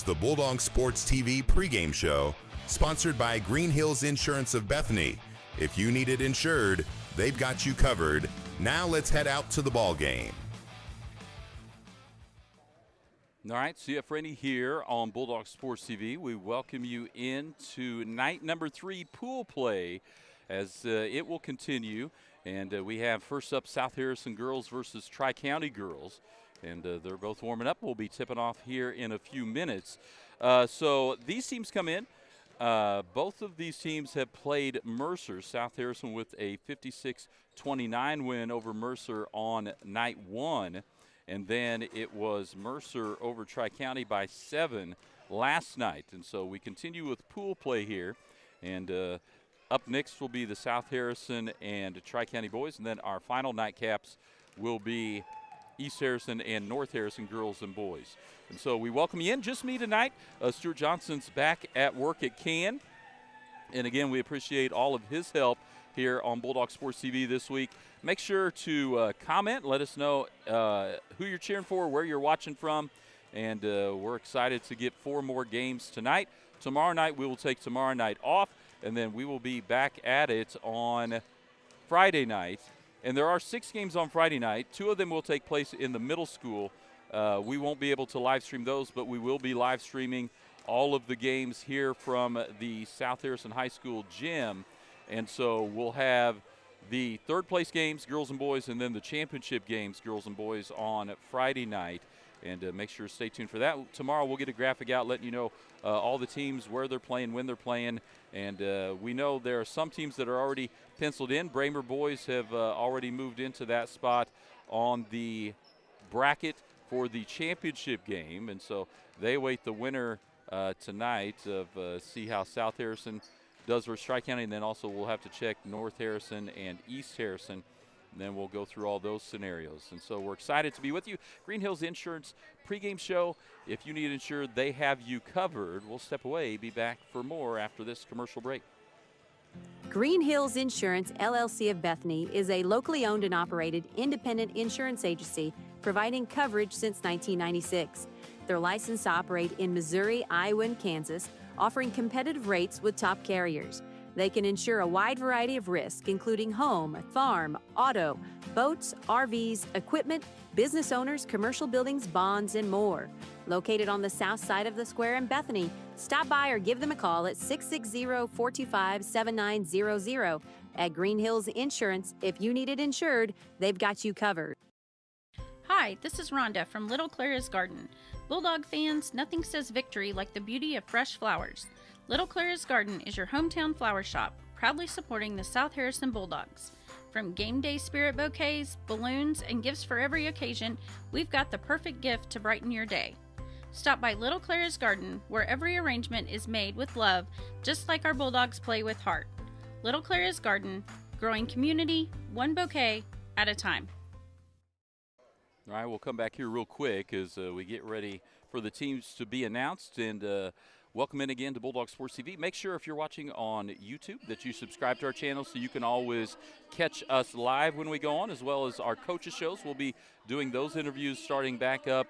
the Bulldog Sports TV pregame show, sponsored by Green Hills Insurance of Bethany. If you need it insured, they've got you covered. Now let's head out to the ball game. All right, CF Rainey here on Bulldog Sports TV. We welcome you into night number 3 pool play as it will continue. And we have first up South Harrison girls versus Tri-County girls. And they're both warming up. We'll be tipping off here in a few minutes. So these teams come in. Both of these teams have played Mercer. South Harrison with a 56-29 win over Mercer on night 1. And then it was Mercer over Tri-County by 7 last night. And so we continue with pool play here. And up next will be the South Harrison and Tri-County boys. And then our final nightcaps will be East Harrison and North Harrison girls and boys. And so we welcome you in. Just me tonight. Stuart Johnson's back at work at Can. And again, we appreciate all of his help here on Bulldog Sports TV this week. Make sure to comment. Let us know who you're cheering for, where you're watching from. And we're excited to get 4 more games tonight. Tomorrow night, we will take tomorrow night off. And then we will be back at it on Friday night. And there are 6 games on Friday night. 2 of them will take place in the middle school. We won't be able to live stream those, but we will be live streaming all of the games here from the South Harrison High School gym. And so we'll have the third place games, girls and boys, and then the championship games, girls and boys, on Friday night. And make sure to stay tuned for that. Tomorrow we'll get a graphic out letting you know all the teams, where they're playing, when they're playing. And we know there are some teams that are already penciled in. Bramer boys have already moved into that spot on the bracket for the championship game. And so they await the winner tonight of see how South Harrison does versus Tri-County. And then also we'll have to check North Harrison and East Harrison. And then we'll go through all those scenarios. And so we're excited to be with you. Green Hills Insurance pregame show. If you need insured, they have you covered. We'll step away, be back for more after this commercial break. Green Hills Insurance, LLC of Bethany is a locally owned and operated independent insurance agency providing coverage since 1996. They're licensed to operate in Missouri, Iowa, and Kansas, offering competitive rates with top carriers. They can insure a wide variety of risks, including home, farm, auto, boats, RVs, equipment, business owners, commercial buildings, bonds, and more. Located on the south side of the square in Bethany, stop by or give them a call at 660-425-7900. At Green Hills Insurance, if you need it insured, they've got you covered. Hi, this is Rhonda from Little Clara's Garden. Bulldog fans, nothing says victory like the beauty of fresh flowers. Little Clara's Garden is your hometown flower shop, proudly supporting the South Harrison Bulldogs. From game day spirit bouquets, balloons, and gifts for every occasion, we've got the perfect gift to brighten your day. Stop by Little Clara's Garden, where every arrangement is made with love, just like our Bulldogs play with heart. Little Clara's Garden, growing community, one bouquet at a time. All right, we'll come back here real quick as we get ready for the teams to be announced. And welcome in again to Bulldog Sports TV. Make sure if you're watching on YouTube that you subscribe to our channel so you can always catch us live when we go on, as well as our coaches shows. We'll be doing those interviews starting back up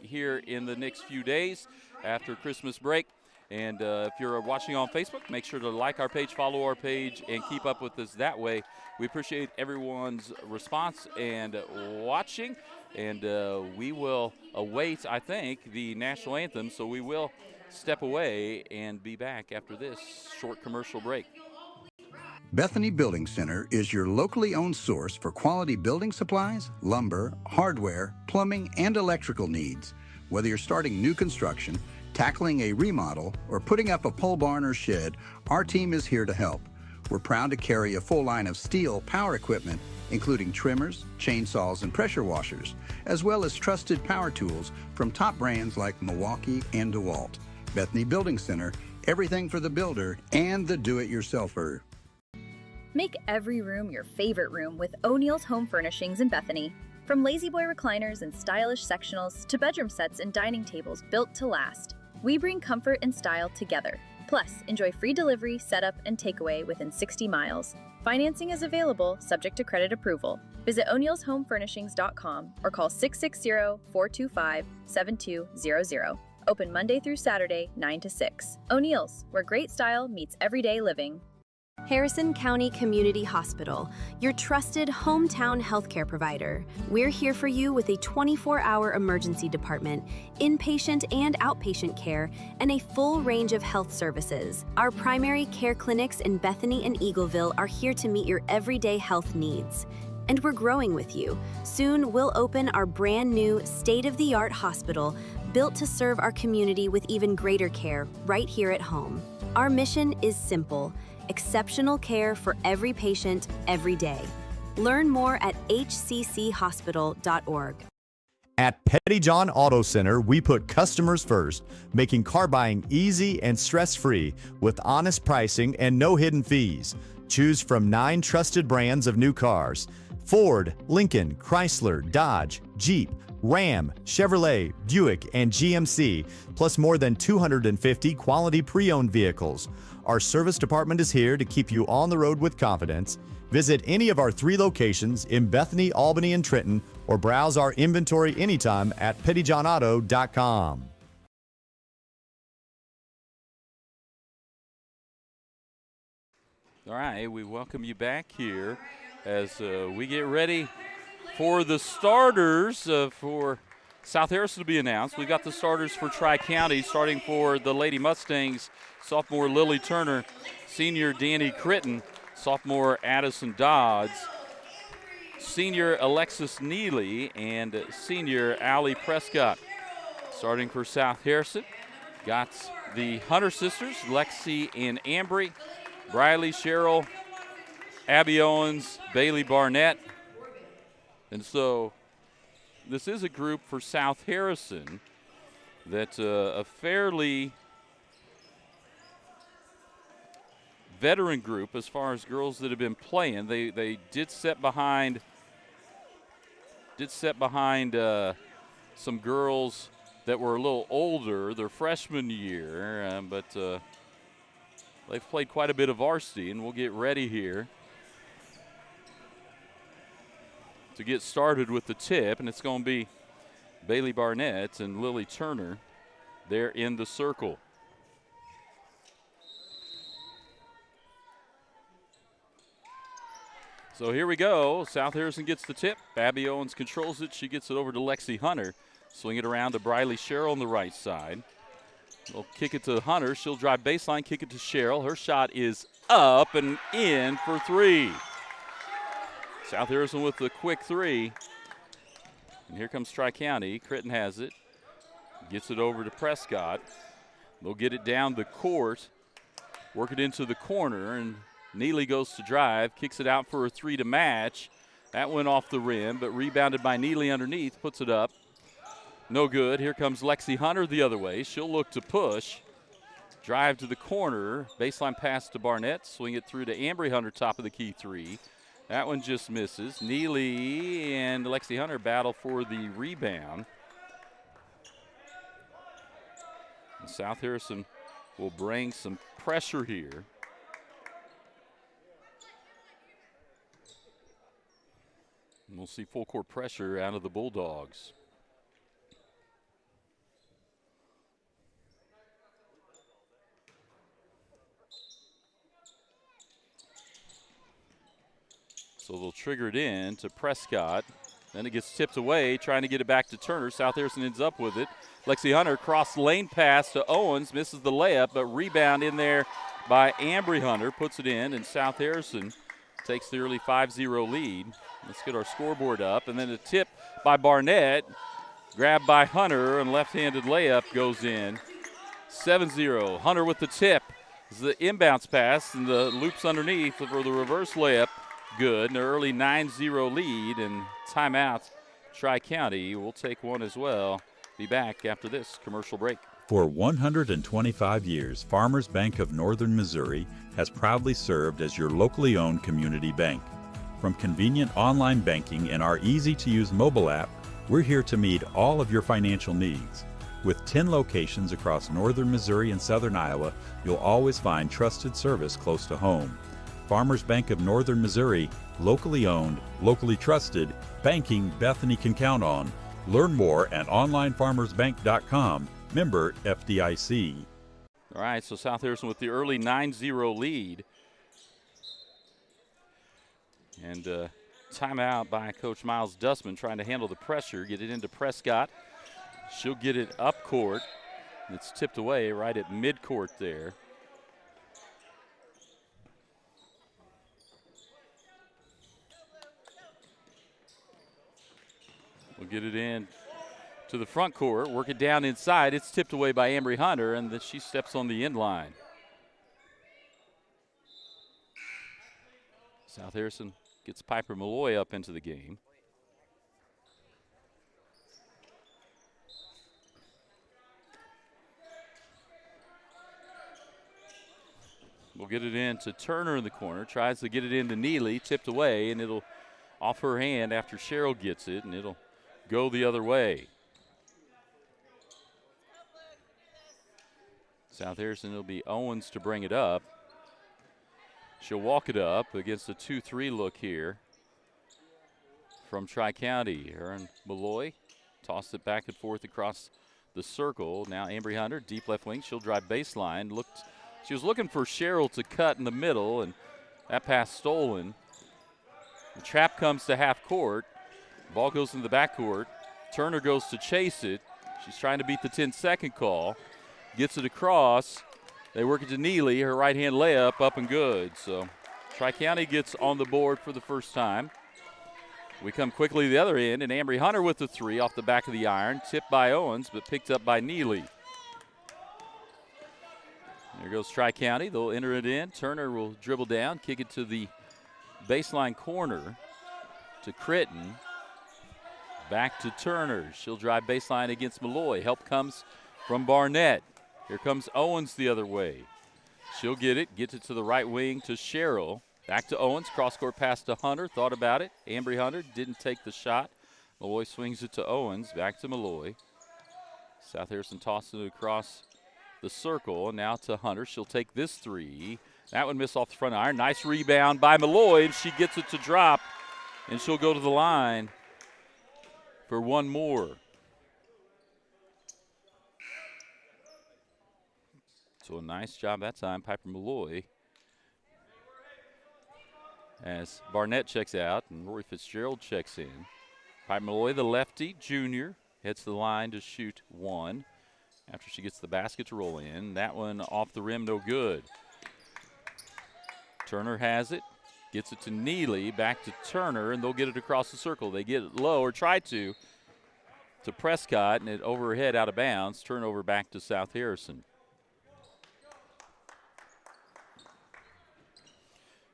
here in the next few days after Christmas break. And if you're watching on Facebook, make sure to like our page, follow our page, and keep up with us that way. We appreciate everyone's response and watching. And we will await, I think, the national anthem. So we will step away and be back after this short commercial break. Bethany Building Center is your locally owned source for quality building supplies, lumber, hardware, plumbing, and electrical needs. Whether you're starting new construction, tackling a remodel, or putting up a pole barn or shed, our team is here to help. We're proud to carry a full line of steel power equipment, including trimmers, chainsaws, and pressure washers, as well as trusted power tools from top brands like Milwaukee and DeWalt. Bethany Building Center, everything for the builder and the do-it-yourselfer. Make every room your favorite room with O'Neill's Home Furnishings in Bethany. From lazy-boy recliners and stylish sectionals to bedroom sets and dining tables built to last, we bring comfort and style together. Plus, enjoy free delivery, setup, and takeaway within 60 miles. Financing is available, subject to credit approval. Visit O'Neill'sHomeFurnishings.com or call 660-425-7200. Open Monday through Saturday, 9 to 6. O'Neill's, where great style meets everyday living. Harrison County Community Hospital, your trusted hometown healthcare provider. We're here for you with a 24-hour emergency department, inpatient and outpatient care, and a full range of health services. Our primary care clinics in Bethany and Eagleville are here to meet your everyday health needs. And we're growing with you. Soon, we'll open our brand new state-of-the-art hospital built to serve our community with even greater care right here at home. Our mission is simple: exceptional care for every patient, every day. Learn more at hcchospital.org. At Pettyjohn Auto Center, we put customers first, making car buying easy and stress-free with honest pricing and no hidden fees. Choose from 9 trusted brands of new cars: Ford, Lincoln, Chrysler, Dodge, Jeep, Ram, Chevrolet, Buick, and GMC, plus more than 250 quality pre-owned vehicles. Our service department is here to keep you on the road with confidence. Visit any of our 3 locations in Bethany, Albany, and Trenton, or browse our inventory anytime at pettyjohnauto.com. All right, we welcome you back here as we get ready for the starters for South Harrison to be announced. We've got the starters for Tri-County, starting for the Lady Mustangs, sophomore Lily Turner, senior Danny Critton, sophomore Addison Dodds, senior Alexis Neely, and senior Allie Prescott. Starting for South Harrison, got the Hunter sisters, Lexi and Ambry, Briley, Cheryl, Abby Owens, Bailey Barnett. And so this is a group for South Harrison that's a fairly veteran group as far as girls that have been playing. They did set behind some girls that were a little older their freshman year, but they've played quite a bit of varsity, and we'll get ready here to get started with the tip, and it's going to be Bailey Barnett and Lily Turner there in the circle. So here we go. South Harrison gets the tip. Abby Owens controls it. She gets it over to Lexi Hunter. Swing it around to Briley Cheryl on the right side. They'll kick it to Hunter. She'll drive baseline, kick it to Cheryl. Her shot is up and in for 3. South Harrison with the quick 3. And here comes Tri-County. Critton has it. Gets it over to Prescott. They'll get it down the court. Work it into the corner, and Neely goes to drive. Kicks it out for a 3 to match. That went off the rim, but rebounded by Neely underneath. Puts it up. No good. Here comes Lexi Hunter the other way. She'll look to push. Drive to the corner. Baseline pass to Barnett. Swing it through to Ambry Hunter, top of the key 3. That one just misses. Neely and Lexi Hunter battle for the rebound. And South Harrison will bring some pressure here. And we'll see full court pressure out of the Bulldogs. So they'll trigger it in to Prescott. Then it gets tipped away, trying to get it back to Turner. South Harrison ends up with it. Lexi Hunter cross lane pass to Owens, misses the layup, but rebound in there by Ambry Hunter, puts it in, and South Harrison takes the early 5-0 lead. Let's get our scoreboard up, and then a tip by Barnett, grabbed by Hunter, and left-handed layup goes in. 7-0. Hunter with the tip. This is the inbounds pass, and the loops underneath for the reverse layup. Good. An early 9-0 lead, and timeout. Tri-County will take one as well. Be back after this commercial break. For 125 years, Farmers Bank of Northern Missouri has proudly served as your locally owned community bank. From convenient online banking and our easy-to-use mobile app, we're here to meet all of your financial needs. With 10 locations across northern Missouri and southern Iowa, you'll always find trusted service close to home. Farmers Bank of Northern Missouri, locally owned, locally trusted, banking Bethany can count on. Learn more at onlinefarmersbank.com Member FDIC. All right, so South Harrison with the early 9-0 lead. And timeout by Coach Miles Dustman trying to handle the pressure, get it into Prescott. She'll get it up court. It's tipped away right at midcourt there. We'll get it in to the front court, work it down inside. It's tipped away by Ambry Hunter, and then she steps on the end line. South Harrison gets Piper Malloy up into the game. We'll get it in to Turner in the corner. Tries to get it into Neely, tipped away, and it'll off her hand after Cheryl gets it, and it'll go the other way. South Harrison, it'll be Owens to bring it up. She'll walk it up against a 2-3 look here from Tri-County. Her and Malloy tossed it back and forth across the circle. Now Ambry Hunter, deep left wing. She'll drive baseline. She was looking for Cheryl to cut in the middle, and that pass stolen. The trap comes to half court. Ball goes in the backcourt. Turner goes to chase it. She's trying to beat the 10-second call. Gets it across. They work it to Neely. Her right-hand layup up and good. So Tri-County gets on the board for the first time. We come quickly to the other end, and Ambry Hunter with the three off the back of the iron. Tipped by Owens, but picked up by Neely. There goes Tri-County. They'll enter it in. Turner will dribble down, kick it to the baseline corner to Critton. Back to Turner. She'll drive baseline against Malloy. Help comes from Barnett. Here comes Owens the other way. She'll get it, gets it to the right wing to Cheryl. Back to Owens, cross-court pass to Hunter, thought about it. Ambry Hunter didn't take the shot. Malloy swings it to Owens, back to Malloy. South Harrison tosses it across the circle, now to Hunter. She'll take this three. That one missed off the front iron. Nice rebound by Malloy, and she gets it to drop, and she'll go to the line for one more. So a nice job that time, Piper Malloy. As Barnett checks out and Rory Fitzgerald checks in. Piper Malloy, the lefty, junior, heads to the line to shoot one after she gets the basket to roll in. That one off the rim, no good. Turner has it, gets it to Neely, back to Turner, and they'll get it across the circle. They get it low, or try to Prescott, and it overhead out of bounds. Turnover back to South Harrison.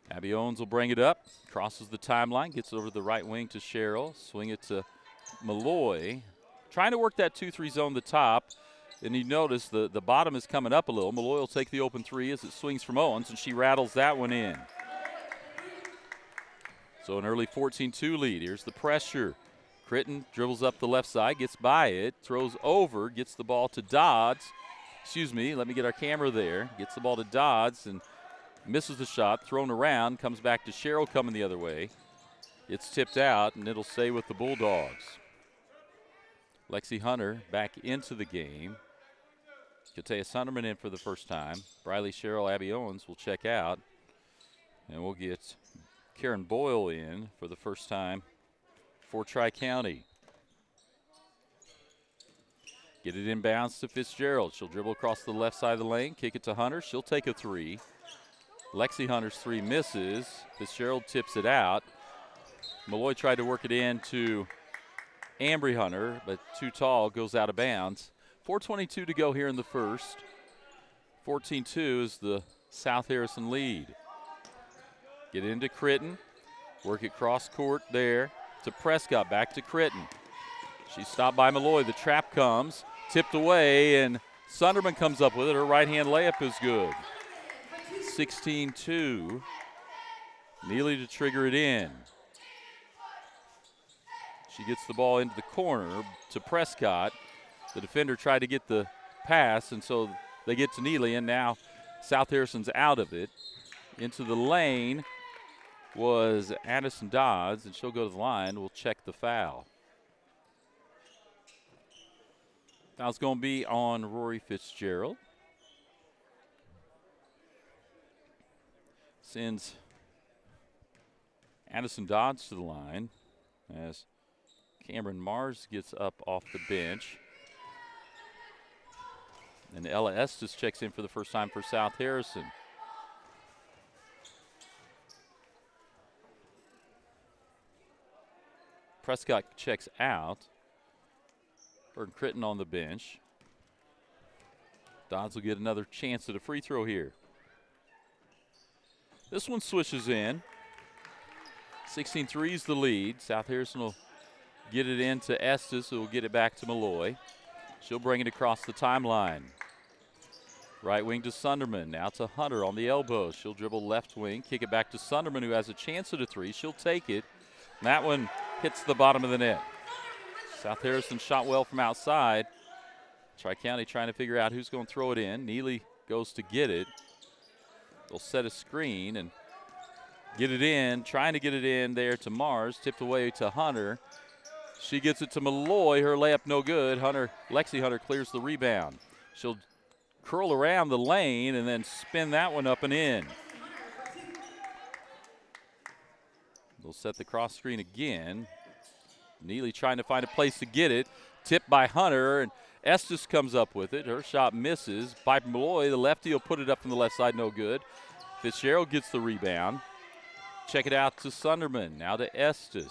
Abby Owens will bring it up, crosses the timeline, gets over the right wing to Cheryl, swing it to Malloy. Trying to work that 2-3 zone the top, and you notice the bottom is coming up a little. Malloy will take the open three as it swings from Owens, and she rattles that one in. So an early 14-2 lead. Here's the pressure. Critton dribbles up the left side, gets by it, throws over, gets the ball to Dodds. Excuse me, let me get our camera there. Gets the ball to Dodds and misses the shot, thrown around, comes back to Cheryl coming the other way. It's tipped out, and it'll stay with the Bulldogs. Lexi Hunter back into the game. Katea Sunderman in for the first time. Briley Cheryl, Abby Owens will check out. And we'll get Karen Boyle in for the first time for Tri-County. Get it inbounds to Fitzgerald. She'll dribble across the left side of the lane, kick it to Hunter. She'll take a three. Lexi Hunter's three misses. Fitzgerald tips it out. Malloy tried to work it in to Ambry Hunter, but too tall, goes out of bounds. 4:22 to go here in the first. 14-2 is the South Harrison lead. Get into Critton. Work it cross court there to Prescott, back to Critton. She's stopped by Malloy. The trap comes, tipped away, and Sunderman comes up with it. Her right-hand layup is good. 16-2. Neely to trigger it in. She gets the ball into the corner to Prescott. The defender tried to get the pass, and so they get to Neely, and now South Harrison's out of it. Into the lane was Addison Dodds, and she'll go to the line. We'll check the foul. Foul's going to be on Rory Fitzgerald. Sends Addison Dodds to the line as Cameron Mars gets up off the bench. And Ella Estes checks in for the first time for South Harrison. Prescott checks out. Berg Critton on the bench. Dodds will get another chance at a free throw here. This one swishes in. 16-3 is the lead. South Harrison will get it in to Estes, who will get it back to Malloy. She'll bring it across the timeline. Right wing to Sunderman. Now to Hunter on the elbow. She'll dribble left wing, kick it back to Sunderman, who has a chance at a three. She'll take it. And that one hits the bottom of the net. South Harrison shot well from outside. Tri-County trying to figure out who's going to throw it in. Neely goes to get it. They'll set a screen and get it in. Trying to get it in there to Mars. Tipped away to Hunter. She gets it to Malloy. Her layup no good. Lexi Hunter clears the rebound. She'll curl around the lane and then spin that one up and in. They'll set the cross screen again. Neely trying to find a place to get it. Tipped by Hunter, and Estes comes up with it. Her shot misses. Piper Malloy, the lefty, will put it up from the left side, no good. Fitzgerald gets the rebound. Check it out to Sunderman. Now to Estes.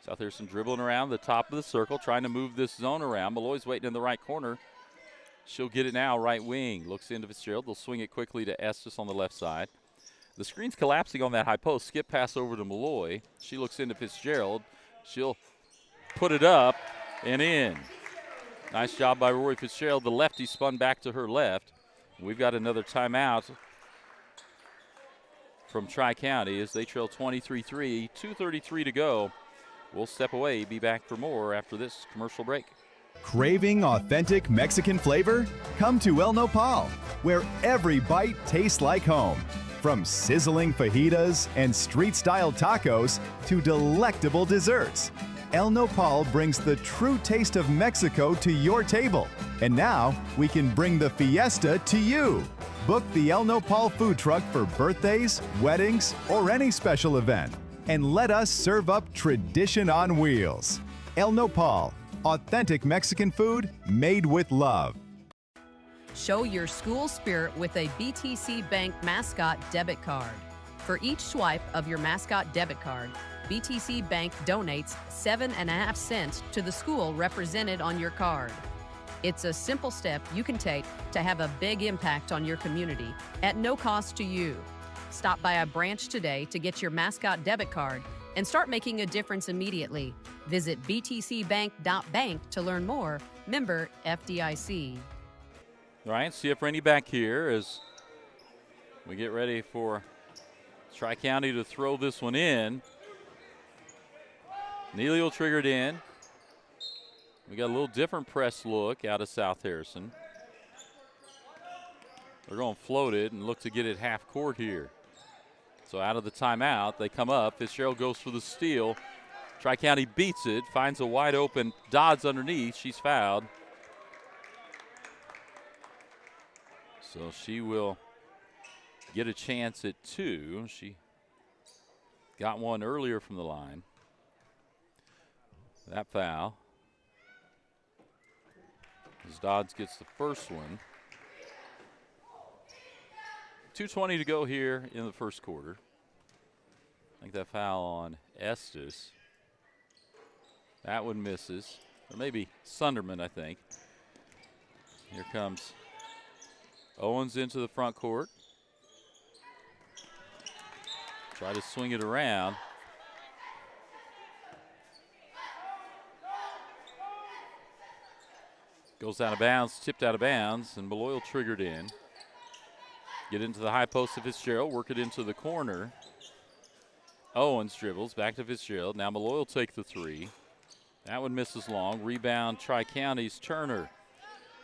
South Harrison dribbling around the top of the circle, trying to move this zone around. Malloy's waiting in the right corner. She'll get it now, right wing. Looks into Fitzgerald. They'll swing it quickly to Estes on the left side. The screen's collapsing on that high post. Skip pass over to Malloy. She looks into Fitzgerald. She'll put it up and in. Nice job by Rory Fitzgerald. The lefty spun back to her left. We've got another timeout from Tri-County as they trail 23-3. 2:33 to go. We'll step away, be back for more after this commercial break. Craving authentic Mexican flavor? Come to El Nopal, where every bite tastes like home. From sizzling fajitas and street-style tacos to delectable desserts, El Nopal brings the true taste of Mexico to your table. And now, we can bring the fiesta to you. Book the El Nopal food truck for birthdays, weddings, or any special event. And let us serve up tradition on wheels. El Nopal, authentic Mexican food made with love. Show your school spirit with a BTC Bank Mascot debit card. For each swipe of your Mascot debit card, BTC Bank donates 7.5 cents to the school represented on your card. It's a simple step you can take to have a big impact on your community at no cost to you. Stop by a branch today to get your Mascot debit card and start making a difference immediately. Visit btcbank.bank to learn more. Member FDIC. All right, CF Rennie back here as we get ready for Tri-County to throw this one in. Neely will trigger it in. We got a little different press look out of South Harrison. They're going to float it and look to get it half court here. So out of the timeout, they come up. Fitzgerald goes for the steal. Tri-County beats it, finds a wide open Dodds underneath. She's fouled. So she will get a chance at two. She got one earlier from the line. That foul. As Dodds gets the first one. 2:20 to go here in the first quarter. I think that foul on Estes. That one misses. Or maybe Sunderman, I think. Here comes Owens into the front court. Try to swing it around. Goes out of bounds, tipped out of bounds, and Beloyle triggered in. Get into the high post of Fitzgerald, work it into the corner. Owens dribbles back to Fitzgerald. Now Malloy will take the three. That one misses long. Rebound, Tri-County's Turner.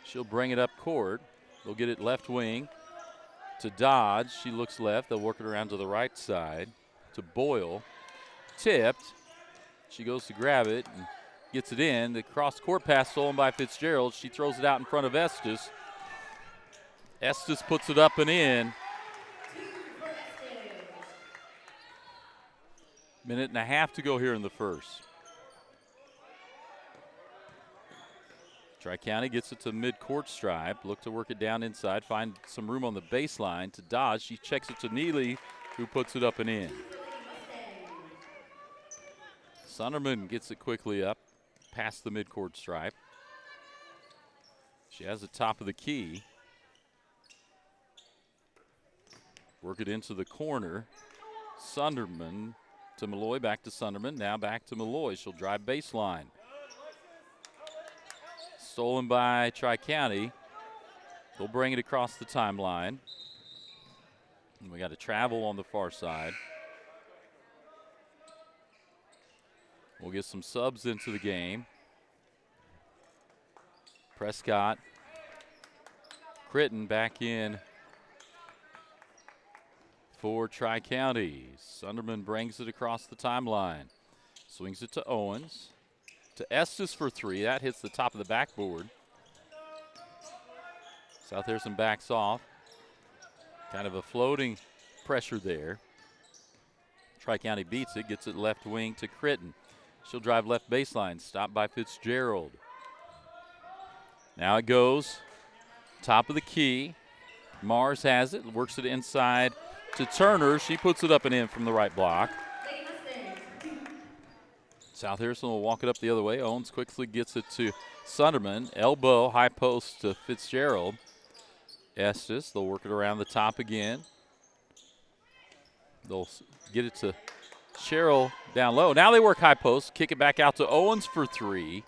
She'll bring it up court. They'll get it left wing to Dodge. She looks left. They'll work it around to the right side to Boyle. Tipped. She goes to grab it and gets it in. The cross-court pass stolen by Fitzgerald. She throws it out in front of Estes. Estes puts it up and in. Minute and a half to go here in the first. Tri-County gets it to mid-court stripe. Look to work it down inside. Find some room on the baseline to Dodge. She checks it to Neely, who puts it up and in. Sunderman gets it quickly up past the mid-court stripe. She has the top of the key. Work it into the corner. Sunderman to Malloy, back to Sunderman, now back to Malloy. She'll drive baseline. Stolen by Tri-County. They'll bring it across the timeline. And we got a travel on the far side. We'll get some subs into the game. Prescott, Critton back in for Tri-County. Sunderman brings it across the timeline. Swings it to Owens. To Estes for three. That hits the top of the backboard. South Harrison backs off. Kind of a floating pressure there. Tri-County beats it, gets it left wing to Critton. She'll drive left baseline, stopped by Fitzgerald. Now it goes top of the key. Mars has it, works it inside to Turner. She puts it up and in from the right block. South Harrison will walk it up the other way. Owens quickly gets it to Sunderman. Elbow, high post to Fitzgerald. Estes, they'll work it around the top again. They'll get it to Sherrill down low. Now they work high post, kick it back out to Owens for three.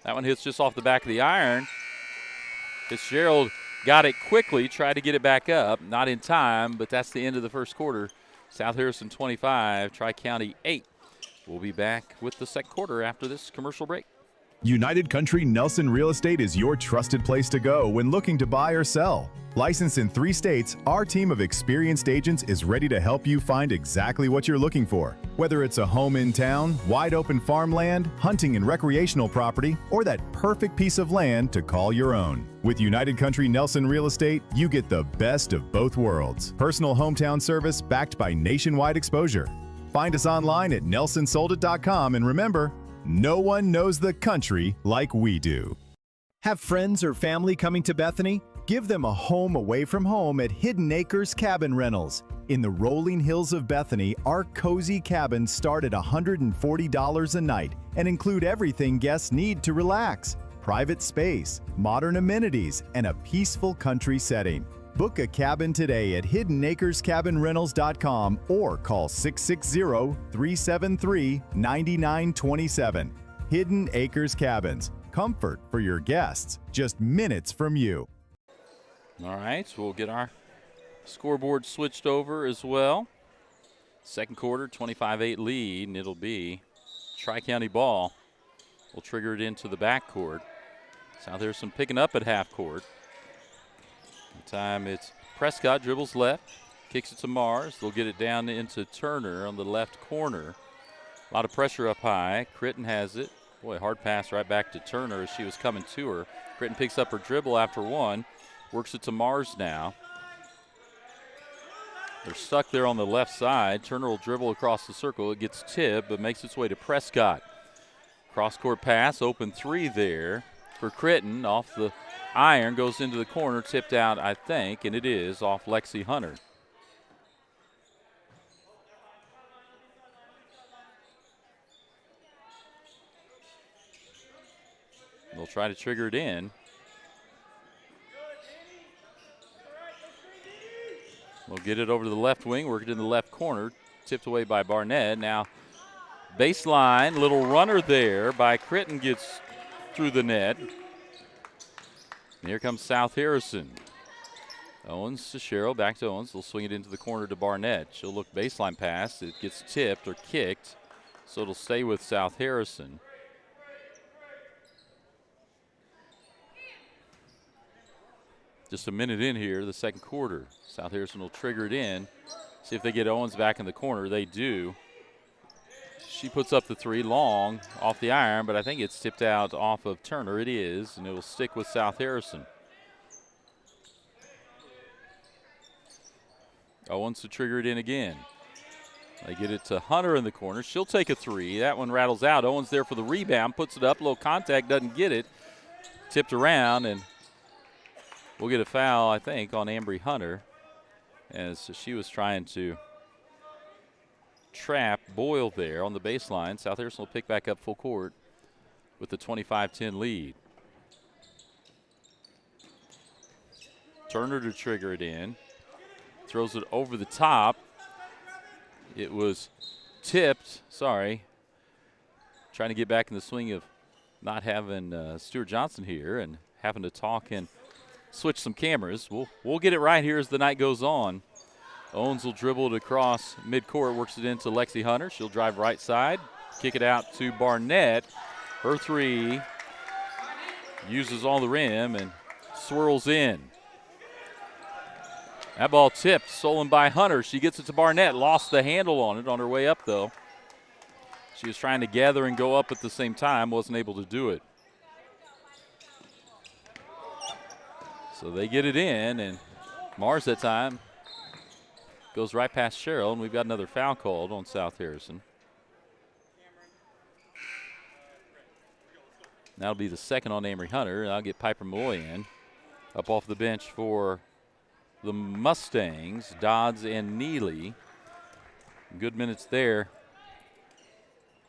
That one hits just off the back of the iron. Fitzgerald got it quickly, tried to get it back up. Not in time, but that's the end of the first quarter. South Harrison 25, Tri-County 8. We'll be back with the second quarter after this commercial break. United Country Nelson Real Estate is your trusted place to go when looking to buy or sell. Licensed in 3 states, our team of experienced agents is ready to help you find exactly what you're looking for. Whether it's a home in town, wide open farmland, hunting and recreational property, or that perfect piece of land to call your own. With United Country Nelson Real Estate, you get the best of both worlds. Personal hometown service backed by nationwide exposure. Find us online at nelsonsoldit.com, and remember, no one knows the country like we do. Have friends or family coming to Bethany? Give them a home away from home at Hidden Acres Cabin Rentals. In the rolling hills of Bethany, our cozy cabins start at $140 a night and include everything guests need to relax: private space, modern amenities, and a peaceful country setting. Book a cabin today at hiddenacrescabinrentals.com or call 660-373-9927. Hidden Acres Cabins. Comfort for your guests, just minutes from you. All right, so we'll get our scoreboard switched over as well. Second quarter, 25-8 lead, and it'll be Tri-County ball. We'll trigger it into the backcourt. South Harrison picking up at half court. Time it's Prescott, dribbles left, kicks it to Mars. They'll get it down into Turner on the left corner. A lot of pressure up high. Critton has it. Boy, hard pass right back to Turner as she was coming to her. Critton picks up her dribble after one, works it to Mars now. They're stuck there on the left side. Turner will dribble across the circle. It gets tipped, but makes its way to Prescott. Cross-court pass, open three there for Critton. Off the iron, goes into the corner, tipped out, I think, and it is off Lexi Hunter. They'll try to trigger it in. We'll get it over to the left wing, work it in the left corner, tipped away by Barnett. Now baseline, little runner there by Critton, gets through the net. And here comes South Harrison. Owens to Sherrill, back to Owens. They'll swing it into the corner to Barnett. She'll look baseline pass. It gets tipped or kicked, so it'll stay with South Harrison. Just a minute in here, the second quarter. South Harrison will trigger it in. See if they get Owens back in the corner. They do. She puts up the three long off the iron, but I think it's tipped out off of Turner. It is, and it will stick with South Harrison. Owens to trigger it in again. They get it to Hunter in the corner. She'll take a three. That one rattles out. Owens there for the rebound, puts it up. A little contact, doesn't get it. Tipped around, and we'll get a foul, I think, on Ambry Hunter, as she was trying to trap Boyle there on the baseline. South Harrison will pick back up full court with the 25-10 lead. Turner to trigger it in. Throws it over the top. It was tipped. Sorry. Trying to get back in the swing of not having Stuart Johnson here and having to talk and switch some cameras. We'll get it right here as the night goes on. Owens will dribble it across midcourt, works it into Lexi Hunter. She'll drive right side, kick it out to Barnett. Her three uses all the rim and swirls in. That ball tipped, stolen by Hunter. She gets it to Barnett, lost the handle on it on her way up, though. She was trying to gather and go up at the same time, wasn't able to do it. So they get it in, and Mars that time goes right past Cheryl, and we've got another foul called on South Harrison. That'll be the second on Amory Hunter, and I'll get Piper Malloy in. Up off the bench for the Mustangs, Dodds and Neely. Good minutes there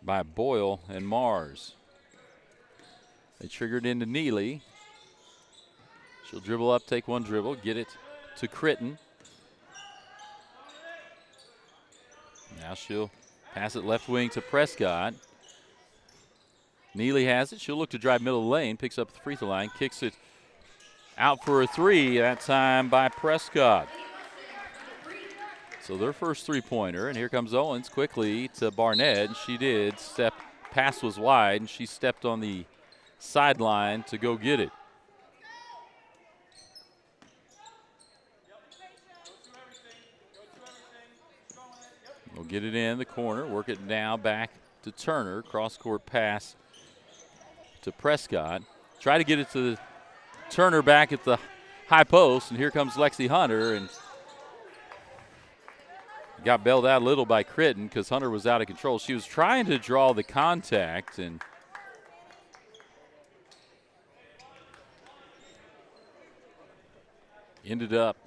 by Boyle and Mars. They triggered into Neely. She'll dribble up, take one dribble, get it to Critton. Now she'll pass it left wing to Prescott. Neely has it. She'll look to drive middle of the lane, picks up the free throw line, kicks it out for a three, that time by Prescott. So their first three-pointer, and here comes Owens quickly to Barnett, and she did step, pass was wide, and she stepped on the sideline to go get it. We'll get it in the corner, work it now back to Turner, cross-court pass to Prescott. Try to get it to Turner back at the high post, and here comes Lexi Hunter, and got bailed out a little by Critton because Hunter was out of control. She was trying to draw the contact and ended up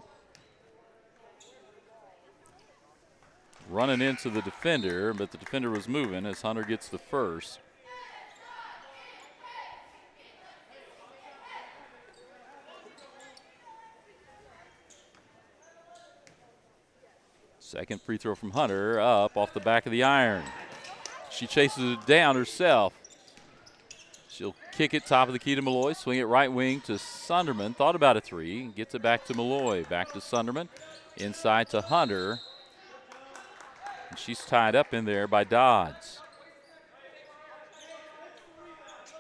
running into the defender, but the defender was moving as Hunter gets the first. Second free throw from Hunter, up off the back of the iron. She chases it down herself. She'll kick it top of the key to Malloy, swing it right wing to Sunderman. Thought about a three, gets it back to Malloy. Back to Sunderman, inside to Hunter. And she's tied up in there by Dodds.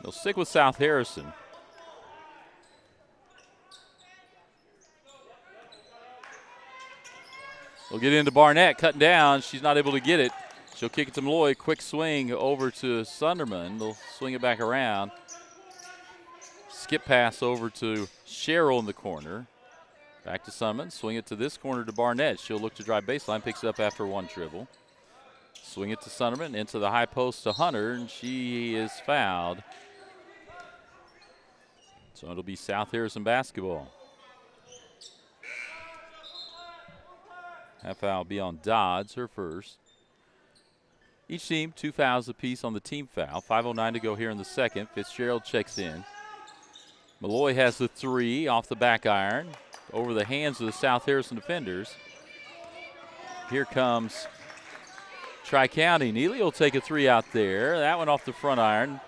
They'll stick with South Harrison. We'll get into Barnett, cutting down. She's not able to get it. She'll kick it to Malloy. Quick swing over to Sunderman. They'll swing it back around. Skip pass over to Cheryl in the corner. Back to Sunderman. Swing it to this corner to Barnett. She'll look to drive baseline. Picks it up after one dribble. Swing it to Sunderman. Into the high post to Hunter, and she is fouled. So it'll be South Harrison basketball. That foul will be on Dodds, her first. Each team, 2 fouls apiece on the team foul. 5:09 to go here in the second. Fitzgerald checks in. Malloy has the three off the back iron over the hands of the South Harrison defenders. Here comes Tri-County. Neely will take a three out there. That one off the front iron.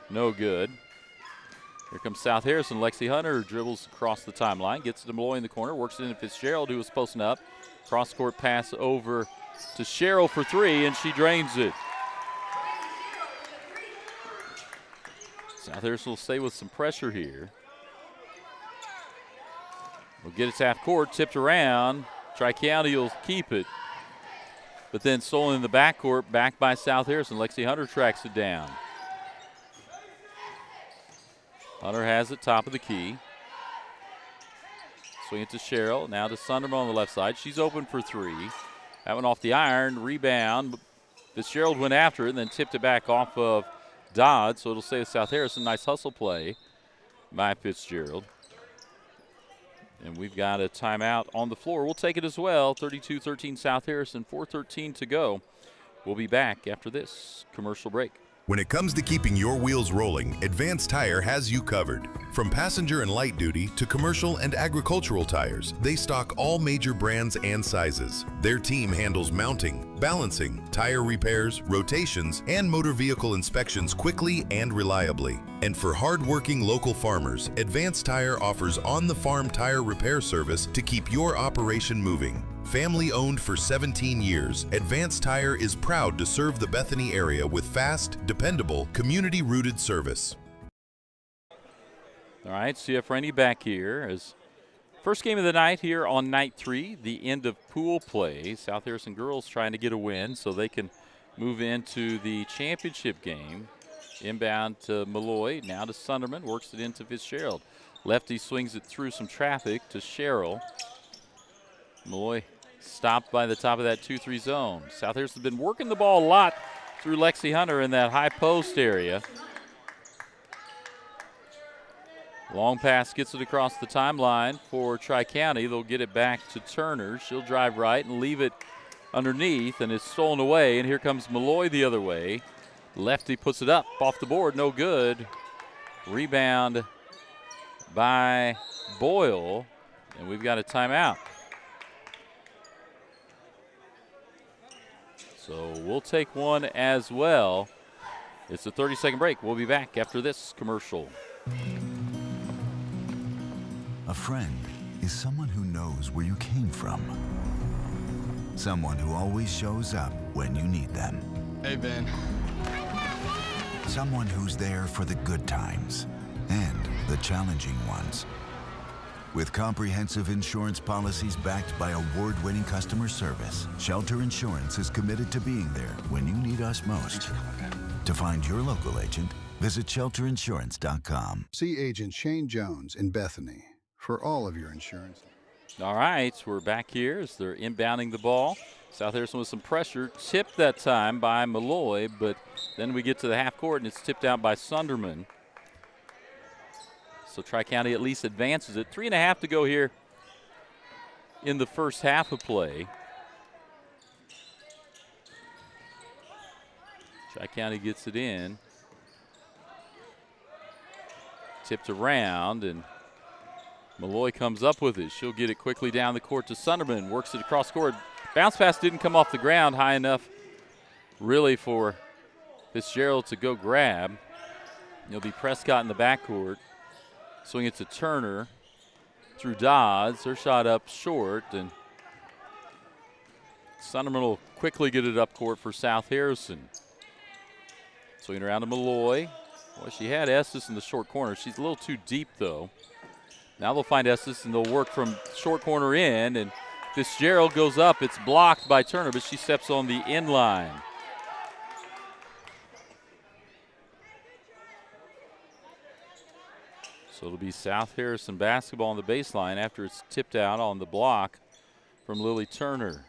No good. Here comes South Harrison. Lexi Hunter dribbles across the timeline. Gets it to Malloy in the corner. Works it into Fitzgerald, who was posting up. Cross-court pass over to Cheryl for three, and she drains it. South Harrison will stay with some pressure here. We'll get it to half court, tipped around. Tri-County will keep it. but then stolen in the backcourt, back by South Harrison. Lexi Hunter tracks it down. Hunter has it top of the key. Swing it to Cheryl. Now to Sunderman on the left side. She's open for three. That one off the iron. Rebound. Fitzgerald went after it and then tipped it back off of Dodd, so it'll stay with South Harrison. Nice hustle play by Fitzgerald. And we've got a timeout on the floor. We'll take it as well. 32-13 South Harrison, 4:13 to go. We'll be back after this commercial break. When it comes to keeping your wheels rolling, Advanced Tire has you covered. From passenger and light duty to commercial and agricultural tires, they stock all major brands and sizes. Their team handles mounting, balancing, tire repairs, rotations, and motor vehicle inspections quickly and reliably. And for hard-working local farmers, Advanced Tire offers on-the-farm tire repair service to keep your operation moving. Family owned for 17 years, Advanced Tire is proud to serve the Bethany area with fast, dependable, community-rooted service. All right, CF Rennie back here as first game of the night here on night 3, the end of pool play. South Harrison girls trying to get a win so they can move into the championship game. Inbound to Malloy, now to Sunderman, works it into Fitzgerald. Lefty swings it through some traffic to Cheryl. Malloy stopped by the top of that 2-3 zone. South Harrison's been working the ball a lot through Lexi Hunter in that high post area. Long pass gets it across the timeline for Tri-County. They'll get it back to Turner. She'll drive right and leave it underneath, and it's stolen away. And here comes Malloy the other way. Lefty puts it up off the board, no good. Rebound by Boyle, and we've got a timeout. So we'll take one as well. It's a 30-second break. We'll be back after this commercial. A friend is someone who knows where you came from. Someone who always shows up when you need them. Hey, Ben. Someone who's there for the good times and the challenging ones. With comprehensive insurance policies backed by award-winning customer service, Shelter Insurance is committed to being there when you need us most. To find your local agent, visit shelterinsurance.com. See Agent Shane Jones in Bethany for all of your insurance. All right, we're back here as they're inbounding the ball. South Harrison with some pressure, tipped that time by Malloy, but then we get to the half court and it's tipped out by Sunderman. So Tri-County at least advances it. 3.5 to go here in the first half of play. Tri-County gets it in. Tipped around, and Malloy comes up with it. She'll get it quickly down the court to Sunderman. Works it across court. Bounce pass didn't come off the ground high enough really for Fitzgerald to go grab. It'll be Prescott in the backcourt. Swing it to Turner through Dodds. Her shot up short, and Sunderman will quickly get it up court for South Harrison. Swinging around to Malloy. Well, she had Estes in the short corner. She's a little too deep, though. Now they'll find Estes, and they'll work from short corner in, and Fitzgerald goes up. It's blocked by Turner, but she steps on the end line. So it'll be South Harrison basketball on the baseline after it's tipped out on the block from Lily Turner.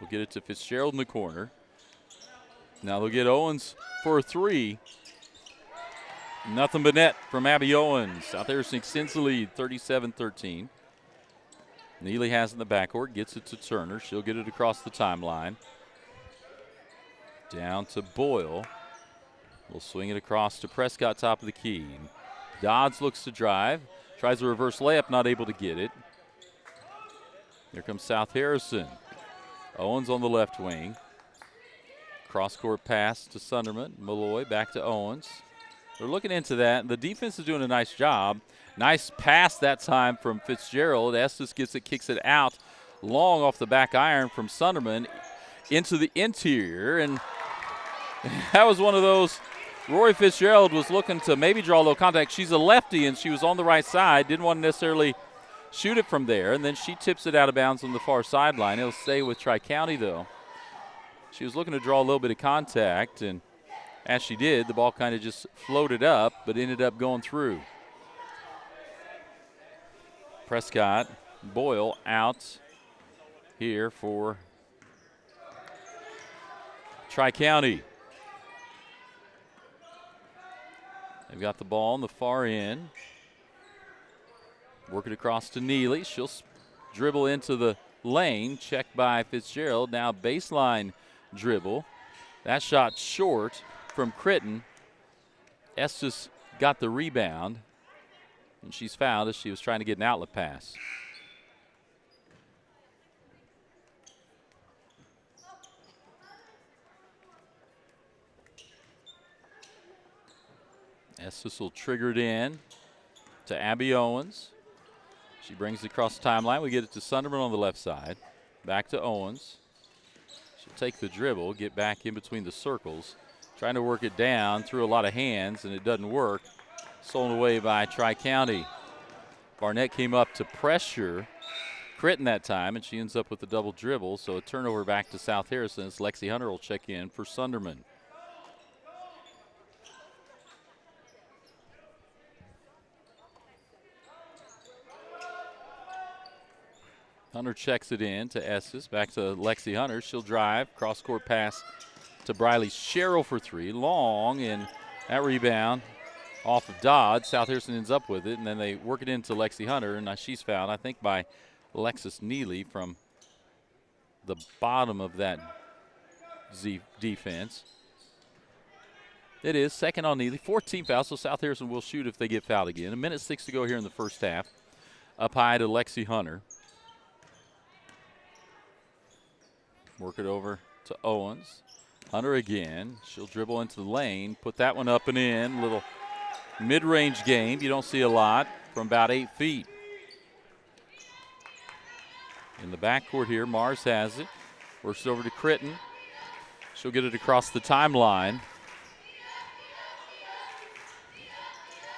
We'll get it to Fitzgerald in the corner. Now they'll get Owens for a three. Nothing but net from Abby Owens. South Harrison extends the lead, 37-13. Neely has it in the backcourt, gets it to Turner. She'll get it across the timeline. Down to Boyle. We'll swing it across to Prescott, top of the key. Dodds looks to drive, tries a reverse layup, not able to get it. Here comes South Harrison. Owens on the left wing. Cross-court pass to Sunderman. Malloy back to Owens. They're looking into that. The defense is doing a nice job. Nice pass that time from Fitzgerald. Estes gets it, kicks it out long off the back iron from Sunderman into the interior. And that was one of those. Rory Fitzgerald was looking to maybe draw low contact. She's a lefty, and she was on the right side. Didn't want to necessarily shoot it from there. And then she tips it out of bounds on the far sideline. It'll stay with Tri-County, though. She was looking to draw a little bit of contact, and as she did, the ball kind of just floated up, but ended up going through. Prescott, Boyle out here for Tri-County. They've got the ball on the far end. Work it across to Neely. She'll dribble into the lane. Checked by Fitzgerald. Now baseline dribble. That shot short from Critton. Estes got the rebound, and she's fouled as she was trying to get an outlet pass. Estes will trigger it in to Abby Owens. She brings it across the timeline. We get it to Sunderman on the left side. Back to Owens. She'll take the dribble, get back in between the circles. Trying to work it down through a lot of hands, and it doesn't work. Stolen away by Tri-County. Barnett came up to pressure Critton that time, and she ends up with the double dribble. So a turnover back to South Harrison as Lexi Hunter will check in for Sunderman. Hunter checks it in to Estes. Back to Lexi Hunter. She'll drive. Cross-court pass to Briley Sherrill for three. Long, and that rebound off of Dodd. South Harrison ends up with it, and then they work it into Lexi Hunter. And now she's fouled, I think, by Alexis Neely from the bottom of that Z defense. It is second on Neely. 14 fouls, so South Harrison will shoot if they get fouled again. 1:06 to go here in the first half. Up high to Lexi Hunter. Work it over to Owens. Hunter again. She'll dribble into the lane, put that one up and in. Little mid-range game. You don't see a lot from about 8 feet. In the backcourt here, Mars has it. Works it over to Critton. She'll get it across the timeline.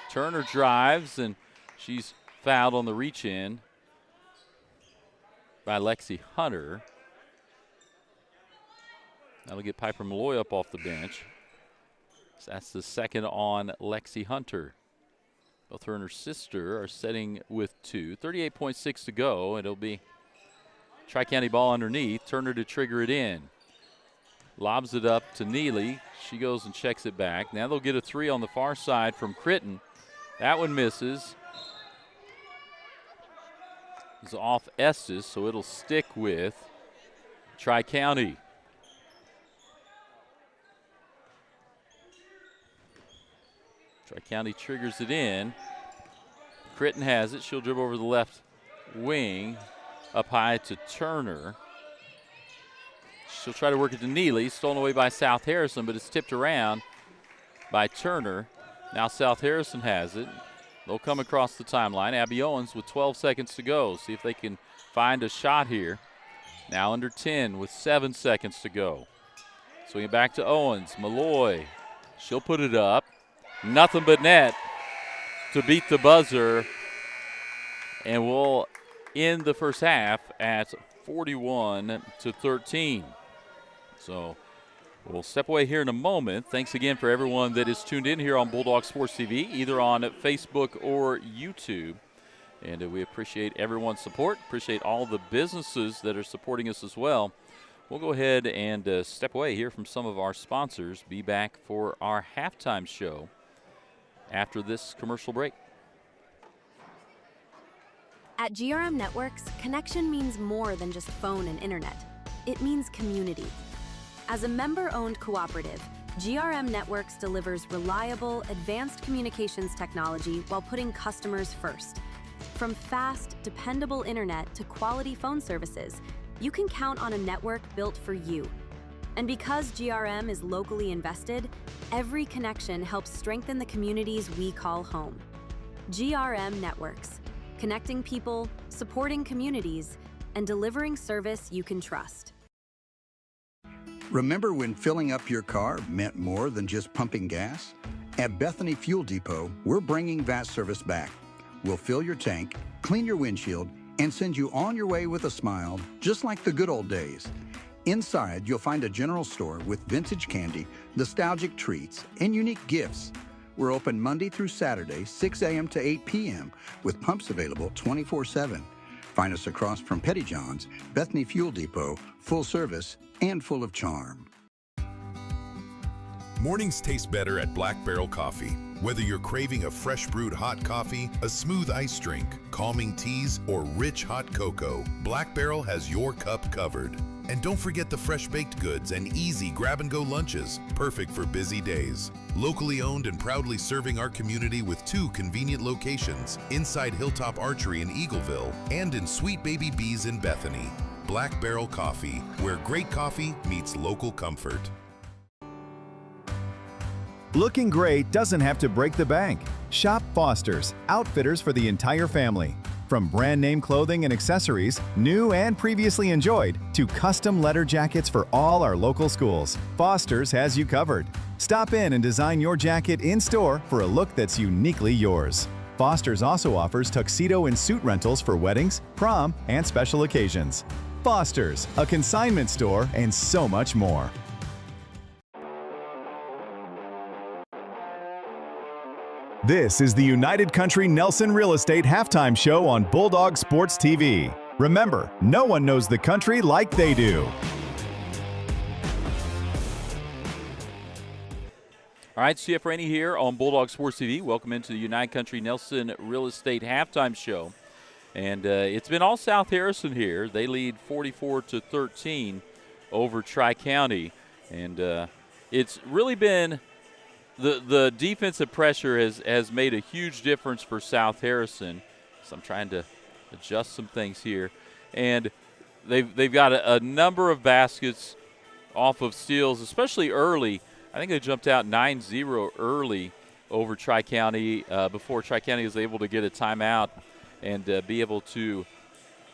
Turner drives, and she's fouled on the reach in by Lexi Hunter. That'll get Piper Malloy up off the bench. So that's the second on Lexi Hunter. Both her and her sister are setting with 2. 38.6 to go, and it'll be Tri-County ball underneath. Turner to trigger it in. Lobs it up to Neely. She goes and checks it back. Now they'll get a 3 on the far side from Critton. That one misses. It's off Estes, so it'll stick with Tri-County. Tri-County triggers it in. Critton has it. She'll dribble over the left wing. Up high to Turner. She'll try to work it to Neely. Stolen away by South Harrison, but it's tipped around by Turner. Now South Harrison has it. They'll come across the timeline. Abby Owens with 12 seconds to go. See if they can find a shot here. Now under 10 with 7 seconds to go. Swing it back to Owens. Malloy. She'll put it up. Nothing but net to beat the buzzer. And we'll end the first half at 41-13. So we'll step away here in a moment. Thanks again for everyone that is tuned in here on Bulldog Sports TV, either on Facebook or YouTube. And we appreciate everyone's support. Appreciate all the businesses that are supporting us as well. We'll go ahead and step away, hear from some of our sponsors. Be back for our halftime show after this commercial break. At GRM Networks, connection means more than just phone and internet. It means community. As a member-owned cooperative, GRM Networks delivers reliable, advanced communications technology while putting customers first. From fast, dependable internet to quality phone services, you can count on a network built for you. And because GRM is locally invested, every connection helps strengthen the communities we call home. GRM Networks, connecting people, supporting communities, and delivering service you can trust. Remember when filling up your car meant more than just pumping gas? At Bethany Fuel Depot, we're bringing that service back. We'll fill your tank, clean your windshield, and send you on your way with a smile, just like the good old days. Inside, you'll find a general store with vintage candy, nostalgic treats, and unique gifts. We're open Monday through Saturday, 6 a.m. to 8 p.m., with pumps available 24/7. Find us across from Petty John's, Bethany Fuel Depot, full service and full of charm. Mornings taste better at Black Barrel Coffee. Whether you're craving a fresh brewed hot coffee, a smooth iced drink, calming teas, or rich hot cocoa, Black Barrel has your cup covered. And don't forget the fresh baked goods and easy grab-and-go lunches, perfect for busy days. Locally owned and proudly serving our community with 2 convenient locations, inside Hilltop Archery in Eagleville and in Sweet Baby Bees in Bethany. Black Barrel Coffee, where great coffee meets local comfort. Looking great doesn't have to break the bank. Shop Foster's, outfitters for the entire family. From brand name clothing and accessories, new and previously enjoyed, to custom letter jackets for all our local schools, Foster's has you covered. Stop in and design your jacket in-store for a look that's uniquely yours. Foster's also offers tuxedo and suit rentals for weddings, prom, and special occasions. Foster's, a consignment store, and so much more. This is the United Country Nelson Real Estate Halftime Show on Bulldog Sports TV. Remember, no one knows the country like they do. All right, CF Rainey here on Bulldog Sports TV. Welcome into the United Country Nelson Real Estate Halftime Show. And it's been all South Harrison here. They lead 44-13 over Tri-County. And it's really been the defensive pressure has made a huge difference for South Harrison. So I'm trying to adjust some things here. And they've got a number of baskets off of steals, especially early. I think they jumped out 9-0 early over Tri-County before Tri-County was able to get a timeout and be able to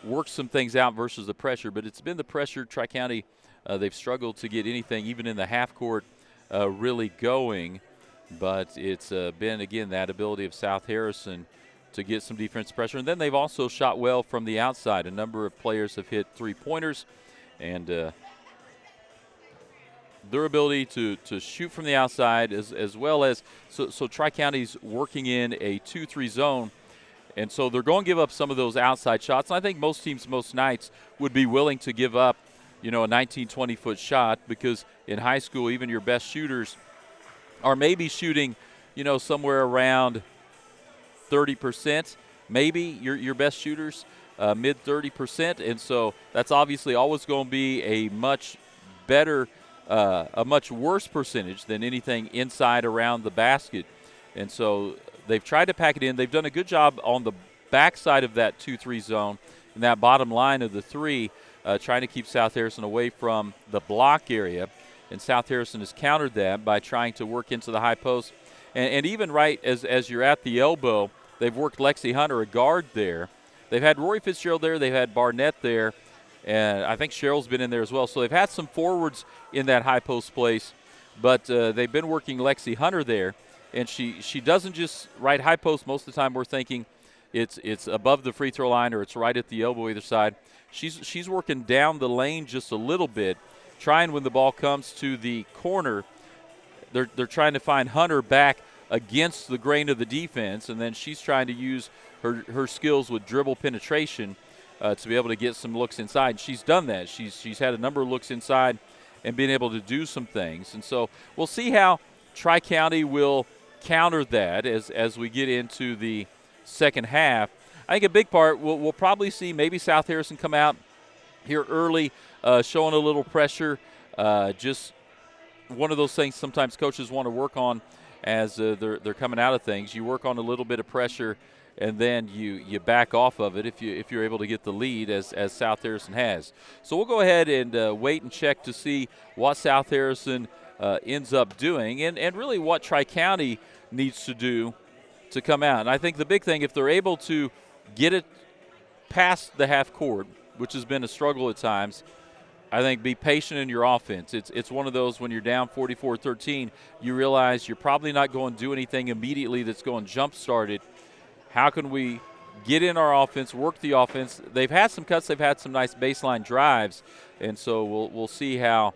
work some things out versus the pressure. But it's been the pressure. Tri-County, they've struggled to get anything, even in the half court, really going. But it's been, again, that ability of South Harrison to get some defense pressure. And then they've also shot well from the outside. A number of players have hit three-pointers. And their ability to shoot from the outside as well as – so Tri-County's working in a 2-3 zone. And so they're going to give up some of those outside shots. And I think most teams, most nights, would be willing to give up, a 19, 20-foot shot because in high school, even your best shooters are maybe shooting, somewhere around 30%, maybe your best shooters, mid 30%. And so that's obviously always going to be a much better, a much worse percentage than anything inside around the basket. And so they've tried to pack it in. They've done a good job on the backside of that 2-3 zone in that bottom line of the three, trying to keep South Harrison away from the block area. And South Harrison has countered that by trying to work into the high post. And even right as you're at the elbow, they've worked Lexi Hunter, a guard there. They've had Rory Fitzgerald there. They've had Barnett there. And I think Cheryl's been in there as well. So they've had some forwards in that high post place. But they've been working Lexi Hunter there. And she doesn't just right high post. Most of the time we're thinking it's above the free throw line or it's right at the elbow either side. She's working down the lane just a little bit, trying when the ball comes to the corner, they're trying to find Hunter back against the grain of the defense, and then she's trying to use her skills with dribble penetration to be able to get some looks inside. And she's done that. She's had a number of looks inside and been able to do some things. And so we'll see how Tri-County will counter that as we get into the second half. I think a big part, we'll probably see maybe South Harrison come out here early, showing a little pressure. Just one of those things sometimes coaches want to work on as they're coming out of things. You work on a little bit of pressure, and then you back off of it if you're able to get the lead as South Harrison has. So we'll go ahead and wait and check to see what South Harrison ends up doing and really what Tri-County needs to do to come out. And I think the big thing, if they're able to get it past the half court, which has been a struggle at times, I think be patient in your offense. It's one of those when you're down 44-13, you realize you're probably not going to do anything immediately that's going to jump-start it. How can we get in our offense, work the offense. They've had some cuts. They've had some nice baseline drives, and so we'll see how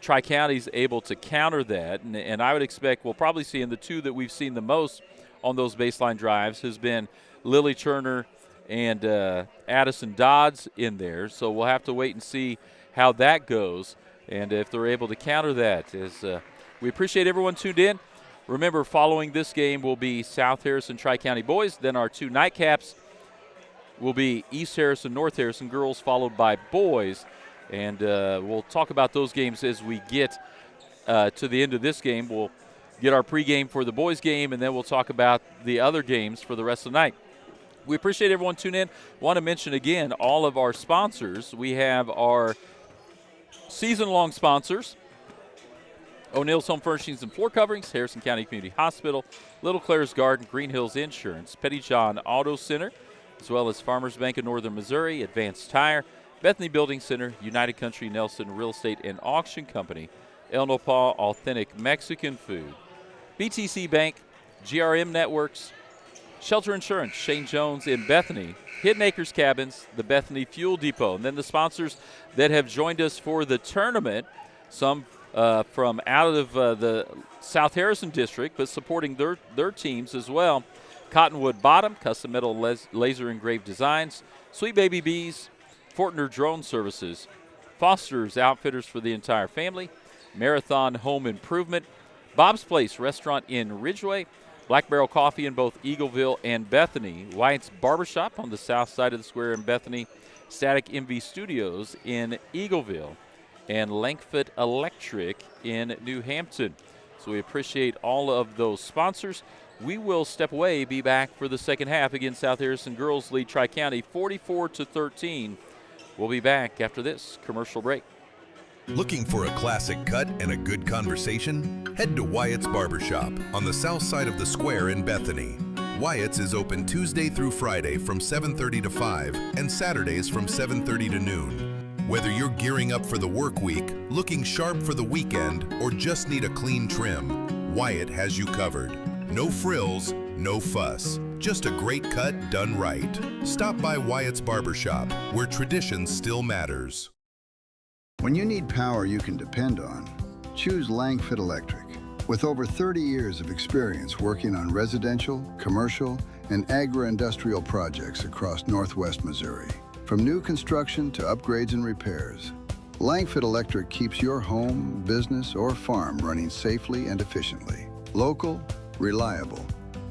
Tri-County's able to counter that. And I would expect we'll probably see in the two that we've seen the most on those baseline drives has been Lily Turner and Addison Dodds in there. So we'll have to wait and see how that goes and if they're able to counter that. We appreciate everyone tuned in. Remember, following this game will be South Harrison Tri-County boys. Then our two nightcaps will be East Harrison, North Harrison girls, followed by boys. And we'll talk about those games as we get to the end of this game. We'll get our pregame for the boys' game, and then we'll talk about the other games for the rest of the night. We appreciate everyone tuning in. Want to mention again all of our sponsors. We have our season-long sponsors: O'Neill's Home Furnishings and Floor Coverings, Harrison County Community Hospital, Little Claire's Garden, Green Hills Insurance, Petty John Auto Center, as well as Farmers Bank of Northern Missouri, Advanced Tire, Bethany Building Center, United Country Nelson Real Estate and Auction Company, El Nopal Authentic Mexican Food, BTC Bank, GRM Networks, Shelter Insurance, Shane Jones in Bethany, Hidden Acres Cabins, the Bethany Fuel Depot, and then the sponsors that have joined us for the tournament, some from out of the South Harrison district, but supporting their teams as well. Cottonwood Bottom, custom metal laser engraved designs, Sweet Baby Bees, Fortner Drone Services, Foster's Outfitters for the entire family, Marathon Home Improvement, Bob's Place Restaurant in Ridgeway, Black Barrel Coffee in both Eagleville and Bethany, Wyatt's Barbershop on the south side of the square in Bethany, Static MV Studios in Eagleville, and Lankfoot Electric in New Hampton. So we appreciate all of those sponsors. We will step away, be back for the second half against South Harrison girls lead Tri-County 44-13. We'll be back after this commercial break. Looking for a classic cut and a good conversation? Head to Wyatt's Barbershop on the south side of the square in Bethany. Wyatt's is open Tuesday through Friday from 7:30 to 5 and Saturdays from 7:30 to noon. Whether you're gearing up for the work week, looking sharp for the weekend, or just need a clean trim, Wyatt has you covered. No frills, no fuss. Just a great cut done right. Stop by Wyatt's Barbershop, where tradition still matters. When you need power you can depend on, choose Langford Electric. With over 30 years of experience working on residential, commercial, and agro-industrial projects across Northwest Missouri. From new construction to upgrades and repairs, Langford Electric keeps your home, business, or farm running safely and efficiently. Local, reliable,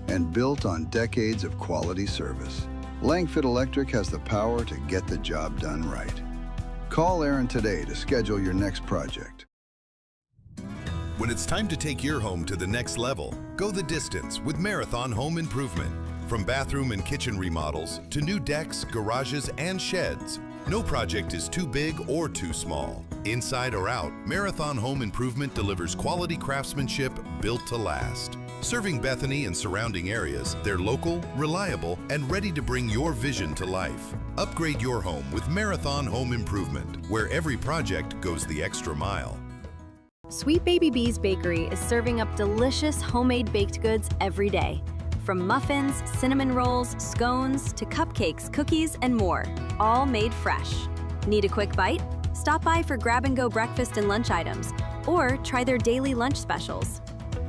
and built on decades of quality service. Langford Electric has the power to get the job done right. Call Aaron today to schedule your next project. When it's time to take your home to the next level, go the distance with Marathon Home Improvement. From bathroom and kitchen remodels to new decks, garages, and sheds, no project is too big or too small. Inside or out, Marathon Home Improvement delivers quality craftsmanship built to last. Serving Bethany and surrounding areas, they're local, reliable, and ready to bring your vision to life. Upgrade your home with Marathon Home Improvement, where every project goes the extra mile. Sweet Baby Bees Bakery is serving up delicious homemade baked goods every day. From muffins, cinnamon rolls, scones, to cupcakes, cookies, and more, all made fresh. Need a quick bite? Stop by for grab-and-go breakfast and lunch items, or try their daily lunch specials.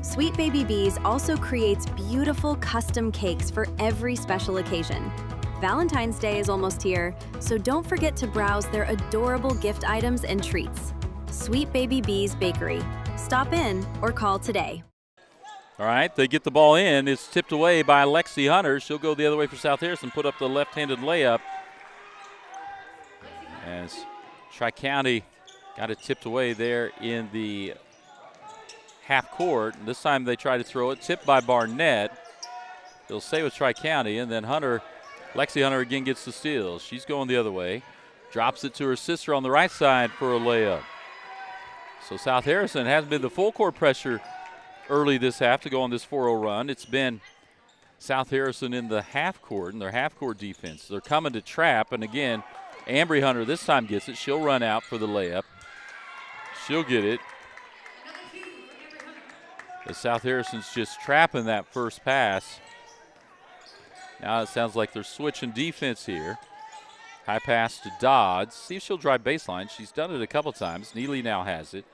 Sweet Baby Bees also creates beautiful custom cakes for every special occasion. Valentine's Day is almost here, so don't forget to browse their adorable gift items and treats. Sweet Baby Bees Bakery. Stop in or call today. All right, they get the ball in. It's tipped away by Lexi Hunter. She'll go the other way for South Harrison, put up the left-handed layup. As Tri-County got it tipped away there in the half court. This time they try to throw it, tipped by Barnett. It'll stay with Tri-County, and then Lexi Hunter again gets the steal. She's going the other way. Drops it to her sister on the right side for a layup. So South Harrison hasn't been the full court pressure early this half to go on this 4-0 run. It's been South Harrison in the half court, and their half court defense. They're coming to trap, and again, Ambry Hunter this time gets it. She'll run out for the layup. She'll get it. As South Harrison's just trapping that first pass. Now it sounds like they're switching defense here. High pass to Dodds. See if she'll drive baseline. She's done it a couple times. Neely now has it.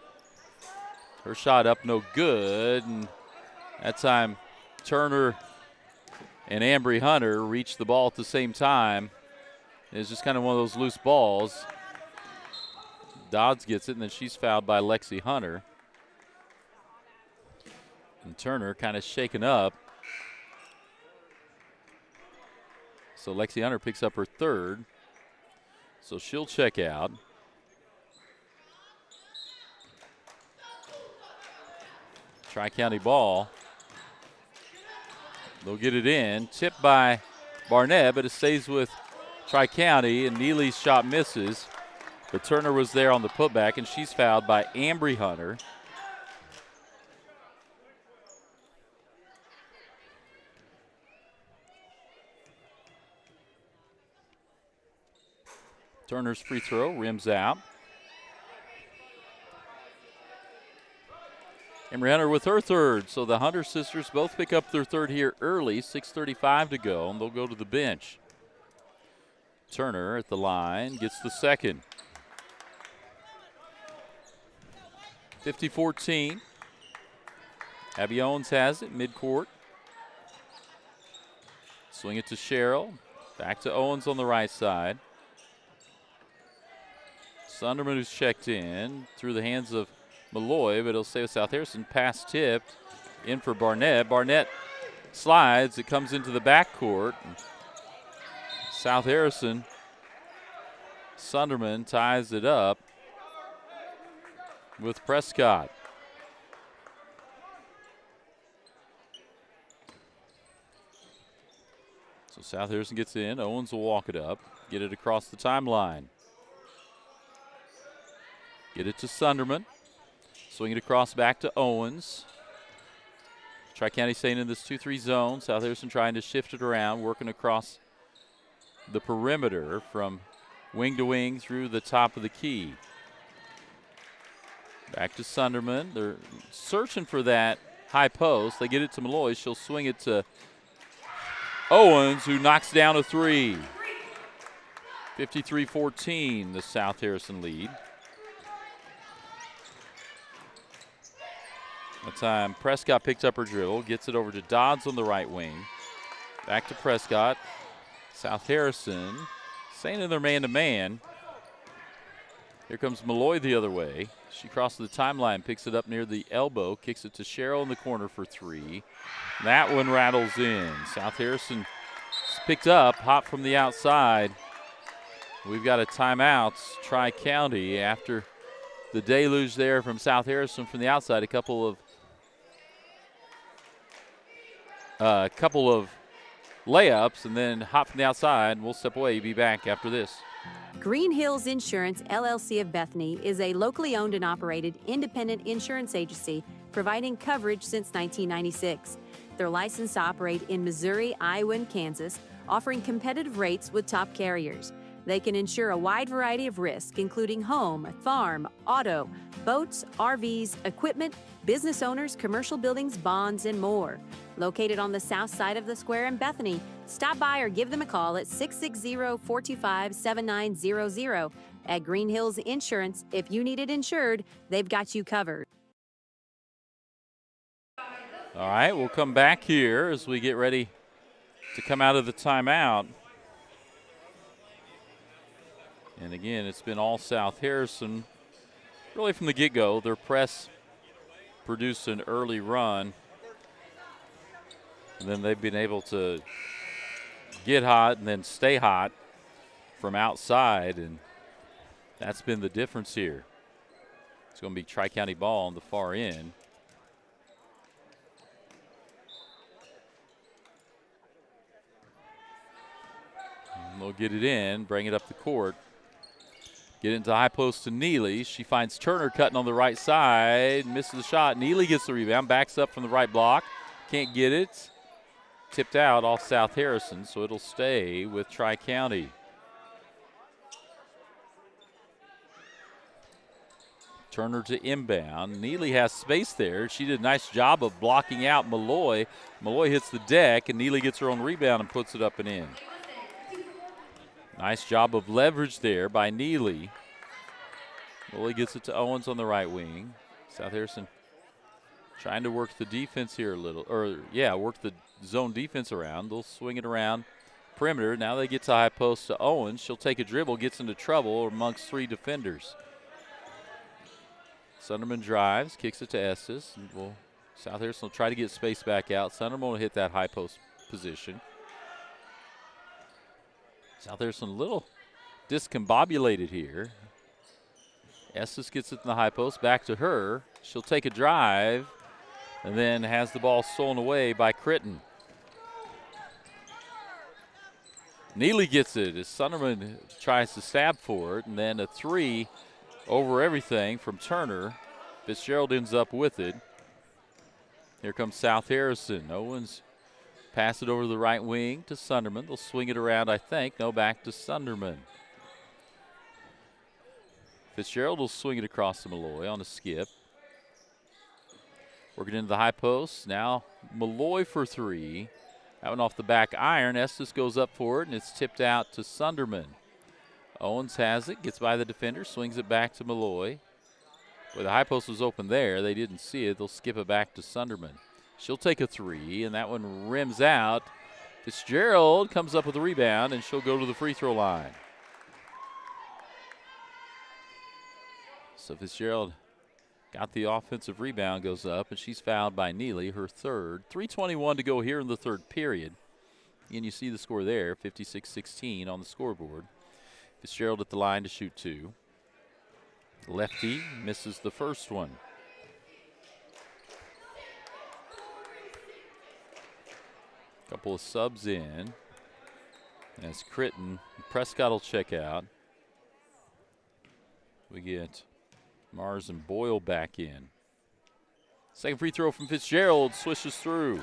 Her shot up, no good. And that time, Turner and Ambry Hunter reached the ball at the same time. It's just kind of one of those loose balls. Dodds gets it, and then she's fouled by Lexi Hunter. And Turner kind of shaken up. So Lexi Hunter picks up her third. So she'll check out. Tri-County ball. They'll get it in. Tipped by Barnett, but it stays with Tri-County, and Neely's shot misses. But Turner was there on the putback, and she's fouled by Ambry Hunter. Turner's free throw rims out. Ambry Hunter with her third, so the Hunter sisters both pick up their third here early. 6:35 to go, and they'll go to the bench. Turner at the line gets the second. 50-14. Abby Owens has it midcourt. Swing it to Sherrill. Back to Owens on the right side. Sunderman, who's checked in through the hands of Malloy, but it'll stay with South Harrison. Pass tipped in for Barnett. Barnett slides. It comes into the backcourt. South Harrison, Sunderman ties it up with Prescott. So South Harrison gets in. Owens will walk it up, get it across the timeline. Get it to Sunderman. Swing it across back to Owens. Tri-County staying in this 2-3 zone. South Harrison trying to shift it around, working across the perimeter from wing to wing through the top of the key. Back to Sunderman. They're searching for that high post. They get it to Malloy. She'll swing it to Owens, who knocks down a three. 53-14, the South Harrison lead. That time Prescott picks up her dribble, gets it over to Dodds on the right wing. Back to Prescott. South Harrison staying in their man-to-man. Here comes Malloy the other way. She crosses the timeline, picks it up near the elbow, kicks it to Sherrill in the corner for three. That one rattles in. South Harrison picked up, hot from the outside. We've got a timeout, Tri-County, after the deluge there from South Harrison from the outside. A couple of layups, and then hot from the outside. We'll step away, be back after this. Green Hills Insurance, LLC of Bethany is a locally owned and operated independent insurance agency providing coverage since 1996. They're licensed to operate in Missouri, Iowa, and Kansas, offering competitive rates with top carriers. They can insure a wide variety of risks, including home, farm, auto, boats, RVs, equipment, business owners, commercial buildings, bonds, and more. Located on the south side of the square in Bethany, stop by or give them a call at 660-425-7900. At Green Hills Insurance, if you need it insured, they've got you covered. All right, we'll come back here as we get ready to come out of the timeout. And again, it's been all South Harrison. Really from the get-go, their press produced an early run. And then they've been able to get hot and then stay hot from outside, and that's been the difference here. It's going to be Tri-County ball on the far end. And they'll get it in, bring it up the court. Get into high post to Neely. She finds Turner cutting on the right side, misses the shot. Neely gets the rebound, backs up from the right block. Can't get it. Tipped out off South Harrison, so it'll stay with Tri-County. Turner to inbound. Neely has space there. She did a nice job of blocking out Malloy. Malloy hits the deck, and Neely gets her own rebound and puts it up and in. Nice job of leverage there by Neely. Malloy gets it to Owens on the right wing. South Harrison trying to work the defense here a little, work the zone defense around. They'll swing it around perimeter. Now they get to high post to Owens. She'll take a dribble, gets into trouble amongst 3 defenders. Sunderman drives, kicks it to Estes. South Harrison will try to get space back out. Sunderman will hit that high post position. South Harrison a little discombobulated here. Estes gets it in the high post, back to her. She'll take a drive and then has the ball stolen away by Critton. Neely gets it as Sunderman tries to stab for it, and then a 3 over everything from Turner. Fitzgerald ends up with it. Here comes South Harrison. Owens pass it over to the right wing to Sunderman. They'll swing it around, I think. No, back to Sunderman. Fitzgerald will swing it across to Malloy on a skip. Working into the high post. Now Malloy for 3. That one off the back iron. Estes goes up for it, and it's tipped out to Sunderman. Owens has it, gets by the defender, swings it back to Malloy. Well, the high post was open there. They didn't see it. They'll skip it back to Sunderman. She'll take a 3, and that one rims out. Fitzgerald comes up with a rebound, and she'll go to the free throw line. So Fitzgerald got the offensive rebound, goes up, and she's fouled by Neely, her 3rd. 3:21 to go here in the 3rd period. And you see the score there, 56-16 on the scoreboard. Fitzgerald at the line to shoot 2. Lefty misses the first one. Couple of subs in. As Critton, Prescott will check out. We get Mars and Boyle back in. Second free throw from Fitzgerald, swishes through.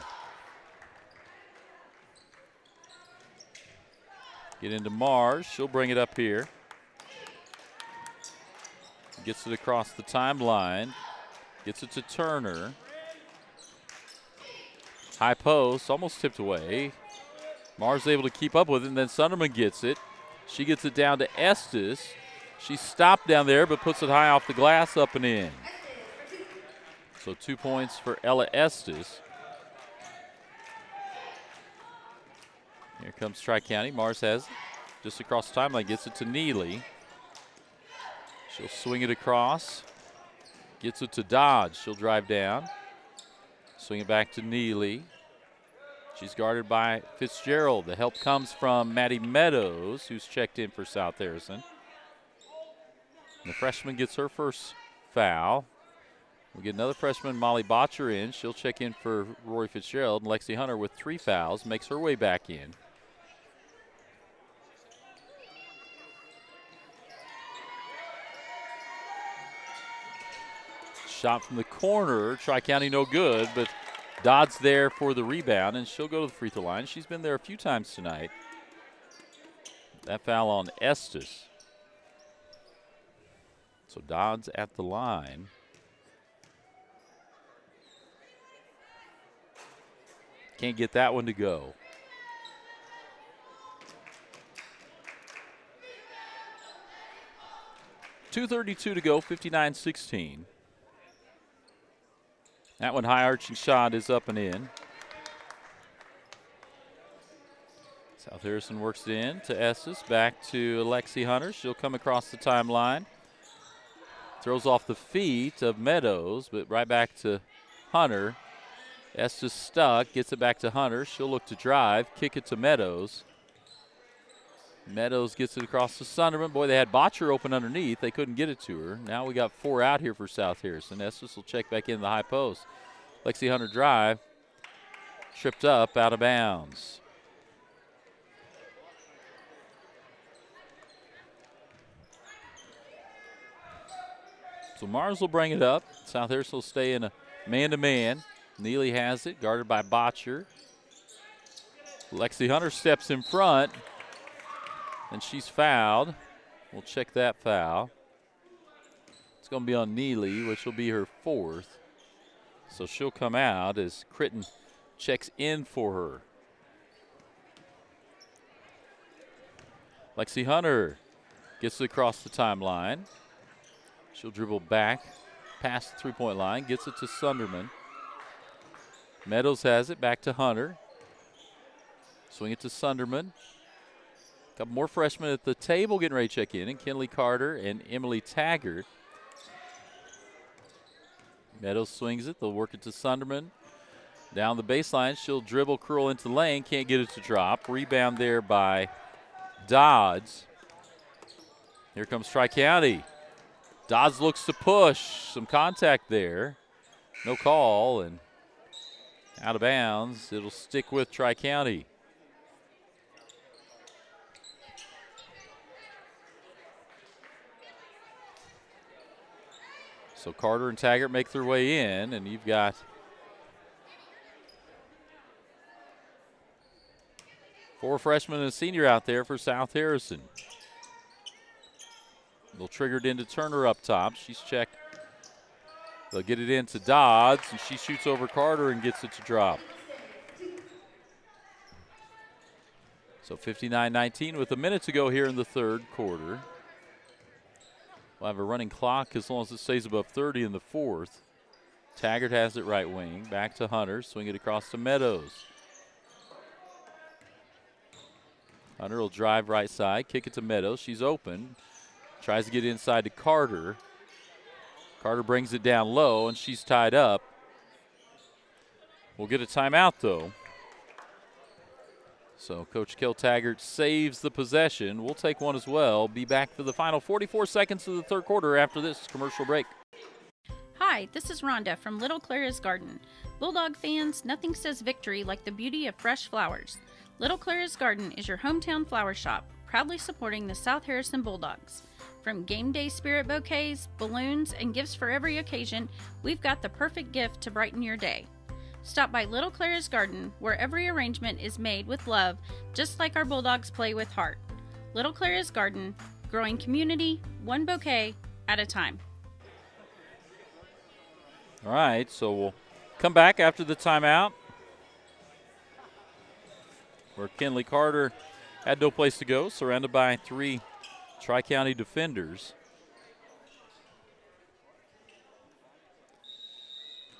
Get into Mars, she'll bring it up here. Gets it across the timeline, gets it to Turner. High post, almost tipped away. Mars able to keep up with it, and then Sunderman gets it. She gets it down to Estes. She stopped down there, but puts it high off the glass, up and in. So 2 points for Ella Estes. Here comes Tri-County. Mars has it just across the timeline, gets it to Neely. She'll swing it across, gets it to Dodge. She'll drive down, swing it back to Neely. She's guarded by Fitzgerald. The help comes from Maddie Meadows, who's checked in for South Harrison. And the freshman gets her first foul. We'll get another freshman, Molly Botcher, in. She'll check in for Rory Fitzgerald. And Lexi Hunter with 3 fouls makes her way back in. Shot from the corner. Tri-County no good, but Dodd's there for the rebound, and she'll go to the free throw line. She's been there a few times tonight. That foul on Estes. So Dodd's at the line. Can't get that one to go. .232 to go, 59-16. That one high arching shot is up and in. South Harrison works it in to Estes, back to Alexi Hunter. She'll come across the timeline. Throws off the feet of Meadows, but right back to Hunter. Estes stuck, gets it back to Hunter. She'll look to drive, kick it to Meadows. Meadows gets it across to Sunderman. Boy, they had Botcher open underneath. They couldn't get it to her. Now we got 4 out here for South Harrison. Estes will check back in the high post. Lexi Hunter drive. Tripped up, out of bounds. So Mars will bring it up. South Harrison will stay in a man-to-man. Neely has it, guarded by Botcher. Lexi Hunter steps in front, and she's fouled. We'll check that foul. It's going to be on Neely, which will be her 4th. So she'll come out as Critton checks in for her. Lexi Hunter gets it across the timeline. She'll dribble back past the three-point line, gets it to Sunderman. Meadows has it, back to Hunter. Swing it to Sunderman. A couple more freshmen at the table getting ready to check in, and Kinley Carter and Emily Taggart. Meadows swings it. They'll work it to Sunderman. Down the baseline, she'll dribble, curl into the lane. Can't get it to drop. Rebound there by Dodds. Here comes Tri-County. Dodds looks to push. Some contact there. No call, and out of bounds. It'll stick with Tri-County. So Carter and Taggart make their way in, and you've got four freshmen and a senior out there for South Harrison. They'll trigger it into Turner up top. She's checked. They'll get it into Dodds, and she shoots over Carter and gets it to drop. So 59-19 with a minute to go here in the third quarter. We'll have a running clock as long as it stays above 30 in the fourth. Taggart has it right wing. Back to Hunter. Swing it across to Meadows. Hunter will drive right side. Kick it to Meadows. She's open. Tries to get inside to Carter. Carter brings it down low, and she's tied up. We'll get a timeout, though. So Coach Kel Taggart saves the possession. We'll take one as well. Be back for the final 44 seconds of the third quarter after this commercial break. Hi, this is Rhonda from Little Clara's Garden. Bulldog fans, nothing says victory like the beauty of fresh flowers. Little Clara's Garden is your hometown flower shop, proudly supporting the South Harrison Bulldogs. From game day spirit bouquets, balloons, and gifts for every occasion, we've got the perfect gift to brighten your day. Stop by Little Clara's Garden, where every arrangement is made with love, just like our Bulldogs play with heart. Little Clara's Garden, growing community, one bouquet at a time. All right, so we'll come back after the timeout, where Kinley Carter had no place to go, surrounded by three Tri-County defenders.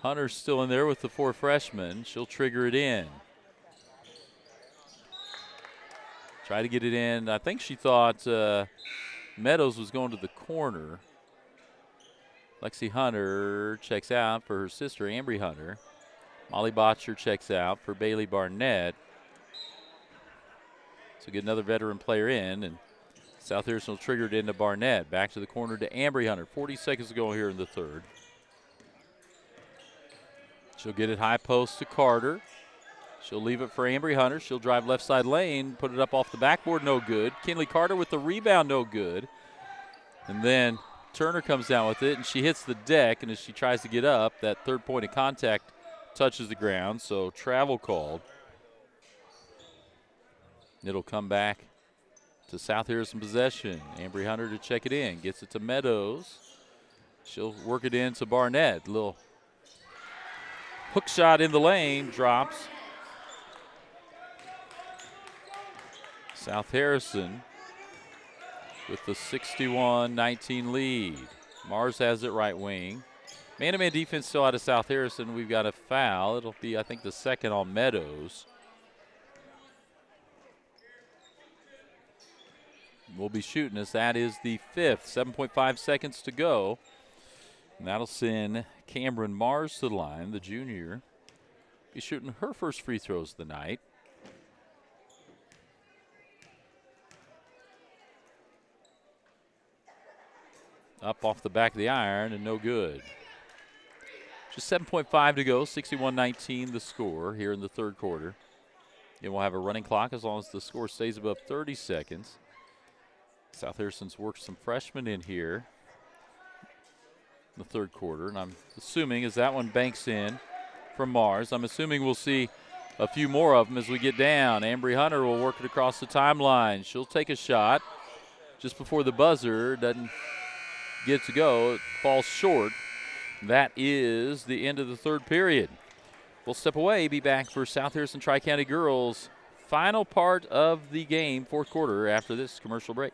Hunter's still in there with the four freshmen. She'll trigger it in. Try to get it in. I think she thought Meadows was going to the corner. Lexi Hunter checks out for her sister, Ambry Hunter. Molly Botcher checks out for Bailey Barnett. So get another veteran player in, and South Harrison will trigger it into Barnett. Back to the corner to Ambry Hunter. 40 seconds to go here in the third. She'll get it high post to Carter. She'll leave it for Ambry Hunter. She'll drive left side lane, put it up off the backboard, no good. Kinley Carter with the rebound, no good. And then Turner comes down with it, and she hits the deck, and as she tries to get up, that third point of contact touches the ground, so travel called. It'll come back to South Harrison possession. Ambry Hunter to check it in. Gets it to Meadows. She'll work it in to Barnett. Little hook shot in the lane. Drops. South Harrison with the 61-19 lead. Mars has it right wing. Man-to-man defense still out of South Harrison. We've got a foul. It'll be, I think, the second on Meadows. We'll be shooting as that is the fifth. 7.5 seconds to go. And that'll send Cameron Mars to the line, the junior. Be shooting her first free throws of the night. Up off the back of the iron and no good. Just 7.5 to go, 61-19 the score here in the third quarter. Again, we'll have a running clock as long as the score stays above 30 seconds. South Harrison's worked some freshmen in here in the third quarter, and I'm assuming as that one banks in from Mars, I'm assuming we'll see a few more of them as we get down. Ambry Hunter will work it across the timeline. She'll take a shot just before the buzzer. Doesn't Gets to go. It falls short. That is the end of the third period. We'll step away, be back for South Harrison Tri-County Girls' final part of the game, fourth quarter, after this commercial break.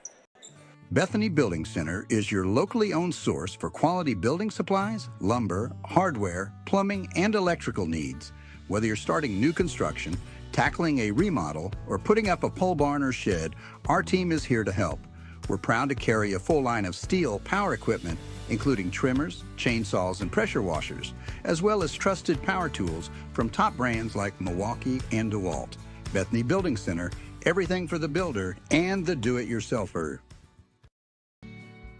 Bethany Building Center is your locally owned source for quality building supplies, lumber, hardware, plumbing, and electrical needs. Whether you're starting new construction, tackling a remodel, or putting up a pole barn or shed, our team is here to help. We're proud to carry a full line of steel power equipment, including trimmers, chainsaws, and pressure washers, as well as trusted power tools from top brands like Milwaukee and DeWalt. Bethany Building Center, everything for the builder and the do-it-yourselfer.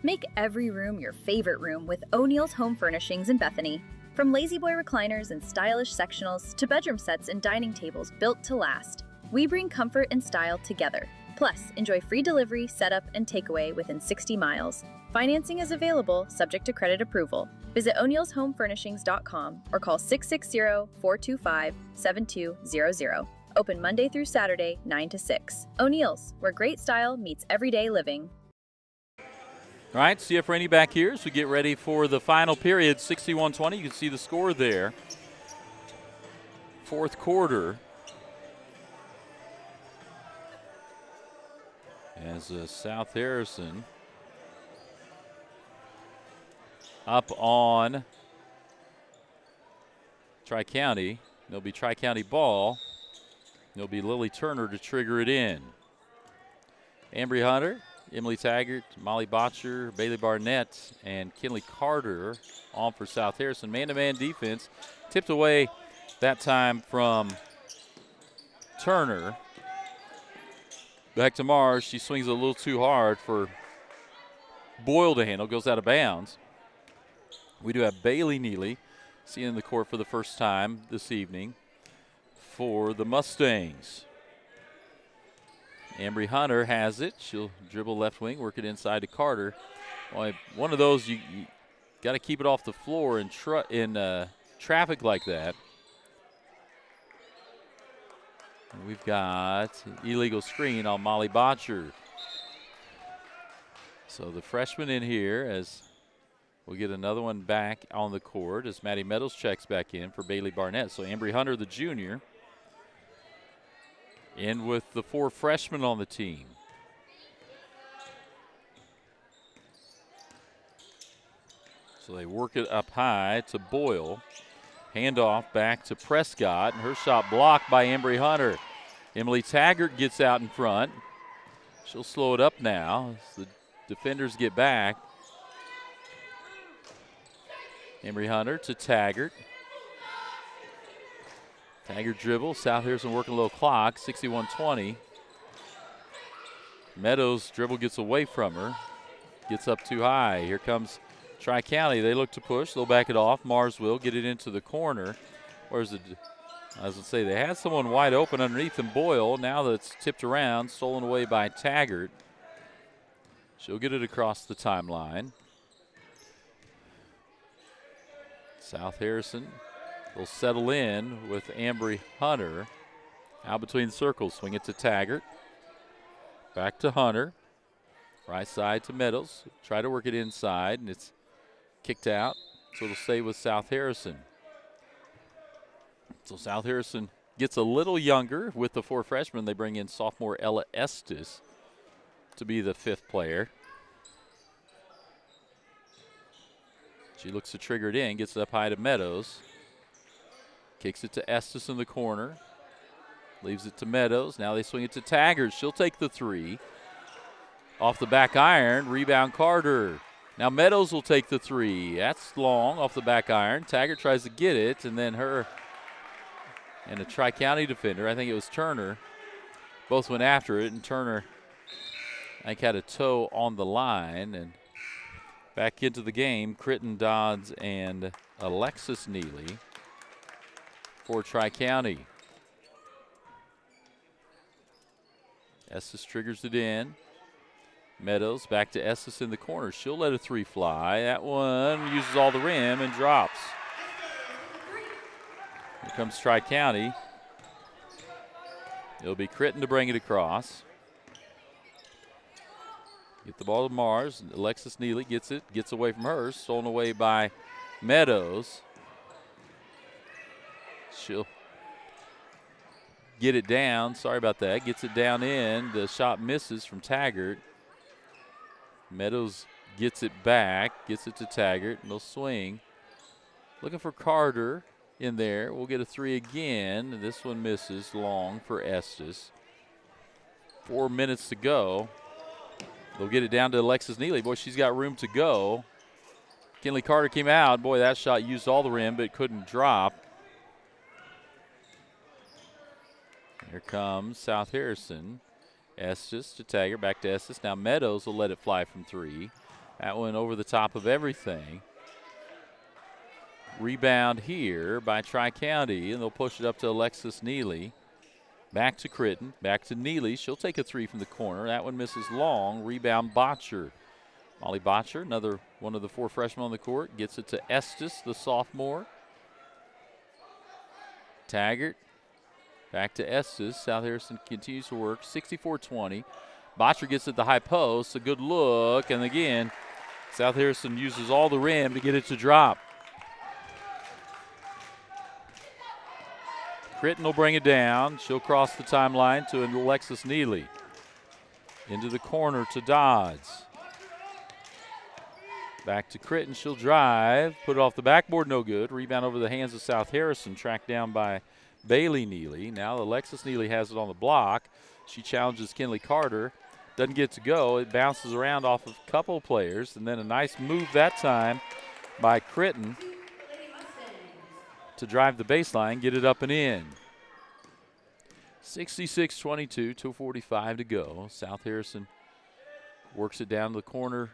Make every room your favorite room with O'Neill's Home Furnishings in Bethany. From lazy-boy recliners and stylish sectionals to bedroom sets and dining tables built to last, we bring comfort and style together. Plus, enjoy free delivery, setup, and takeaway within 60 miles. Financing is available, subject to credit approval. Visit o'neillshomefurnishings.com or call 660-425-7200. Open Monday through Saturday, 9 to 6. O'Neill's, where great style meets everyday living. All right, CF Rainey back here as we get ready for the final period, 61-20. You can see the score there. Fourth quarter. As South Harrison up on Tri-County. There'll be Tri-County ball. There'll be Lily Turner to trigger it in. Ambry Hunter, Emily Taggart, Molly Botcher, Bailey Barnett, and Kinley Carter on for South Harrison. Man-to-man defense. Tipped away that time from Turner. Back to Mars. She swings a little too hard for Boyle to handle. Goes out of bounds. We do have Bailey Neely seeing the court for the first time this evening for the Mustangs. Ambry Hunter has it. She'll dribble left wing, work it inside to Carter. Well, one of those, you got to keep it off the floor in traffic like that. And we've got illegal screen on Molly Botcher. So the freshman in here as we'll get another one back on the court as Maddie Meadows checks back in for Bailey Barnett. So Ambry Hunter, the junior, in with the four freshmen on the team. So they work it up high to Boyle. Handoff back to Prescott, and her shot blocked by Ambry Hunter. Emily Taggart gets out in front. She'll slow it up now as the defenders get back. Ambry Hunter to Taggart. Taggart dribble. South Harrison working a little clock, 61-20. Meadows dribble gets away from her. Gets up too high. Here comes Tri-County. They look to push. They'll back it off. Mars will get it into the corner. Where's the, I was going to say, they had someone wide open underneath them, Boyle. Now that's tipped around, stolen away by Taggart. She'll get it across the timeline. South Harrison will settle in with Ambry Hunter. Out between the circles, swing it to Taggart. Back to Hunter. Right side to Meadows. Try to work it inside, and it's kicked out, so it'll stay with South Harrison. So South Harrison gets a little younger with the four freshmen. They bring in sophomore Ella Estes to be the fifth player. She looks to trigger it in, gets it up high to Meadows. Kicks it to Estes in the corner. Leaves it to Meadows. Now they swing it to Taggart. She'll take the three. Off the back iron, rebound Carter. Now Meadows will take the three. That's long off the back iron. Taggart tries to get it, and then her and a Tri-County defender, I think it was Turner, both went after it, and Turner, I think, had a toe on the line. And back into the game, Critton Dodds and Alexis Neely for Tri-County. Estes triggers it in. Meadows back to Estes in the corner. She'll let a three fly. That one uses all the rim and drops. Here comes Tri-County. It'll be Critton to bring it across. Get the ball to Mars. Alexis Neely gets it, gets away from her, stolen away by Meadows. She'll get it down. Sorry about that. Gets it down in. The shot misses from Taggart. Meadows gets it back, gets it to Taggart, and they'll swing. Looking for Carter in there. We'll get a three again. This one misses long for Estes. 4 minutes to go. They'll get it down to Alexis Neely. Boy, she's got room to go. Kinley Carter came out. Boy, that shot used all the rim, but couldn't drop. Here comes South Harrison. Estes to Taggart, back to Estes. Now Meadows will let it fly from three. That one over the top of everything. Rebound here by Tri-County, and they'll push it up to Alexis Neely. Back to Critton, back to Neely. She'll take a three from the corner. That one misses long. Rebound Botcher. Molly Botcher, another one of the four freshmen on the court, gets it to Estes, the sophomore. Taggart, back to Estes. South Harrison continues to work. 64-20. Botcher gets it to the high post. A good look, and again, South Harrison uses all the rim to get it to drop. Critton will bring it down. She'll cross the timeline to Alexis Neely. Into the corner to Dodds. Back to Critton. She'll drive. Put it off the backboard. No good. Rebound over the hands of South Harrison. Tracked down by Bailey Neely. Now Alexis Neely has it on the block. She challenges Kinley Carter. Doesn't get to go. It bounces around off of a couple players. And then a nice move that time by Critton to drive the baseline, get it up and in. 66-22, 2:45 to go. South Harrison works it down to the corner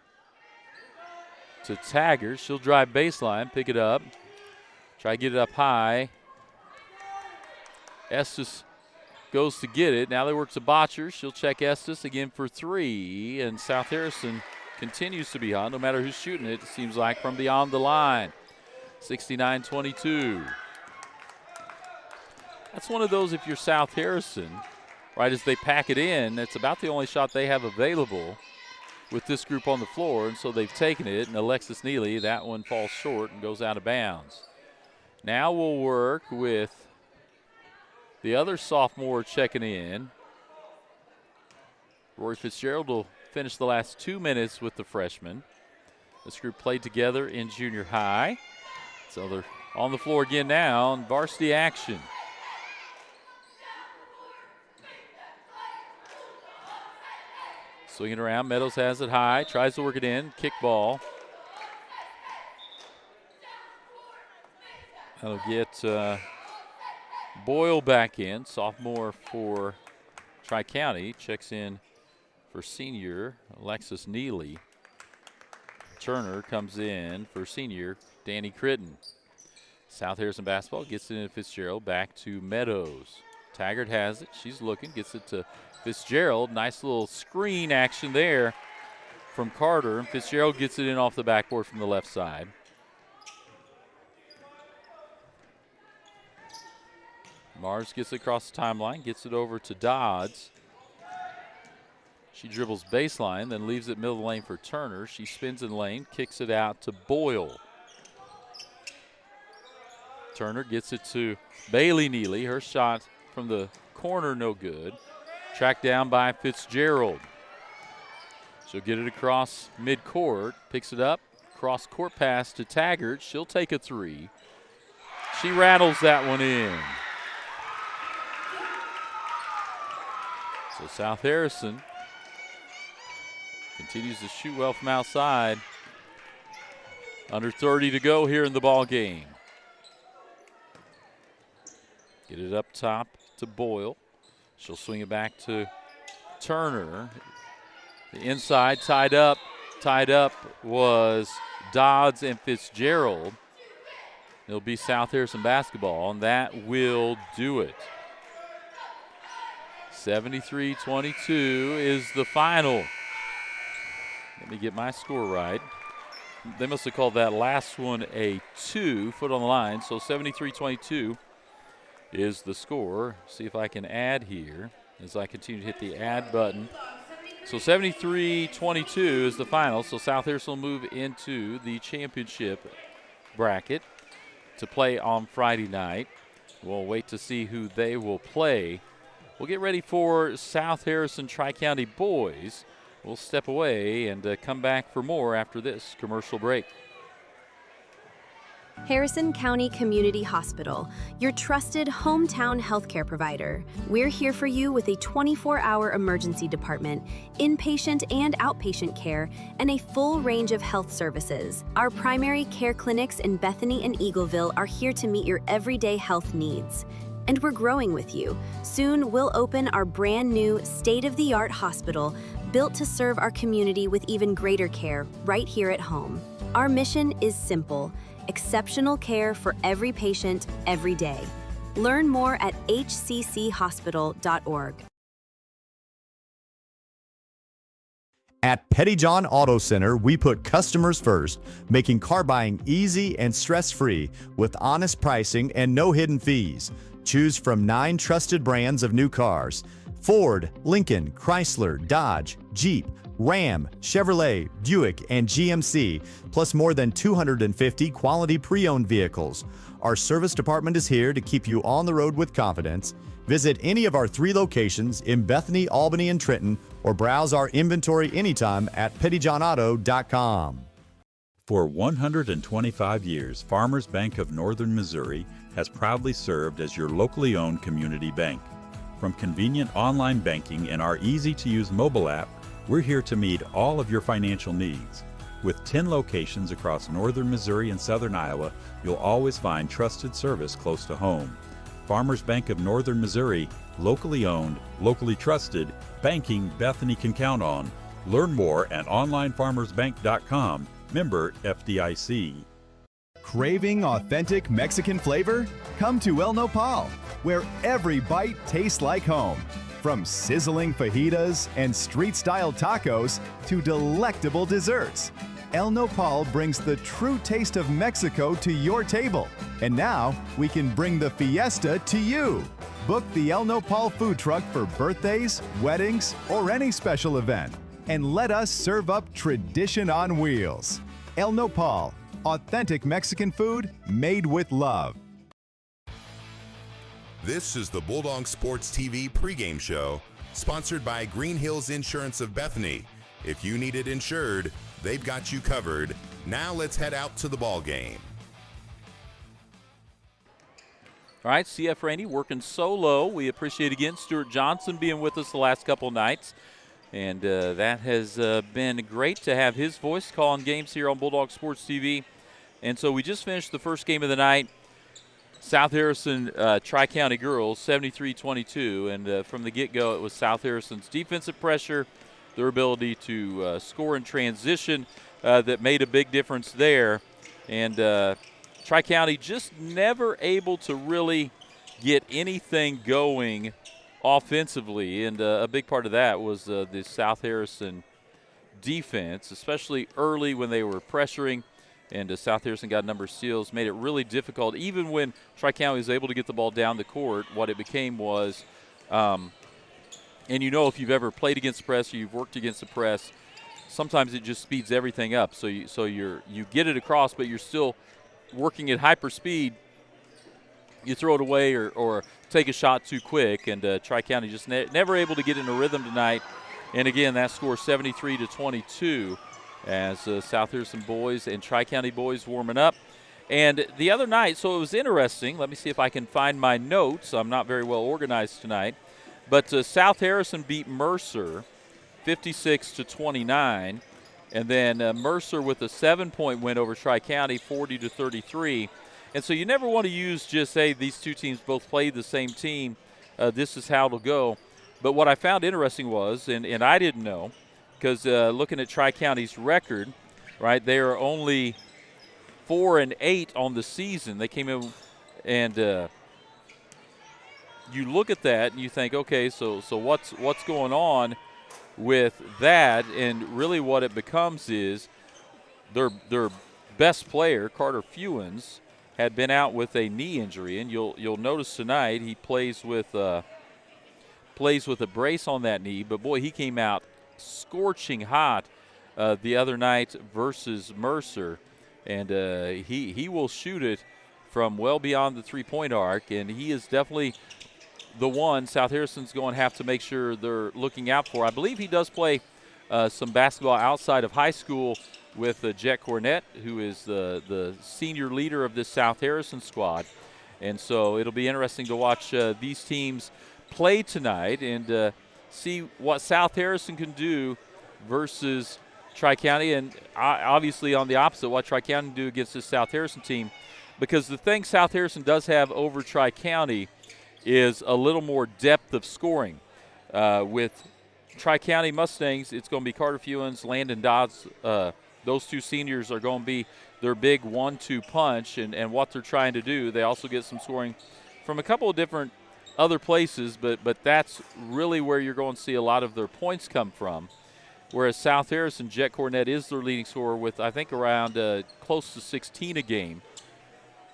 to Taggart. She'll drive baseline, pick it up, try to get it up high. Estes goes to get it. Now they work to Botcher. She'll check Estes again for three, and South Harrison continues to be hot, no matter who's shooting it, it seems like, from beyond the line. 69-22. That's one of those, if you're South Harrison, right as they pack it in, that's about the only shot they have available with this group on the floor, and so they've taken it, and Alexis Neely, that one falls short and goes out of bounds. Now we'll work with the other sophomore checking in. Rory Fitzgerald will finish the last 2 minutes with the freshman. This group played together in junior high. So they're on the floor again now in varsity action. Swinging around, Meadows has it high, tries to work it in, kick ball. That'll get Boyle back in, sophomore for Tri-County. Checks in for senior Alexis Neely. Turner comes in for senior Danny Critton. South Harrison basketball gets it in Fitzgerald, back to Meadows. Taggart has it, she's looking, gets it to Fitzgerald. Nice little screen action there from Carter. Fitzgerald gets it in off the backboard from the left side. Mars gets it across the timeline, gets it over to Dodds. She dribbles baseline, then leaves it middle of the lane for Turner. She spins in lane, kicks it out to Boyle. Turner gets it to Bailey Neely. Her shot from the corner, no good. Tracked down by Fitzgerald. She'll get it across midcourt, picks it up, cross court pass to Taggart. She'll take a three. She rattles that one in. So South Harrison continues to shoot well from outside. Under 30 to go here in the ball game. Get it up top to Boyle. She'll swing it back to Turner. The inside tied up. Tied up was Dodds and Fitzgerald. It'll be South Harrison basketball, and that will do it. 73-22 is the final. Let me get my score right. They must have called that last one a 2, foot on the line. So 73-22 is the score. See if I can add here as I continue to hit the add button. So 73-22 is the final. So South Harrison will move into the championship bracket to play on Friday night. We'll wait to see who they will play. We'll get ready for South Harrison Tri-County boys. We'll step away and come back for more after this commercial break. Harrison County Community Hospital, your trusted hometown healthcare provider. We're here for you with a 24-hour emergency department, inpatient and outpatient care, and a full range of health services. Our primary care clinics in Bethany and Eagleville are here to meet your everyday health needs. And we're growing with you. Soon we'll open our brand new state-of-the-art hospital built to serve our community with even greater care right here at home. Our mission is simple: exceptional care for every patient, every day. Learn more at hcchospital.org. At Pettyjohn Auto Center, we put customers first, making car buying easy and stress-free with honest pricing and no hidden fees. Choose from 9 trusted brands of new cars: Ford, Lincoln, Chrysler, Dodge, Jeep, Ram, Chevrolet, Buick, and GMC, plus more than 250 quality pre-owned vehicles. Our service department is here to keep you on the road with confidence. Visit any of our 3 locations in Bethany, Albany, and Trenton, or browse our inventory anytime at pettyjohnauto.com. For 125 years, Farmers Bank of Northern Missouri has proudly served as your locally owned community bank. From convenient online banking and our easy-to-use mobile app, we're here to meet all of your financial needs. With 10 locations across northern Missouri and southern Iowa, you'll always find trusted service close to home. Farmers Bank of Northern Missouri, locally owned, locally trusted, banking Bethany can count on. Learn more at onlinefarmersbank.com. Member FDIC. Craving authentic Mexican flavor? Come to El Nopal, where every bite tastes like home. From sizzling fajitas and street-style tacos to delectable desserts, El Nopal brings the true taste of Mexico to your table. And now, we can bring the fiesta to you. Book the El Nopal food truck for birthdays, weddings, or any special event. And let us serve up tradition on wheels. El Nopal, authentic Mexican food made with love. This is the Bulldog Sports TV pregame show, sponsored by Green Hills Insurance of Bethany. If you need it insured, they've got you covered. Now let's head out to the ball game. All right, CF Rainey working solo. We appreciate again Stuart Johnson being with us the last couple nights. And that has been great to have his voice calling games here on Bulldog Sports TV. And so we just finished the first game of the night. South Harrison Tri-County girls, 73-22. And from the get-go, it was South Harrison's defensive pressure, their ability to score in transition that made a big difference there. And Tri-County just never able to really get anything going offensively, and a big part of that was the South Harrison defense, especially early when they were pressuring, and South Harrison got a number of steals, made it really difficult. Even when Tri-County was able to get the ball down the court, what it became was, and you know if you've ever played against the press or you've worked against the press, sometimes it just speeds everything up. So you get it across, but you're still working at hyper speed. You throw it away or take a shot too quick, and Tri-County just never able to get in a rhythm tonight. And again, that score 73-22 as South Harrison boys and Tri-County boys warming up. And the other night, so it was interesting. Let me see if I can find my notes. I'm not very well organized tonight. But South Harrison beat Mercer 56-29. And then Mercer with a 7-point win over Tri-County, 40-33. And so you never want to use just, hey, these two teams both played the same team. This is how it'll go. But what I found interesting was, and I didn't know, because looking at Tri-County's record, right, they are only 4-8 on the season. They came in and you look at that and you think, okay, so what's going on with that? And really what it becomes is their best player, Carter Fewens, had been out with a knee injury, and you'll notice tonight he plays with a brace on that knee. But boy, he came out scorching hot the other night versus Mercer, and he will shoot it from well beyond the three-point arc, and he is definitely the one South Harrison's going to have to make sure they're looking out for. I believe he does play some basketball outside of high school with Jet Cornett, who is the senior leader of this South Harrison squad. And so it'll be interesting to watch these teams play tonight and see what South Harrison can do versus Tri-County, and obviously on the opposite, what Tri-County can do against this South Harrison team. Because the thing South Harrison does have over Tri-County is a little more depth of scoring. With Tri-County Mustangs, it's going to be Carter Fewens, Landon Dodds. Those two seniors are going to be their big 1-2 punch, and what they're trying to do. They also get some scoring from a couple of different other places, but that's really where you're going to see a lot of their points come from. Whereas South Harrison, Jet Cornett is their leading scorer with, I think, around close to 16 a game.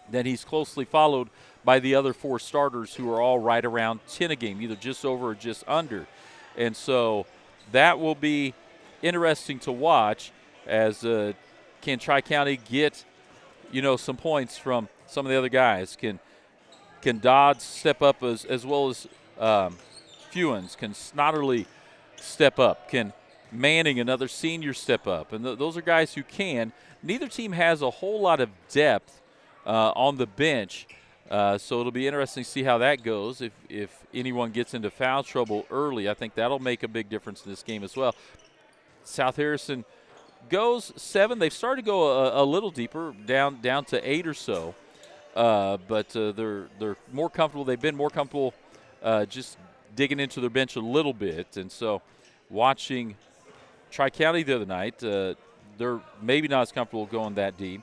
Then he's closely followed by the other four starters who are all right around 10 a game, either just over or just under. And so that will be interesting to watch as can Tri-County get, some points from some of the other guys. Can Dodds step up as well as Fewens? Can Snotterly step up? Can Manning, another senior, step up? And those are guys who can. Neither team has a whole lot of depth on the bench, so it'll be interesting to see how that goes. If anyone gets into foul trouble early, I think that'll make a big difference in this game as well. South Harrison goes 7. They've started to go a little deeper, down to 8 or so, but they're more comfortable. They've been more comfortable just digging into their bench a little bit, and so watching Tri-County the other night, they're maybe not as comfortable going that deep.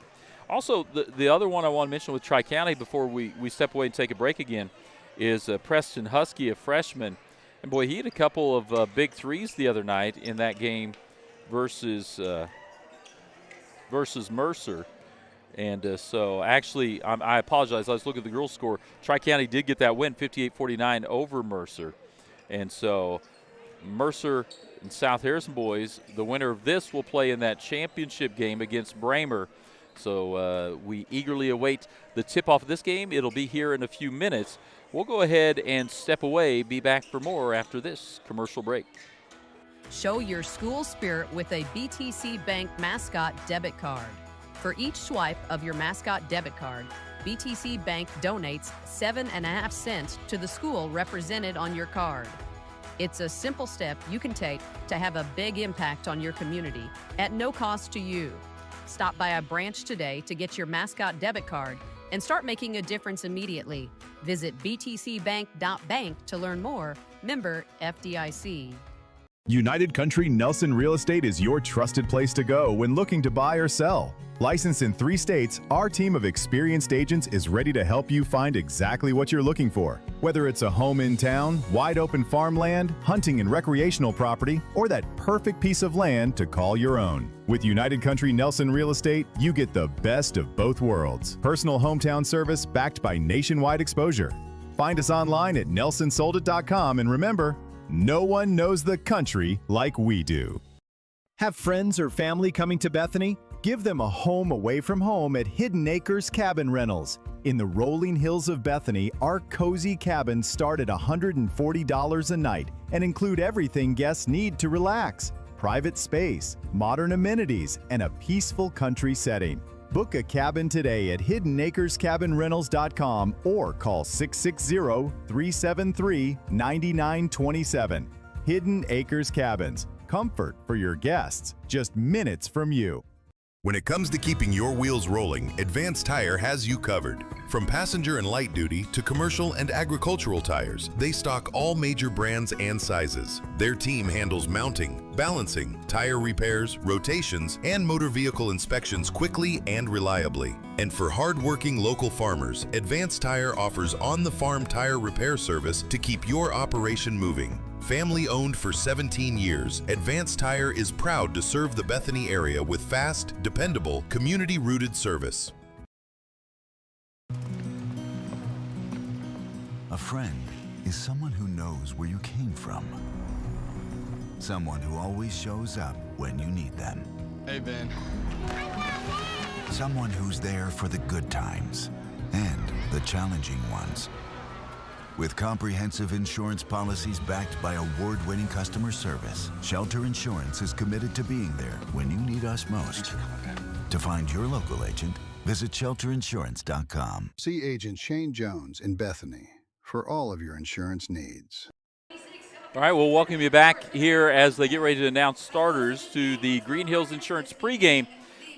Also, the other one I want to mention with Tri-County before we step away and take a break again is Preston Husky, a freshman. And, boy, he had a couple of big threes the other night in that game versus Mercer. And so, actually, I apologize. I was looking at the girls' score. Tri-County did get that win, 58-49 over Mercer. And so Mercer and South Harrison boys, the winner of this will play in that championship game against Bramer. So we eagerly await the tip-off of this game. It'll be here in a few minutes. We'll go ahead and step away, be back for more after this commercial break. Show your school spirit with a BTC Bank Mascot debit card. For each swipe of your Mascot debit card, BTC Bank donates 7.5 cents to the school represented on your card. It's a simple step you can take to have a big impact on your community at no cost to you. Stop by a branch today to get your Mascot debit card and start making a difference immediately. Visit btcbank.bank to learn more. Member FDIC. United Country Nelson Real Estate is your trusted place to go when looking to buy or sell. Licensed in 3 states, our team of experienced agents is ready to help you find exactly what you're looking for. Whether it's a home in town, wide open farmland, hunting and recreational property, or that perfect piece of land to call your own. With United Country Nelson Real Estate, you get the best of both worlds. Personal hometown service backed by nationwide exposure. Find us online at nelsonsoldit.com, and remember, no one knows the country like we do. Have friends or family coming to Bethany? Give them a home away from home at Hidden Acres Cabin Rentals. In the rolling hills of Bethany, our cozy cabins start at $140 a night and include everything guests need to relax: private space, modern amenities, and a peaceful country setting. Book a cabin today at hiddenacrescabinrentals.com or call 660-373-9927. Hidden Acres Cabins. Comfort for your guests, just minutes from you. When it comes to keeping your wheels rolling, Advanced Tire has you covered. From passenger and light duty to commercial and agricultural tires, they stock all major brands and sizes. Their team handles mounting, balancing, tire repairs, rotations, and motor vehicle inspections quickly and reliably. And for hard-working local farmers, Advanced Tire offers on-the-farm tire repair service to keep your operation moving. Family owned for 17 years, Advanced Tire is proud to serve the Bethany area with fast, dependable, community-rooted service. A friend is someone who knows where you came from Someone who always shows up when you need them. Hey, Ben. Someone who's there for the good times and the challenging ones. With comprehensive insurance policies backed by award-winning customer service, Shelter Insurance is committed to being there when you need us most. To find your local agent, visit shelterinsurance.com. See Agent Shane Jones in Bethany for all of your insurance needs. All right, we'll welcome you back here as they get ready to announce starters to the Green Hills Insurance pregame.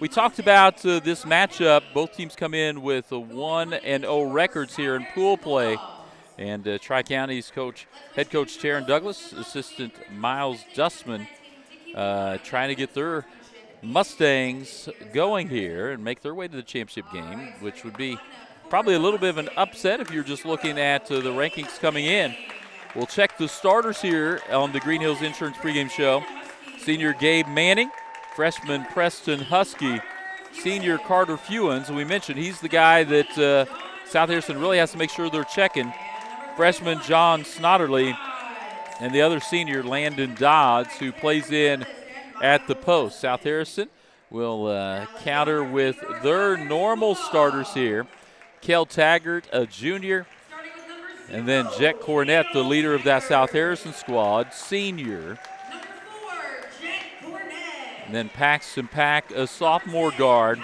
We talked about this matchup. Both teams come in with 1-0 records here in pool play. And Tri-County's head coach Taryn Douglas, assistant Miles Dustman, trying to get their Mustangs going here and make their way to the championship game, which would be probably a little bit of an upset if you're just looking at the rankings coming in. We'll check the starters here on the Green Hills Insurance pregame show. Senior Gabe Manning, freshman Preston Husky, senior Carter Fewens. And we mentioned he's the guy that South Harrison really has to make sure they're checking. Freshman John Snodderly, and the other senior Landon Dodds, who plays in at the post. South Harrison will counter with their normal starters here. Kel Taggart, a junior, and then Jet Cornett, the leader of that South Harrison squad, senior. And then Paxton Pack, a sophomore guard.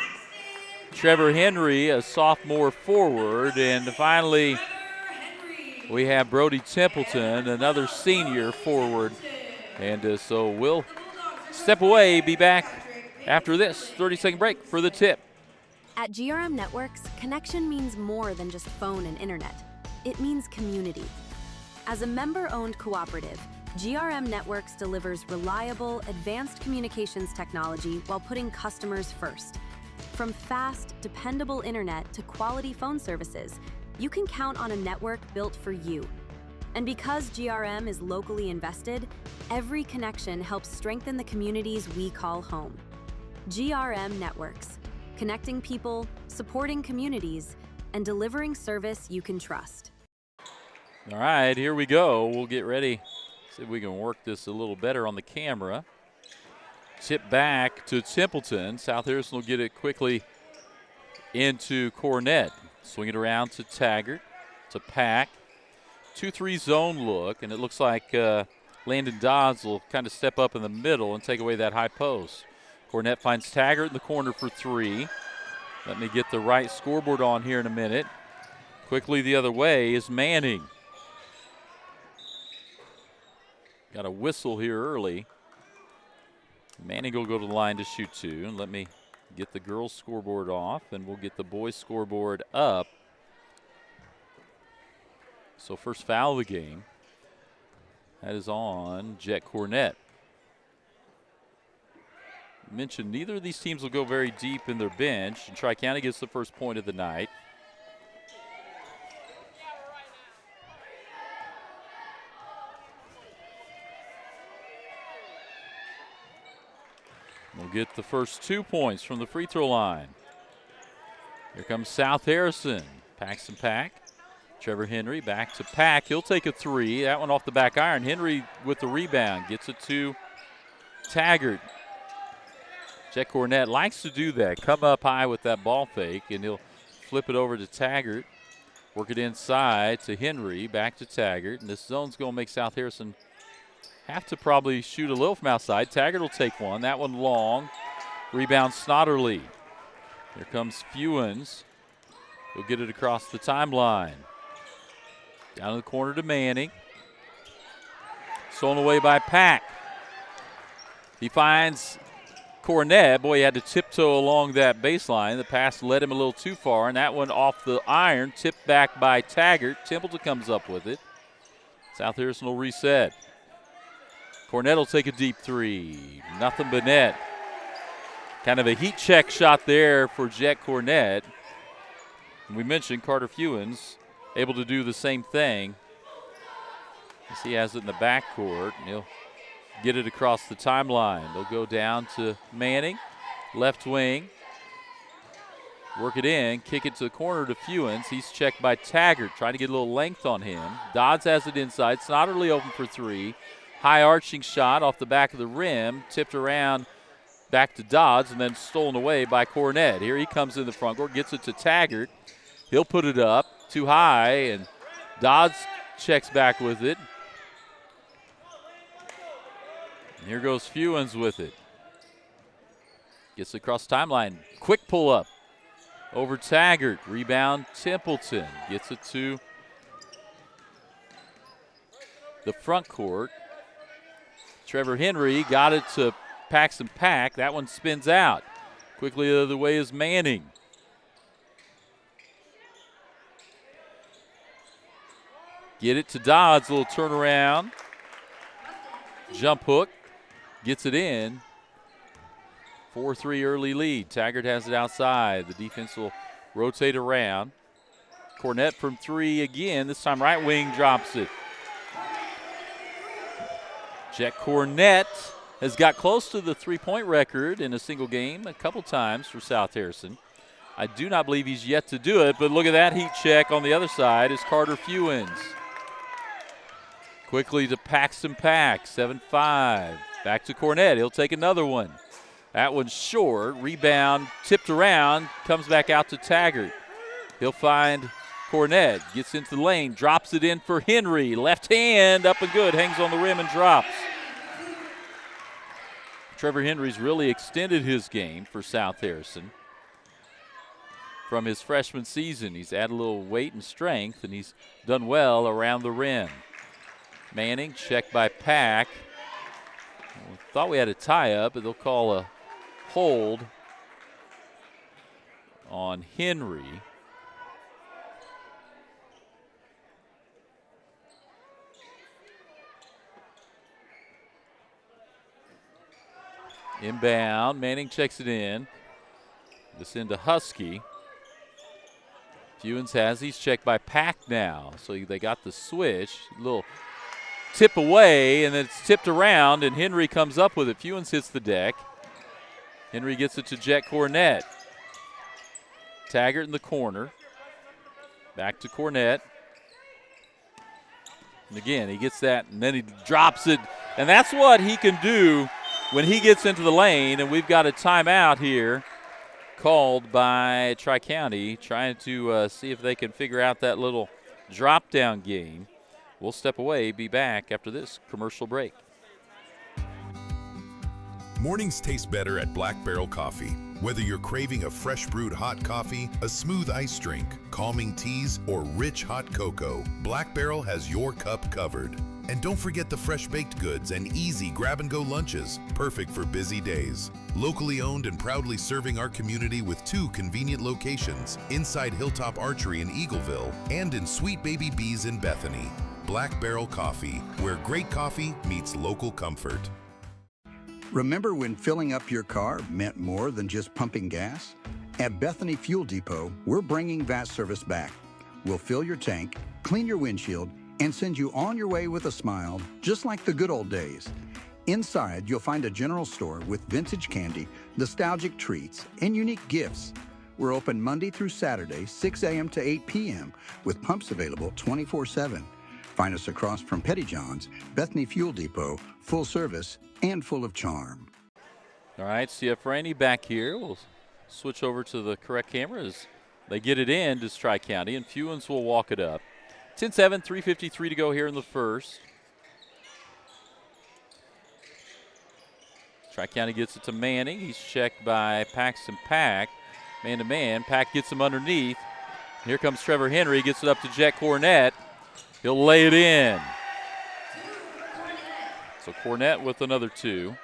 Trevor Henry, a sophomore forward. And finally, we have Brody Templeton, another senior forward. And so we'll step away, be back after this 30-second break for the tip. At GRM Networks, connection means more than just phone and internet. It means community. As a member-owned cooperative, GRM Networks delivers reliable, advanced communications technology while putting customers first. From fast, dependable internet to quality phone services, you can count on a network built for you. And because GRM is locally invested, every connection helps strengthen the communities we call home. GRM Networks, connecting people, supporting communities, and delivering service you can trust. All right, here we go. We'll get ready. See if we can work this a little better on the camera. Tip back to Templeton. South Harrison will get it quickly into Cornett. Swing it around to Taggart, to Pack. 2-3 zone look, and it looks like Landon Dodds will kind of step up in the middle and take away that high post. Cornett finds Taggart in the corner for three. Let me get the right scoreboard on here in a minute. Quickly the other way is Manning. Got a whistle here early. Manning will go to the line to shoot two. And let me get the girls' scoreboard off, and we'll get the boys' scoreboard up. So first foul of the game. That is on Jet Cornett. Mentioned neither of these teams will go very deep in their bench, and Tri-County gets the first point of the night. We'll get the first 2 points from the free throw line. Here comes South Harrison. Paxton Pack. Trevor Henry back to Pack. He'll take a three. That one off the back iron. Henry with the rebound. Gets it to Taggart. Jet Cornett likes to do that. Come up high with that ball fake, and he'll flip it over to Taggart. Work it inside to Henry. Back to Taggart. And this zone's going to make South Harrison have to probably shoot a little from outside. Taggart will take one. That one long. Rebound Snodderly. Here comes Fewens. He'll get it across the timeline. Down in the corner to Manning. Stolen away by Pack. He finds Cornett. Boy, he had to tiptoe along that baseline. The pass led him a little too far, and that one off the iron. Tipped back by Taggart. Templeton comes up with it. South Harrison will reset. Cornett will take a deep three. Nothing but net. Kind of a heat check shot there for Jet Cornett. We mentioned Carter Fewens able to do the same thing. As he has it in the backcourt, and he'll get it across the timeline. They'll go down to Manning, left wing. Work it in, kick it to the corner to Fewens. He's checked by Taggart, trying to get a little length on him. Dodds has it inside. Snodderly open for three. high arching shot off the back of the rim, tipped around back to Dodds, and then stolen away by Cornett. Here he comes in the front court, gets it to Taggart. He'll put it up too high, and Dodds checks back with it. And here goes Fewens with it. Gets it across timeline. Quick pull up over Taggart. Rebound Templeton. Gets it to the front court. Trevor Henry got it to Paxton Pack. That one spins out. Quickly the other way is Manning. Get it to Dodds. A little turnaround. Jump hook. Gets it in. 4-3 early lead. Taggart has it outside. The defense will rotate around. Cornett from three again. This time right wing drops it. Jet Cornett has got close to the three-point record in a single game a couple times for South Harrison. I do not believe he's yet to do it, but look at that heat check on the other side is Carter Fewens. Quickly to Paxton Pack, 7-5. Back to Cornett, he'll take another one. That one's short, rebound, tipped around, comes back out to Taggart. He'll find Cornett, gets into the lane, drops it in for Henry. Left hand, up and good, hangs on the rim and drops. Trevor Henry's really extended his game for South Harrison. From his freshman season, he's added a little weight and strength, and he's done well around the rim. Manning, checked by Pack. Well, thought we had a tie-up, but they'll call a hold on Henry. Inbound, Manning checks it in. This into Husky. Fewens has, he's checked by Pack now. So they got the switch. A little tip away, and then it's tipped around, and Henry comes up with it. Fewens hits the deck. Henry gets it to Jet Cornett. Taggart in the corner. Back to Cornett. And again, he gets that, and then he drops it. And that's what he can do when he gets into the lane, and we've got a timeout here called by Tri-County, trying to see if they can figure out that little drop-down game. We'll step away, be back after this commercial break. Mornings taste better at Black Barrel Coffee. Whether you're craving a fresh brewed hot coffee, a smooth iced drink, calming teas, or rich hot cocoa, Black Barrel has your cup covered. And don't forget the fresh baked goods and easy grab-and-go lunches, perfect for busy days. Locally owned and proudly serving our community with 2 convenient locations, inside Hilltop Archery in Eagleville and in Sweet Baby Bees in Bethany. Black Barrel Coffee, where great coffee meets local comfort. Remember when filling up your car meant more than just pumping gas? At Bethany Fuel Depot, we're bringing that service back. We'll fill your tank, clean your windshield, and send you on your way with a smile, just like the good old days. Inside, you'll find a general store with vintage candy, nostalgic treats, and unique gifts. We're open Monday through Saturday, 6 a.m. to 8 p.m., with pumps available 24/7. Find us across from Petty John's, Bethany Fuel Depot, full service and full of charm. All right, CF Rainey back here. We'll switch over to the correct cameras. They get it in to Tri-County, and Fewens will walk it up. 10-7, 3:53 to go here in the first. Tri-County gets it to Manning. He's checked by Paxton Pack. Man-to-man. Pack gets him underneath. Here comes Trevor Henry. Gets it up to Jet Cornett. He'll lay it in. So Cornett with another 2.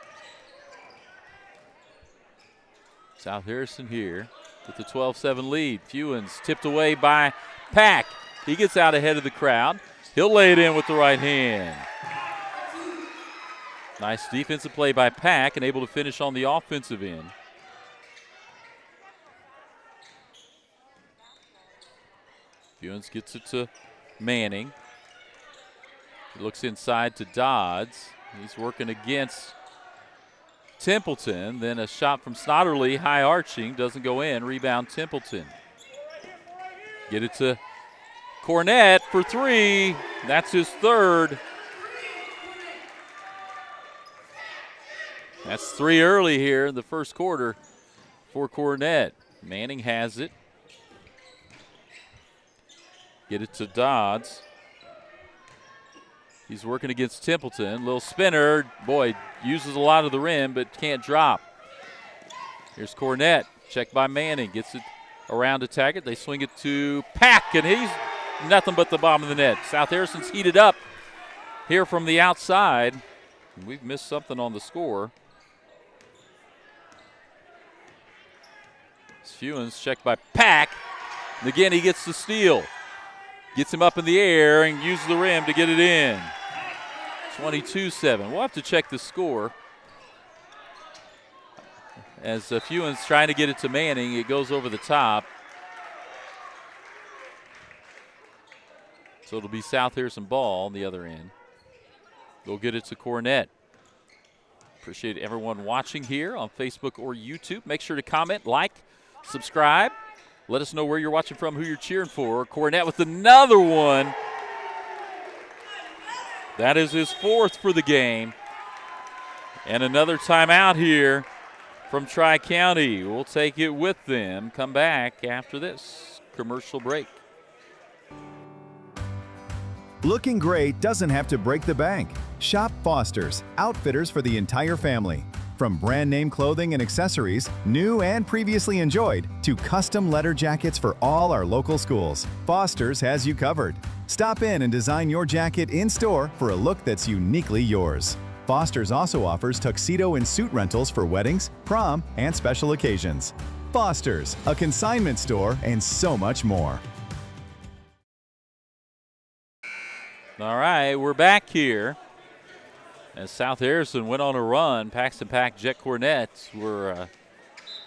South Harrison here with the 12-7 lead. Fewens tipped away by Pack. He gets out ahead of the crowd. He'll lay it in with the right hand. Nice defensive play by Pack and able to finish on the offensive end. Fewens gets it to Manning. He looks inside to Dodds. He's working against Templeton. Then a shot from Snodderly, high arching, doesn't go in. Rebound Templeton. Get it to Cornett for 3. That's his third. That's 3 early here in the first quarter for Cornett. Manning has it. Get it to Dodds. He's working against Templeton. Little spinner. Boy, uses a lot of the rim, but can't drop. Here's Cornett. Checked by Manning. Gets it around to Taggart. They swing it to Pack, and he's nothing but the bottom of the net. South Harrison's heated up here from the outside. We've missed something on the score. Fewens checked by Pack. And again, he gets the steal. Gets him up in the air and uses the rim to get it in. 22-7. We'll have to check the score. As Fewens trying to get it to Manning, it goes over the top. So it'll be South Harrison ball on the other end. They'll get it to Cornett. Appreciate everyone watching here on Facebook or YouTube. Make sure to comment, like, subscribe. Let us know where you're watching from, who you're cheering for. Cornett with another one. That is his 4th for the game. And another timeout here from Tri-County. We'll take it with them. Come back after this commercial break. Looking great doesn't have to break the bank. Shop Foster's, outfitters for the entire family. From brand name clothing and accessories, new and previously enjoyed, to custom letter jackets for all our local schools, Foster's has you covered. Stop in and design your jacket in-store for a look that's uniquely yours. Foster's also offers tuxedo and suit rentals for weddings, prom, and special occasions. Foster's, a consignment store, and so much more. All right, we're back here. As South Harrison went on a run, Paxton Pack, Jet Cornett were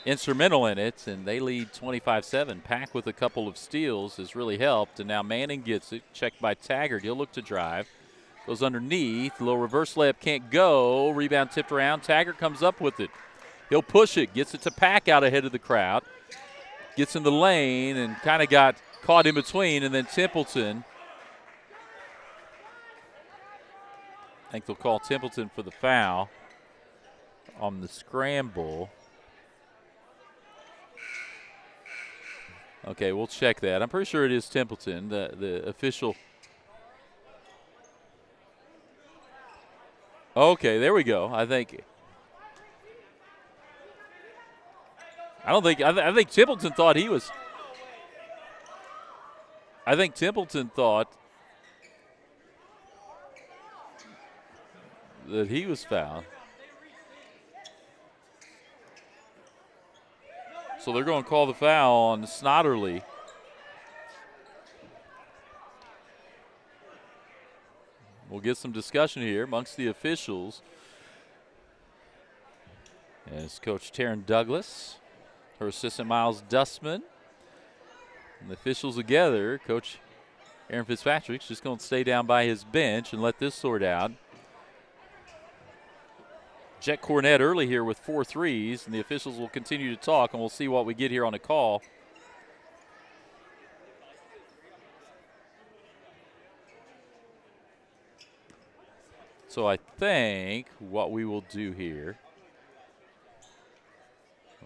instrumental in it, and they lead 25-7. Pack with a couple of steals has really helped, and now Manning gets it, checked by Taggart. He'll look to drive. Goes underneath, little reverse layup can't go. Rebound tipped around, Taggart comes up with it. He'll push it, gets it to Pack out ahead of the crowd. Gets in the lane and kind of got caught in between, and then Templeton. I think they'll call Templeton for the foul on the scramble. Okay, we'll check that. I'm pretty sure it is Templeton, the official. Okay, there we go. I think Templeton thought he was. I think Templeton thought that he was fouled. So they're going to call the foul on Snodderly. We'll get some discussion here amongst the officials. As Coach Taryn Douglas, her assistant Miles Dustman, and the officials together. Coach Aaron Fitzpatrick's just going to stay down by his bench and let this sort out. Jet Cornett early here with 4 threes, and the officials will continue to talk, and we'll see what we get here on a call. So I think what we will do here,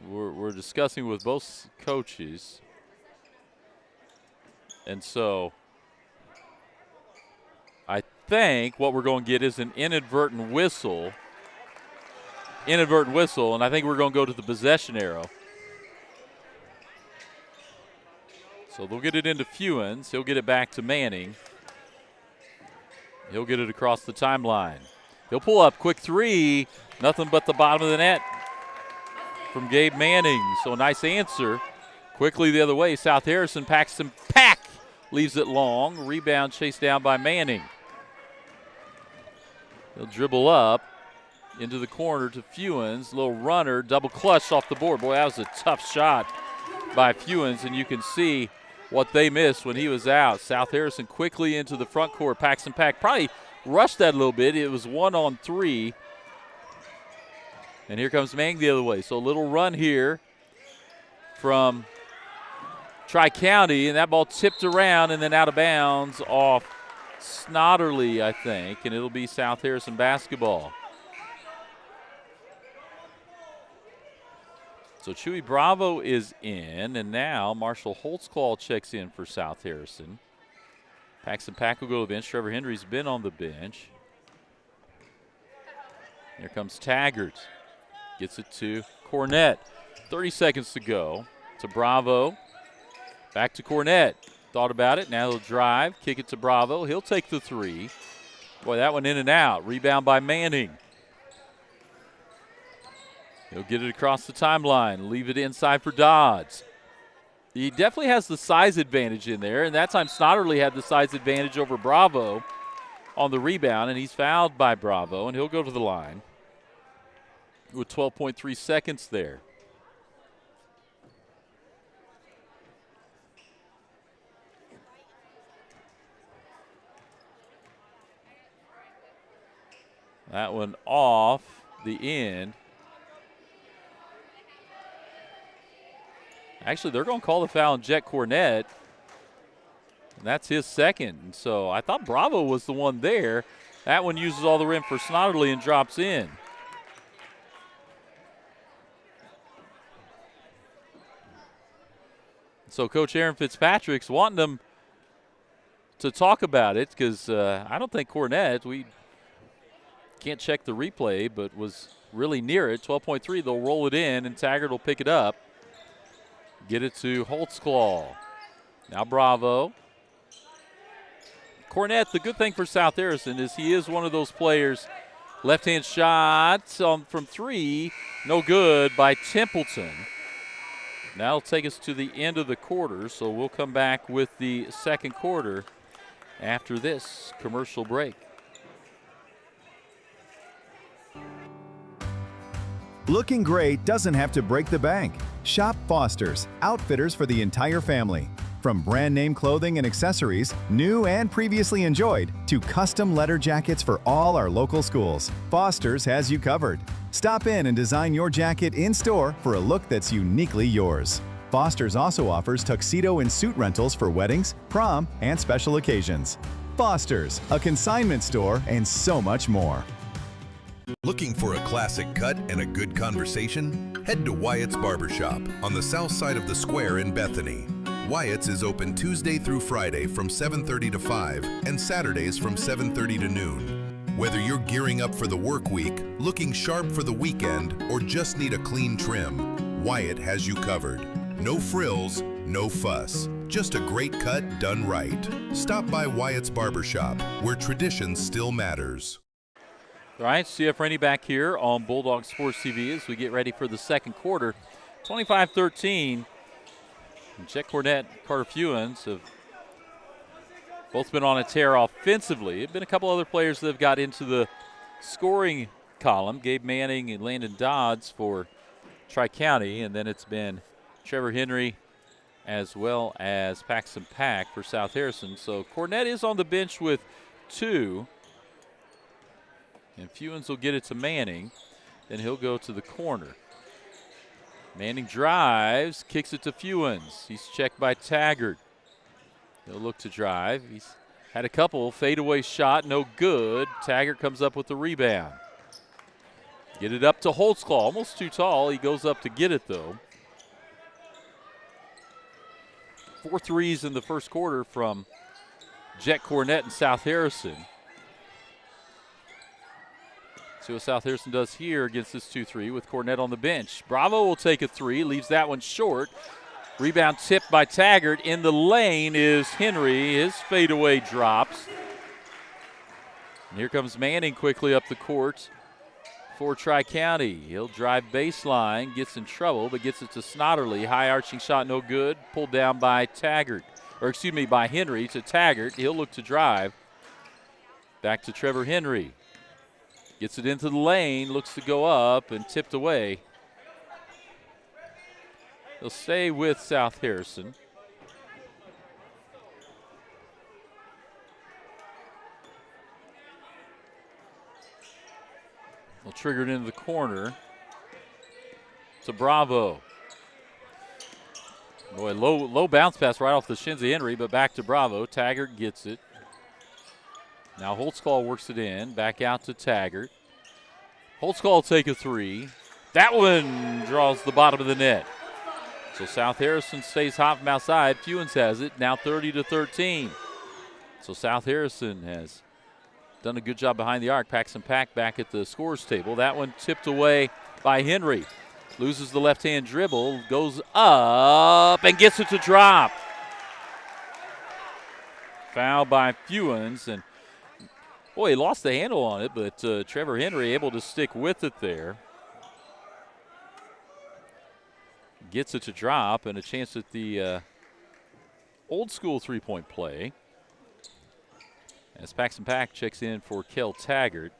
we're discussing with both coaches, and so I think what we're going to get is an inadvertent whistle, and I think we're going to go to the possession arrow. So they'll get it into Fewens. He'll get it back to Manning. He'll get it across the timeline. He'll pull up, quick three, nothing but the bottom of the net from Gabe Manning. So a nice answer. Quickly the other way, South Harrison, Paxton Pack leaves it long. Rebound chased down by Manning. He'll dribble up into the corner to Fewens. Little runner, double clutch off the board. Boy, that was a tough shot by Fewens, and you can see what they missed when he was out. South Harrison quickly into the front court. Paxton Pack probably rushed that a little bit. It was 1-on-3. And here comes Manning the other way. So a little run here from Tri-County, and that ball tipped around and then out of bounds off Snodderly, I think, and it'll be South Harrison basketball. So Chewy Bravo is in, and now Marshall Holtzclaw checks in for South Harrison. Paxton Pack will go to the bench. Trevor Henry's been on the bench. Here comes Taggart. Gets it to Cornett. 30 seconds to go. To Bravo. Back to Cornett. Thought about it. Now he'll drive. Kick it to Bravo. He'll take the three. Boy, that one in and out. Rebound by Manning. He'll get it across the timeline. Leave it inside for Dodds. He definitely has the size advantage in there, and that time Snodderly had the size advantage over Bravo on the rebound, and he's fouled by Bravo, and he'll go to the line with 12.3 seconds there. That one off the end. Actually, they're going to call the foul on Jet Cornett. And that's his second. And so I thought Bravo was the one there. That one uses all the rim for Snodderly and drops in. So Coach Aaron Fitzpatrick's wanting them to talk about it because I don't think Cornett, we can't check the replay, but was really near it. 12.3, they'll roll it in, and Taggart will pick it up. Get it to Holtzclaw. Now Bravo. Cornett, the good thing for South Harrison is he is one of those players. Left-hand shot from three. No good by Templeton. That'll take us to the end of the quarter, so we'll come back with the second quarter after this commercial break. Looking great doesn't have to break the bank. Shop Foster's, outfitters for the entire family. From brand name clothing and accessories, new and previously enjoyed, to custom letter jackets for all our local schools, Foster's has you covered. Stop in and design your jacket in-store for a look that's uniquely yours. Foster's also offers tuxedo and suit rentals for weddings, prom, and special occasions. Foster's, a consignment store, and so much more. Looking for a classic cut and a good conversation? Head to Wyatt's Barbershop on the south side of the square in Bethany. Wyatt's is open Tuesday through Friday from 7:30 to 5 and Saturdays from 7:30 to noon. Whether you're gearing up for the work week, looking sharp for the weekend, or just need a clean trim, Wyatt has you covered. No frills, no fuss. Just a great cut done right. Stop by Wyatt's Barbershop, where tradition still matters. All right, CF Rainey back here on Bulldog Sports TV as we get ready for the second quarter. 25-13. Jet Cornett, Carter Fewens have both been on a tear offensively. There have been a couple other players that have got into the scoring column. Gabe Manning and Landon Dodds for Tri-County, and then it's been Trevor Henry as well as Paxton Pack for South Harrison. So Cornett is on the bench with 2. And Fewens will get it to Manning. Then he'll go to the corner. Manning drives, kicks it to Fewens. He's checked by Taggart. He'll look to drive. He's had a couple. Fadeaway shot, no good. Taggart comes up with the rebound. Get it up to Holtzclaw. Almost too tall. He goes up to get it, though. 4 threes in the first quarter from Jet Cornett and South Harrison. See what South Harrison does here against this 2-3 with Cornett on the bench. Bravo will take a 3, leaves that one short. Rebound tipped by Taggart. In the lane is Henry. His fadeaway drops. And here comes Manning quickly up the court for Tri-County. He'll drive baseline, gets in trouble, but gets it to Snodderly. High arching shot, no good. Pulled down by Taggart, by Henry to Taggart. He'll look to drive. Back to Trevor Henry. Gets it into the lane, looks to go up, and tipped away. They'll stay with South Harrison. They'll trigger it into the corner to Bravo. Boy, low bounce pass right off the shins of Henry, but back to Bravo. Taggart gets it. Now Holtzclaw works it in, back out to Taggart. Holtzclaw will take a 3. That one draws the bottom of the net. So South Harrison stays hot from outside. Fewens has it, now 30-13. So South Harrison has done a good job behind the arc. Paxton Pack back at the scores table. That one tipped away by Henry. Loses the left-hand dribble, goes up and gets it to drop. Foul by Fewens, and boy, he lost the handle on it, but Trevor Henry able to stick with it there. Gets it to drop, and a chance at the old school three-point play. As Paxton Pack checks in for Kel Taggart.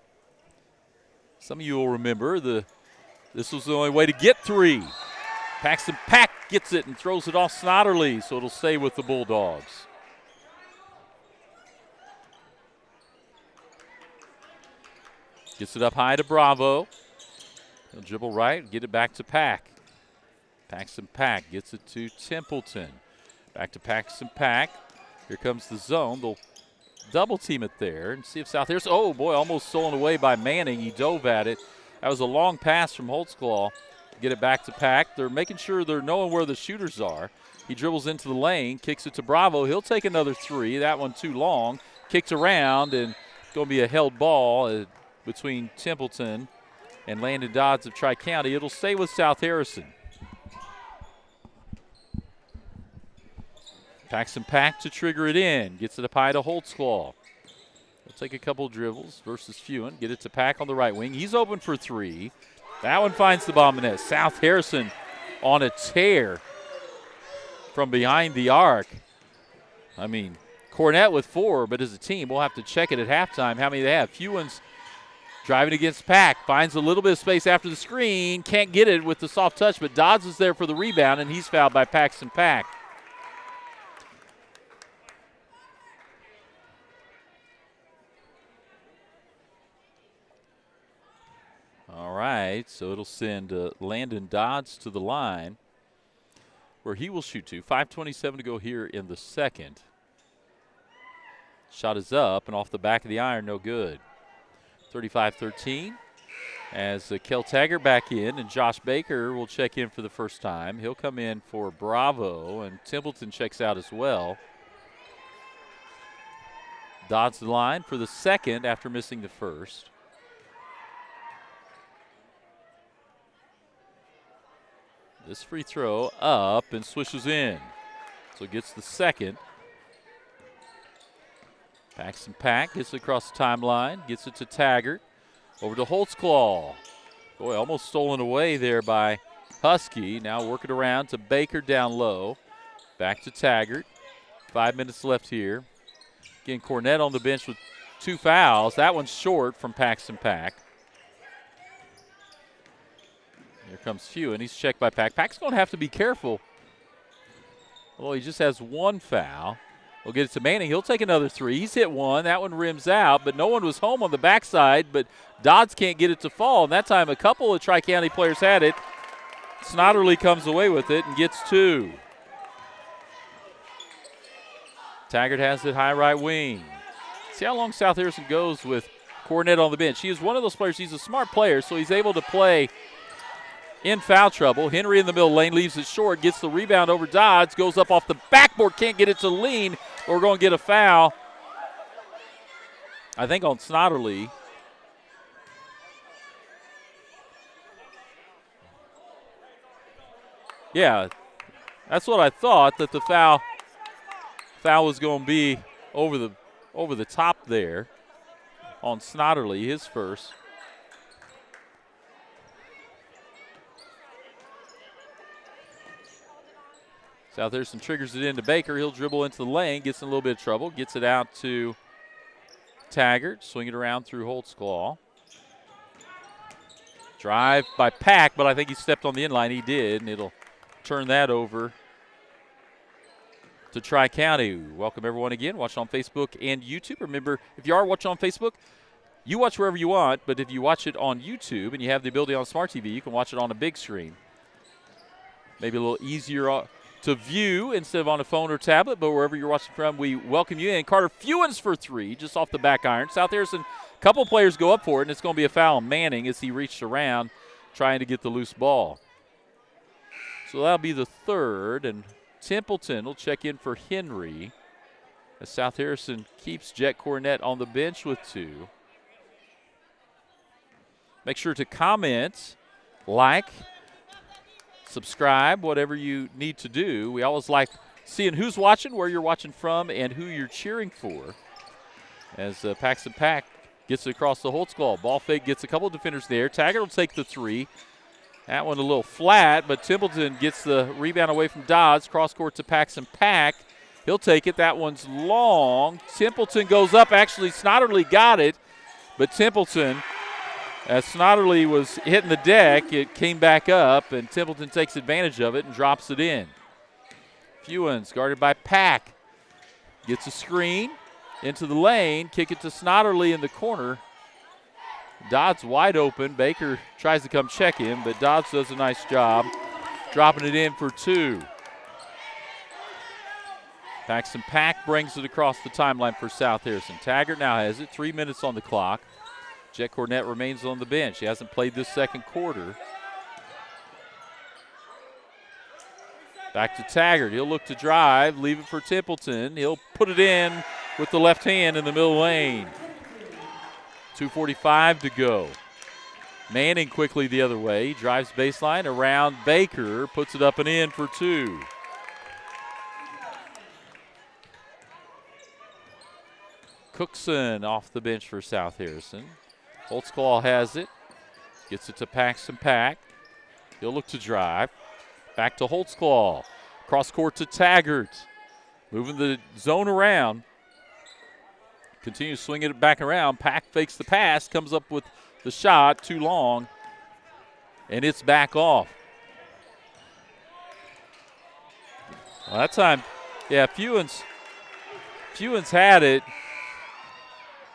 Some of you will remember this was the only way to get three. Paxton Pack gets it and throws it off Snodderly, so it'll stay with the Bulldogs. Gets it up high to Bravo. He'll dribble right, get it back to Pack. Paxton Pack gets it to Templeton. Back to Paxton Pack. Here comes the zone. They'll double team it there and see if South Harrison. Oh boy, almost stolen away by Manning. He dove at it. That was a long pass from Holtzclaw. Get it back to Pack. They're making sure they're knowing where the shooters are. He dribbles into the lane, kicks it to Bravo. He'll take another three. That one too long. Kicks around, and it's going to be a held ball between Templeton and Landon Dodds of Tri-County. It'll stay with South Harrison. Paxton Pack to trigger it in. Gets it up high to Holtzclaw. He'll take a couple dribbles versus Fewen. Get it to Pack on the right wing. He's open for three. That one finds the bottom of the net. South Harrison on a tear from behind the arc. I mean, Cornett with 4, but as a team, we'll have to check it at halftime how many they have. Fewen's driving against Pack. Finds a little bit of space after the screen. Can't get it with the soft touch, but Dodds is there for the rebound, and he's fouled by Paxton Pack. All right, so it'll send Landon Dodds to the line where he will shoot to. 5:27 to go here in the second. Shot is up and off the back of the iron, no good. 35-13 as Kel Taggart back in, and Josh Baker will check in for the first time. He'll come in for Bravo, and Templeton checks out as well. Dodds the line for the second after missing the first. This free throw up and swishes in. So gets the second. Paxton Pack gets it across the timeline, gets it to Taggart. Over to Holtzclaw. Boy, almost stolen away there by Husky. Now working around to Baker down low. Back to Taggart. 5 minutes left here. Again, Cornett on the bench with 2 fouls. That one's short from Paxton Pack. Here comes Fewen. He's checked by Pack. Pack's going to have to be careful. Although he just has 1 foul. We'll get it to Manning. He'll take another 3. He's hit 1. That one rims out, but no one was home on the backside, but Dodds can't get it to fall. And that time a couple of Tri-County players had it. Snodderly comes away with it and gets 2. Taggart has it high right wing. See how long South Harrison goes with Cornett on the bench. He is one of those players. He's a smart player, so he's able to play in foul trouble. Henry in the middle lane leaves it short, gets the rebound over Dodds, goes up off the backboard, can't get it to lean. We're going to get a foul, I think, on Snodderly. Yeah, that's what I thought, that the foul was going to be over the top there on Snodderly, his first. South Harrison triggers it into Baker. He'll dribble into the lane, gets in a little bit of trouble, gets it out to Taggart, swing it around through Holtzclaw. Drive by Pack, but I think he stepped on the inline. He did, and it'll turn that over to Tri-County. Welcome everyone again. Watch on Facebook and YouTube. Remember, if you are watching on Facebook, you watch wherever you want, but if you watch it on YouTube and you have the ability on Smart TV, you can watch it on a big screen. Maybe a little easier to view instead of on a phone or tablet, but wherever you're watching from, we welcome you in. Carter Fewens for 3, just off the back iron. South Harrison, a couple players go up for it, and it's going to be a foul on Manning as he reached around trying to get the loose ball. So that'll be the third, and Templeton will check in for Henry as South Harrison keeps Jet Cornett on the bench with 2. Make sure to comment, like, subscribe, whatever you need to do. We always like seeing who's watching, where you're watching from, and who you're cheering for. As Paxton Pack gets it across the Holtzclaw. Ball fake, gets a couple of defenders there. Taggart will take the 3. That one a little flat, but Templeton gets the rebound away from Dodds. Cross court to Paxton Pack. He'll take it. That one's long. Templeton goes up. Actually, Snodderly got it, but Templeton, as Snodderly was hitting the deck, it came back up, and Templeton takes advantage of it and drops it in. Fewens guarded by Pack. Gets a screen into the lane. Kick it to Snodderly in the corner. Dodds wide open. Baker tries to come check him, but Dodds does a nice job dropping it in for 2. Paxton Pack brings it across the timeline for South Harrison. Taggart now has it. 3 minutes on the clock. Jet Cornett remains on the bench. He hasn't played this second quarter. Back to Taggart. He'll look to drive, leave it for Templeton. He'll put it in with the left hand in the middle lane. 2:45 to go. Manning quickly the other way. He drives baseline around Baker, puts it up and in for 2. Cookson off the bench for South Harrison. Holtzclaw has it. Gets it to Paxton Pack. He'll look to drive. Back to Holtzclaw. Cross court to Taggart. Moving the zone around. Continues swinging it back around. Pack fakes the pass. Comes up with the shot. Too long. And it's back off. Well, that time, yeah, Fewens had it.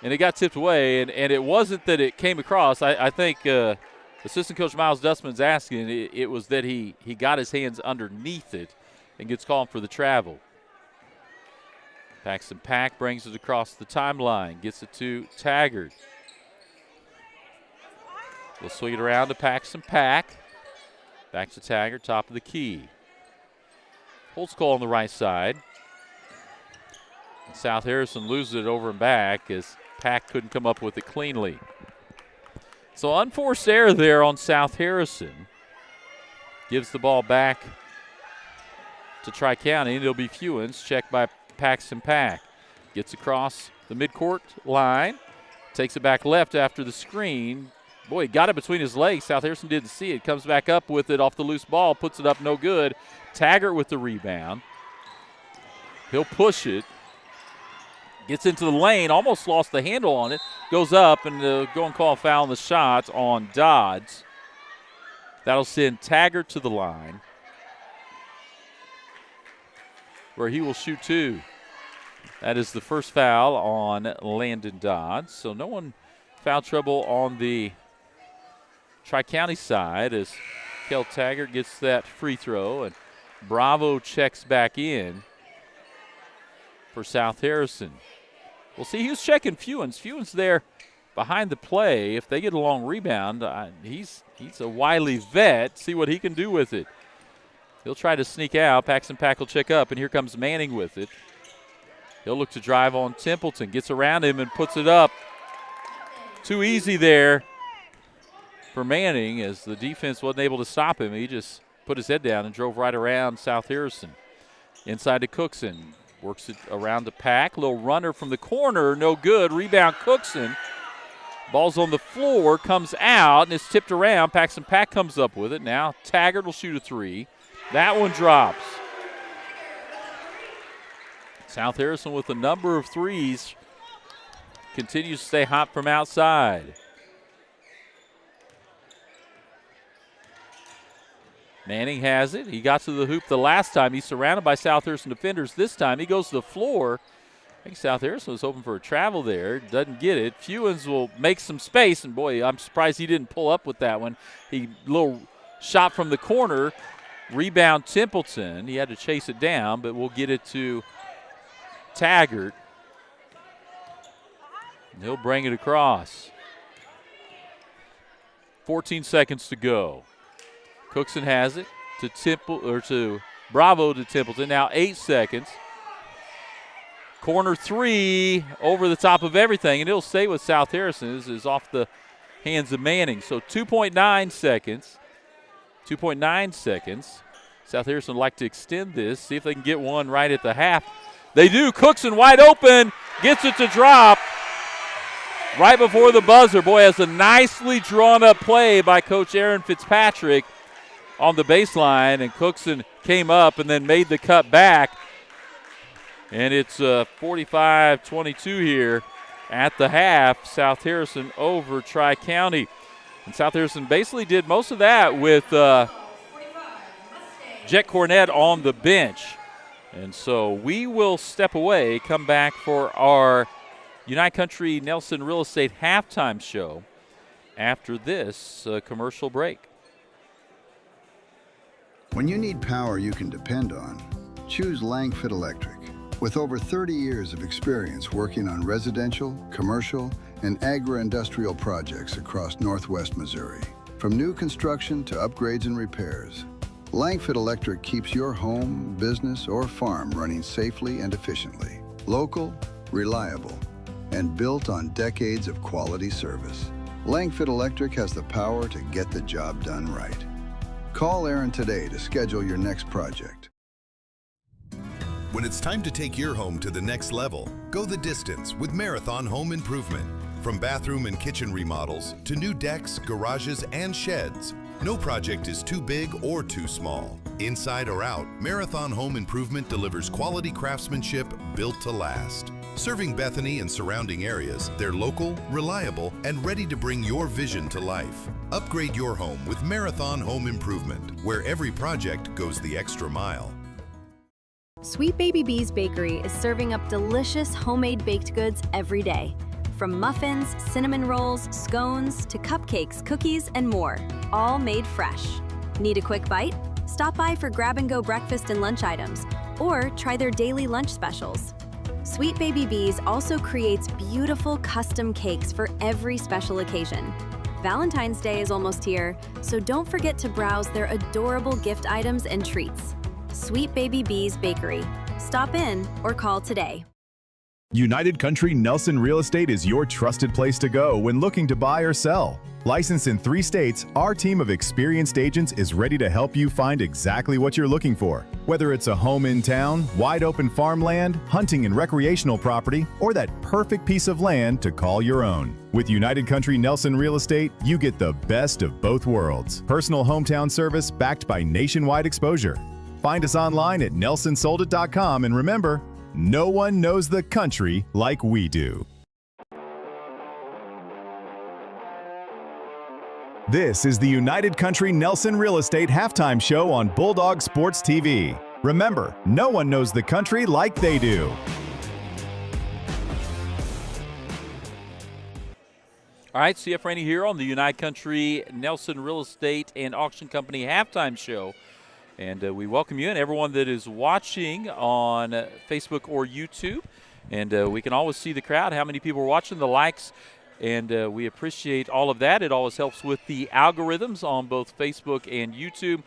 And it got tipped away. And it wasn't that it came across. I think assistant coach Miles Dustman's asking. It was that he got his hands underneath it and gets called for the travel. Paxton Pack brings it across the timeline. Gets it to Taggart. We'll swing it around to Paxton Pack. Back to Taggart, top of the key. Holtzclaw on the right side. And South Harrison loses it over and back as Pack couldn't come up with it cleanly. So unforced error there on South Harrison. Gives the ball back to Tri-County, and it'll be Fewens, checked by Paxton Pack. Gets across the midcourt line. Takes it back left after the screen. Boy, he got it between his legs. South Harrison didn't see it. Comes back up with it off the loose ball. Puts it up, no good. Taggart with the rebound. He'll push it. Gets into the lane. Almost lost the handle on it. Goes up and go and call a foul on the shot on Dodds. That'll send Taggart to the line, where he will shoot 2. That is the first foul on Landon Dodds. So no one foul trouble on the Tri-County side as Kel Taggart gets that free throw, and Bravo checks back in for South Harrison. We'll see who's checking Fewens. Fewens there behind the play. If they get a long rebound, he's a wily vet. See what he can do with it. He'll try to sneak out. Paxton Pack will check up, and here comes Manning with it. He'll look to drive on Templeton. Gets around him and puts it up. Too easy there for Manning as the defense wasn't able to stop him. He just put his head down and drove right around South Harrison. Inside to Cookson. Works it around the Pack. Little runner from the corner. No good. Rebound Cookson. Ball's on the floor. Comes out and it's tipped around. Paxton Pack comes up with it. Now Taggart will shoot a 3. That one drops. South Harrison with a number of threes. Continues to stay hot from outside. Manning has it. He got to the hoop the last time. He's surrounded by South Harrison defenders. This time he goes to the floor. I think South Harrison was hoping for a travel there. Doesn't get it. Fewens will make some space, and boy, I'm surprised he didn't pull up with that one. He little shot from the corner. Rebound Templeton. He had to chase it down, but we'll get it to Taggart. And he'll bring it across. 14 seconds to go. Cookson has it to Bravo to Templeton. Now 8 seconds. Corner three over the top of everything, and it'll stay with South Harrison. This is off the hands of Manning. So 2.9 seconds. 2.9 seconds. South Harrison would like to extend this, see if they can get one right at the half. They do. Cookson wide open, gets it to drop right before the buzzer. Boy, that's a nicely drawn up play by Coach Aaron Fitzpatrick on the baseline, and Cookson came up and then made the cut back. And it's 45-22 here at the half. South Harrison over Tri-County. And South Harrison basically did most of that with Jet Cornett on the bench. And so we will step away, come back for our United Country Nelson Real Estate halftime show after this commercial break. When you need power you can depend on, choose Langford Electric. With over 30 years of experience working on residential, commercial, and agri-industrial projects across Northwest Missouri. From new construction to upgrades and repairs, Langford Electric keeps your home, business, or farm running safely and efficiently. Local, reliable, and built on decades of quality service. Langford Electric has the power to get the job done right. Call Aaron today to schedule your next project. When it's time to take your home to the next level, go the distance with Marathon Home Improvement. From bathroom and kitchen remodels to new decks, garages, and sheds, no project is too big or too small. Inside or out, Marathon Home Improvement delivers quality craftsmanship built to last. Serving Bethany and surrounding areas, they're local, reliable, and ready to bring your vision to life. Upgrade your home with Marathon Home Improvement, where every project goes the extra mile. Sweet Baby Bees Bakery is serving up delicious homemade baked goods every day. From muffins, cinnamon rolls, scones, to cupcakes, cookies, and more, all made fresh. Need a quick bite? Stop by for grab-and-go breakfast and lunch items, or try their daily lunch specials. Sweet Baby Bees also creates beautiful custom cakes for every special occasion. Valentine's Day is almost here, so don't forget to browse their adorable gift items and treats. Sweet Baby Bees Bakery. Stop in or call today. United Country Nelson Real Estate is your trusted place to go when looking to buy or sell. Licensed in 3 states, our team of experienced agents is ready to help you find exactly what you're looking for. Whether it's a home in town, wide open farmland, hunting and recreational property, or that perfect piece of land to call your own. With United Country Nelson Real Estate, you get the best of both worlds. Personal hometown service backed by nationwide exposure. Find us online at nelsonsoldit.com, and remember, no one knows the country like we do. This is the United Country Nelson Real Estate halftime show on Bulldog Sports TV. Remember, no one knows the country like they do. All right, CF Rainey here on the United Country Nelson Real Estate and Auction Company halftime show. And we welcome you and everyone that is watching on Facebook or YouTube. And we can always see the crowd, how many people are watching, the likes, and we appreciate all of that. It always helps with the algorithms on both Facebook and YouTube.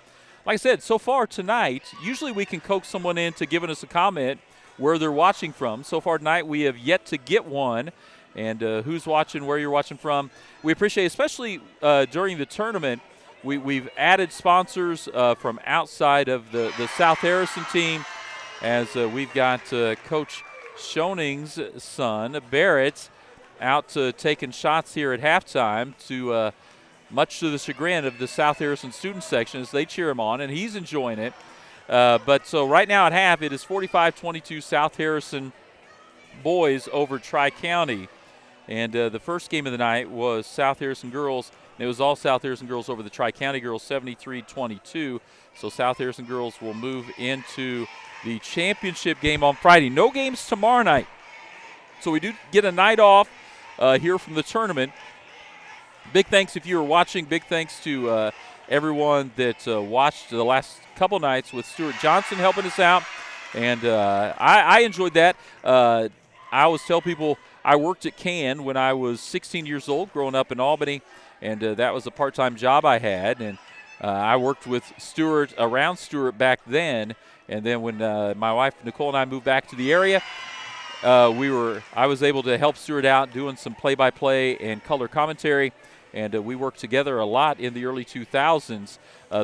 Like I said, so far tonight, usually we can coax someone into giving us a comment where they're watching from. So far tonight, we have yet to get one. And who's watching, where you're watching from. We appreciate, especially during the tournament, We've added sponsors from outside of the South Harrison team, as we've got Coach Schoning's son, Barrett, out taking shots here at halftime, to much to the chagrin of the South Harrison student section as they cheer him on, and he's enjoying it. But so right now at half, it is 45-22 South Harrison boys over Tri-County. And the first game of the night was South Harrison girls. And it was all South Harrison girls over the Tri-County girls, 73-22. So South Harrison girls will move into the championship game on Friday. No games tomorrow night. So we do get a night off here from the tournament. Big thanks if you were watching. Big thanks to everyone that watched the last couple nights with Stuart Johnson helping us out. And I enjoyed that. I always tell people I worked at Can when I was 16 years old growing up in Albany. and that was a part-time job I had. And I worked with Stuart, around Stuart back then, and then when my wife Nicole and I moved back to the area, I was able to help Stuart out doing some play-by-play and color commentary, and we worked together a lot in the early 2000s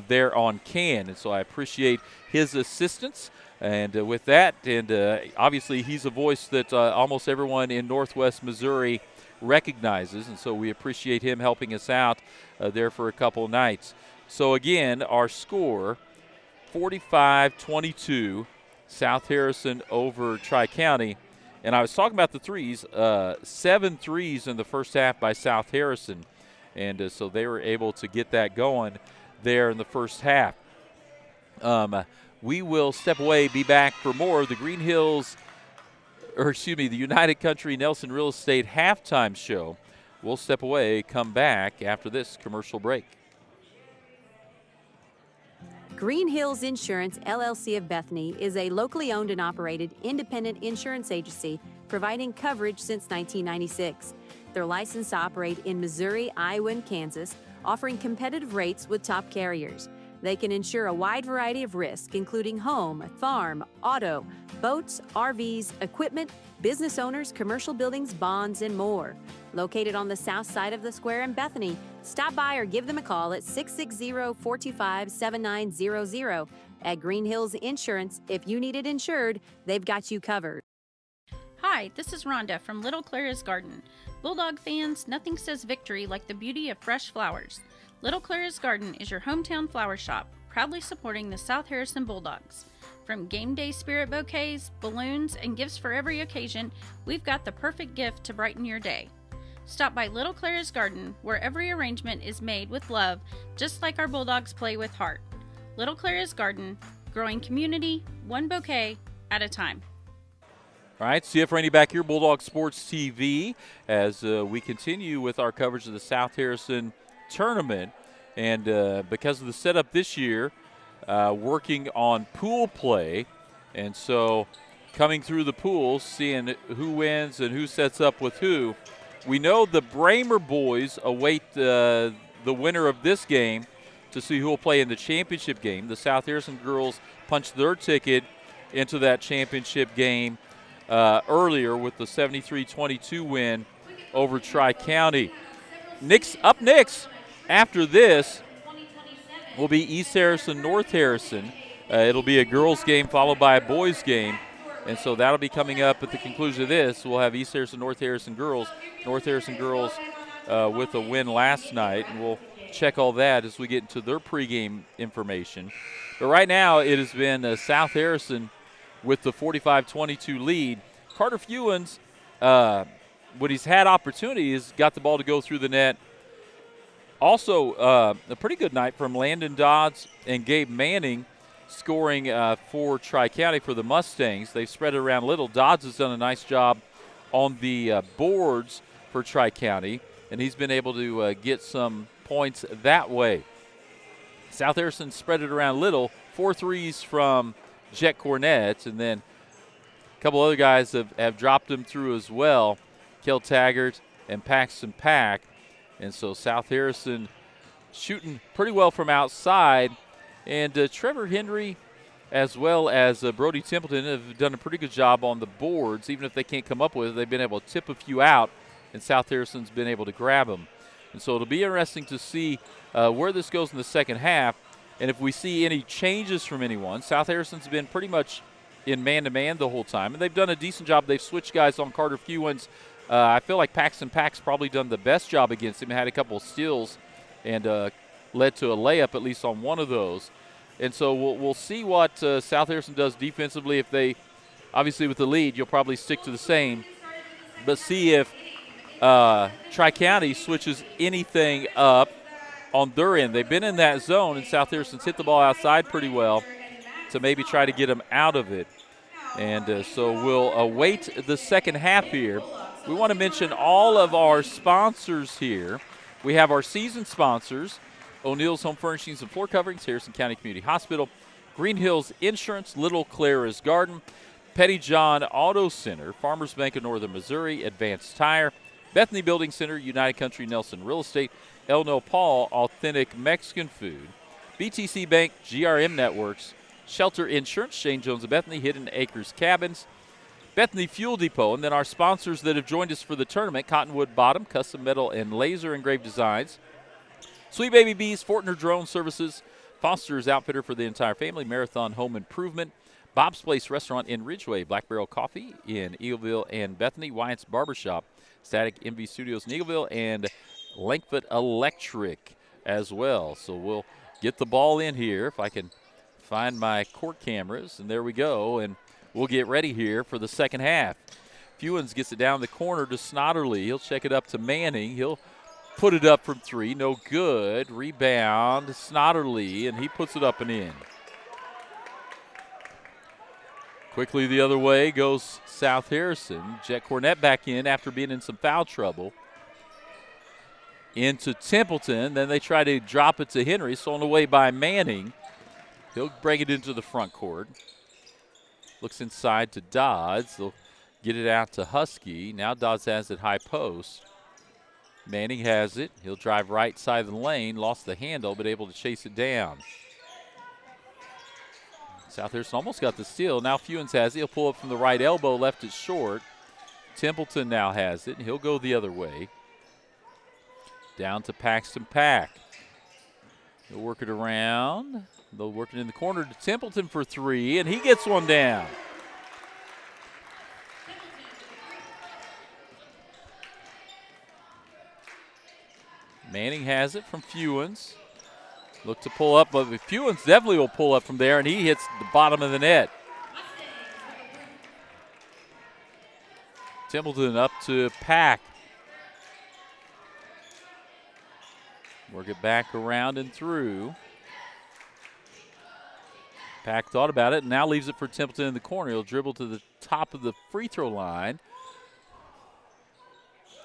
there on CAN, and so I appreciate his assistance. And with that, and obviously he's a voice that almost everyone in Northwest Missouri recognizes, and so we appreciate him helping us out there for a couple nights. So again, our score, 45-22, South Harrison over Tri-County. And I was talking about the threes, 7 threes in the first half by South Harrison. And so they were able to get that going there in the first half. We will step away, be back for more of the the United Country Nelson Real Estate halftime show. We'll step away, come back after this commercial break. Green Hills Insurance, LLC of Bethany is a locally owned and operated independent insurance agency providing coverage since 1996. They're licensed to operate in Missouri, Iowa, and Kansas, offering competitive rates with top carriers. They can insure a wide variety of risks, including home, farm, auto, boats, RVs, equipment, business owners, commercial buildings, bonds, and more. Located on the south side of the square in Bethany, stop by or give them a call at 660-425-7900. At Green Hills Insurance, if you need it insured, they've got you covered. Hi, this is Rhonda from Little Clara's Garden. Bulldog fans, nothing says victory like the beauty of fresh flowers. Little Clara's Garden is your hometown flower shop, proudly supporting the South Harrison Bulldogs. From game day spirit bouquets, balloons, and gifts for every occasion, we've got the perfect gift to brighten your day. Stop by Little Clara's Garden, where every arrangement is made with love, just like our Bulldogs play with heart. Little Clara's Garden, growing community, one bouquet at a time. All right, CF Rainey back here, Bulldog Sports TV, as we continue with our coverage of the South Harrison tournament. And because of the setup this year, working on pool play, and so coming through the pools, seeing who wins and who sets up with who. We know the Bramer boys await the winner of this game to see who will play in the championship game. The South Harrison girls punched their ticket into that championship game earlier with the 73-22 win over Tri-County. Up next after this will be East Harrison, North Harrison. It'll be a girls game followed by a boys game. And so that'll be coming up at the conclusion of this. We'll have East Harrison, North Harrison girls. North Harrison girls with a win last night. And we'll check all that as we get into their pregame information. But right now it has been South Harrison with the 45-22 lead. Carter Fewens, when he's had opportunities, got the ball to go through the net. Also, a pretty good night from Landon Dodds and Gabe Manning, scoring for Tri-County for the Mustangs. They've spread it around a little. Dodds has done a nice job on the boards for Tri-County, and he's been able to get some points that way. South Harrison spread it around a little. 4 threes from Jet Cornett, and then a couple other guys have dropped them through as well, Kel Taggart and Paxton Pack. And so South Harrison shooting pretty well from outside. And Trevor Henry as well as Brody Templeton have done a pretty good job on the boards. Even if they can't come up with it, they've been able to tip a few out, and South Harrison's been able to grab them. And so it'll be interesting to see where this goes in the second half. And if we see any changes from anyone. South Harrison's been pretty much in man-to-man the whole time, and they've done a decent job. They've switched guys on Carter Fewens. I feel like Paxton Pack's probably done the best job against him, had a couple of steals and led to a layup at least on one of those. And so we'll see what South Harrison does defensively. If they, obviously with the lead, you'll probably stick to the same. But see if Tri-County switches anything up on their end. They've been in that zone, and South Harrison's hit the ball outside pretty well to maybe try to get them out of it. And so we'll await the second half here. We want to mention all of our sponsors here. We have our season sponsors, O'Neill's Home Furnishings and Floor Coverings, Harrison County Community Hospital, Green Hills Insurance, Little Clara's Garden, Petty John Auto Center, Farmers Bank of Northern Missouri, Advanced Tire, Bethany Building Center, United Country Nelson Real Estate, El Nopal Authentic Mexican Food, BTC Bank, GRM Networks, Shelter Insurance, Shane Jones of Bethany, Hidden Acres Cabins, Bethany Fuel Depot, and then our sponsors that have joined us for the tournament, Cottonwood Bottom, Custom Metal and Laser Engraved Designs, Sweet Baby Bees, Fortner Drone Services, Foster's Outfitter for the entire family, Marathon Home Improvement, Bob's Place Restaurant in Ridgeway, Black Barrel Coffee in Eagleville and Bethany, Wyatt's Barbershop, Static MV Studios in Eagleville, and Lankfoot Electric as well. So we'll get the ball in here if I can find my court cameras, and there we go, and we'll get ready here for the second half. Fewens gets it down the corner to Snodderly. He'll check it up to Manning. He'll put it up from three, no good. Rebound, Snodderly, and he puts it up and in. Quickly the other way goes South Harrison. Jet Cornett back in after being in some foul trouble. Into Templeton, then they try to drop it to Henry, stolen away by Manning. He'll bring it into the front court. Looks inside to Dodds. They'll get it out to Husky. Now Dodds has it high post. Manning has it. He'll drive right side of the lane. Lost the handle, but able to chase it down. South Harrison almost got the steal. Now Fewens has it. He'll pull up from the right elbow. Left it short. Templeton now has it, and he'll go the other way. Down to Paxton Pack. He'll work it around. They'll work it in the corner to Templeton for three, and he gets one down. Manning has it from Fewens. Look to pull up, but Fewens definitely will pull up from there, and he hits the bottom of the net. Templeton up to Pack. Work it back around and through. Pack thought about it and now leaves it for Templeton in the corner. He'll dribble to the top of the free throw line.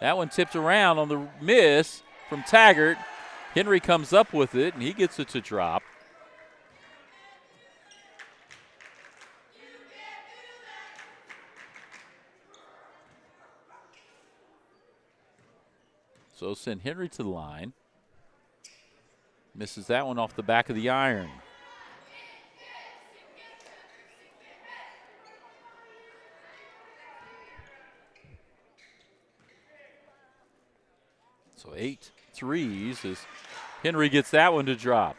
That one tipped around on the miss from Taggart. Henry comes up with it, and he gets it to drop. So send Henry to the line. Misses that one off the back of the iron. So 8 threes as Henry gets that one to drop.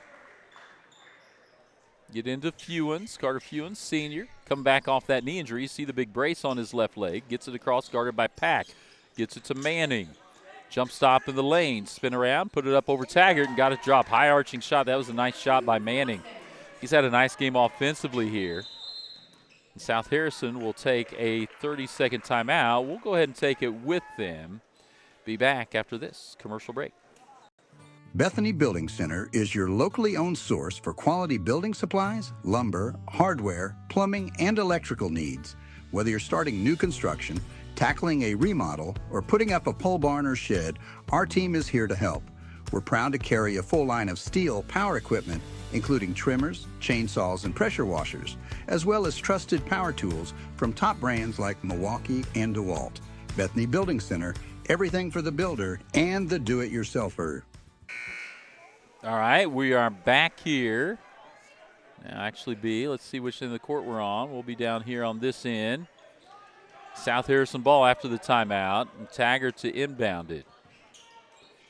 Get into Fewens, Carter Fewens, senior. Come back off that knee injury. You see the big brace on his left leg. Gets it across, guarded by Pack. Gets it to Manning. Jump stop in the lane. Spin around, put it up over Taggart, and got it drop. High arching shot. That was a nice shot by Manning. He's had a nice game offensively here. And South Harrison will take a 30-second timeout. We'll go ahead and take it with them. Be back after this commercial break. Bethany Building Center is your locally owned source for quality building supplies, lumber, hardware, plumbing, and electrical needs. Whether you're starting new construction, tackling a remodel, or putting up a pole barn or shed, our team is here to help. We're proud to carry a full line of steel power equipment, including trimmers, chainsaws, and pressure washers, as well as trusted power tools from top brands like Milwaukee and DeWalt. Bethany Building Center, everything for the builder and the do-it-yourselfer. All right, we are back here. Now, actually, let's see which end of the court we're on. We'll be down here on this end. South Harrison ball after the timeout, and Taggart to inbound it.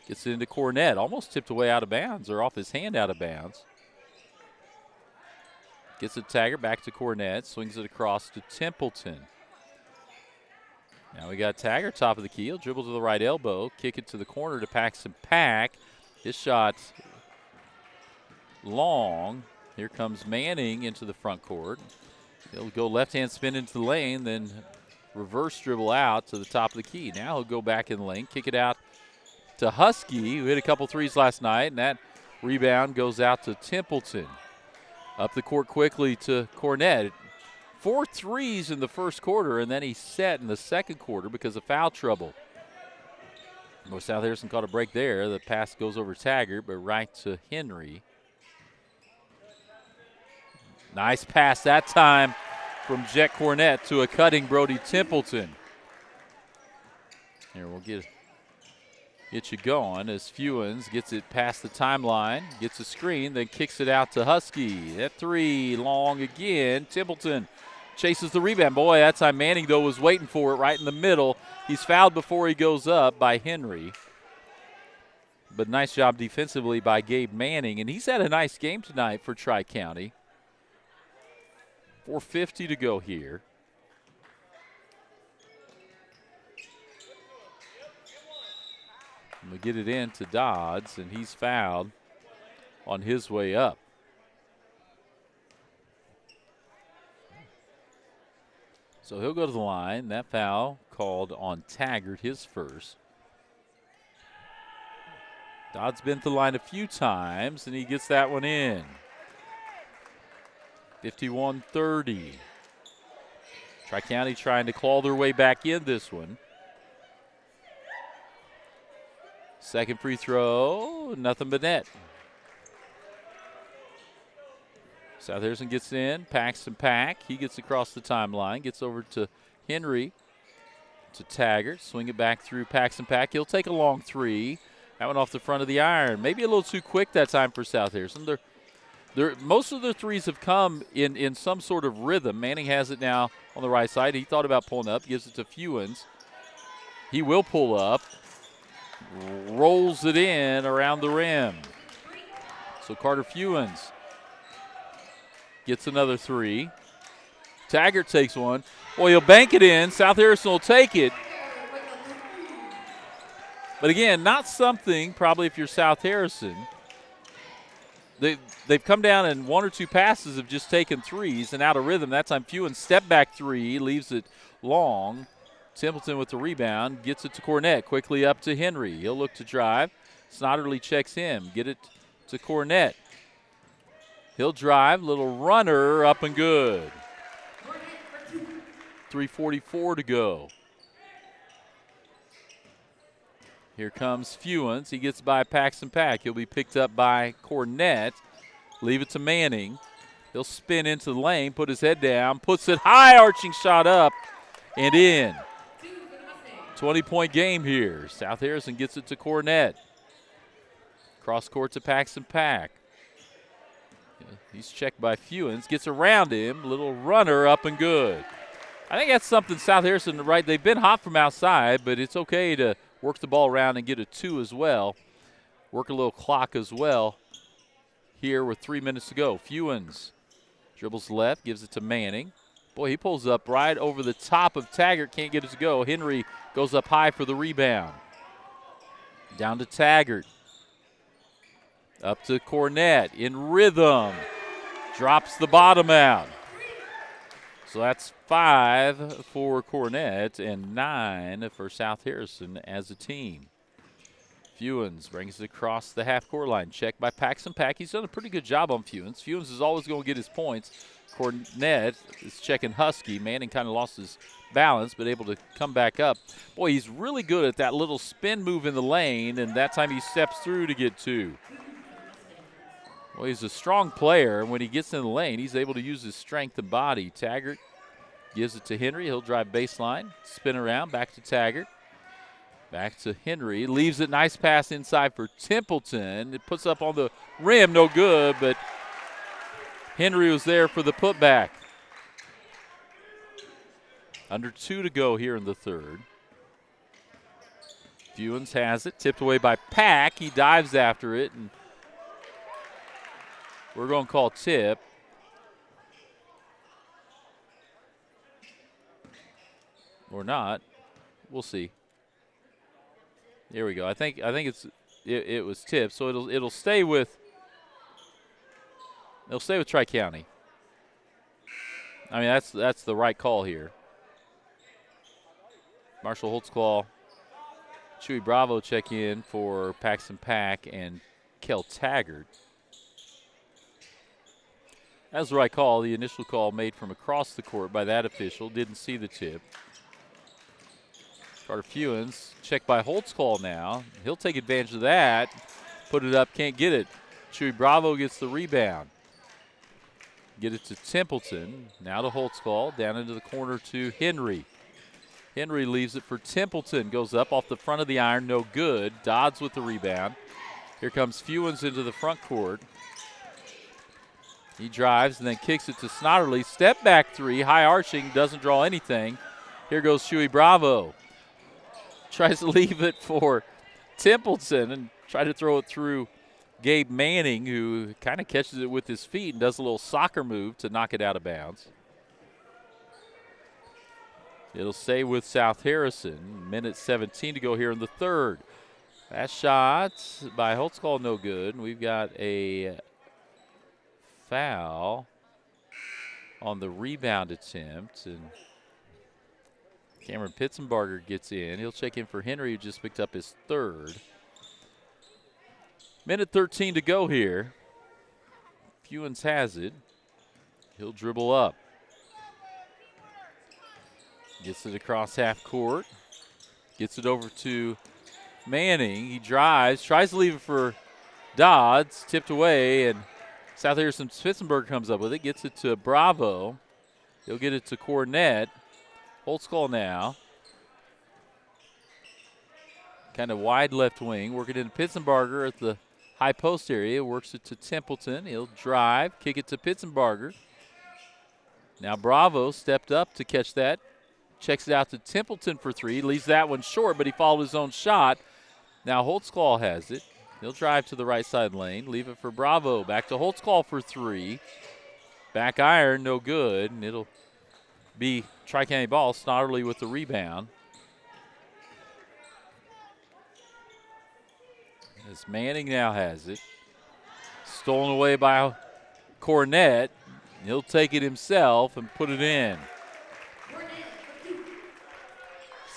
Gets it into Cornett, almost tipped away out of bounds, or off his hand out of bounds. Gets it Taggart, back to Cornett, swings it across to Templeton. Now we got Taggart top of the key. He'll dribble to the right elbow, kick it to the corner to Paxton Pack. His shot long. Here comes Manning into the front court. He'll go left-hand spin into the lane, then reverse dribble out to the top of the key. Now he'll go back in the lane, kick it out to Husky, who hit a couple threes last night, and that rebound goes out to Templeton. Up the court quickly to Cornett. 4 threes in the first quarter, and then he set in the second quarter because of foul trouble. Well, South Harrison caught a break there. The pass goes over Taggart, but right to Henry. Nice pass that time from Jet Cornett to a cutting Brody Templeton. Here, we'll get get you going as Fewens gets it past the timeline, gets a screen, then kicks it out to Husky. That three, long again. Templeton chases the rebound. Boy, that time Manning, though, was waiting for it right in the middle. He's fouled before he goes up by Henry. But nice job defensively by Gabe Manning, and he's had a nice game tonight for Tri-County. 4:50 to go here. And we get it in to Dodds, and he's fouled on his way up. So he'll go to the line. That foul called on Taggart, his first. Dodds been to the line a few times, and he gets that one in. 51-30. Tri-County trying to claw their way back in this one. Second free throw, nothing but net. South Harrison gets in, Paxton Pack. He gets across the timeline, gets over to Henry, to Taggart. Swing it back through Paxton Pack. He'll take a long three. That one off the front of the iron. Maybe a little too quick that time for South Harrison. Most of their threes have come in some sort of rhythm. Manning has it now on the right side. He thought about pulling up, gives it to Fewens. He will pull up. Rolls it in around the rim. So Carter Fewens gets another three. Taggart takes one. Well, he'll bank it in. South Harrison will take it. But again, not something, probably if you're South Harrison, they've come down and one or two passes have just taken threes and out of rhythm. That time Fewens step back three, leaves it long. Templeton with the rebound, gets it to Cornett, quickly up to Henry. He'll look to drive. Snodderly checks him, get it to Cornett. He'll drive, little runner, up and good. 3:44 to go. Here comes Fewens. He gets by Paxton Pack. He'll be picked up by Cornett. Leave it to Manning. He'll spin into the lane, put his head down, puts it high, arching shot up and in. 20-point game here. South Harrison gets it to Cornett. Cross court to Paxton Pack. He's checked by Fewens. Gets around him. Little runner up and good. I think that's something South Harrison, right? They've been hot from outside, but it's okay to work the ball around and get a two as well. Work a little clock as well here with 3 minutes to go. Fewens dribbles left, gives it to Manning. Boy, he pulls up right over the top of Taggart. Can't get it to go. Henry goes up high for the rebound. Down to Taggart. Up to Cornett in rhythm. Drops the bottom out. So that's 5 for Cornett and 9 for South Harrison as a team. Fewens brings it across the half-court line. Checked by Paxton Pack. He's done a pretty good job on Fewens. Fewens is always going to get his points. Cornett is checking Husky. Manning kind of lost his balance, but able to come back up. Boy, he's really good at that little spin move in the lane, and that time he steps through to get two. Well, he's a strong player, and when he gets in the lane, he's able to use his strength and body. Taggart gives it to Henry. He'll drive baseline, spin around, back to Taggart. Back to Henry. Leaves it, nice pass inside for Templeton. It puts up on the rim, no good, but Henry was there for the putback. Under 2 to go here in the third. Fewens has it, tipped away by Pack. He dives after it, and we're going to call tip. Or not. We'll see. Here we go. I think it was tipped, so it'll stay with Tri-County. I mean, that's the right call here. Marshall Holtzclaw, Chewy Bravo check in for Paxton Pack and Kel Taggart. That was the right call. The initial call made from across the court by that official. Didn't see the tip. Carter Fewens, checked by Holtzclaw now. He'll take advantage of that. Put it up, can't get it. Chewy Bravo gets the rebound. Get it to Templeton. Now to Holtzclaw, down into the corner to Henry. Henry leaves it for Templeton. Goes up off the front of the iron, no good. Dodds with the rebound. Here comes Fewens into the front court. He drives and then kicks it to Snodderly. Step back three, high arching, doesn't draw anything. Here goes Shuey Bravo. Tries to leave it for Templeton and try to throw it through Gabe Manning, who kind of catches it with his feet and does a little soccer move to knock it out of bounds. It'll stay with South Harrison. Minute 17 to go here in the third. That shot by Holtzclaw no good. And we've got a foul on the rebound attempt. And Cameron Pitzenbarger gets in. He'll check in for Henry, who just picked up his third. Minute 13 to go here. Fewens has it. He'll dribble up. Gets it across half court. Gets it over to Manning. He drives, tries to leave it for Dodds. Tipped away, and South Harrison Pittsburgh comes up with it. Gets it to Bravo. He'll get it to Cornett. Holtzclaw now. Kind of wide left wing. Working into Pitzenbarger at the high post area. Works it to Templeton. He'll drive, kick it to Pitzenbarger. Now Bravo stepped up to catch that. Checks it out to Templeton for three. Leaves that one short, but he followed his own shot. Now Holtzclaw has it. He'll drive to the right side lane. Leave it for Bravo. Back to Holtzclaw for three. Back iron, no good. And it'll be Tri-County ball. Snodderly with the rebound. As Manning now has it. Stolen away by Cornett. He'll take it himself and put it in.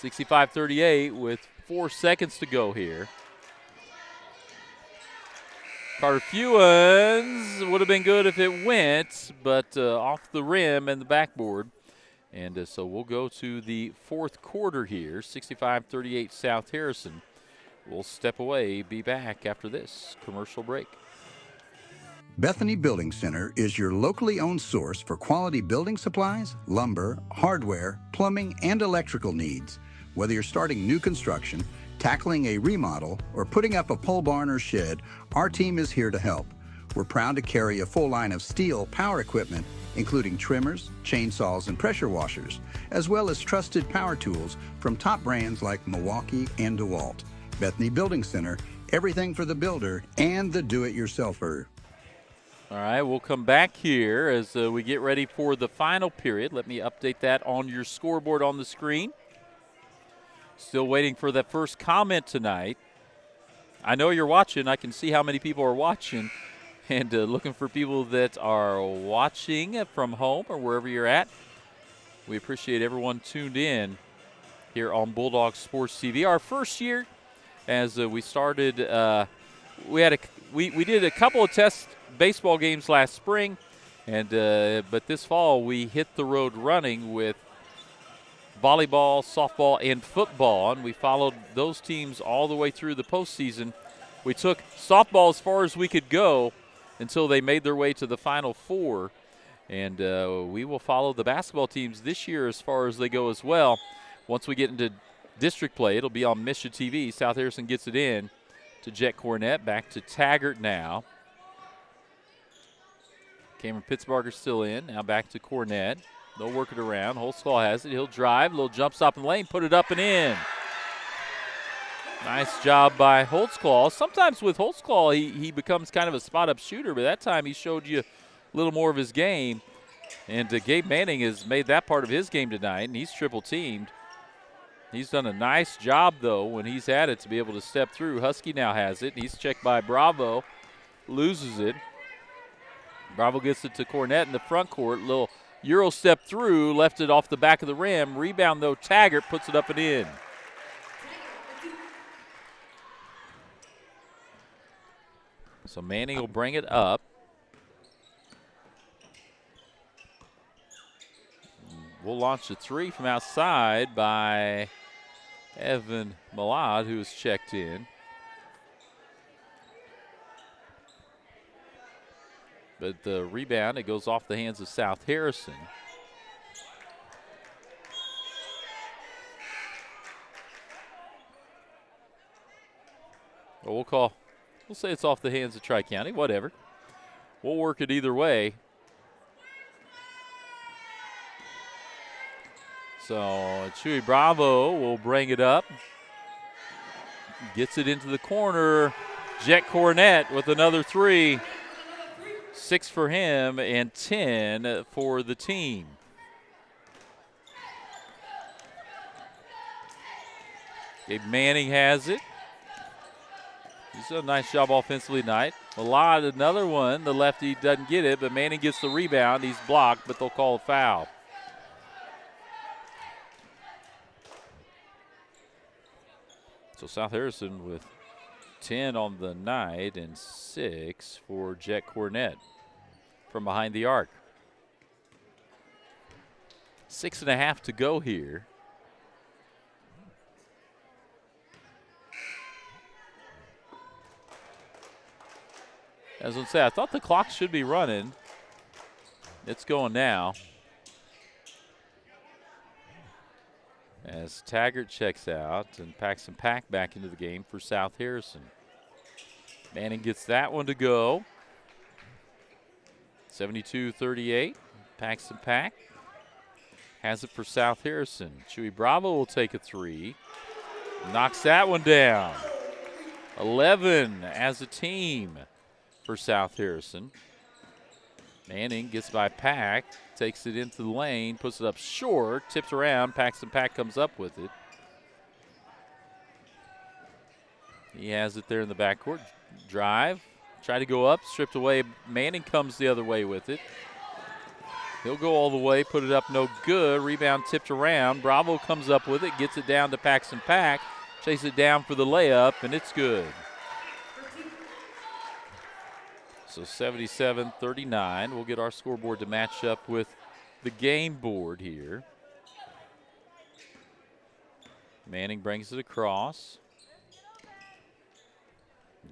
65-38 with 4 seconds to go here. Carter Fewens would have been good if it went, but off the rim and the backboard. And so we'll go to the fourth quarter here, 65-38 South Harrison. We'll step away, be back after this commercial break. Bethany Building Center is your locally owned source for quality building supplies, lumber, hardware, plumbing, and electrical needs. Whether you're starting new construction, tackling a remodel, or putting up a pole barn or shed, our team is here to help. We're proud to carry a full line of steel power equipment, including trimmers, chainsaws, and pressure washers, as well as trusted power tools from top brands like Milwaukee and DeWalt. Bethany Building Center, everything for the builder and the do-it-yourselfer. All right, we'll come back here as we get ready for the final period. Let me update that on your scoreboard on the screen. Still waiting for that first comment tonight. I know you're watching. I can see how many people are watching. And looking for people that are watching from home or wherever you're at. We appreciate everyone tuned in here on Bulldog Sports TV. Our first year, as we started, we did a couple of test baseball games last spring, and but this fall we hit the road running with volleyball, softball, and football, and we followed those teams all the way through the postseason. We took softball as far as we could go until they made their way to the Final Four, and we will follow the basketball teams this year as far as they go as well. Once we get into district play, it'll be on Misha TV. South Harrison gets it in to Jet Cornett, back to Taggart now. Cameron Pittsburgher still in, now back to Cornett. They'll work it around. Holtzclaw has it. He'll drive. Little jump stop in the lane. Put it up and in. Nice job by Holtzclaw. Sometimes with Holtzclaw, he becomes kind of a spot-up shooter, but that time he showed you a little more of his game. And Gabe Manning has made that part of his game tonight, and he's triple-teamed. He's done a nice job, though, when he's had it to be able to step through. Husky now has it. He's checked by Bravo. Loses it. Bravo gets it to Cornett in the front court. Little Euro step through, left it off the back of the rim. Rebound, though, Taggart puts it up and in. So Manning will bring it up. We'll launch a three from outside by Evan Malad, who is checked in. But the rebound, it goes off the hands of South Harrison. Well, we'll say it's off the hands of Tri-County, whatever. We'll work it either way. So Chewy Bravo will bring it up. Gets it into the corner. Jet Cornett with another 3. 6 for him and 10 for the team. Gabe Manning has it. He's done a nice job offensively tonight. Malad, another one. The lefty doesn't get it, but Manning gets the rebound. He's blocked, but they'll call a foul. So South Harrison with 10 on the night and 6 for Jet Cornett from behind the arc. 6.5 to go here. As I say, I thought the clock should be running. It's going now. As Taggart checks out and Paxton Pack back into the game for South Harrison. Manning gets that one to go. 72-38. Paxton Pack has it for South Harrison. Chewy Bravo will take a 3. Knocks that one down. 11 as a team for South Harrison. Manning gets by Pack, takes it into the lane, puts it up short, tips around. Paxton Pack comes up with it. He has it there in the backcourt. Drive, try to go up, stripped away. Manning comes the other way with it. He'll go all the way, put it up, no good. Rebound tipped around. Bravo comes up with it, gets it down to Paxton Pack, chases it down for the layup, and it's good. So 77-39. We'll get our scoreboard to match up with the game board here. Manning brings it across.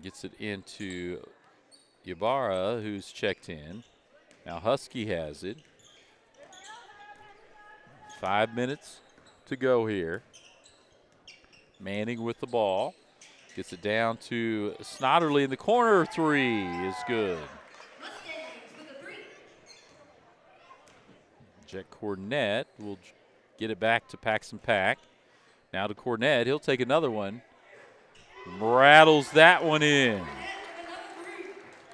Gets it into Ybarra, who's checked in. Now Husky has it. 5 minutes to go here. Manning with the ball. Gets it down to Snodderly in the corner. 3 is good. Jet Cornett will get it back to Paxton Pack. Now to Cornett. He'll take another one. Rattles that one in.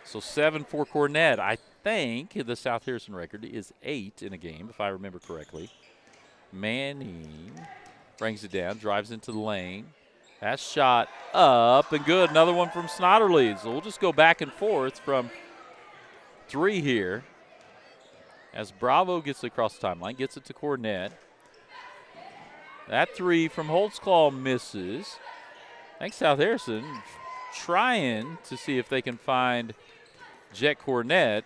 So 7 for Cornett. I think the South Harrison record is 8 in a game, if I remember correctly. Manning brings it down, drives into the lane. That shot up and good. Another one from Snodderly. So we'll just go back and forth from 3 here. As Bravo gets it across the timeline, gets it to Cornett. That 3 from Holtzclaw misses. I think South Harrison trying to see if they can find Jet Cornett.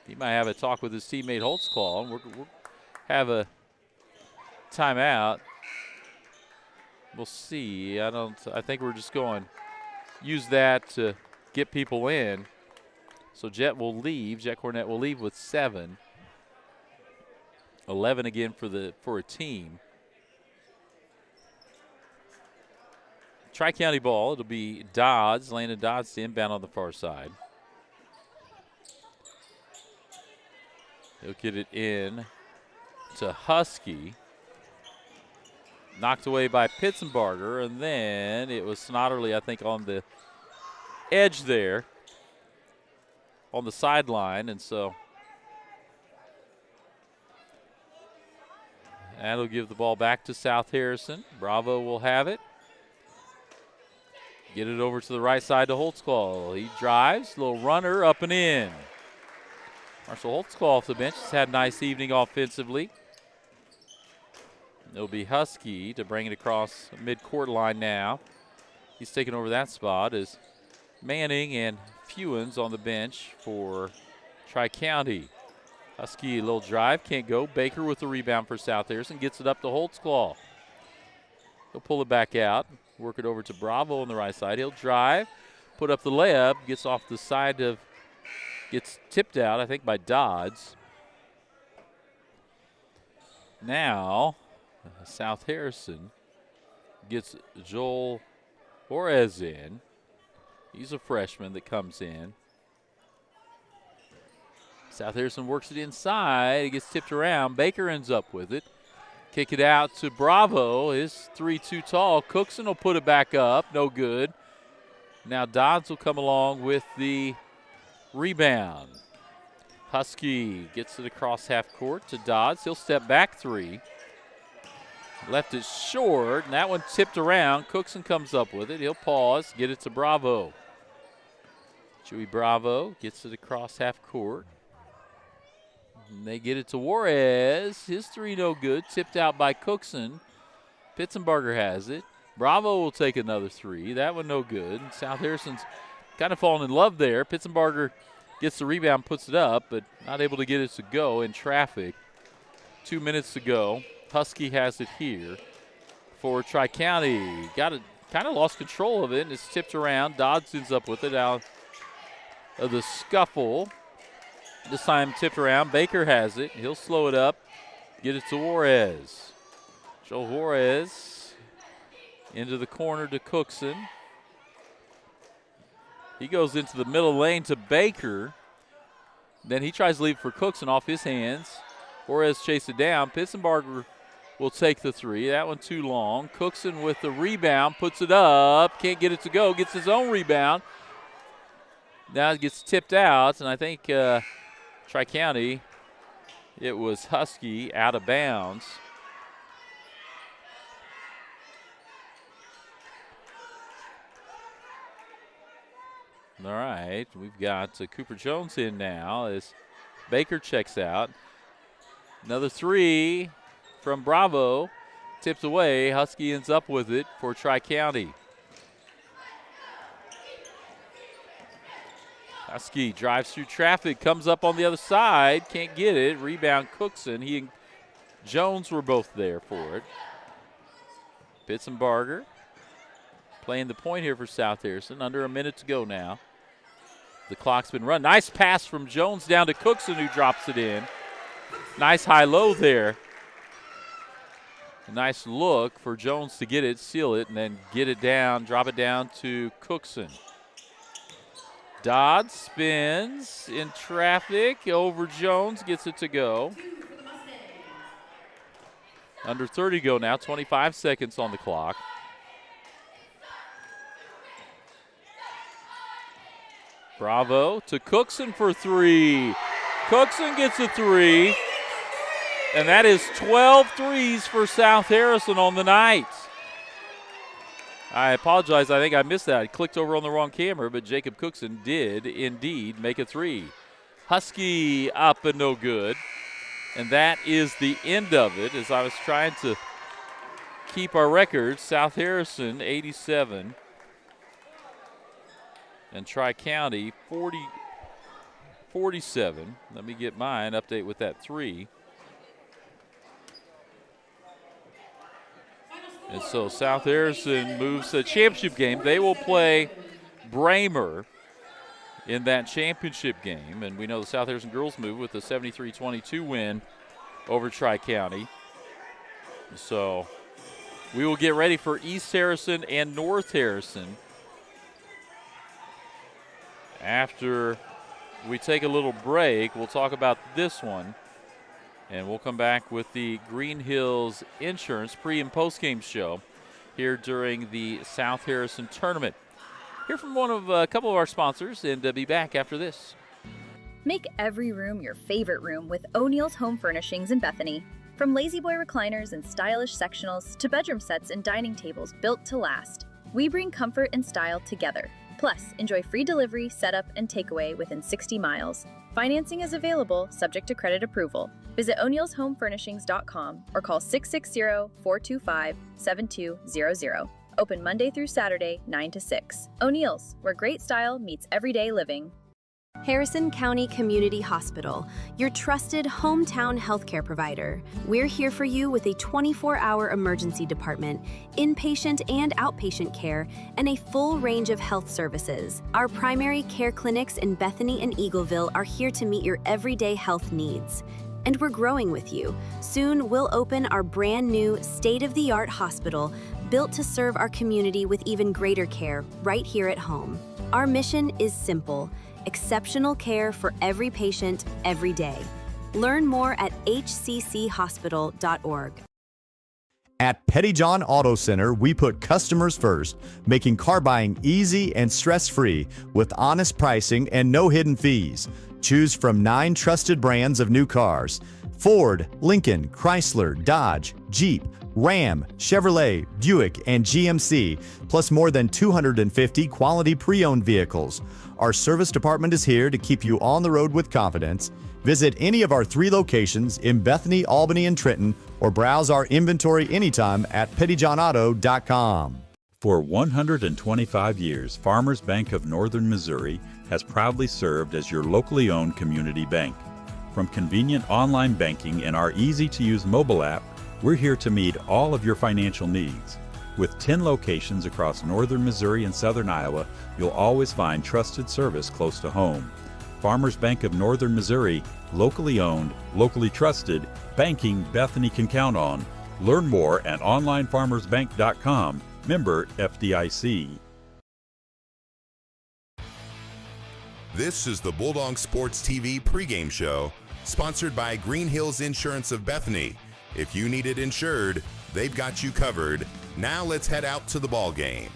He might have a talk with his teammate Holtzclaw. We'll have a timeout. We'll see. I think we're just going use that to get people in. So Jet will leave. Jet Cornett will leave with 7. 11 again for a team. Tri-County ball. It'll be Dodds. Landon Dodds to inbound on the far side. He'll get it in to Husky. Knocked away by Pitzenbarger, and then it was Snodderly, I think, on the edge there, on the sideline, and so that'll give the ball back to South Harrison. Bravo will have it. Get it over to the right side to Holtzclaw. He drives, little runner, up and in. Marshall Holtzclaw off the bench has had a nice evening offensively. It'll be Husky to bring it across mid-court line now. He's taking over that spot as Manning and Fewens on the bench for Tri-County. Husky, a little drive, can't go. Baker with the rebound for South Harrison, gets it up to Holtzclaw. He'll pull it back out, work it over to Bravo on the right side. He'll drive, put up the layup, gets off the side of, gets tipped out, I think, by Dodds. Now, South Harrison gets Joel Orez in. He's a freshman that comes in. South Harrison works it inside. It gets tipped around. Baker ends up with it. Kick it out to Bravo. His 3 too tall. Cookson will put it back up. No good. Now Dodds will come along with the rebound. Husky gets it across half court to Dodds. He'll step back 3. Left it short, and that one tipped around. Cookson comes up with it. He'll pause, get it to Bravo. Chewy Bravo gets it across half court. And they get it to Juarez. His 3 no good. Tipped out by Cookson. Pitzenbarger has it. Bravo will take another 3. That one no good. South Harrison's kind of fallen in love there. Pitzenbarger gets the rebound, puts it up, but not able to get it to go in traffic. 2 minutes to go. Husky has it here for Tri-County. Got it, kind of lost control of it, and it's tipped around. Dodds ends up with it out of the scuffle. This time tipped around. Baker has it. He'll slow it up, get it to Juarez. Joe Juarez into the corner to Cookson. He goes into the middle lane to Baker. Then he tries to leave for Cookson off his hands. Juarez chases it down. Pitzenbarger will take the 3. That one too long. Cookson with the rebound, puts it up. Can't get it to go. Gets his own rebound. Now it gets tipped out, and I think Tri-County, it was Husky out of bounds. All right, we've got Cooper Jones in now as Baker checks out. Another 3 from Bravo, tipped away. Husky ends up with it for Tri-County. Husky drives through traffic, comes up on the other side, can't get it. Rebound Cookson. He and Jones were both there for it. Pitzenbarger playing the point here for South Harrison. Under a minute to go now. The clock's been run. Nice pass from Jones down to Cookson, who drops it in. Nice high-low there. A nice look for Jones to get it, seal it, and then get it down, drop it down to Cookson. Dodd spins in traffic over Jones, gets it to go. Under 30 to go now, 25 seconds on the clock. Bravo to Cookson for 3. Cookson gets a 3, and that is 12 threes for South Harrison on the night. I apologize, I think I missed that. I clicked over on the wrong camera, but Jacob Cookson did indeed make a 3. Husky up and no good. And that is the end of it. As I was trying to keep our records, South Harrison 87 and Tri-County 47. Let me get mine, update with that 3. And so South Harrison moves to the championship game. They will play Bramer in that championship game. And we know the South Harrison girls move with a 73-22 win over Tri-County. So we will get ready for East Harrison and North Harrison after we take a little break. We'll talk about this one. And we'll come back with the Green Hills Insurance pre- and post-game show here during the South Harrison tournament. Hear from a couple of our sponsors and be back after this. Make every room your favorite room with O'Neill's Home Furnishings in Bethany. From lazy boy recliners and stylish sectionals to bedroom sets and dining tables built to last, we bring comfort and style together. Plus, enjoy free delivery, setup, and takeaway within 60 miles. Financing is available, subject to credit approval. Visit o'neillshomefurnishings.com or call 660-425-7200. Open Monday through Saturday, 9 to 6. O'Neill's, where great style meets everyday living. Harrison County Community Hospital, your trusted hometown healthcare provider. We're here for you with a 24-hour emergency department, inpatient and outpatient care, and a full range of health services. Our primary care clinics in Bethany and Eagleville are here to meet your everyday health needs. And we're growing with you. Soon, we'll open our brand new state-of-the-art hospital built to serve our community with even greater care right here at home. Our mission is simple: exceptional care for every patient, every day. Learn more at hcchospital.org. At Pettyjohn Auto Center, we put customers first, making car buying easy and stress-free with honest pricing and no hidden fees. Choose from 9 trusted brands of new cars: Ford, Lincoln, Chrysler, Dodge, Jeep, Ram, Chevrolet, Buick, and GMC, plus more than 250 quality pre-owned vehicles. Our service department is here to keep you on the road with confidence. Visit any of our 3 locations in Bethany, Albany, and Trenton, or browse our inventory anytime at pettyjohnauto.com. For 125 years, Farmers Bank of Northern Missouri has proudly served as your locally owned community bank. From convenient online banking and our easy-to-use mobile app, we're here to meet all of your financial needs. With 10 locations across northern Missouri and southern Iowa, you'll always find trusted service close to home. Farmers Bank of Northern Missouri, locally owned, locally trusted, banking Bethany can count on. Learn more at onlinefarmersbank.com. Member FDIC. This is the Bulldog Sports TV pregame show, sponsored by Green Hills Insurance of Bethany. If you need it insured, they've got you covered. Now let's head out to the ball game.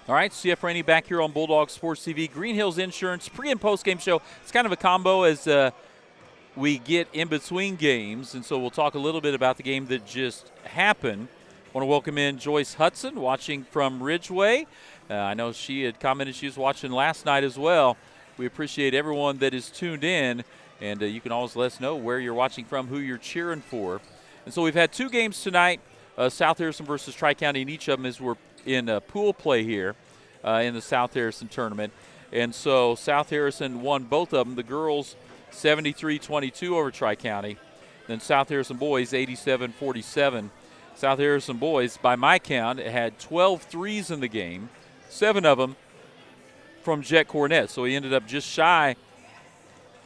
All right, CF Rainey back here on Bulldog Sports TV. Green Hills Insurance pre- and post-game show. It's kind of a combo as we get in between games, and so we'll talk a little bit about the game that just happened. I want to welcome in Joyce Hudson, watching from Ridgeway. I know she had commented she was watching last night as well. We appreciate everyone that is tuned in, and you can always let us know where you're watching from, who you're cheering for. And so we've had 2 games tonight, South Harrison versus Tri-County, and each of them is we're in pool play here in the South Harrison tournament. And so South Harrison won both of them. The girls 73-22 over Tri-County. Then South Harrison boys 87-47. South Harrison boys, by my count, had 12 threes in the game, 7 of them from Jet Cornett. So he ended up just shy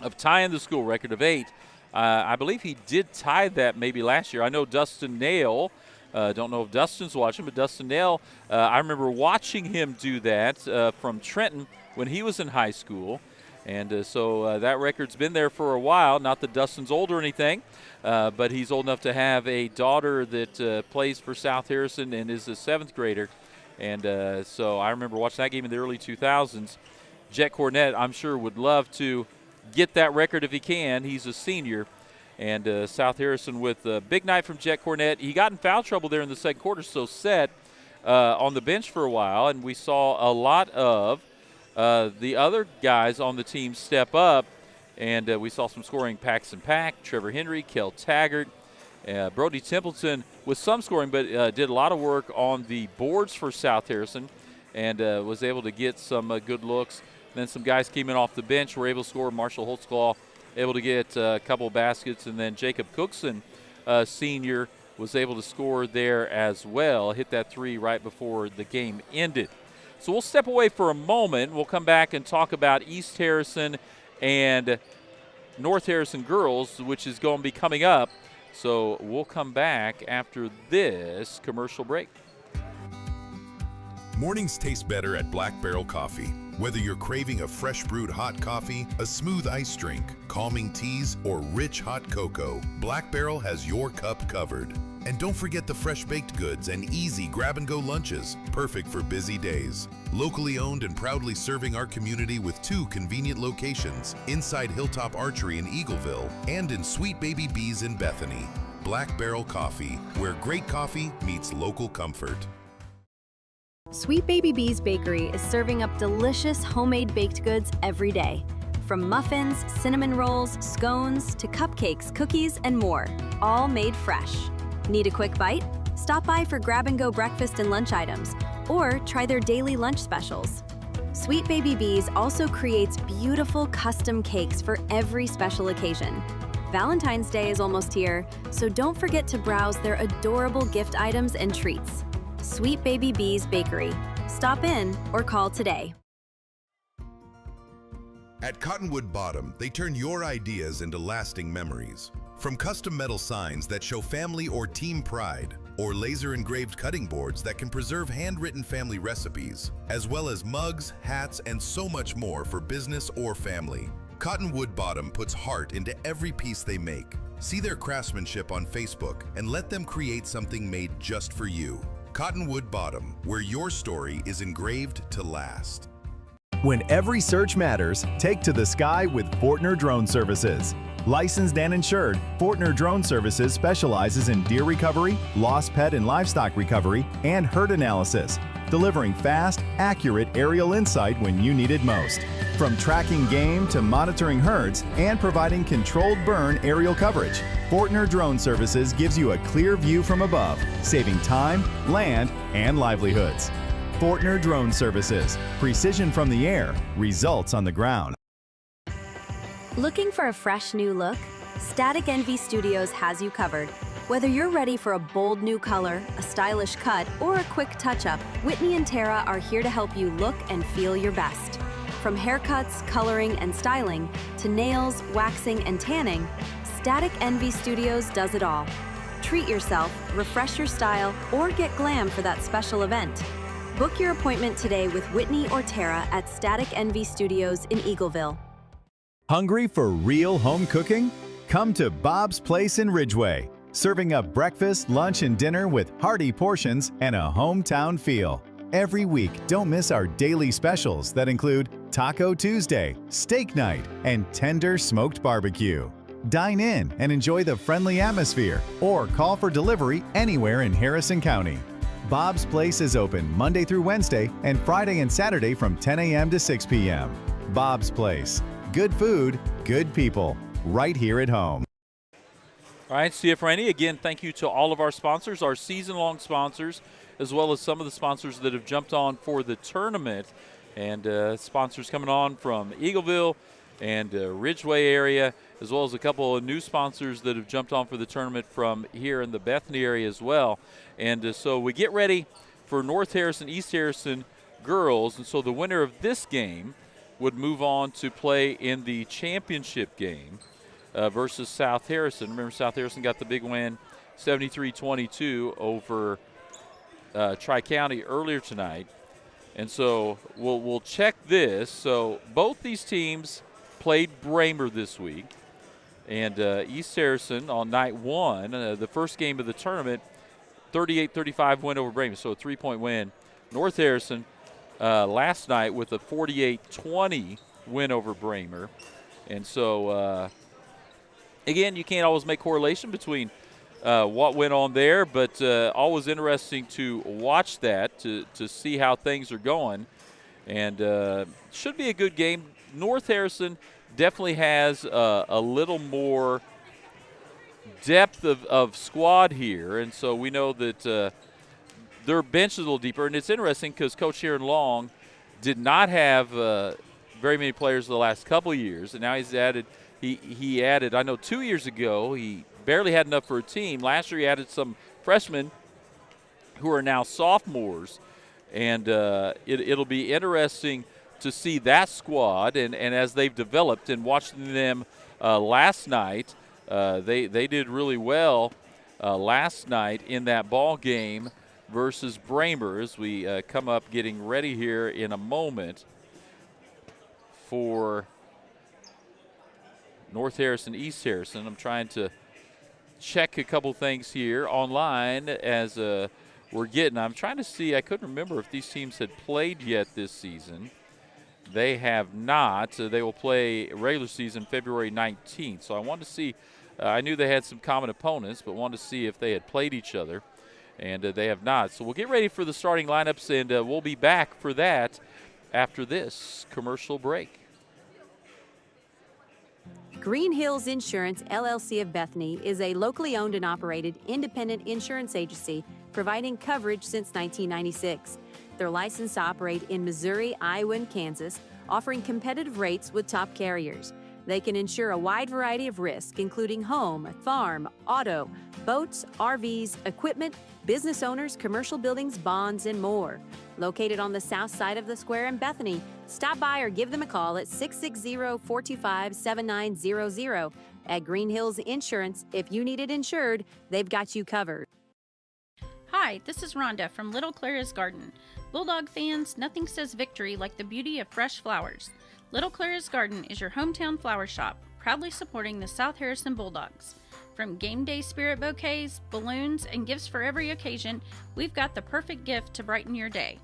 of tying the school record of 8. I believe he did tie that maybe last year. I know Dustin Nail, don't know if Dustin's watching, but Dustin Nail, I remember watching him do that from Trenton when he was in high school. And so that record's been there for a while. Not that Dustin's old or anything, but he's old enough to have a daughter that plays for South Harrison and is a 7th grader. And so I remember watching that game in the early 2000s. Jet Cornett, I'm sure, would love to get that record if he can. He's a senior. And South Harrison with a big night from Jet Cornett. He got in foul trouble there in the second quarter, so set on the bench for a while. And we saw a lot of the other guys on the team step up. And we saw some scoring. Paxton Pack, Trevor Henry, Kel Taggart, Brody Templeton with some scoring, but did a lot of work on the boards for South Harrison and was able to get some good looks. And then some guys came in off the bench, were able to score. Marshall Holtzclaw able to get a couple baskets, and then Jacob Cookson, senior, was able to score there as well. Hit that 3 right before the game ended. So we'll step away for a moment. We'll come back and talk about East Harrison and North Harrison girls, which is going to be coming up. So we'll come back after this commercial break. Mornings taste better at Black Barrel Coffee. Whether you're craving a fresh brewed hot coffee, a smooth iced drink, calming teas, or rich hot cocoa, Black Barrel has your cup covered. And don't forget the fresh baked goods and easy grab-and-go lunches, perfect for busy days. Locally owned and proudly serving our community with 2 convenient locations, inside Hilltop Archery in Eagleville and in Sweet Baby Bees in Bethany. Black Barrel Coffee, where great coffee meets local comfort. Sweet Baby Bees Bakery is serving up delicious homemade baked goods every day. From muffins, cinnamon rolls, scones, to cupcakes, cookies, and more, all made fresh. Need a quick bite? Stop by for grab-and-go breakfast and lunch items, or try their daily lunch specials. Sweet Baby Bees also creates beautiful custom cakes for every special occasion. Valentine's Day is almost here, so don't forget to browse their adorable gift items and treats. Sweet Baby Bees Bakery. Stop in or call today. At Cottonwood Bottom, they turn your ideas into lasting memories. From custom metal signs that show family or team pride, or laser-engraved cutting boards that can preserve handwritten family recipes, as well as mugs, hats, and so much more for business or family. Cottonwood Bottom puts heart into every piece they make. See their craftsmanship on Facebook and let them create something made just for you. Cottonwood Bottom, where your story is engraved to last. When every search matters, take to the sky with Fortner Drone Services. Licensed and insured, Fortner Drone Services specializes in deer recovery, lost pet and livestock recovery, and herd analysis, delivering fast, accurate aerial insight when you need it most. From tracking game to monitoring herds and providing controlled burn aerial coverage, Fortner Drone Services gives you a clear view from above, saving time, land, and livelihoods. Fortner Drone Services. Precision from the air, results on the ground. Looking for a fresh new look? Static Envy Studios has you covered. Whether you're ready for a bold new color, a stylish cut, or a quick touch-up, Whitney and Tara are here to help you look and feel your best. From haircuts, coloring, and styling, to nails, waxing, and tanning, Static Envy Studios does it all. Treat yourself, refresh your style, or get glam for that special event. Book your appointment today with Whitney or Tara at Static Envy Studios in Eagleville. Hungry for real home cooking? Come to Bob's Place in Ridgeway, serving up breakfast, lunch, and dinner with hearty portions and a hometown feel. Every week, don't miss our daily specials that include Taco Tuesday, Steak Night, and Tender Smoked Barbecue. Dine in and enjoy the friendly atmosphere, or call for delivery anywhere in Harrison County. Bob's Place is open Monday through Wednesday and Friday and Saturday from 10 a.m. to 6 p.m. Bob's Place. Good food, good people, right here at home. All right, CF Rainey, again, thank you to all of our sponsors, our season-long sponsors, as well as some of the sponsors that have jumped on for the tournament. And sponsors coming on from Eagleville and Ridgeway area, as well as a couple of new sponsors that have jumped on for the tournament from here in the Bethany area as well. And so we get ready for North Harrison, East Harrison girls. And so the winner of this game would move on to play in the championship game versus South Harrison. Remember, South Harrison got the big win, 73-22 over Tri-County earlier tonight. And so we'll check this. So both these teams played Bramer this week. And East Harrison on night one, the first game of the tournament, 38-35 win over Bramer, so a 3-point win. North Harrison last night with a 48-20 win over Bramer. And so, again, you can't always make correlation between what went on there, but always interesting to watch that, to see how things are going. And should be a good game. North Harrison definitely has a little more depth of squad here, and so we know that their bench is a little deeper. And it's interesting because Coach Aaron Long did not have very many players the last couple of years, and now he's added. He added. I know 2 years ago he barely had enough for a team. Last year he added some freshmen who are now sophomores, and it'll be interesting to see that squad and as they've developed. And watching them last night, they did really well last night in that ball game versus Bramer as we come up getting ready here in a moment for North Harrison, East Harrison. I'm trying to check a couple things here online as we're getting. I'm trying to see, I couldn't remember if these teams had played yet this season. They have not. They will play regular season February 19th. So I wanted to see, I knew they had some common opponents, but wanted to see if they had played each other, and they have not. So we'll get ready for the starting lineups, and we'll be back for that after this commercial break. Green Hills Insurance, LLC of Bethany is a locally owned and operated independent insurance agency providing coverage since 1996. They're licensed to operate in Missouri, Iowa, and Kansas, offering competitive rates with top carriers. They can insure a wide variety of risks, including home, farm, auto, boats, RVs, equipment, business owners, commercial buildings, bonds, and more. Located on the south side of the square in Bethany, stop by or give them a call at 660-425-7900. At Green Hills Insurance, if you need it insured, they've got you covered. Hi, this is Rhonda from Little Clara's Garden. Bulldog fans, nothing says victory like the beauty of fresh flowers. Little Clara's Garden is your hometown flower shop, proudly supporting the South Harrison Bulldogs. From game day spirit bouquets, balloons, and gifts for every occasion, we've got the perfect gift to brighten your day.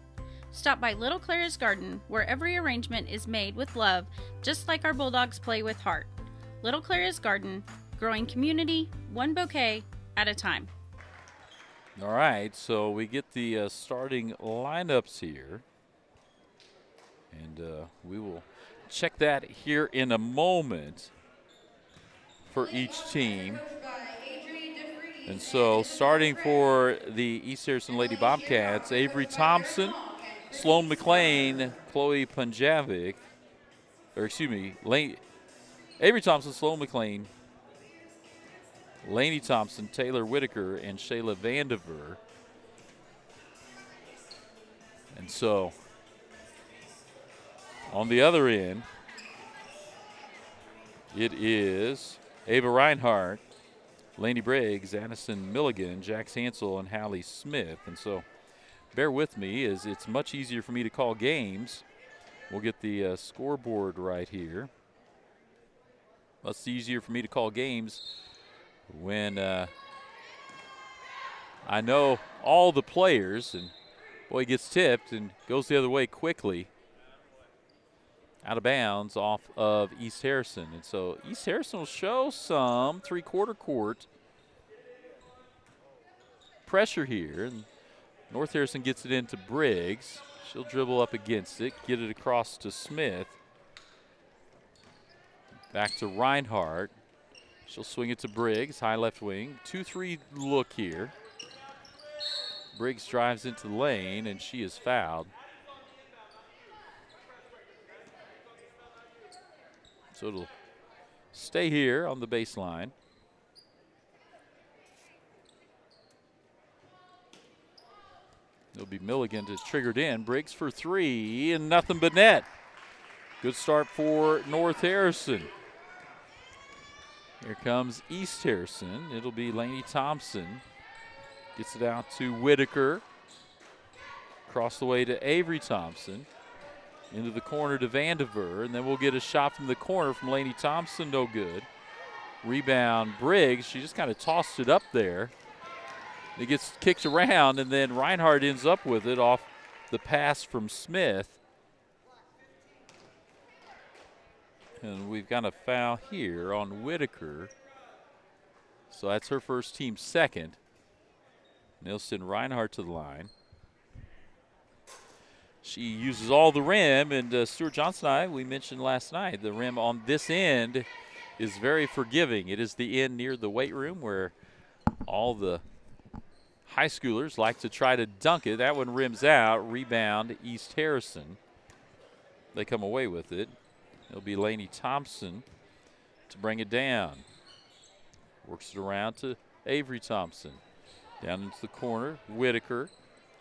Stop by Little Clara's Garden, where every arrangement is made with love, just like our Bulldogs play with heart. Little Clara's Garden, growing community, one bouquet at a time. All right, so we get the starting lineups here. And we will check that here in a moment for each team. And so starting for the East Harrison Lady Bobcats, Avery Thompson, Sloan McLean, Chloe Punjavic, or excuse me, Avery Thompson, Sloan McLean, Lainey Thompson, Taylor Whitaker, and Shayla Vandiver. And so on the other end, it is Ava Reinhardt, Lainey Briggs, Addison Milligan, Jax Hansel, and Hallie Smith. And so bear with me, as it's much easier for me to call games. We'll get the scoreboard right here. Much easier for me to call games when I know all the players, and boy, he gets tipped and goes the other way quickly. Out of bounds off of East Harrison. And so East Harrison will show some three-quarter court pressure here. And North Harrison gets it into Briggs. She'll dribble up against it, get it across to Smith. Back to Reinhardt. She'll swing it to Briggs, high left wing. 2-3 look here. Briggs drives into the lane, and she is fouled. So it'll stay here on the baseline. It'll be Milligan just triggered in. Briggs for three, and nothing but net. Good start for North Harrison. Here comes East Harrison. It'll be Lainey Thompson. Gets it out to Whitaker. Across the way to Avery Thompson. Into the corner to Vandiver, and then we'll get a shot from the corner from Lainey Thompson, no good. Rebound, Briggs, she just kind of tossed it up there. It gets kicked around, and then Reinhardt ends up with it off the pass from Smith. And we've got a foul here on Whitaker. So that's her first, team second. Nilsson Reinhardt to the line. She uses all the rim, and Stuart Johnson and I, we mentioned last night, the rim on this end is very forgiving. It is the end near the weight room where all the high schoolers like to try to dunk it. That one rims out. Rebound, East Harrison. They come away with it. It'll be Lainey Thompson to bring it down. Works it around to Avery Thompson. Down into the corner, Whitaker.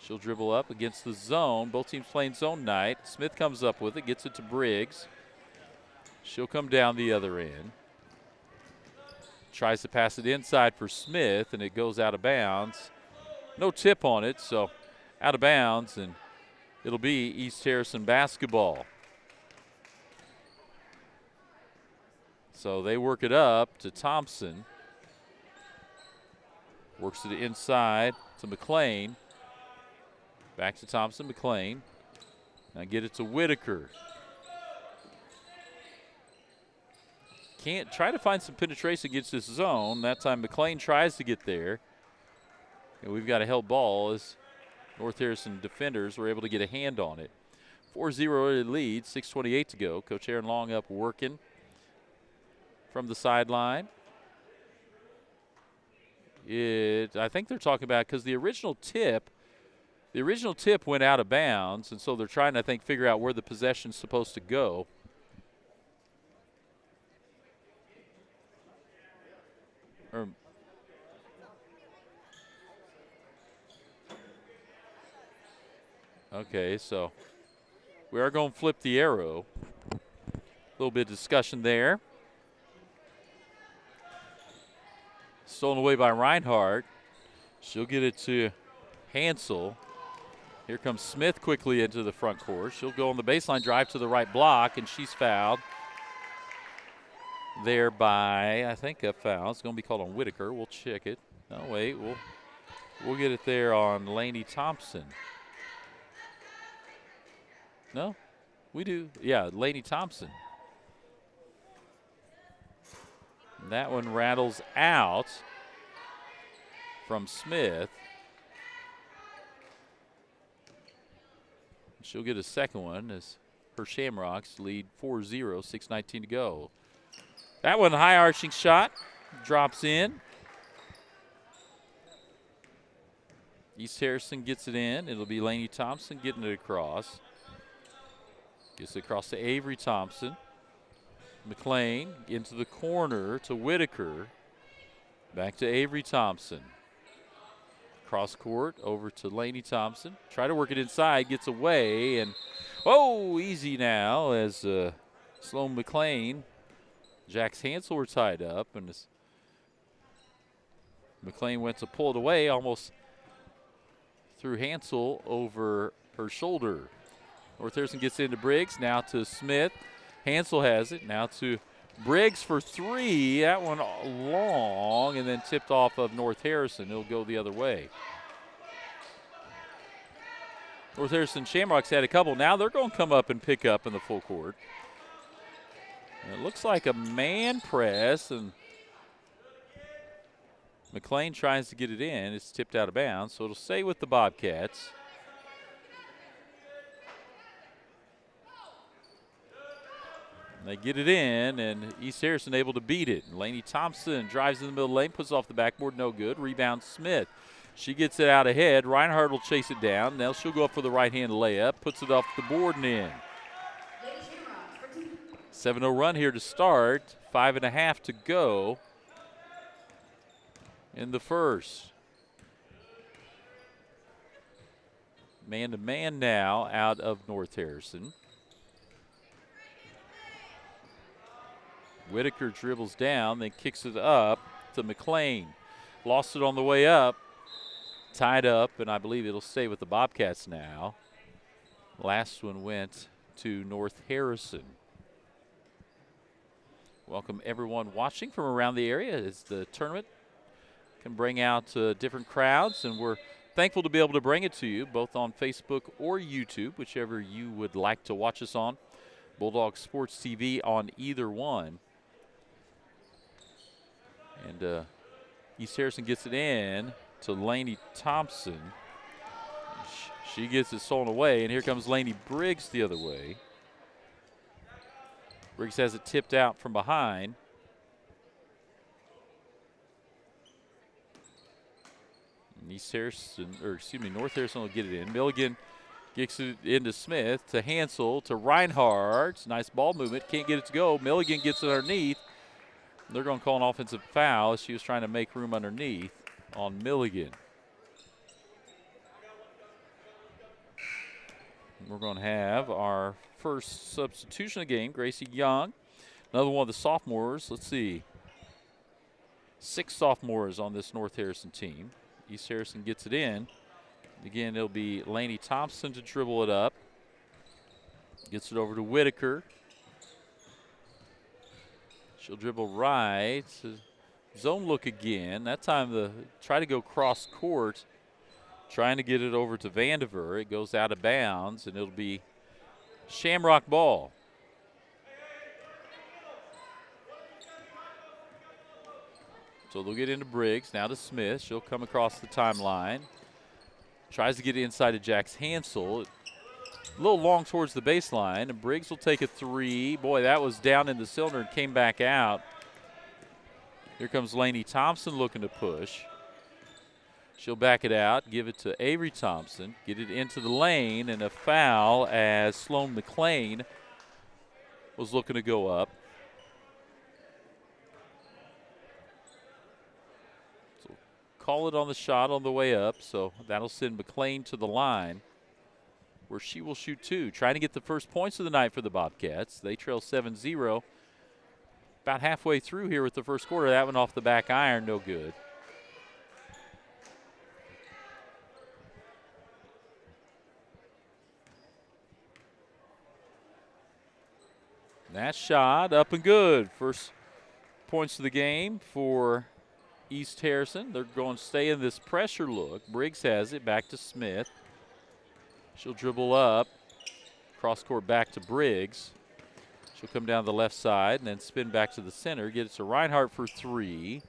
She'll dribble up against the zone. Both teams playing zone night. Smith comes up with it, gets it to Briggs. She'll come down the other end. Tries to pass it inside for Smith, and it goes out of bounds. No tip on it, so out of bounds, and it'll be East Harrison basketball. So they work it up to Thompson. Works it inside to McLean. Back to Thompson, McLean. Now get it to Whitaker. Can't try to find some penetration against this zone. That time McLean tries to get there. And we've got a held ball as North Harrison defenders were able to get a hand on it. 4-0 lead, 6:28 to go. Coach Aaron Long up working from the sideline. I think they're talking about, because the original tip went out of bounds, and so they're trying to, I think, figure out where the possession's supposed to go. Okay, so we are going to flip the arrow. A little bit of discussion there. Stolen away by Reinhardt. She'll get it to Hansel. Here comes Smith quickly into the front court. She'll go on the baseline drive to the right block, and she's fouled there by, I think, a foul. It's going to be called on Whitaker. We'll check it. No, wait. We'll get it there on Lainey Thompson. No, we do. Yeah, Lainey Thompson. And that one rattles out from Smith. She'll get a second one as her Shamrocks lead 4-0, 6:19 to go. That one, high arching shot, drops in. East Harrison gets it in. It'll be Lainey Thompson getting it across. Gets it across to Avery Thompson. McLean into the corner to Whitaker. Back to Avery Thompson. Cross court over to Lainey Thompson. Try to work it inside, gets away, and easy now as Sloan McLean. Jax Hansel were tied up, and as McLean went to pull it away, almost threw Hansel over her shoulder. North Harrison gets into Briggs, now to Smith. Hansel has it, now to Briggs for three. That one long and then tipped off of North Harrison. It'll go the other way. North Harrison Shamrocks had a couple. Now they're going to come up and pick up in the full court. And it looks like a man press, and McLean tries to get it in. It's tipped out of bounds, so it'll stay with the Bobcats. They get it in, and East Harrison able to beat it. Lainey Thompson drives in the middle of the lane, puts it off the backboard, no good. Rebound Smith. She gets it out ahead. Reinhardt will chase it down. Now she'll go up for the right-hand layup, puts it off the board and in. 7-0 run here to start. 5.5 to go in the first. Man-to-man now out of North Harrison. Whitaker dribbles down, then kicks it up to McLean. Lost it on the way up. Tied up, and I believe it'll stay with the Bobcats now. Last one went to North Harrison. Welcome everyone watching from around the area as the tournament can bring out different crowds, and we're thankful to be able to bring it to you both on Facebook or YouTube, whichever you would like to watch us on. Bulldog Sports TV on either one. And East Harrison gets it in to Lainey Thompson. She gets it stolen away, and here comes Lainey Briggs the other way. Briggs has it tipped out from behind. And North Harrison will get it in. Milligan gets it into Smith, to Hansel, to Reinhardt. Nice ball movement, can't get it to go. Milligan gets it underneath. They're going to call an offensive foul as she was trying to make room underneath on Milligan. We're going to have our first substitution of the game, Gracie Young. Another one of the sophomores. Let's see. 6 sophomores on this North Harrison team. East Harrison gets it in. Again, it'll be Lainey Thompson to dribble it up. Gets it over to Whitaker. She'll dribble right. Zone look again. That time try to go cross court. Trying to get it over to Vandiver. It goes out of bounds, and it'll be Shamrock ball. So they'll get into Briggs. Now to Smith. She'll come across the timeline. Tries to get inside of Jax Hansel. A little long towards the baseline, and Briggs will take a three. Boy, that was down in the cylinder and came back out. Here comes Lainey Thompson looking to push. She'll back it out, give it to Avery Thompson, get it into the lane, and a foul as Sloan McLean was looking to go up. call it on the shot on the way up, so that'll send McLean to the line, where she will shoot 2. Trying to get the first points of the night for the Bobcats. They trail 7-0. About halfway through here with the first quarter. That one off the back iron, no good. That shot up and good. First points of the game for East Harrison. They're going to stay in this pressure look. Briggs has it back to Smith. She'll dribble up, cross court back to Briggs. She'll come down the left side and then spin back to the center. Get it to Reinhardt for 3.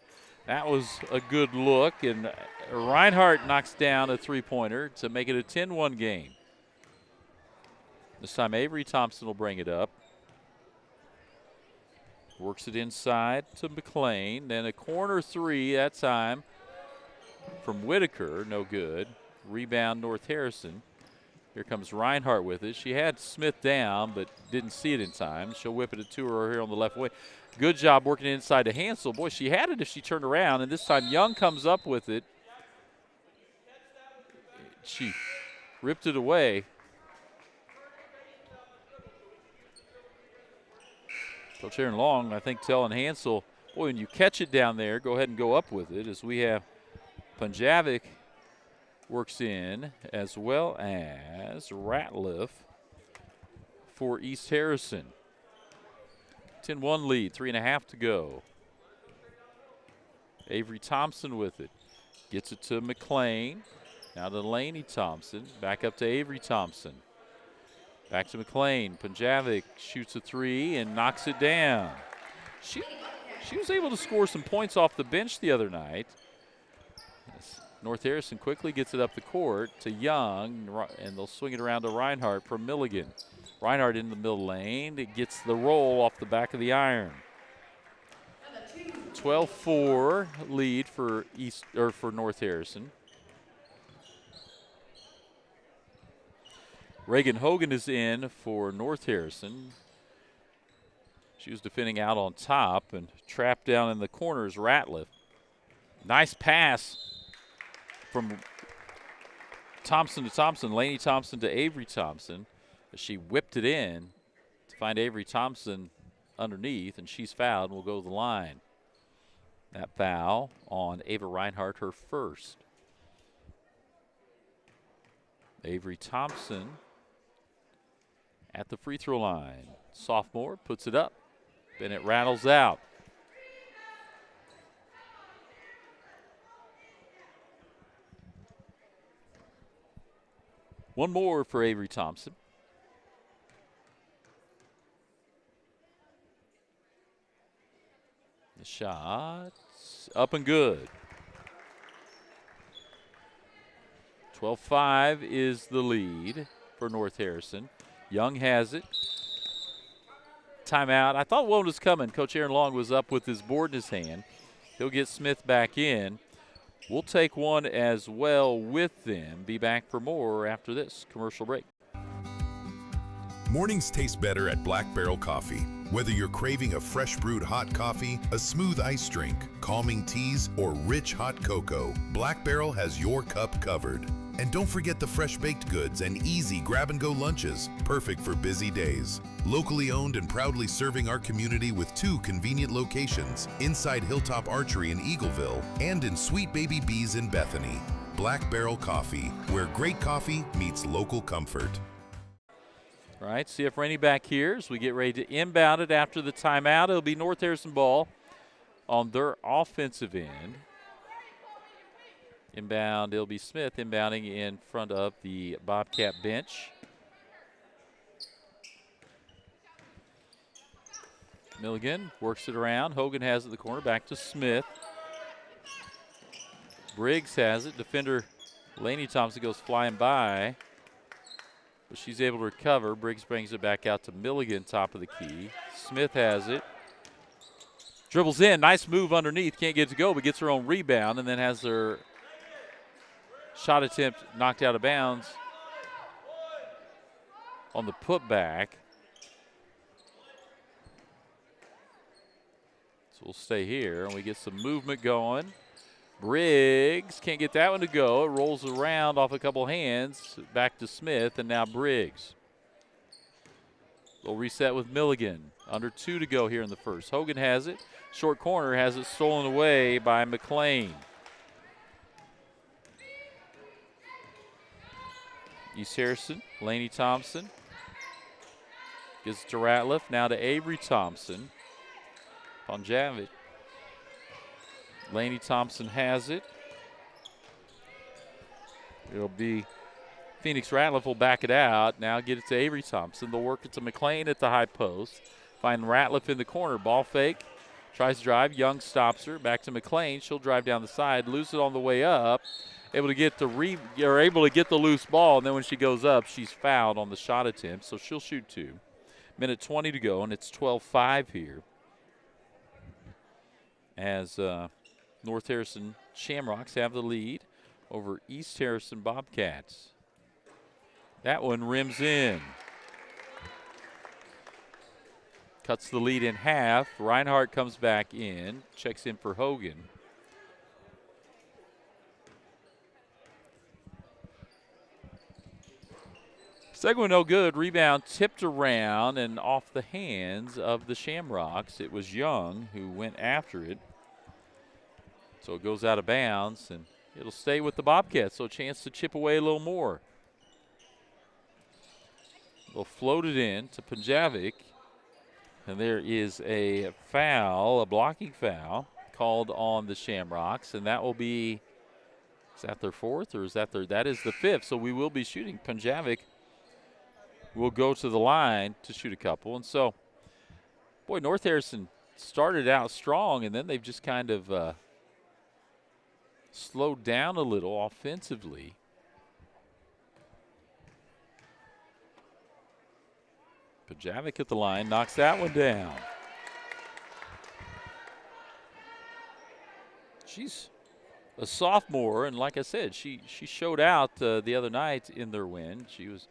That was a good look, and Reinhardt knocks down a three-pointer to make it a 10-1 game. This time Avery Thompson will bring it up. Works it inside to McLean. Then a corner 3 that time from Whitaker, no good. Rebound North Harrison. Here comes Reinhardt with it. She had Smith down, but didn't see it in time. She'll whip it to her here on the left wing. Good job working it inside to Hansel. Boy, she had it if she turned around, and this time Young comes up with it. She ripped it away. Coach Aaron Long, I think, telling Hansel, boy, when you catch it down there, go ahead and go up with it, as we have Punjavic works in, as well as Ratliff for East Harrison. 10-1 lead, 3.5 to go. Avery Thompson with it. Gets it to McLean. Now to Laney Thompson. Back up to Avery Thompson. Back to McLean. Punjavic shoots a 3 and knocks it down. She was able to score some points off the bench the other night. North Harrison quickly gets it up the court to Young, and they'll swing it around to Reinhardt from Milligan. Reinhardt in the middle lane. It gets the roll off the back of the iron. 12-4 lead for North Harrison. Reagan Hogan is in for North Harrison. She was defending out on top, and trapped down in the corners, Ratliff. Nice pass from Thompson to Thompson, Laney Thompson to Avery Thompson. She whipped it in to find Avery Thompson underneath, and she's fouled and will go to the line. That foul on Ava Reinhardt, her first. Avery Thompson at the free throw line. Sophomore puts it up, then it rattles out. One more for Avery Thompson. The shot up and good. 12-5 is the lead for North Harrison. Young has it. Timeout. I thought one was coming. Coach Aaron Long was up with his board in his hand. He'll get Smith back in. We'll take one as well with them. Be back for more after this commercial break. Mornings taste better at Black Barrel Coffee. Whether you're craving a fresh brewed hot coffee, a smooth iced drink, calming teas, or rich hot cocoa, Black Barrel has your cup covered. And don't forget the fresh baked goods and easy grab-and-go lunches, perfect for busy days. Locally owned and proudly serving our community with 2 convenient locations, inside Hilltop Archery in Eagleville and in Sweet Baby Bees in Bethany. Black Barrel Coffee, where great coffee meets local comfort. All right, CF Rainey back here as we get ready to inbound it after the timeout. It'll be North Harrison ball on their offensive end. Inbound, it'll be Smith inbounding in front of the Bobcat bench. Milligan works it around. Hogan has it in the corner, back to Smith. Briggs has it. Defender Laney Thompson goes flying by, but she's able to recover. Briggs brings it back out to Milligan, top of the key. Smith has it. Dribbles in. Nice move underneath. Can't get it to go, but gets her own rebound and then has her shot attempt knocked out of bounds on the putback. So we'll stay here and we get some movement going. Briggs can't get that one to go. It rolls around off a couple hands. Back to Smith, and now Briggs. They'll reset with Milligan. Under 2 to go here in the first. Hogan has it. Short corner has it stolen away by McLean. East Harrison, Laney Thompson. Gives it to Ratliff. Now to Avery Thompson. Ponjavic. Laney Thompson has it. It'll be Phoenix Ratliff will back it out. Now get it to Avery Thompson. They'll work it to McLean at the high post. Find Ratliff in the corner. Ball fake. Tries to drive. Young stops her. Back to McLean. She'll drive down the side. Lose it on the way up. Able to get the loose ball. And then when she goes up, she's fouled on the shot attempt. So she'll shoot 2. Minute 20 to go, and it's 12-5 here. As North Harrison Shamrocks have the lead over East Harrison Bobcats. That one rims in. Cuts the lead in half. Reinhardt comes back in, checks in for Hogan. Second one no good. Rebound tipped around and off the hands of the Shamrocks. It was Young who went after it. So it goes out of bounds, and it'll stay with the Bobcats, so a chance to chip away a little more. They'll float it in to Punjavic, and there is a foul, a blocking foul, called on the Shamrocks, and that will be, is that their 4th or is that their, that is the 5th, so we will be shooting. Punjavic will go to the line to shoot a couple, and so, boy, North Harrison started out strong, and then they've just kind of slowed down a little offensively. Punjavic at the line, knocks that one down. She's a sophomore, and like I said, she showed out the other night in their win. She was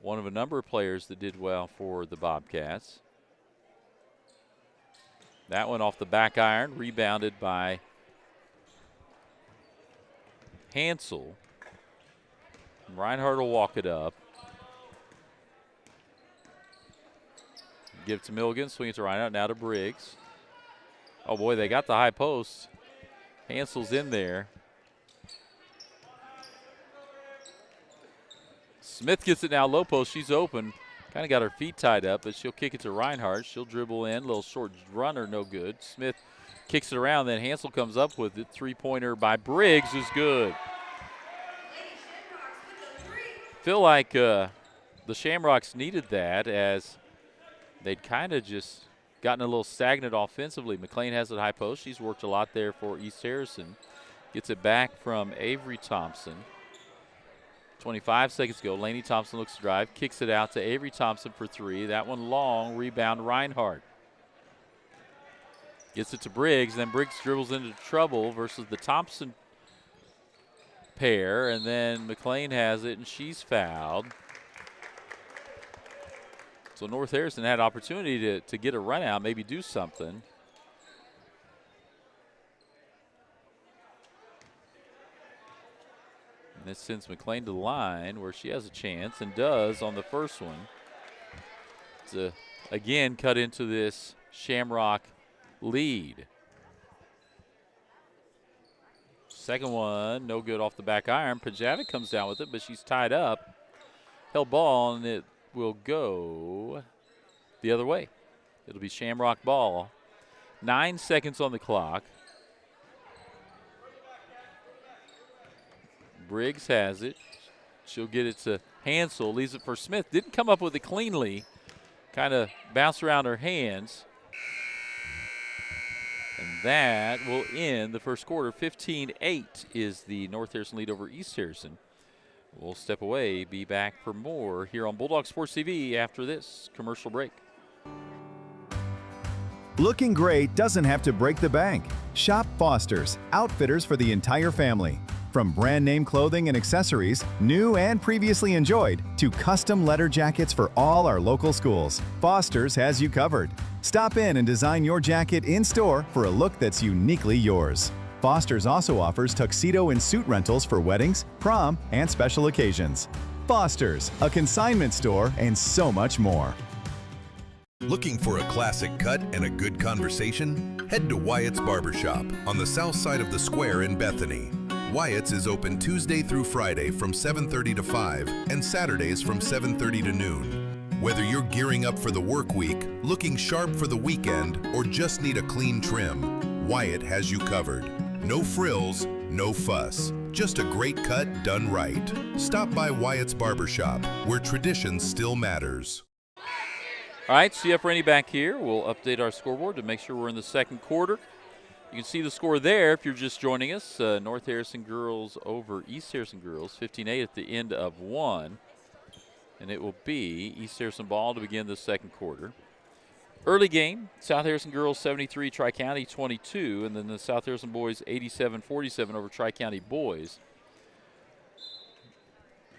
one of a number of players that did well for the Bobcats. That one off the back iron, rebounded by Hansel. Reinhardt will walk it up. Give it to Milligan, swing it to Reinhardt, now to Briggs. Oh boy, they got the high post. Hansel's in there. Smith gets it now low post, she's open. Kind of got her feet tied up, but she'll kick it to Reinhardt. She'll dribble in, little short runner, no good. Smith kicks it around, then Hansel comes up with it. Three-pointer by Briggs is good. Feel like the Shamrocks needed that, as they'd kind of just gotten a little stagnant offensively. McLean has it high post. She's worked a lot there for East Harrison. Gets it back from Avery Thompson. 25 seconds to go. Laney Thompson looks to drive, kicks it out to Avery Thompson for 3. That one long, rebound Reinhardt. Gets it to Briggs, then Briggs dribbles into trouble versus the Thompson pair, and then McLean has it, and she's fouled. So North Harrison had opportunity to get a run out, maybe do something. And this sends McLean to the line where she has a chance, and does on the first one. To again cut into this Shamrock lead. Second one, no good off the back iron. Punjavic comes down with it, but she's tied up. Held ball, and it will go the other way. It'll be Shamrock ball. 9 seconds on the clock. Briggs has it. She'll get it to Hansel. Leaves it for Smith. Didn't come up with it cleanly. Kind of bounced around her hands. And that will end the first quarter. 15-8 is the North Harrison lead over East Harrison. We'll step away, be back for more here on Bulldog Sports TV after this commercial break. Looking great doesn't have to break the bank. Shop Foster's, outfitters for the entire family. From brand name clothing and accessories, new and previously enjoyed, to custom letter jackets for all our local schools, Foster's has you covered. Stop in and design your jacket in store for a look that's uniquely yours. Foster's also offers tuxedo and suit rentals for weddings, prom, and special occasions. Foster's, a consignment store, and so much more. Looking for a classic cut and a good conversation? Head to Wyatt's Barbershop on the south side of the square in Bethany. Wyatt's is open Tuesday through Friday from 7:30 to 5 and Saturdays from 7:30 to noon. Whether you're gearing up for the work week, looking sharp for the weekend, or just need a clean trim, Wyatt has you covered. No frills, no fuss. Just a great cut done right. Stop by Wyatt's Barbershop, where tradition still matters. All right, CF Rainey back here. We'll update our scoreboard to make sure we're in the second quarter. You can see the score there if you're just joining us. North Harrison girls over East Harrison girls, 15-8 at the end of one. And it will be East Harrison ball to begin the second quarter. Early game, South Harrison girls 73, Tri-County 22, and then the South Harrison boys 87-47 over Tri-County boys.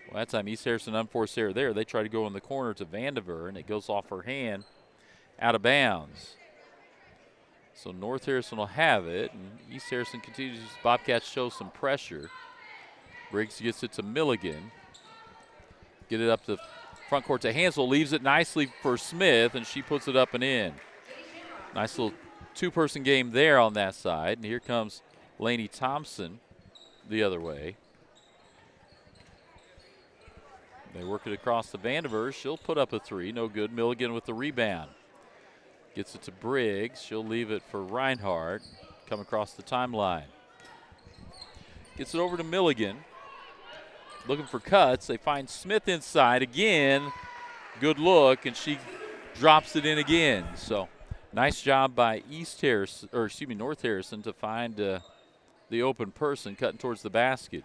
Well, that time East Harrison unforced error there. They try to go in the corner to Vandiver, and it goes off her hand out of bounds. So North Harrison will have it, and East Harrison continues. Bobcats show some pressure. Briggs gets it to Milligan. Get it up to front court to Hansel. Leaves it nicely for Smith, and she puts it up and in. Nice little two-person game there on that side. And here comes Lainey Thompson the other way. They work it across the Vandiver. She'll put up a three. No good. Milligan with the rebound. Gets it to Briggs. She'll leave it for Reinhardt. Come across the timeline. Gets it over to Milligan. Looking for cuts. They find Smith inside again. Good look, and she drops it in again. So nice job by North Harrison to find the open person cutting towards the basket.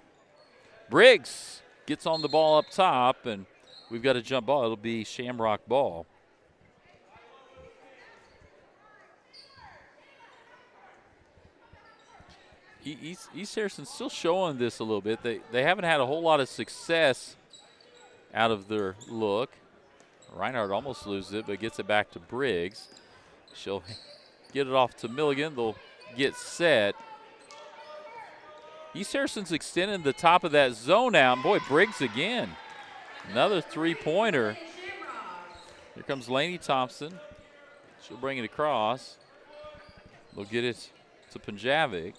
Briggs gets on the ball up top, and we've got a jump ball. It'll be Shamrock ball. East Harrison's still showing this a little bit. They haven't had a whole lot of success out of their look. Reinhardt almost loses it, but gets it back to Briggs. She'll get it off to Milligan. They'll get set. East Harrison's extending the top of that zone out. Boy, Briggs again. Another three-pointer. Here comes Lainey Thompson. She'll bring it across. They'll get it to Punjavic.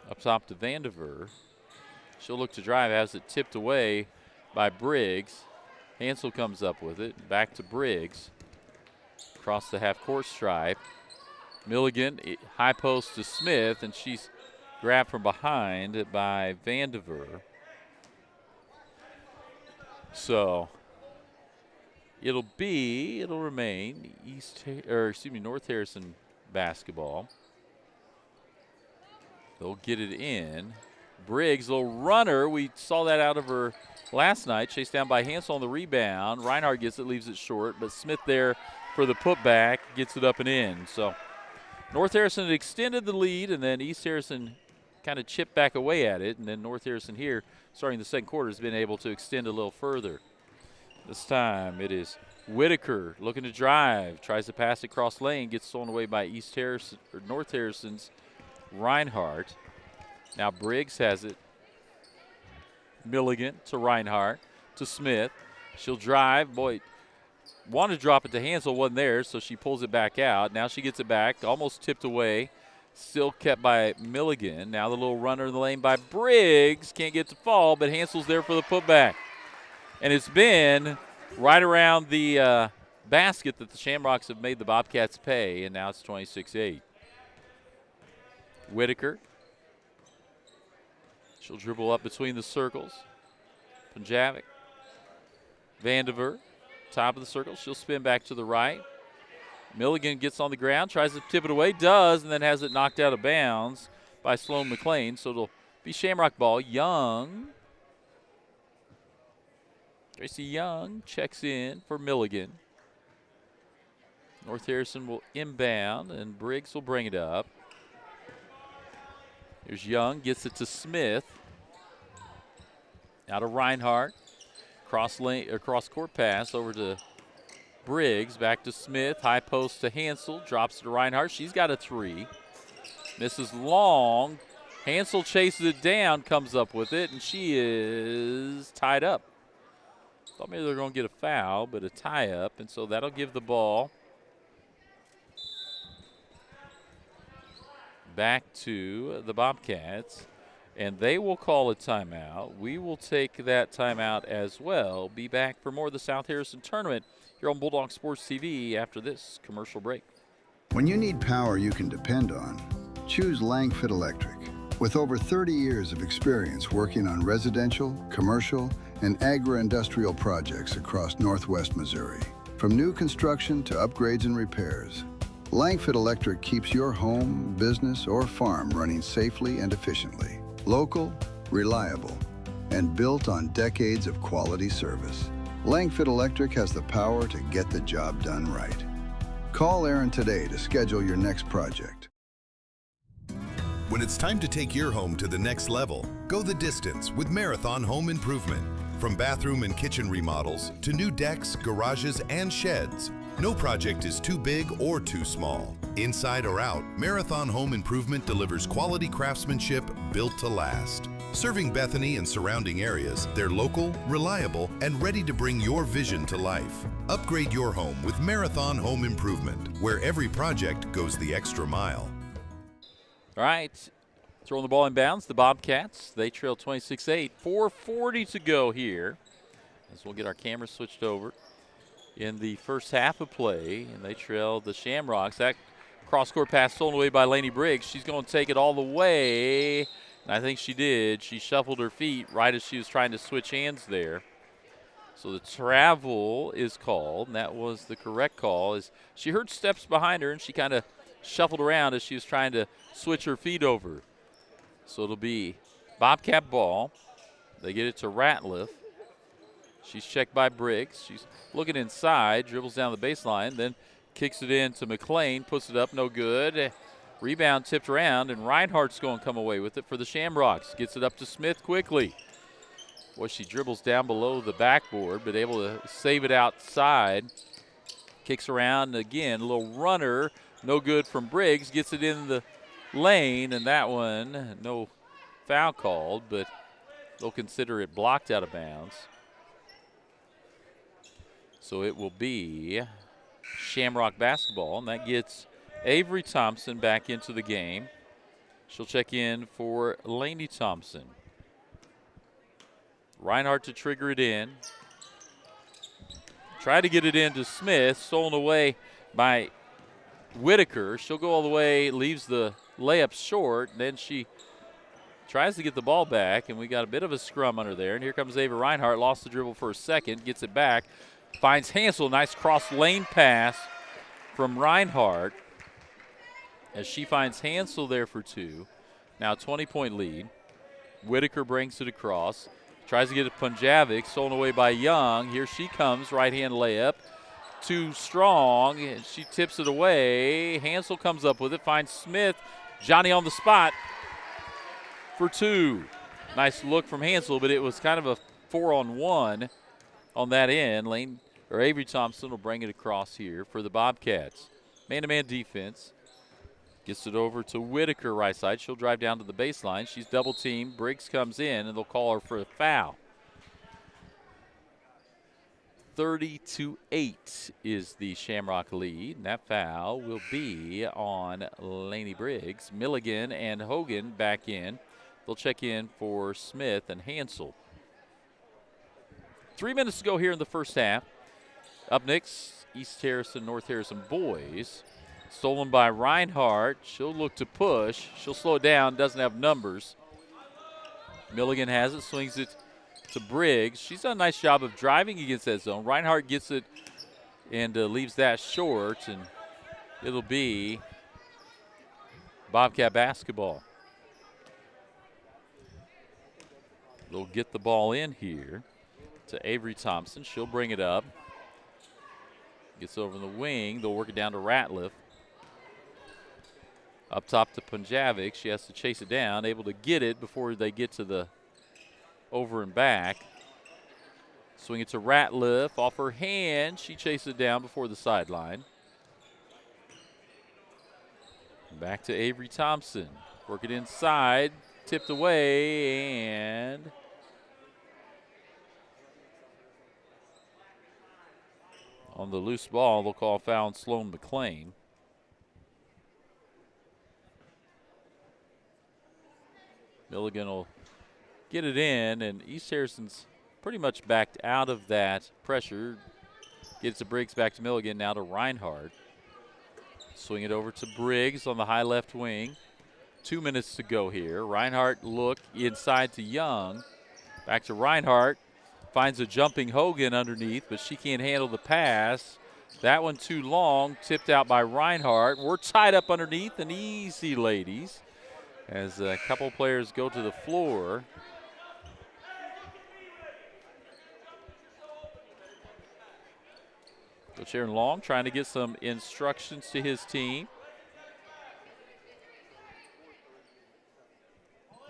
Up top to Vandiver. She'll look to drive, has it tipped away by Briggs. Hansel comes up with it. Back to Briggs. Across the half-court stripe. Milligan, high post to Smith, and she's grabbed from behind by Vandiver. So it'll remain North Harrison basketball. They'll get it in. Briggs, little runner. We saw that out of her last night. Chased down by Hansel on the rebound. Reinhardt gets it, leaves it short, but Smith there for the putback, gets it up and in. So North Harrison had extended the lead, and then East Harrison kind of chipped back away at it, and then North Harrison here, starting the second quarter, has been able to extend a little further. This time it is Whitaker looking to drive, tries to pass it across lane, gets thrown away by North Harrison's Reinhardt. Now Briggs has it. Milligan to Reinhardt to Smith. She'll drive. Boy, wanted to drop it to Hansel, wasn't there, so she pulls it back out. Now she gets it back, almost tipped away. Still kept by Milligan. Now the little runner in the lane by Briggs. Can't get to fall, but Hansel's there for the putback. And it's been right around the basket that the Shamrocks have made the Bobcats pay, and now it's 26-8. Whitaker. She'll dribble up between the circles. Punjavic. Vandiver. Top of the circle. She'll spin back to the right. Milligan gets on the ground, tries to tip it away, does, and then has it knocked out of bounds by Sloan McLean. So it'll be Shamrock ball. Young. Gracie Young checks in for Milligan. North Harrison will inbound, and Briggs will bring it up. Here's Young, gets it to Smith. Out of Reinhardt. Cross court pass over to Briggs. Back to Smith. High post to Hansel. Drops to Reinhardt. She's got a three. Misses long. Hansel chases it down, comes up with it, and she is tied up. Thought maybe they're going to get a foul, but a tie-up, and so that'll give the ball back to the Bobcats, and they will call a timeout. We will take that timeout as well. Be back for more of the South Harrison Tournament here on Bulldog Sports TV after this commercial break. When you need power you can depend on, choose Langford Electric. With over 30 years of experience working on residential, commercial, and agro-industrial projects across Northwest Missouri. From new construction to upgrades and repairs, Langford Electric keeps your home, business, or farm running safely and efficiently. Local, reliable, and built on decades of quality service. Langford Electric has the power to get the job done right. Call Aaron today to schedule your next project. When it's time to take your home to the next level, go the distance with Marathon Home Improvement. From bathroom and kitchen remodels to new decks, garages, and sheds, no project is too big or too small. Inside or out, Marathon Home Improvement delivers quality craftsmanship built to last. Serving Bethany and surrounding areas, they're local, reliable, and ready to bring your vision to life. Upgrade your home with Marathon Home Improvement, where every project goes the extra mile. All right, throwing the ball in bounds, the Bobcats. They trail 26-8. 4:40 to go here as we'll get our camera switched over in the first half of play, and they trail the Shamrocks. That cross-court pass stolen away by Lainey Briggs. She's going to take it all the way, and I think she did. She shuffled her feet right as she was trying to switch hands there. So the travel is called, and that was the correct call. As she heard steps behind her, and she kind of shuffled around as she was trying to switch her feet over. So it'll be Bobcat ball. They get it to Ratliff. She's checked by Briggs. She's looking inside, dribbles down the baseline, then kicks it in to McLean, puts it up, no good. Rebound tipped around, and Reinhardt's going to come away with it for the Shamrocks. Gets it up to Smith quickly. Boy, she dribbles down below the backboard, but able to save it outside. Kicks around again, a little runner. No good from Briggs. Gets it in the lane, and that one, no foul called, but they'll consider it blocked out of bounds. So it will be Shamrock basketball, and that gets Avery Thompson back into the game. She'll check in for Lainey Thompson. Reinhardt to trigger it in. Try to get it into Smith, stolen away by Whitaker. She'll go all the way, leaves the layup short, and then she tries to get the ball back, and we got a bit of a scrum under there. And here comes Ava Reinhardt, lost the dribble for a second, gets it back, finds Hansel. Nice cross lane pass from Reinhardt as she finds Hansel there for two. Now 20-point lead. Whitaker brings it across, tries to get it to Punjavic, stolen away by Young. Here she comes, right-hand layup. Too strong, and she tips it away. Hansel comes up with it, finds Smith. Johnny on the spot for two. Nice look from Hansel, but it was kind of a 4-on-1 on that end. Avery Thompson will bring it across here for the Bobcats. Man-to-man defense. Gets it over to Whitaker right side. She'll drive down to the baseline. She's double-teamed. Briggs comes in, and they'll call her for a foul. 30-8 is the Shamrock lead, and that foul will be on Lainey Briggs. Milligan and Hogan back in. They'll check in for Smith and Hansel. 3 minutes to go here in the first half. Up next, East Harrison, North Harrison boys. Stolen by Reinhardt. She'll look to push. She'll slow it down, doesn't have numbers. Milligan has it, swings it to Briggs. She's done a nice job of driving against that zone. Reinhardt gets it and leaves that short, and it'll be Bobcat basketball. They'll get the ball in here to Avery Thompson. She'll bring it up. Gets over the wing. They'll work it down to Ratliff. Up top to Punjavic. She has to chase it down, able to get it before they get to the over and back. Swing it to Ratliff off her hand. She chases it down before the sideline. Back to Avery Thompson. Work it inside, tipped away, and on the loose ball, they'll call foul on Sloan McLean. Milligan will get it in, and East Harrison's pretty much backed out of that pressure. Gets to Briggs, back to Milligan, now to Reinhardt. Swing it over to Briggs on the high left wing. 2 minutes to go here. Reinhardt look inside to Young. Back to Reinhardt. Finds a jumping Hogan underneath, but she can't handle the pass. That one too long, tipped out by Reinhardt. We're tied up underneath, and easy, ladies, as a couple players go to the floor. Coach Aaron Long trying to get some instructions to his team.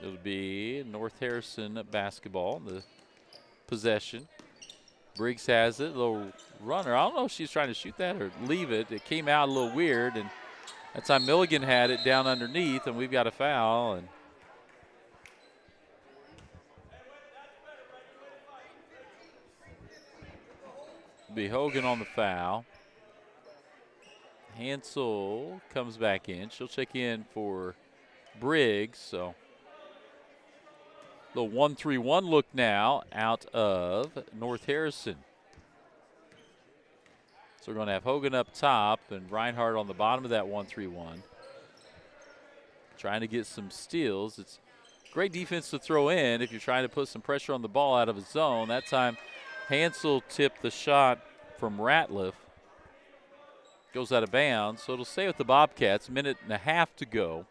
It'll be North Harrison basketball, the possession. Briggs has it, little runner. I don't know if she's trying to shoot that or leave it. It came out a little weird, and that time Milligan had it down underneath, and we've got a foul. And be Hogan on the foul. Hansel comes back in. She'll check in for Briggs. So the 1-3-1 look now out of North Harrison. So we're going to have Hogan up top and Reinhardt on the bottom of that 1-3-1. Trying to get some steals. It's great defense to throw in if you're trying to put some pressure on the ball out of a zone. That time Hansel tipped the shot from Ratliff. Goes out of bounds, so it'll stay with the Bobcats. Minute and a half to go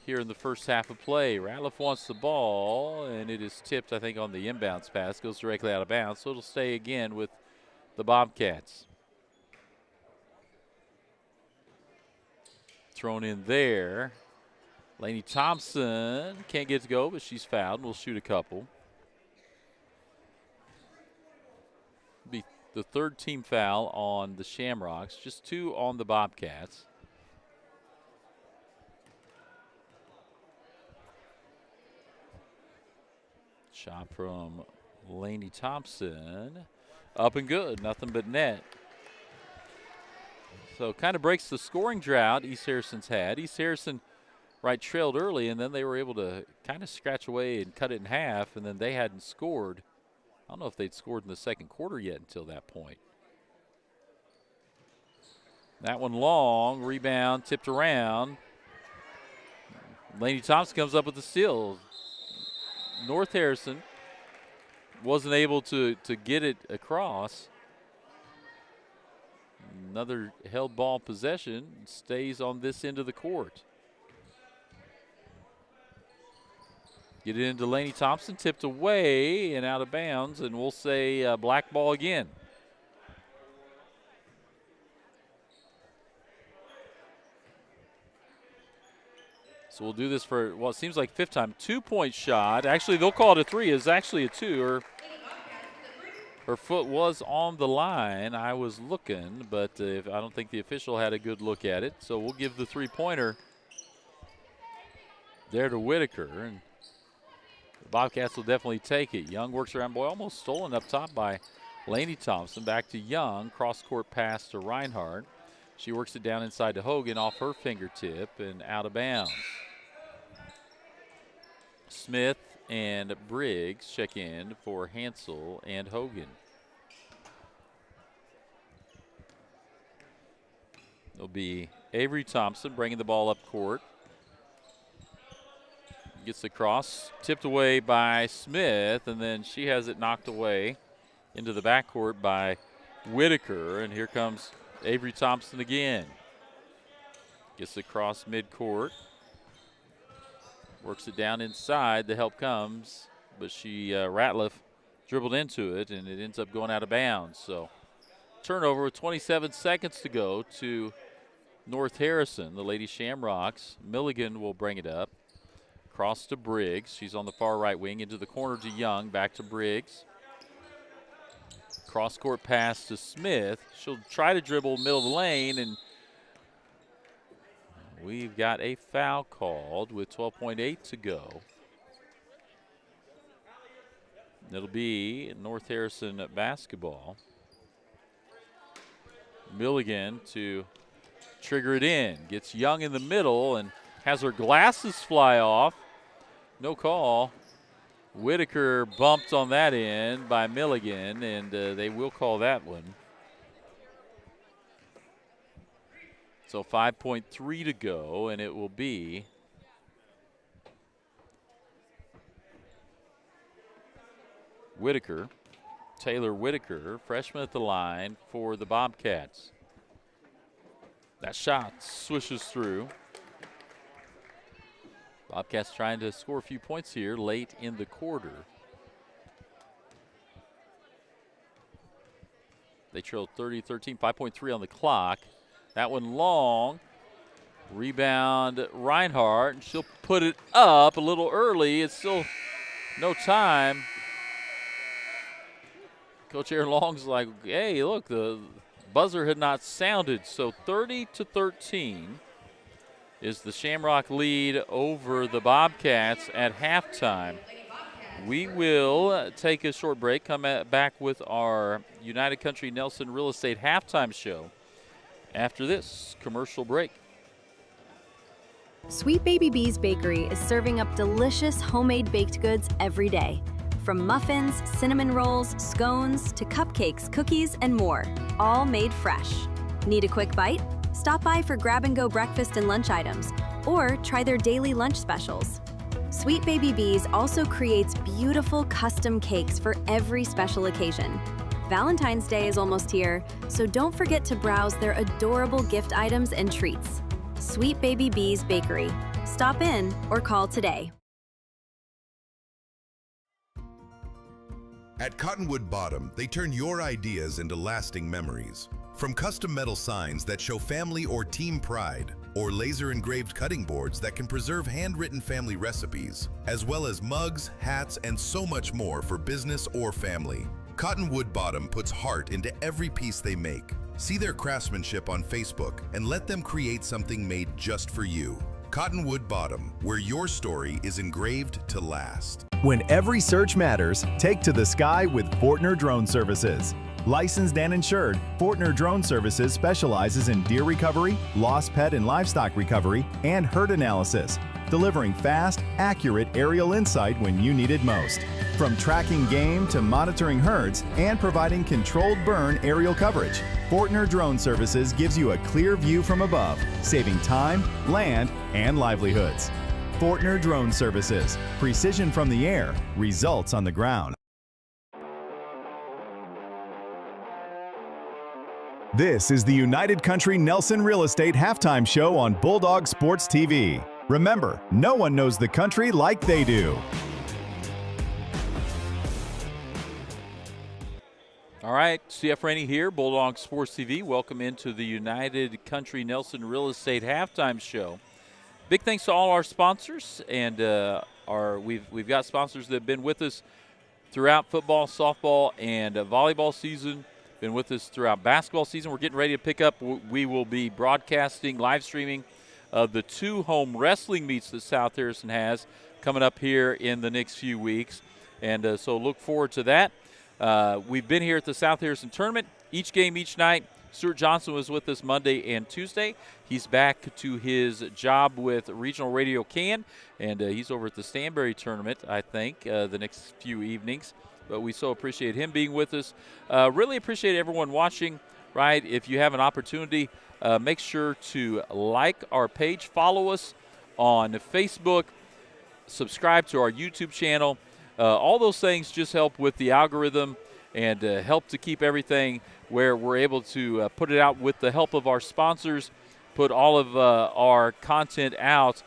here in the first half of play. Ratliff wants the ball, and it is tipped, I think, on the inbounds pass. Goes directly out of bounds, so it'll stay again with the Bobcats. Thrown in there. Lainey Thompson can't get to go, but she's fouled. We'll shoot a couple. Be the third team foul on the Shamrocks, just 2 on the Bobcats. Shot from Lainey Thompson. Up and good, nothing but net. So kind of breaks the scoring drought East Harrison's had. East Harrison trailed early, and then they were able to kind of scratch away and cut it in half, and then they hadn't scored. I don't know if they'd scored in the second quarter yet until that point. That one long, rebound, tipped around. Lainey Thompson comes up with the steal. North Harrison wasn't able to get it across. Another held ball possession, stays on this end of the court. Get it into Lainey Thompson, tipped away and out of bounds, and we'll say black ball again. So we'll do this for, well, it seems like 5th time. 2-point shot. Actually, they'll call it a 3. It's actually a 2. Her foot was on the line. I was looking, but I don't think the official had a good look at it. So we'll give the 3-pointer there to Whitaker. And the Bobcats will definitely take it. Young works around, boy, almost stolen up top by Lainey Thompson. Back to Young. Cross-court pass to Reinhardt. She works it down inside to Hogan off her fingertip and out of bounds. Smith and Briggs check in for Hansel and Hogan. It'll be Avery Thompson bringing the ball up court. Gets the cross, tipped away by Smith, and then she has it knocked away into the backcourt by Whitaker, and here comes Avery Thompson again. Gets the cross midcourt. Works it down inside. The help comes, but Ratliff dribbled into it, and it ends up going out of bounds. So turnover with 27 seconds to go to North Harrison. The Lady Shamrocks. Milligan will bring it up. Cross to Briggs. She's on the far right wing into the corner to Young. Back to Briggs. Cross-court pass to Smith. She'll try to dribble middle of the lane, and we've got a foul called with 12.8 to go. It'll be North Harrison basketball. Milligan to trigger it in. Gets Young in the middle and has her glasses fly off. No call. Whitaker bumped on that end by Milligan, and they will call that one. So 5.3 to go, and it will be Whitaker, Taylor Whitaker, freshman at the line for the Bobcats. That shot swishes through. Bobcats trying to score a few points here late in the quarter. They trailed 30-13, 5.3 on the clock. That one long. Rebound Reinhardt, and she'll put it up a little early. It's still no time. Coach Aaron Long's like, hey, look, the buzzer had not sounded. So 30-13 is the Shamrock lead over the Bobcats at halftime. We will take a short break, come back with our United Country Nelson Real Estate halftime show after this commercial break. Sweet Baby Bees Bakery is serving up delicious homemade baked goods every day. From muffins, cinnamon rolls, scones, to cupcakes, cookies, and more, all made fresh. Need a quick bite? Stop by for grab-and-go breakfast and lunch items, or try their daily lunch specials. Sweet Baby Bees also creates beautiful custom cakes for every special occasion. Valentine's Day is almost here, so don't forget to browse their adorable gift items and treats. Sweet Baby Bees Bakery. Stop in or call today. At Cottonwood Bottom, they turn your ideas into lasting memories. From custom metal signs that show family or team pride, or laser-engraved cutting boards that can preserve handwritten family recipes, as well as mugs, hats, and so much more for business or family. Cottonwood Bottom puts heart into every piece they make. See their craftsmanship on Facebook and let them create something made just for you. Cottonwood Bottom, where your story is engraved to last. When every search matters, take to the sky with Fortner Drone Services. Licensed and insured, Fortner Drone Services specializes in deer recovery, lost pet and livestock recovery, and herd analysis, delivering fast, accurate aerial insight when you need it most. From tracking game to monitoring herds and providing controlled burn aerial coverage, Fortner Drone Services gives you a clear view from above, saving time, land, and livelihoods. Fortner Drone Services. Precision from the air, results on the ground. This is the United Country Nelson Real Estate halftime show on Bulldog Sports TV. Remember, no one knows the country like they do. All right, CF Rainey here, Bulldog Sports TV. Welcome into the United Country Nelson Real Estate halftime show. Big thanks to all our sponsors, and we've got sponsors that have been with us throughout football, softball, and volleyball season. Been with us throughout basketball season. We're getting ready to pick up. We will be broadcasting, live streaming the 2 home wrestling meets that South Harrison has coming up here in the next few weeks, and so look forward to that. We've been here at the South Harrison tournament, each game, each night. Stuart Johnson was with us Monday and Tuesday. He's back to his job with Regional Radio Can, and he's over at the Stanberry tournament, I think, the next few evenings. But we so appreciate him being with us. Really appreciate everyone watching, right? If you have an opportunity, make sure to like our page, follow us on Facebook, subscribe to our YouTube channel. All those things just help with the algorithm and help to keep everything where we're able to put it out with the help of our sponsors, put all of our content out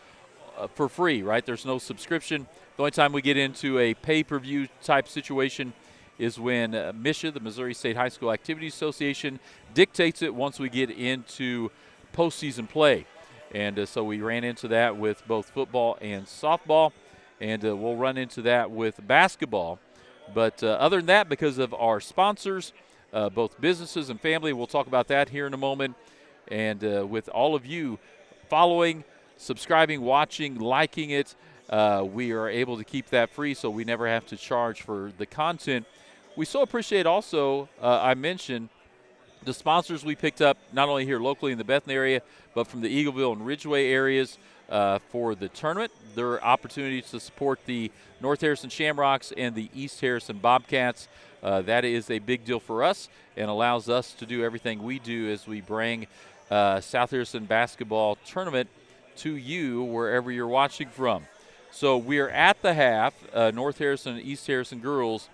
for free, right? There's no subscription. The only time we get into a pay-per-view type situation is when MSHA, the Missouri State High School Activities Association, dictates it once we get into postseason play. And so we ran into that with both football and softball, and we'll run into that with basketball. But other than that, because of our sponsors, both businesses and family. We'll talk about that here in a moment. And with all of you following, subscribing, watching, liking it, we are able to keep that free, so we never have to charge for the content. We so appreciate also, I mentioned, the sponsors we picked up, not only here locally in the Bethany area, but from the Eagleville and Ridgeway areas for the tournament. There are opportunities to support the North Harrison Shamrocks and the East Harrison Bobcats. That is a big deal for us and allows us to do everything we do as we bring South Harrison basketball tournament to you wherever you're watching from. So we are at the half, North Harrison and East Harrison girls,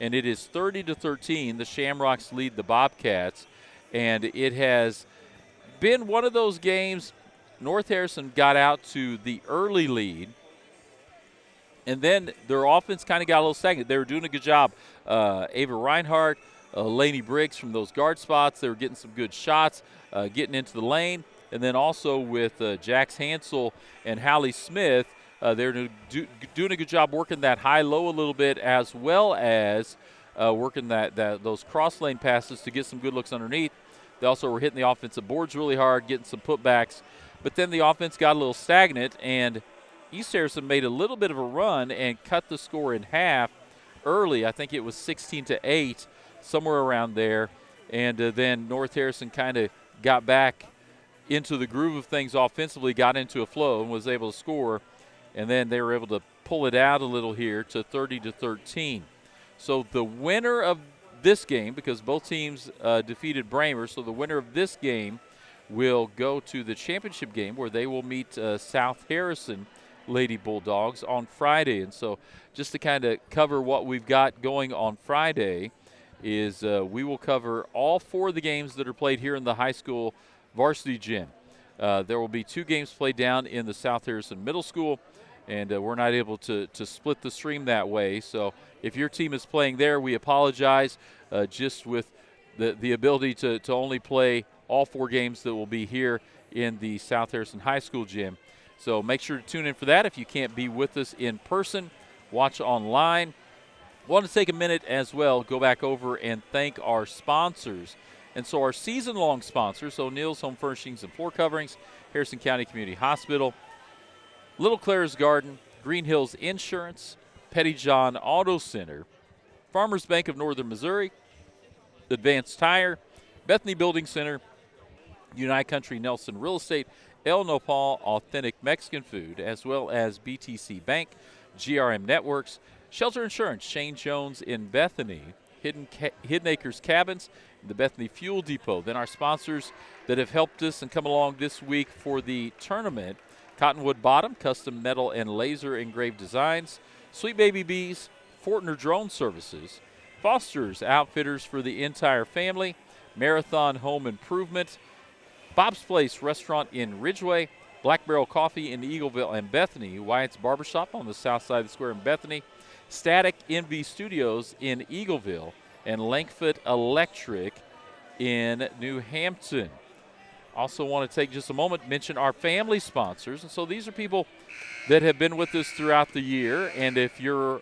and it is 30-13. The Shamrocks lead the Bobcats. And it has been one of those games. North Harrison got out to the early lead, and then their offense kind of got a little stagnant. They were doing a good job. Ava Reinhardt, Lainey Briggs from those guard spots. They were getting some good shots, getting into the lane. And then also with Jax Hansel and Hallie Smith, they're doing a good job working that high-low a little bit, as well as working those cross-lane passes to get some good looks underneath. They also were hitting the offensive boards really hard, getting some putbacks. But then the offense got a little stagnant, and East Harrison made a little bit of a run and cut the score in half early. I think it was 16-8, somewhere around there. And then North Harrison kind of got back into the groove of things offensively, got into a flow, and was able to score. And then they were able to pull it out a little here to 30-13. So the winner of this game, because both teams defeated Bramer, so the winner of this game will go to the championship game where they will meet South Harrison Lady Bulldogs on Friday. And so just to kind of cover what we've got going on Friday is we will cover all 4 of the games that are played here in the high school varsity gym. There will be 2 games played down in the South Harrison Middle School, and we're not able to split the stream that way. So if your team is playing there, we apologize. Just with the ability to only play all 4 games that will be here in the South Harrison High School gym. So make sure to tune in for that. If you can't be with us in person, watch online. Want to take a minute as well, go back over and thank our sponsors. And so our season-long sponsors, O'Neill's Home Furnishings and Floor Coverings, Harrison County Community Hospital, Little Clara's Garden, Green Hills Insurance, Petty John Auto Center, Farmers Bank of Northern Missouri, Advanced Tire, Bethany Building Center, United Country Nelson Real Estate, El Nopal Authentic Mexican Food, as well as BTC Bank, GRM Networks, Shelter Insurance, Shane Jones in Bethany, Hidden Acres Cabins, and the Bethany Fuel Depot. Then our sponsors that have helped us and come along this week for the tournament, Cottonwood Bottom, custom metal and laser engraved designs, Sweet Baby Bees, Fortner Drone Services, Foster's Outfitters for the entire family, Marathon Home Improvement, Bob's Place Restaurant in Ridgeway, Black Barrel Coffee in Eagleville and Bethany, Wyatt's Barbershop on the south side of the square in Bethany, Static NV Studios in Eagleville, and Lankfoot Electric in New Hampton. Also want to take just a moment to mention our family sponsors. And so these are people that have been with us throughout the year. And if you're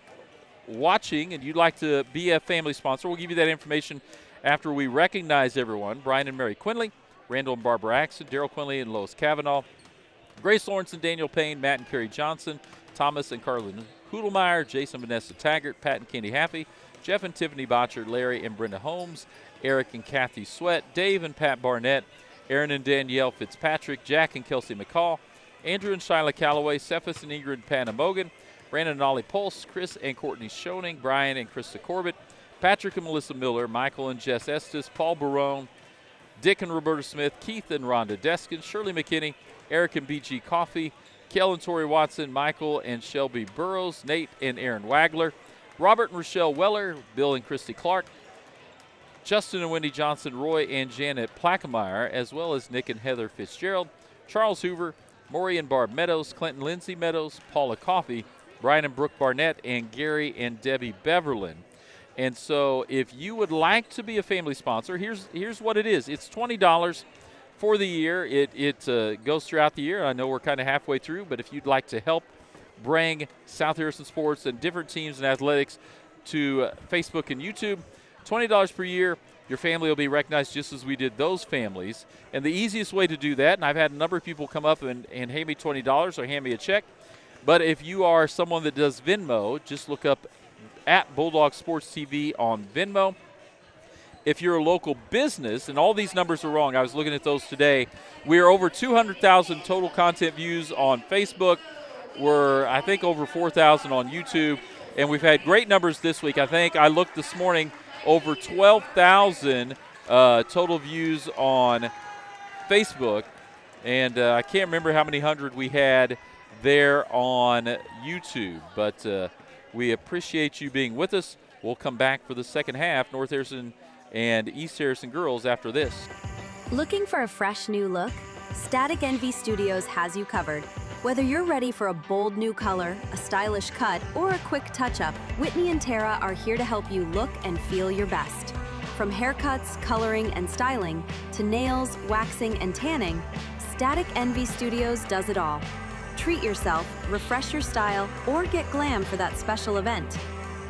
watching and you'd like to be a family sponsor, we'll give you that information after we recognize everyone. Brian and Mary Quinley, Randall and Barbara Axon, Daryl Quinley and Lois Cavanaugh, Grace Lawrence and Daniel Payne, Matt and Kerry Johnson, Thomas and Carlin Hudelmeyer, Jason and Vanessa Taggart, Pat and Candy Haffey, Jeff and Tiffany Botcher, Larry and Brenda Holmes, Eric and Kathy Sweat, Dave and Pat Barnett, Aaron and Danielle Fitzpatrick, Jack and Kelsey McCall, Andrew and Shyla Calloway, Cephas and Ingrid Panamogan, Brandon and Ollie Pulse, Chris and Courtney Schoening, Brian and Krista Corbett, Patrick and Melissa Miller, Michael and Jess Estes, Paul Barone, Dick and Roberta Smith, Keith and Rhonda Deskin, Shirley McKinney, Eric and BG Coffey, Kel and Tori Watson, Michael and Shelby Burrows, Nate and Aaron Wagler, Robert and Rochelle Weller, Bill and Christy Clark, Justin and Wendy Johnson, Roy and Janet Plackmeyer, as well as Nick and Heather Fitzgerald, Charles Hoover, Maury and Barb Meadows, Clinton Lindsay Meadows, Paula Coffey, Brian and Brooke Barnett, and Gary and Debbie Beverlin. And so if you would like to be a family sponsor, here's what it is. It's $20 for the year. It goes throughout the year. I know we're kind of halfway through, but if you'd like to help bring South Harrison sports and different teams and athletics to Facebook and YouTube, $20 per year. your family will be recognized just as we did those families. And the easiest way to do that, and I've had a number of people come up and hand me $20 or hand me a check, but if you are someone that does Venmo, just look up at Bulldog Sports TV on Venmo. If you're a local business, and all these numbers are wrong, I was looking at those today, we are over 200,000 total content views on Facebook. We're, I think, over 4,000 on YouTube, and we've had great numbers this week. I think I looked this morning, over 12,000 total views on Facebook, and I can't remember how many hundred we had there on YouTube, but we appreciate you being with us. We'll come back for the second half, North Harrison and East Harrison girls after this. Looking for a fresh new look? Static Envy Studios has you covered. Whether you're ready for a bold new color, a stylish cut, or a quick touch-up, Whitney and Tara are here to help you look and feel your best. From haircuts, coloring, and styling, to nails, waxing, and tanning, Static Envy Studios does it all. Treat yourself, refresh your style, or get glam for that special event.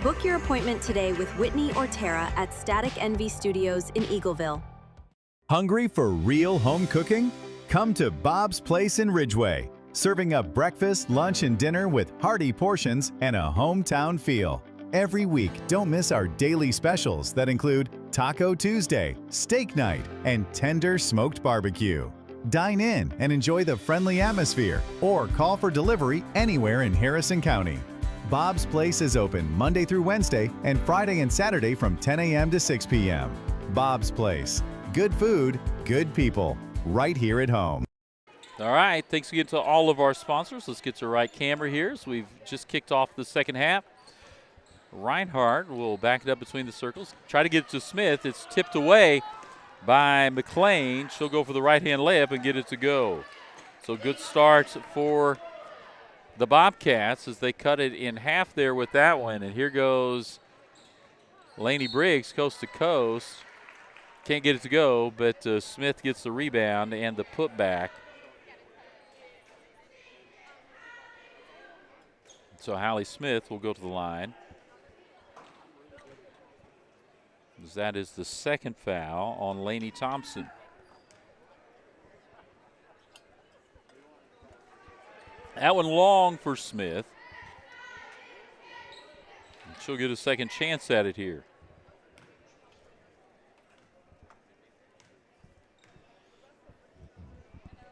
Book your appointment today with Whitney or Tara at Static Envy Studios in Eagleville. Hungry for real home cooking? Come to Bob's Place in Ridgeway, serving up breakfast, lunch, and dinner with hearty portions and a hometown feel. Every week, don't miss our daily specials that include Taco Tuesday, Steak Night, and Tender Smoked Barbecue. Dine in and enjoy the friendly atmosphere, or call for delivery anywhere in Harrison County. Bob's Place is open Monday through Wednesday and Friday and Saturday from 10 a.m. to 6 p.m. Bob's Place. Good food, good people, right here at home. All right, thanks again to all of our sponsors. Let's get to the right camera here as we've just kicked off the second half. Reinhardt will back it up between the circles. Try to get it to Smith. It's tipped away by McLean. She'll go for the right-hand layup and get it to go. So good start for the Bobcats as they cut it in half there with that one. And here goes Lainey Briggs, coast to coast. Can't get it to go, but Smith gets the rebound and the putback. So Hallie Smith will go to the line. That is the second foul on Lainey Thompson. That one long for Smith. She'll get a second chance at it here.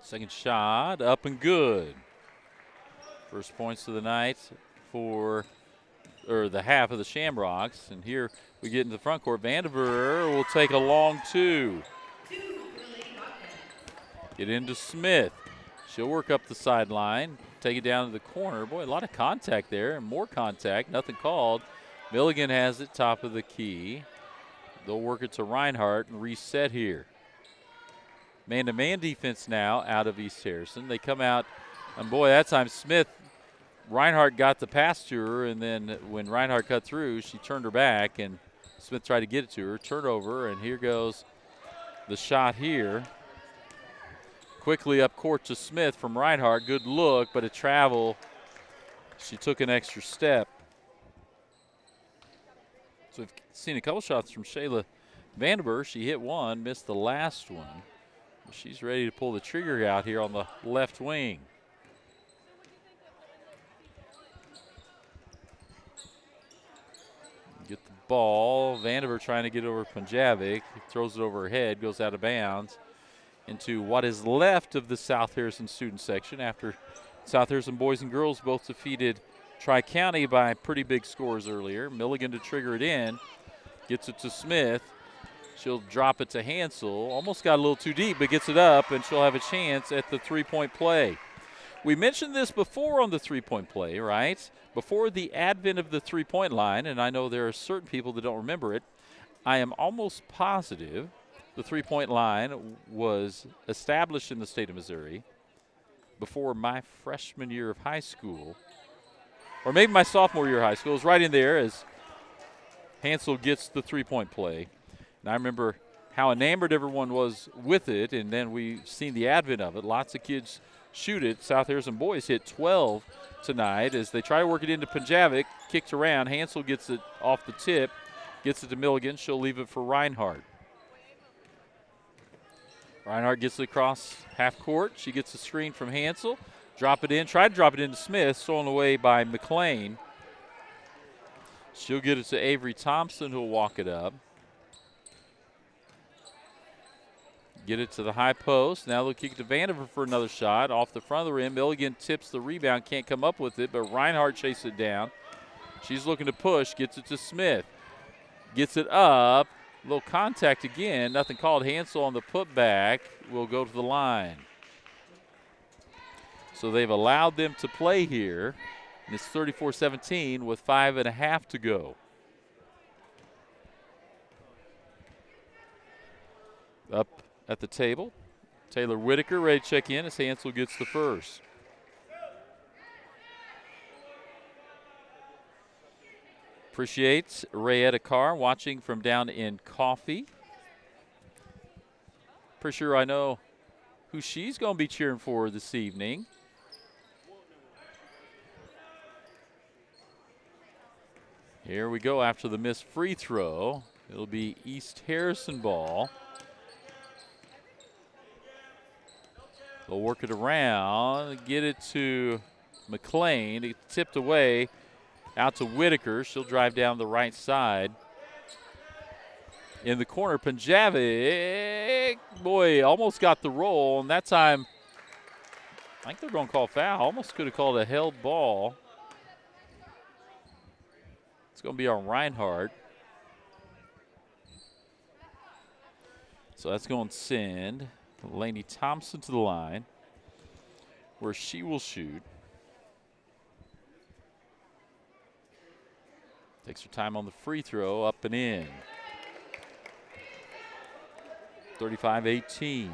Second shot, up and good. First points of the night for the half of the Shamrocks. And here we get into the front court. Vandiver will take a long two. Get into Smith. She'll work up the sideline, take it down to the corner. Boy, a lot of contact there, and more contact, nothing called. Milligan has it top of the key. They'll work it to Reinhardt and reset here. Man-to-man defense now out of East Harrison. They come out, and boy, that time Smith, Reinhardt got the pass to her, and then when Reinhardt cut through, she turned her back, and Smith tried to get it to her. Turnover, and here goes the shot here. Quickly up court to Smith from Reinhardt. Good look, but a travel. She took an extra step. So we've seen a couple shots from Shayla Vandiver. She hit one, missed the last one. She's ready to pull the trigger out here on the left wing. Get the ball. Vandiver trying to get over Punjavic. Throws it over her head, goes out of bounds into what is left of the South Harrison student section after South Harrison boys and girls both defeated Tri-County by pretty big scores earlier. Milligan to trigger it in. Gets it to Smith. She'll drop it to Hansel. Almost got a little too deep, but gets it up, and she'll have a chance at the three-point play. We mentioned this before on the three-point play, right? Before the advent of the three-point line, and I know there are certain people that don't remember it, I am almost positive the three-point line was established in the state of Missouri before my freshman year of high school, or maybe my sophomore year of high school. It was right in there as Hansel gets the three-point play. And I remember how enamored everyone was with it, and then we've seen the advent of it. Lots of kids shoot it. South Harrison boys hit 12 tonight as they try to work it into Punjavic. Kicked around. Hansel gets it off the tip, gets it to Milligan. She'll leave it for Reinhardt. Reinhardt gets it across half court. She gets a screen from Hansel. Drop it in. Try to drop it into Smith. Stolen away by McLean. She'll get it to Avery Thompson, who'll walk it up. Get it to the high post. Now they'll kick it to Vandiver for another shot. Off the front of the rim. Milligan tips the rebound. Can't come up with it, but Reinhardt chases it down. She's looking to push. Gets it to Smith. Gets it up. A little contact again. Nothing called. Hansel on the putback will go to the line. So they've allowed them to play here. And it's 34-17 with 5.5 to go. Up at the table, Taylor Whitaker ready to check in as Hansel gets the first. Appreciates Rayetta Carr watching from down in Coffee. Pretty sure I know who she's going to be cheering for this evening. Here we go after the missed free throw. It'll be East Harrison ball. They'll work it around, get it to McLean. It's tipped away out to Whitaker. She'll drive down the right side. In the corner, Punjavic, boy, almost got the roll. And that time, I think they're going to call foul. Almost could have called a held ball. It's going to be on Reinhardt. So that's going to send Lainey Thompson to the line, where she will shoot. Takes her time on the free throw, up and in. 35-18.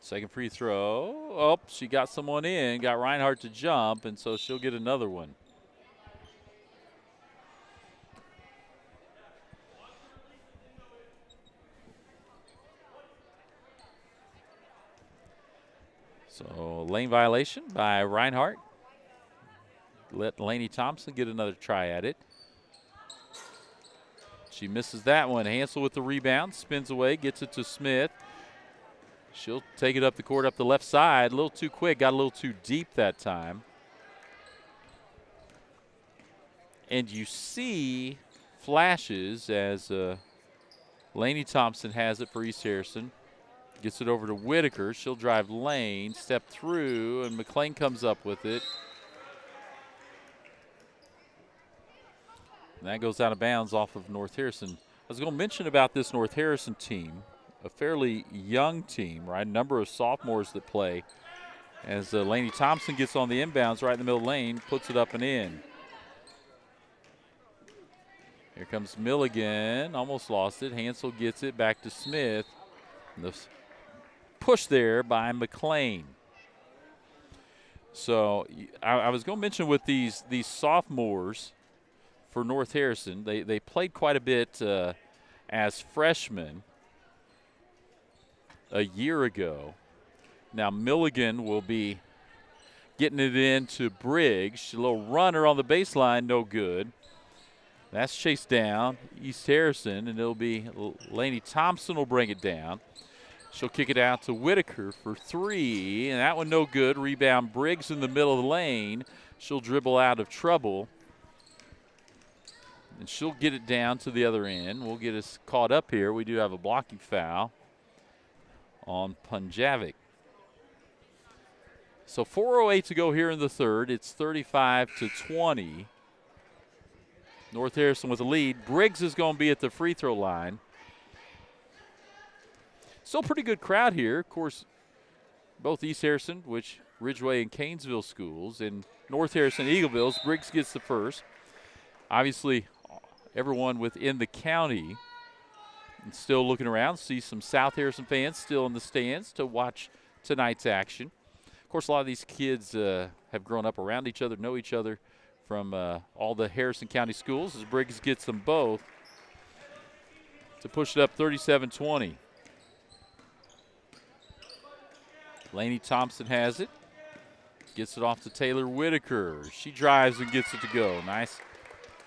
Second free throw. Oh, she got someone in, got Reinhardt to jump, and so she'll get another one. So lane violation by Reinhardt. Let Lainey Thompson get another try at it. She misses that one. Hansel with the rebound, spins away, gets it to Smith. She'll take it up the court, up the left side. A little too quick, got a little too deep that time. And you see flashes as Lainey Thompson has it for East Harrison. Gets it over to Whitaker. She'll drive lane, step through, and McLean comes up with it. And that goes out of bounds off of North Harrison. I was going to mention about this North Harrison team, a fairly young team, right? A number of sophomores that play. As Lainey Thompson gets on the inbounds right in the middle lane, puts it up and in. Here comes Milligan, almost lost it. Hansel gets it back to Smith. The push there by McLean. So I was going to mention with these sophomores for North Harrison, they played quite a bit as freshmen a year ago. Now Milligan will be getting it into Briggs. A little runner on the baseline, no good. That's chased down, East Harrison, and it'll be Lainey Thompson will bring it down. She'll kick it out to Whitaker for three, and that one no good. Rebound Briggs in the middle of the lane. She'll dribble out of trouble, and she'll get it down to the other end. We'll get us caught up here. We do have a blocking foul on Punjavic. So 4:08 to go here in the third. It's 35-20. North Harrison with the lead. Briggs is going to be at the free throw line. Still pretty good crowd here. Of course, both East Harrison, which Ridgeway and Canesville schools, and North Harrison, Eaglevilles. Briggs gets the first. Obviously, everyone within the county and still looking around. See some South Harrison fans still in the stands to watch tonight's action. Of course, a lot of these kids have grown up around each other, know each other from all the Harrison County schools, as Briggs gets them both to push it up 37-20. Lainey Thompson has it. Gets it off to Taylor Whitaker. She drives and gets it to go. Nice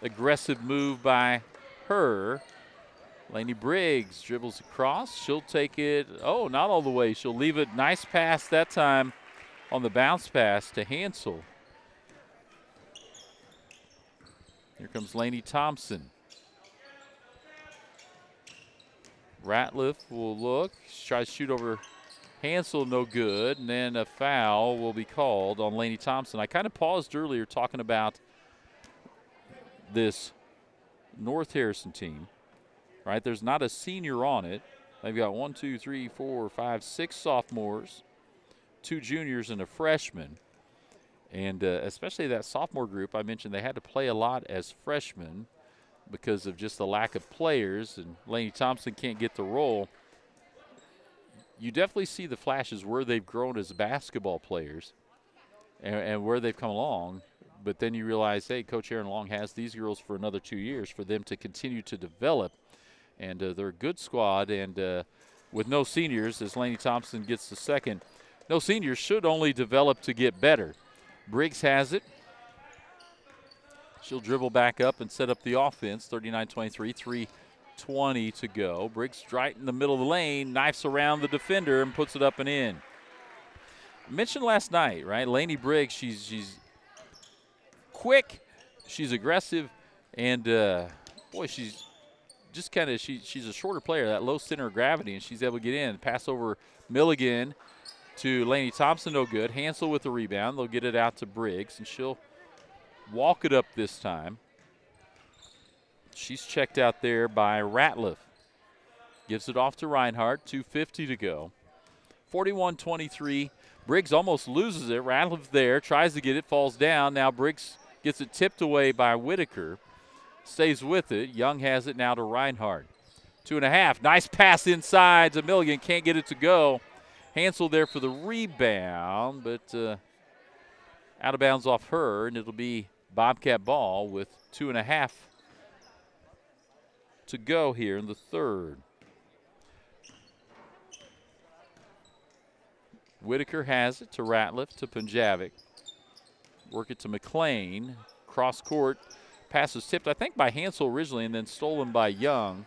aggressive move by her. Lainey Briggs dribbles across. She'll take it, oh, not all the way. She'll leave it. Nice pass that time on the bounce pass to Hansel. Here comes Lainey Thompson. Ratliff will look. She tries to shoot over Hansel, no good. And then a foul will be called on Lainey Thompson. I kind of paused earlier talking about this North Harrison team. Right, there's not a senior on it. They've got 1, 2, 3, 4, 5, 6 sophomores, 2 juniors, and a freshman. And especially that sophomore group, I mentioned they had to play a lot as freshmen because of just the lack of players, and Lainey Thompson can't get the role. You definitely see the flashes where they've grown as basketball players and where they've come along. But then you realize, hey, Coach Aaron Long has these girls for another 2 years for them to continue to develop. And they're a good squad, and with no seniors, as Lainey Thompson gets the second, no seniors should only develop to get better. Briggs has it. She'll dribble back up and set up the offense, 39-23, 3:20 to go. Briggs right in the middle of the lane, knifes around the defender and puts it up and in. I mentioned last night, right, Lainey Briggs, she's quick, she's aggressive, and, boy, she's just kind of, she's a shorter player, that low center of gravity, and she's able to get in. Pass over Milligan to Lainey Thompson, no good. Hansel with the rebound. They'll get it out to Briggs, and she'll walk it up this time. She's checked out there by Ratliff. Gives it off to Reinhardt, 2:50 to go. 41-23. Briggs almost loses it. Ratliff there, tries to get it, falls down. Now Briggs gets it tipped away by Whitaker. Stays with it. Young has it now to Reinhardt. 2.5. Nice pass inside to Milligan. Can't get it to go. Hansel there for the rebound, but out of bounds off her, and it'll be Bobcat ball with 2.5 to go here in the third. Whitaker has it to Ratliff, to Punjavic. Work it to McLean. Cross court. Pass was tipped, I think, by Hansel originally and then stolen by Young.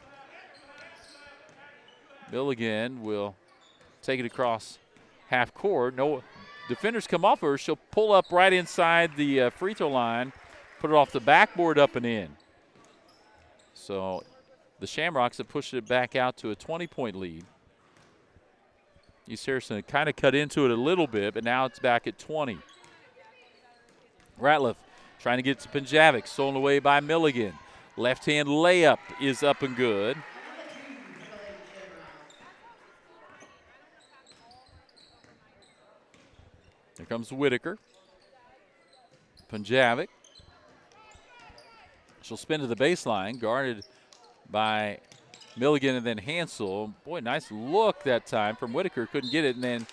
Milligan will take it across half court. No defenders come off her. She'll pull up right inside the free throw line, put it off the backboard up and in. So the Shamrocks have pushed it back out to a 20-point lead. East Harrison kind of cut into it a little bit, but now it's back at 20. Ratliff trying to get to Punjavic, stolen away by Milligan. Left-hand layup is up and good. Here comes Whitaker. Punjavic. She'll spin to the baseline, guarded by Milligan and then Hansel. Boy, nice look that time from Whitaker. Couldn't get it, and then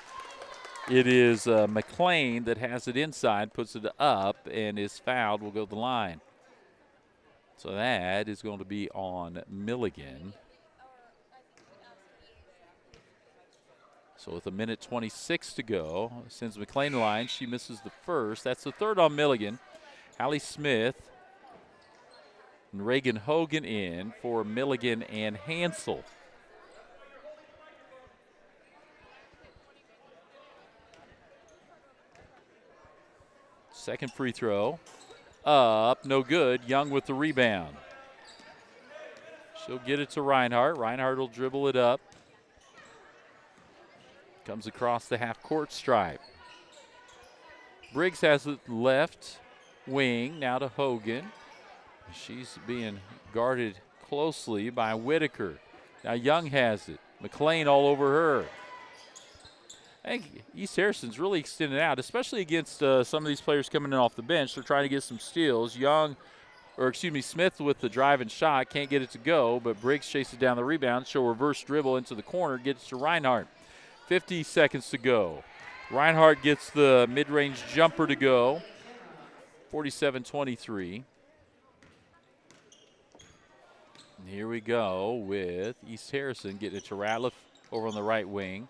it is McLean that has it inside, puts it up, and is fouled. Will go to the line. So that is going to be on Milligan. So with 1:26 to go, sends McLean to the line. She misses the first. That's the third on Milligan. Hallie Smith and Reagan Hogan in for Milligan and Hansel. Second free throw. Up, no good. Young with the rebound. She'll get it to Reinhardt. Reinhardt will dribble it up. Comes across the half-court stripe. Briggs has it left wing, now to Hogan. She's being guarded closely by Whitaker. Now Young has it. McLean all over her. I think East Harrison's really extended out, especially against some of these players coming in off the bench. They're trying to get some steals. Smith with the drive and shot. Can't get it to go, but Briggs chases down the rebound. She'll reverse dribble into the corner, gets to Reinhardt. 50 seconds to go. Reinhardt gets the mid-range jumper to go. 47-23. And here we go with East Harrison getting it to Ratliff over on the right wing.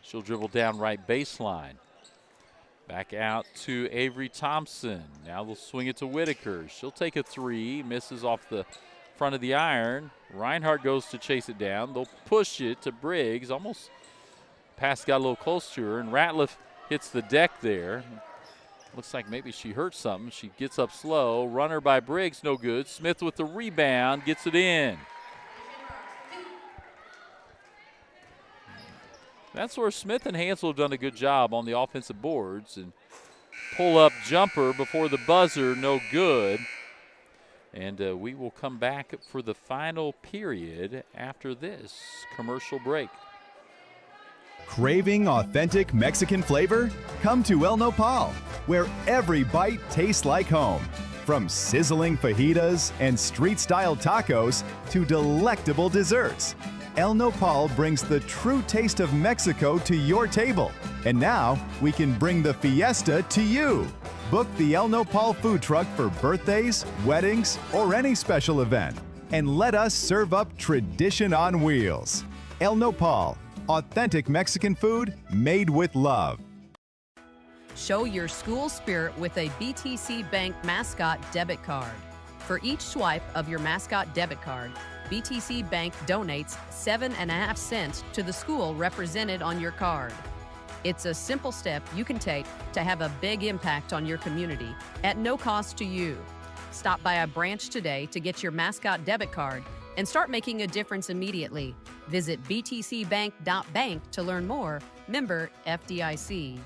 She'll dribble down right baseline. Back out to Avery Thompson. Now they'll swing it to Whitaker. She'll take a three, misses off the front of the iron. Reinhardt goes to chase it down. They'll push it to Briggs. Almost pass got a little close to her, and Ratliff hits the deck there. Looks like maybe she hurt something. She gets up slow. Runner by Briggs, no good. Smith with the rebound, gets it in. That's where Smith and Hansel have done a good job on the offensive boards. And pull-up jumper before the buzzer, no good. And we will come back for the final period after this commercial break. Craving authentic Mexican flavor? Come to El Nopal, where every bite tastes like home. From sizzling fajitas and street-style tacos to delectable desserts, El Nopal brings the true taste of Mexico to your table. And now, we can bring the fiesta to you. Book the El Nopal food truck for birthdays, weddings, or any special event. And let us serve up tradition on wheels. El Nopal, authentic Mexican food made with love. Show your school spirit with a BTC Bank Mascot debit card. For each swipe of your Mascot debit card, BTC Bank donates 7.5 cents to the school represented on your card. It's a simple step you can take to have a big impact on your community at no cost to you. Stop by a branch today to get your Mascot debit card and start making a difference immediately. Visit btcbank.bank to learn more. Member FDIC.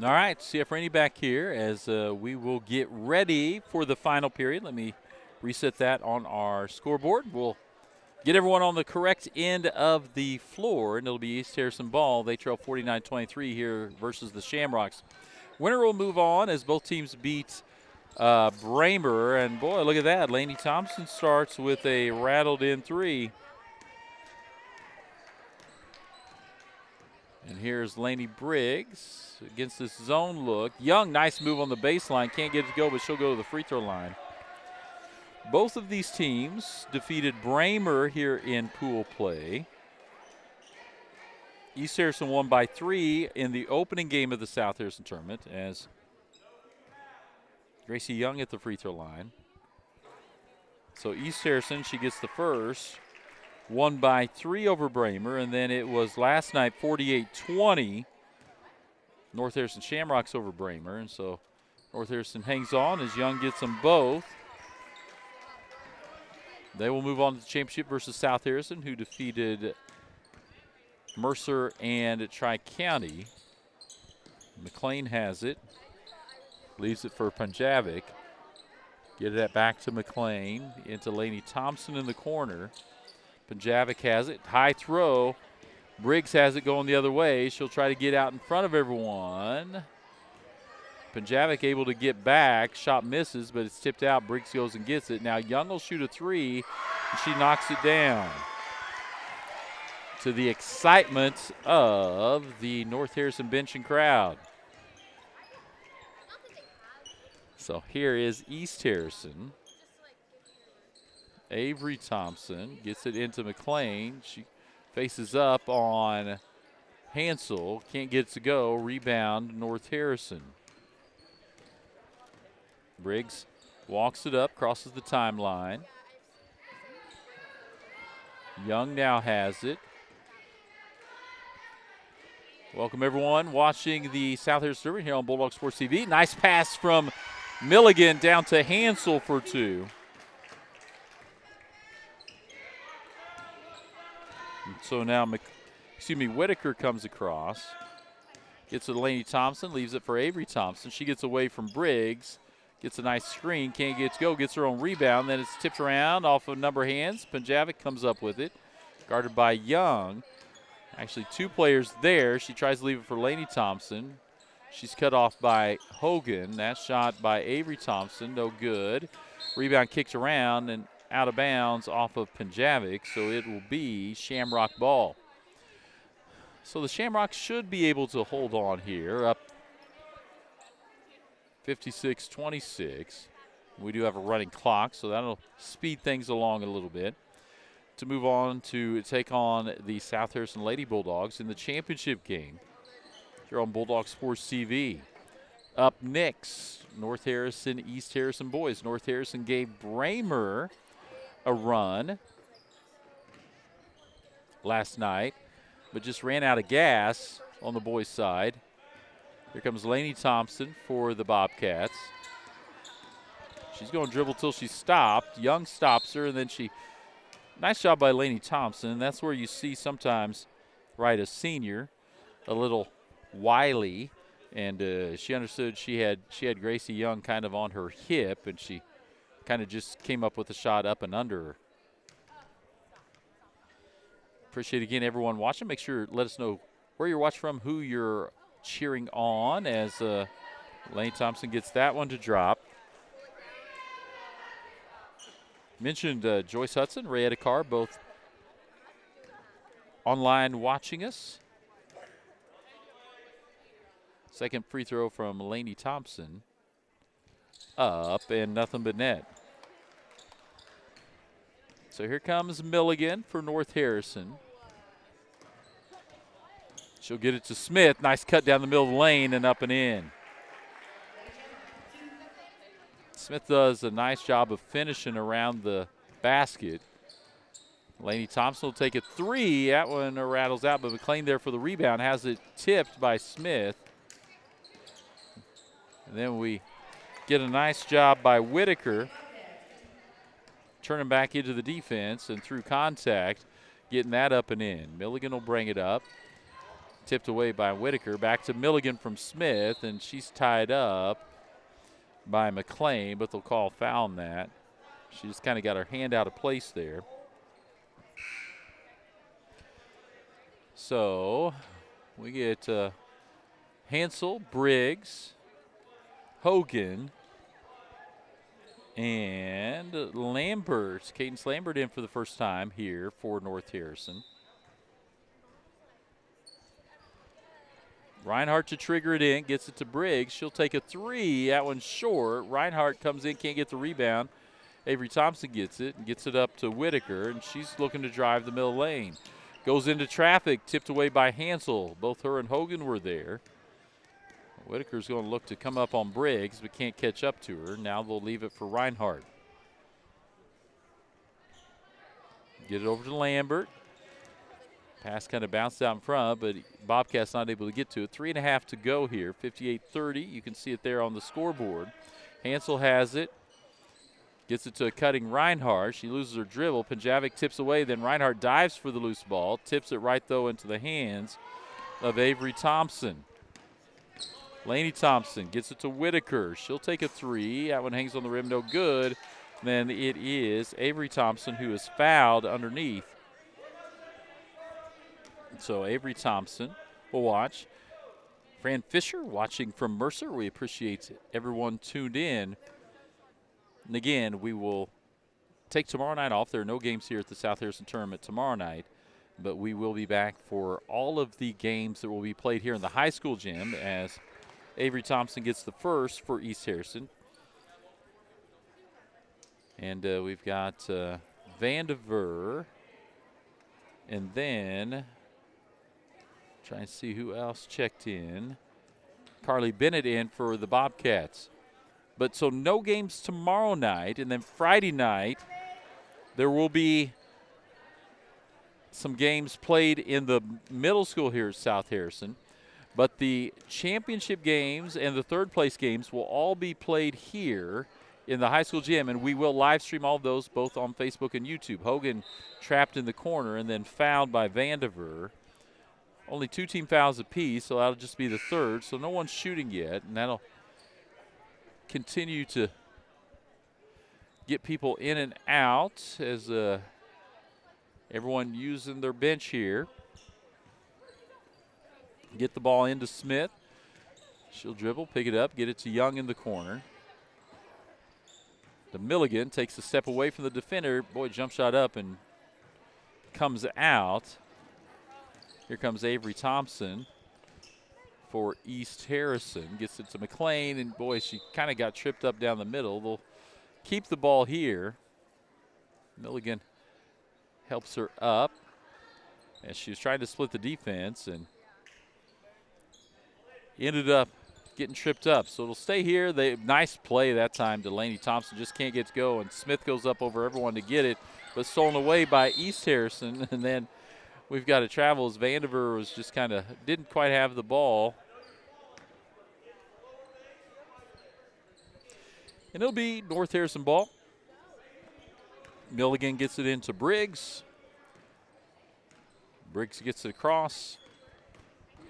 All right, CF Rainey back here as we will get ready for the final period. Let me reset that on our scoreboard. We'll get everyone on the correct end of the floor, and it'll be East Harrison ball. They trail 49-23 here versus the Shamrocks. Winner will move on as both teams beat Bramer, and boy, look at that. Lainey Thompson starts with a rattled-in three. And here's Lainey Briggs against this zone look. Young, nice move on the baseline. Can't get it to go, but she'll go to the free throw line. Both of these teams defeated Bramer here in pool play. East Harrison won by 3 in the opening game of the South Harrison tournament as Gracie Young at the free throw line. So East Harrison, she gets the first. Won by 3 over Bramer, and then it was last night 48-20. North Harrison Shamrocks over Bramer, and so North Harrison hangs on as Young gets them both. They will move on to the championship versus South Harrison, who defeated Mercer and Tri-County. McLean has it. Leaves it for Punjavic. Get it back to McLean. Into Lainey Thompson in the corner. Punjavic has it. High throw. Briggs has it going the other way. She'll try to get out in front of everyone. Punjavic able to get back. Shot misses, but it's tipped out. Briggs goes and gets it. Now Young will shoot a three, and she knocks it down. To the excitement of the North Harrison bench and crowd. So here is East Harrison. Avery Thompson gets it into McLean. She faces up on Hansel. Can't get it to go. Rebound, North Harrison. Briggs walks it up, crosses the timeline. Young now has it. Welcome, everyone, watching the South Harrison Tournament here on Bulldog Sports TV. Nice pass from Milligan down to Hansel for 2. And so now, Whitaker comes across. Gets it to Lainey Thompson, leaves it for Avery Thompson. She gets away from Briggs. Gets a nice screen, can't get it to go, gets her own rebound. Then it's tipped around off of number hands. Punjavic comes up with it. Guarded by Young. Actually, 2 players there. She tries to leave it for Lainey Thompson. She's cut off by Hogan. That shot by Avery Thompson, no good. Rebound kicked around and out of bounds off of Punjavic, so it will be Shamrock ball. So the Shamrocks should be able to hold on here, up 56-26. We do have a running clock, so that'll speed things along a little bit. To move on to take on the South Harrison Lady Bulldogs in the championship game. here on Bulldog Sports TV. Up next, North Harrison, East Harrison boys. North Harrison gave Bramer a run last night, but just ran out of gas on the boys' side. Here comes Lainey Thompson for the Bobcats. She's going to dribble till she's stopped. Young stops her, and then nice job by Lainey Thompson. That's where you see sometimes, right, a senior, a little wily, and she understood she had Gracie Young kind of on her hip, and she kind of just came up with a shot up and under her. Appreciate, again, everyone watching. Make sure, let us know where you're watching from, who you're cheering on, as Lainey Thompson gets that one to drop. Mentioned Joyce Hudson, Rayetta Carr, both online watching us. Second free throw from Lainey Thompson. Up and nothing but net. So here comes Milligan for North Harrison. She'll get it to Smith. Nice cut down the middle of the lane and up and in. Smith does a nice job of finishing around the basket. Lainey Thompson will take a three. That one rattles out, but McLean there for the rebound. Has it tipped by Smith. And then we get a nice job by Whitaker, turning back into the defense and through contact, getting that up and in. Milligan will bring it up. Tipped away by Whitaker. Back to Milligan from Smith, and she's tied up by McLean, but they'll call foul on that. She just kind of got her hand out of place there. So we get Hansel, Briggs, Hogan, and Lambert. Cadence Lambert in for the first time here for North Harrison. Reinhardt to trigger it in, gets it to Briggs. She'll take a three. That one's short. Reinhardt comes in, can't get the rebound. Avery Thompson gets it and gets it up to Whitaker, and she's looking to drive the middle lane. Goes into traffic, tipped away by Hansel. Both her and Hogan were there. Whitaker's going to look to come up on Briggs, but can't catch up to her. Now they'll leave it for Reinhardt. Get it over to Lambert. Pass kind of bounced out in front, but Bobcats not able to get to it. 3.5 to go here, 58-30. You can see it there on the scoreboard. Hansel has it. Gets it to a cutting Reinhardt. She loses her dribble. Panjavic tips away, then Reinhardt dives for the loose ball. Tips it right, though, into the hands of Avery Thompson. Lainey Thompson gets it to Whitaker. She'll take a three. That one hangs on the rim, no good. Then it is Avery Thompson who is fouled underneath. So Avery Thompson will watch. Fran Fisher watching from Mercer. We appreciate everyone tuned in. And again, we will take tomorrow night off. There are no games here at the South Harrison Tournament tomorrow night, but we will be back for all of the games that will be played here in the high school gym as Avery Thompson gets the first for East Harrison. And we've got Vandiver, and then trying to see who else checked in. Carly Bennett in for the Bobcats. But so no games tomorrow night, and then Friday night there will be some games played in the middle school here at South Harrison. But the championship games and the third place games will all be played here in the high school gym, and we will live stream all of those both on Facebook and YouTube. Hogan trapped in the corner and then fouled by Vandiver. Only 2 team fouls apiece, so that'll just be the third. So no one's shooting yet, and that'll continue to get people in and out as everyone using their bench here. Get the ball into Smith. She'll dribble, pick it up, get it to Young in the corner. The Milligan takes a step away from the defender. Boy, jump shot up and comes out. Here comes Avery Thompson for East Harrison. Gets it to McLean, and boy, she kind of got tripped up down the middle. They'll keep the ball here. Milligan helps her up as she was trying to split the defense, and ended up getting tripped up. So it'll stay here. Nice play that time to Laney Thompson. Just can't get to go. And Smith goes up over everyone to get it, but stolen away by East Harrison. And then we've got to travel as Vandiver was just kind of didn't quite have the ball. And it'll be North Harrison ball. Milligan gets it into Briggs. Briggs gets it across.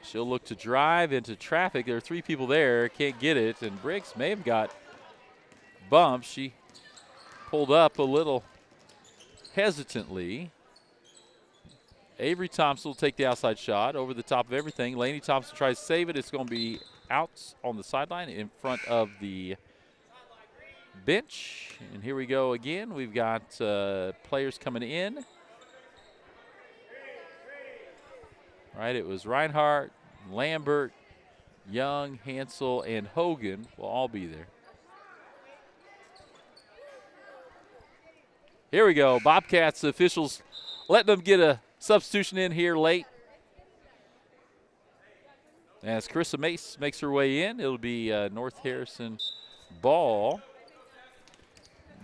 She'll look to drive into traffic. There are 3 people there, can't get it, and Briggs may have got bumped. She pulled up a little hesitantly. Avery Thompson will take the outside shot over the top of everything. Laney Thompson tries to save it. It's going to be out on the sideline in front of the bench. And here we go again. We've got players coming in. All right, it was Reinhardt, Lambert, Young, Hansel, and Hogan will all be there. Here we go. Bobcats officials letting them get a substitution in here late. As Carissa Mace makes her way in, it'll be North Harrison ball.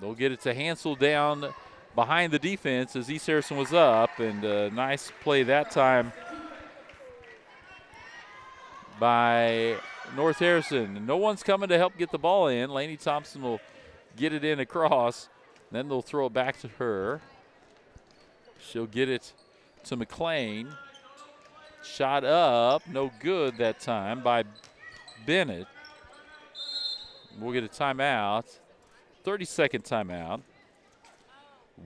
They'll get it to Hansel down behind the defense as East Harrison was up, and a nice play that time by North Harrison. No one's coming to help get the ball in. Laney Thompson will get it in across. Then they'll throw it back to her. She'll get it to McLean. Shot up, no good that time by Bennett. We'll get a timeout, 30-second timeout.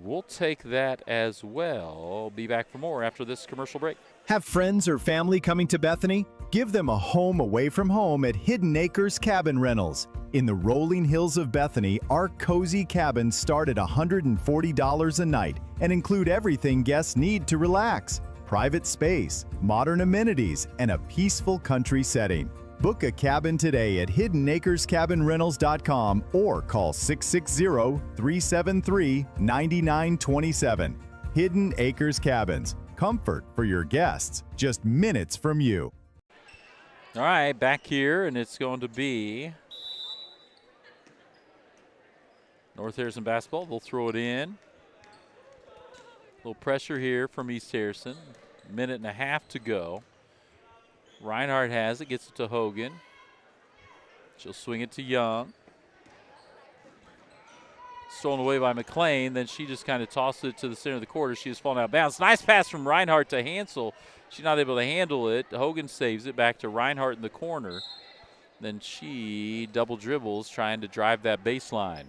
We'll take that as well. Be back for more after this commercial break. Have friends or family coming to Bethany? Give them a home away from home at Hidden Acres Cabin Rentals. In the rolling hills of Bethany, our cozy cabins start at $140 a night and include everything guests need to relax: private space, modern amenities, and a peaceful country setting. Book a cabin today at hiddenacrescabinrentals.com or call 660-373-9927. Hidden Acres Cabins. Comfort for your guests, just minutes from you. All right, back here, and it's going to be North Harrison basketball. They'll throw it in. A little pressure here from East Harrison. Minute and a half to go. Reinhardt has it, gets it to Hogan. She'll swing it to Young. Stolen away by McLean. Then she just kind of tossed it to the center of the court. She has fallen out of bounds. Nice pass from Reinhardt to Hansel. She's not able to handle it. Hogan saves it back to Reinhardt in the corner. Then she double dribbles, trying to drive that baseline.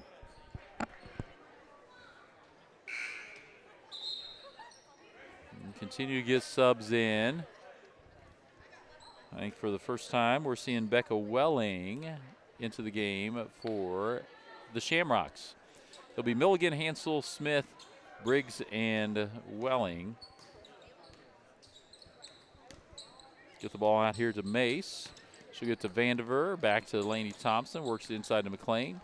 And continue to get subs in. I think for the first time we're seeing Becca Welling into the game for the Shamrocks. It'll be Milligan, Hansel, Smith, Briggs, and Welling. Get the ball out here to Mace. She'll get to Vandiver, back to Laney Thompson, works it inside to McLean.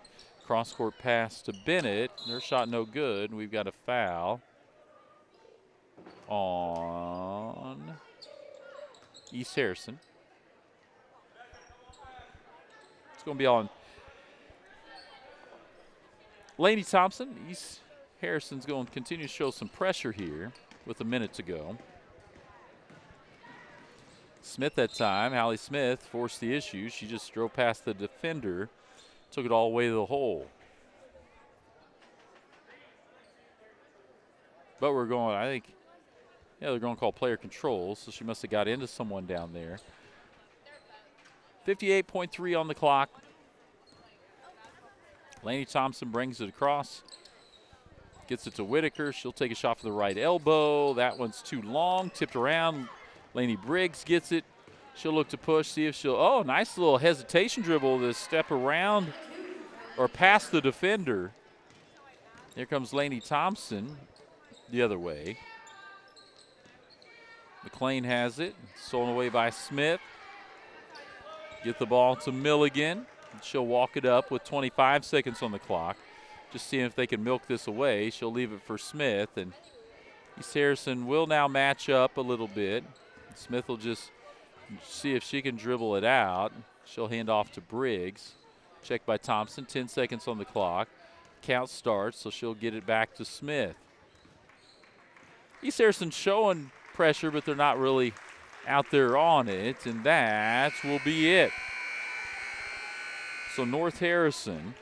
Cross-court pass to Bennett. Their shot no good, and we've got a foul on East Harrison. It's going to be on Laney Thompson. East Harrison's going to continue to show some pressure here with a minute to go. Smith that time, Hallie Smith forced the issue. She just drove past the defender, took it all the way to the hole. But we're going, I think, yeah, they're going to call player control, so she must have got into someone down there. 58.3 on the clock. Laney Thompson brings it across. Gets it to Whitaker. She'll take a shot for the right elbow. That one's too long, tipped around. Laney Briggs gets it. She'll look to push, see if she'll, oh, nice little hesitation dribble to step around or past the defender. Here comes Laney Thompson the other way. McLean has it, stolen away by Smith. Get the ball to Milligan. She'll walk it up with 25 seconds on the clock. Just seeing if they can milk this away. She'll leave it for Smith, and East Harrison will now match up a little bit. Smith will just see if she can dribble it out. She'll hand off to Briggs. Check by Thompson, 10 seconds on the clock. Count starts, so she'll get it back to Smith. East Harrison showing pressure, but they're not really out there on it, and that will be it. So North Harrison,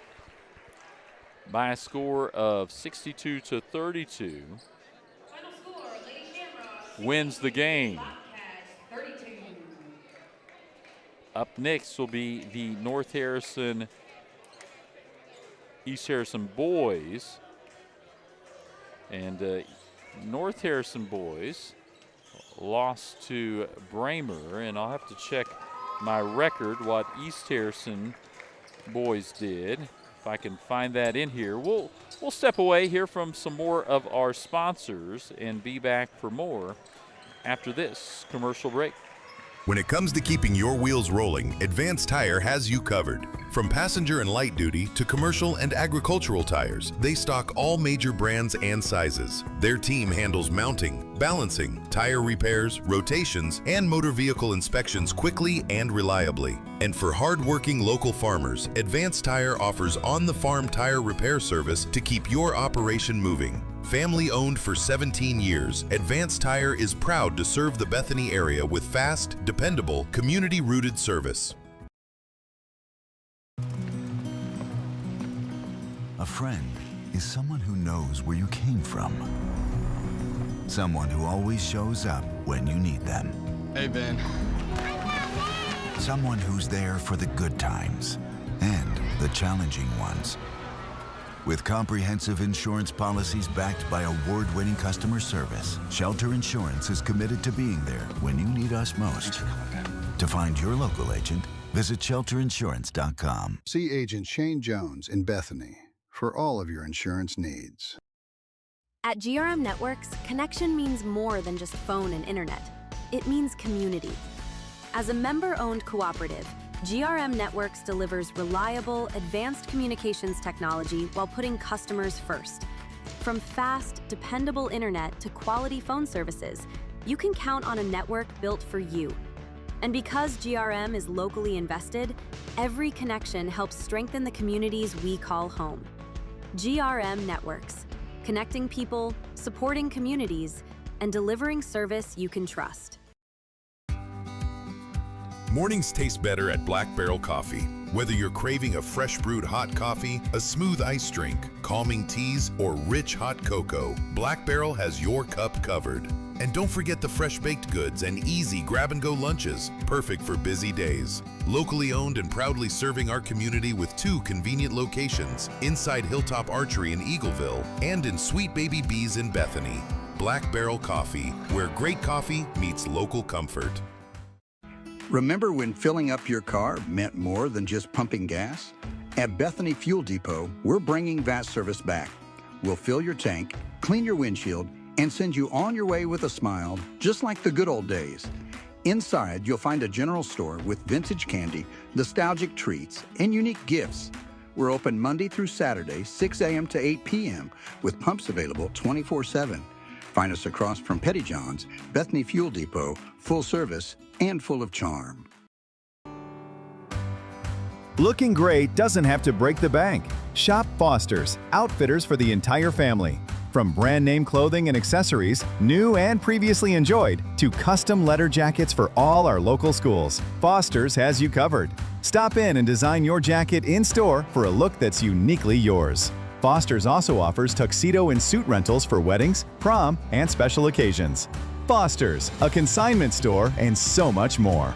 by a score of 62-32, wins the game. Up next will be the North Harrison East Harrison boys. And North Harrison boys lost to Bramer, and I'll have to check my record what East Harrison boys did. If I can find that in here. We'll step away, hear from some more of our sponsors, and be back for more after this commercial break. When it comes to keeping your wheels rolling, Advanced Tire has you covered. From passenger and light duty to commercial and agricultural tires, they stock all major brands and sizes. Their team handles mounting, balancing, tire repairs, rotations, and motor vehicle inspections quickly and reliably. And for hard-working local farmers, Advanced Tire offers on-the-farm tire repair service to keep your operation moving. Family owned for 17 years, Advanced Tire is proud to serve the Bethany area with fast, dependable, community-rooted service. A friend is someone who knows where you came from. Someone who always shows up when you need them. Hey, Ben. Someone who's there for the good times and the challenging ones. With comprehensive insurance policies backed by award-winning customer service, Shelter Insurance is committed to being there when you need us most. To find your local agent, visit shelterinsurance.com. See Agent Shane Jones in Bethany for all of your insurance needs. At GRM Networks, connection means more than just phone and internet. It means community. As a member-owned cooperative, GRM Networks delivers reliable, advanced communications technology while putting customers first. From fast, dependable internet to quality phone services, you can count on a network built for you. And because GRM is locally invested, every connection helps strengthen the communities we call home. GRM Networks, connecting people, supporting communities, and delivering service you can trust. Mornings taste better at Black Barrel Coffee. Whether you're craving a fresh brewed hot coffee, a smooth iced drink, calming teas, or rich hot cocoa, Black Barrel has your cup covered. And don't forget the fresh baked goods and easy grab-and-go lunches, perfect for busy days. Locally owned and proudly serving our community with 2 convenient locations, inside Hilltop Archery in Eagleville and in Sweet Baby Bees in Bethany. Black Barrel Coffee, where great coffee meets local comfort. Remember when filling up your car meant more than just pumping gas? At Bethany Fuel Depot, we're bringing that service back. We'll fill your tank, clean your windshield, and send you on your way with a smile, just like the good old days. Inside, you'll find a general store with vintage candy, nostalgic treats, and unique gifts. We're open Monday through Saturday, 6 a.m. to 8 p.m., with pumps available 24/7. Find us across from Petty John's, Bethany Fuel Depot, full service and full of charm. Looking great doesn't have to break the bank. Shop Foster's, outfitters for the entire family. From brand name clothing and accessories, new and previously enjoyed, to custom letter jackets for all our local schools, Foster's has you covered. Stop in and design your jacket in-store for a look that's uniquely yours. Foster's also offers tuxedo and suit rentals for weddings, prom, and special occasions. Foster's, a consignment store, and so much more.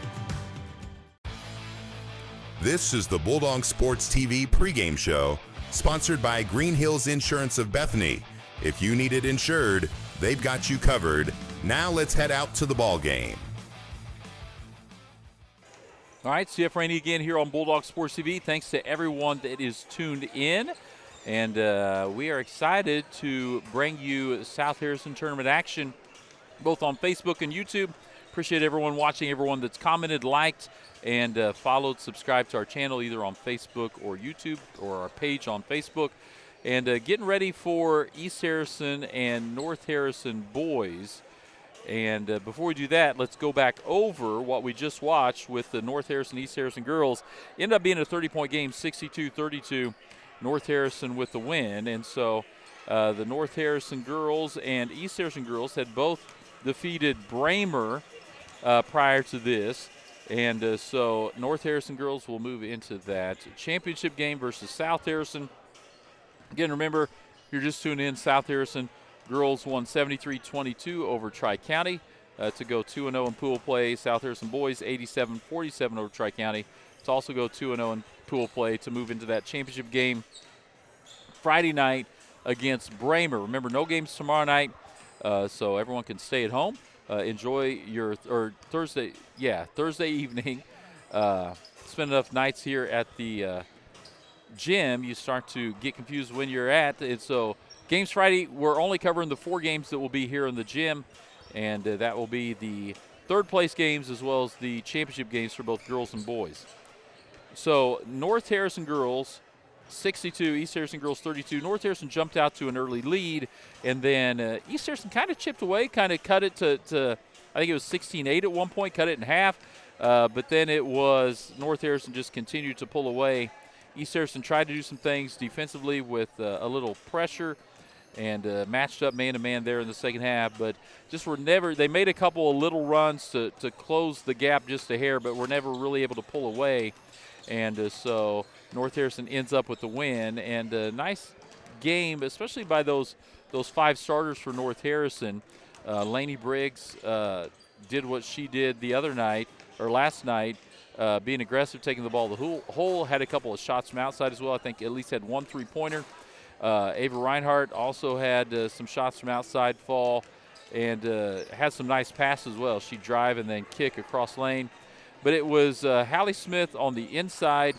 This is the Bulldog Sports TV pregame show, sponsored by Green Hills Insurance of Bethany. If you need it insured, they've got you covered. Now let's head out to the ball game. All right, CF Rainey again here on Bulldog Sports TV. Thanks to everyone that is tuned in. And we are excited to bring you South Harrison tournament action both on Facebook and YouTube. Appreciate everyone watching, everyone that's commented, liked, and followed, subscribed to our channel either on Facebook or YouTube or our page on Facebook. And getting ready for East Harrison and North Harrison boys. And before we do that, let's go back over what we just watched with the North Harrison, East Harrison girls. Ended up being a 30-point game, 62-32. North Harrison with the win. And so the North Harrison girls and East Harrison girls had both defeated Bramer prior to this. And so North Harrison girls will move into that championship game versus South Harrison. Again, remember, if you're just tuning in, South Harrison girls won 73-22 over Tri-County to go 2-0 in pool play. South Harrison boys 87-47 over Tri-County to also go 2-0 in pool play to move into that championship game Friday night against Bramer. Remember, no games tomorrow night, so everyone can stay at home. Enjoy your Thursday evening. Spend enough nights here at the gym, you start to get confused when you're at. And so games Friday, we're only covering the 4 games that will be here in the gym, and that will be the third place games as well as the championship games for both girls and boys. So North Harrison girls 62, East Harrison girls 32. North Harrison jumped out to an early lead, and then East Harrison kind of chipped away, kind of cut it to I think it was 16-8 at one point, cut it in half. But then it was North Harrison just continued to pull away. East Harrison tried to do some things defensively with a little pressure and matched up man-to-man there in the second half, but just were never – they made a couple of little runs to close the gap just a hair, but were never really able to pull away. And so North Harrison ends up with the win, and a nice game, especially by those 5 starters for North Harrison. Lainey Briggs did what she did the other night, or last night, being aggressive, taking the ball to the hole, had a couple of shots from outside as well. I think at least had 1 3-pointer. Ava Reinhardt also had some shots from outside fall and had some nice passes as well. She'd drive and then kick across lane. But it was Hallie Smith on the inside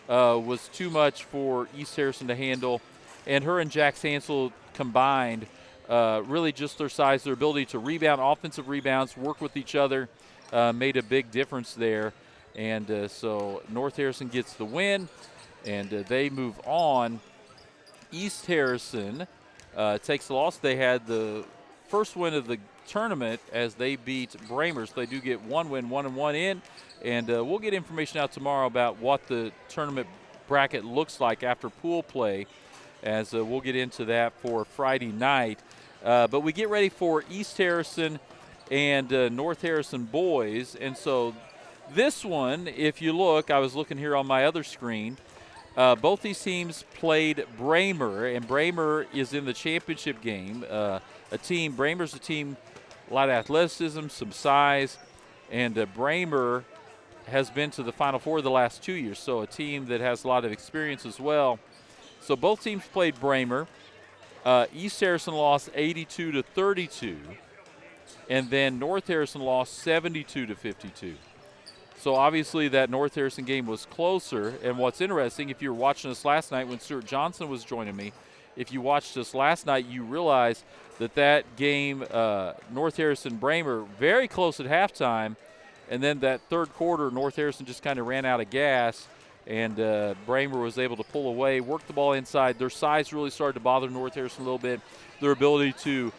was too much for East Harrison to handle. And her and Jax Hansel combined, really just their size, their ability to rebound, offensive rebounds, work with each other, made a big difference there. And so North Harrison gets the win, and they move on. East Harrison takes the loss. They had the first win of the tournament as they beat Bramer. So they do get 1 win, 1-1 in. And we'll get information out tomorrow about what the tournament bracket looks like after pool play, as we'll get into that for Friday night. But we get ready for East Harrison and North Harrison boys. And so this one, if you look, I was looking here on my other screen, both these teams played Bramer, and Bramer is in the championship game. Bramer's a team, a lot of athleticism, some size, and Bramer has been to the Final Four the last 2 years, so a team that has a lot of experience as well. So both teams played Bramer. East Harrison lost 82-32, and then North Harrison lost 72-52. So obviously that North Harrison game was closer. And what's interesting, if you were watching us last night when Stuart Johnson was joining me, if you watched us last night, you realize that game, North Harrison-Bramer, very close at halftime. And then that third quarter, North Harrison just kind of ran out of gas, and Bramer was able to pull away, work the ball inside. Their size really started to bother North Harrison a little bit. Their ability to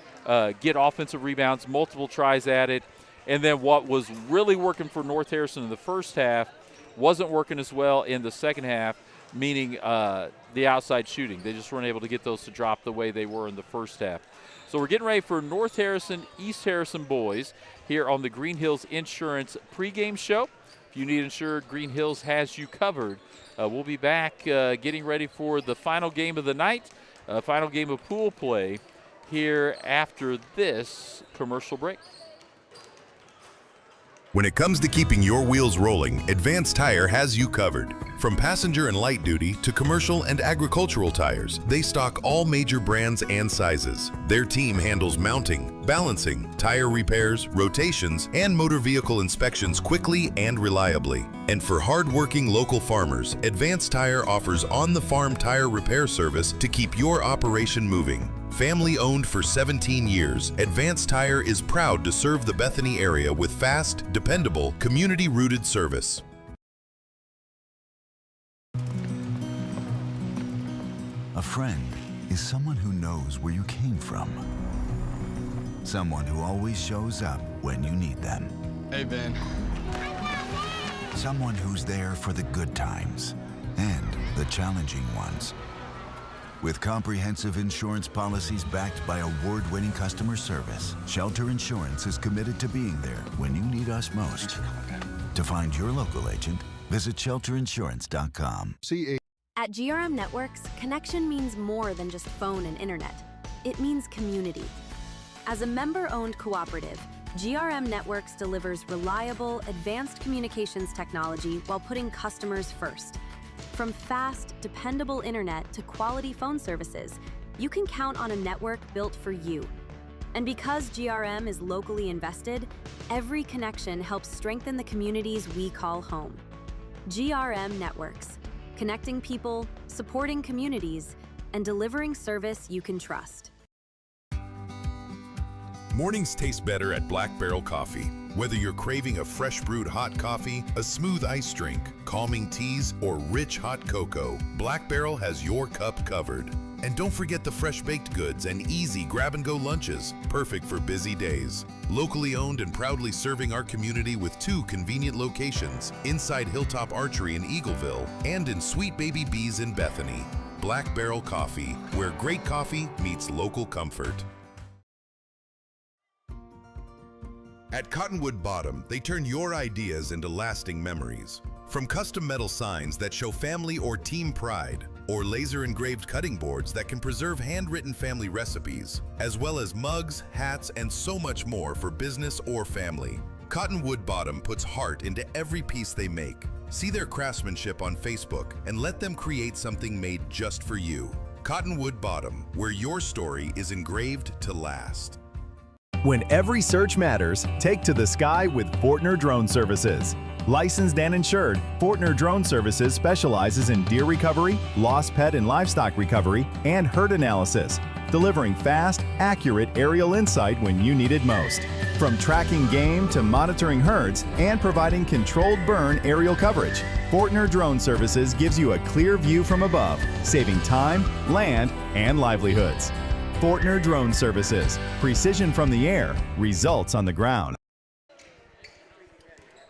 get offensive rebounds, multiple tries at it. And then what was really working for North Harrison in the first half wasn't working as well in the second half, meaning the outside shooting. They just weren't able to get those to drop the way they were in the first half. So we're getting ready for North Harrison, East Harrison boys here on the Green Hills Insurance pregame show. If you need insured, Green Hills has you covered. We'll be back getting ready for the final game of the night, final game of pool play here after this commercial break. When it comes to keeping your wheels rolling, Advance Tire has you covered. From passenger and light duty to commercial and agricultural tires, they stock all major brands and sizes. Their team handles mounting, balancing, tire repairs, rotations, and motor vehicle inspections quickly and reliably. And for hard-working local farmers, Advance Tire offers on-the-farm tire repair service to keep your operation moving. Family owned for 17 years, Advance Tire is proud to serve the Bethany area with fast, dependable, community-rooted service. A friend is someone who knows where you came from. Someone who always shows up when you need them. Hey, Ben. Someone who's there for the good times and the challenging ones. With comprehensive insurance policies backed by award-winning customer service, Shelter Insurance is committed to being there when you need us most. To find your local agent, visit shelterinsurance.com. At GRM Networks, connection means more than just phone and internet. It means community. As a member-owned cooperative, GRM Networks delivers reliable, advanced communications technology while putting customers first. From fast, dependable internet to quality phone services, you can count on a network built for you. And because GRM is locally invested, every connection helps strengthen the communities we call home. GRM Networks, connecting people, supporting communities, and delivering service you can trust. Mornings taste better at Black Barrel Coffee. Whether you're craving a fresh brewed hot coffee, a smooth iced drink, calming teas, or rich hot cocoa, Black Barrel has your cup covered. And don't forget the fresh baked goods and easy grab-and-go lunches, perfect for busy days. Locally owned and proudly serving our community with 2 convenient locations, inside Hilltop Archery in Eagleville and in Sweet Baby Bees in Bethany. Black Barrel Coffee, where great coffee meets local comfort. At Cottonwood Bottom, they turn your ideas into lasting memories. From custom metal signs that show family or team pride, or laser-engraved cutting boards that can preserve handwritten family recipes, as well as mugs, hats, and so much more for business or family. Cottonwood Bottom puts heart into every piece they make. See their craftsmanship on Facebook and let them create something made just for you. Cottonwood Bottom, where your story is engraved to last. When every search matters, take to the sky with Fortner Drone Services. Licensed and insured, Fortner Drone Services specializes in deer recovery, lost pet and livestock recovery, and herd analysis, delivering fast, accurate aerial insight when you need it most. From tracking game to monitoring herds and providing controlled burn aerial coverage, Fortner Drone Services gives you a clear view from above, saving time, land, and livelihoods. Fortner Drone Services. Precision from the air, results on the ground.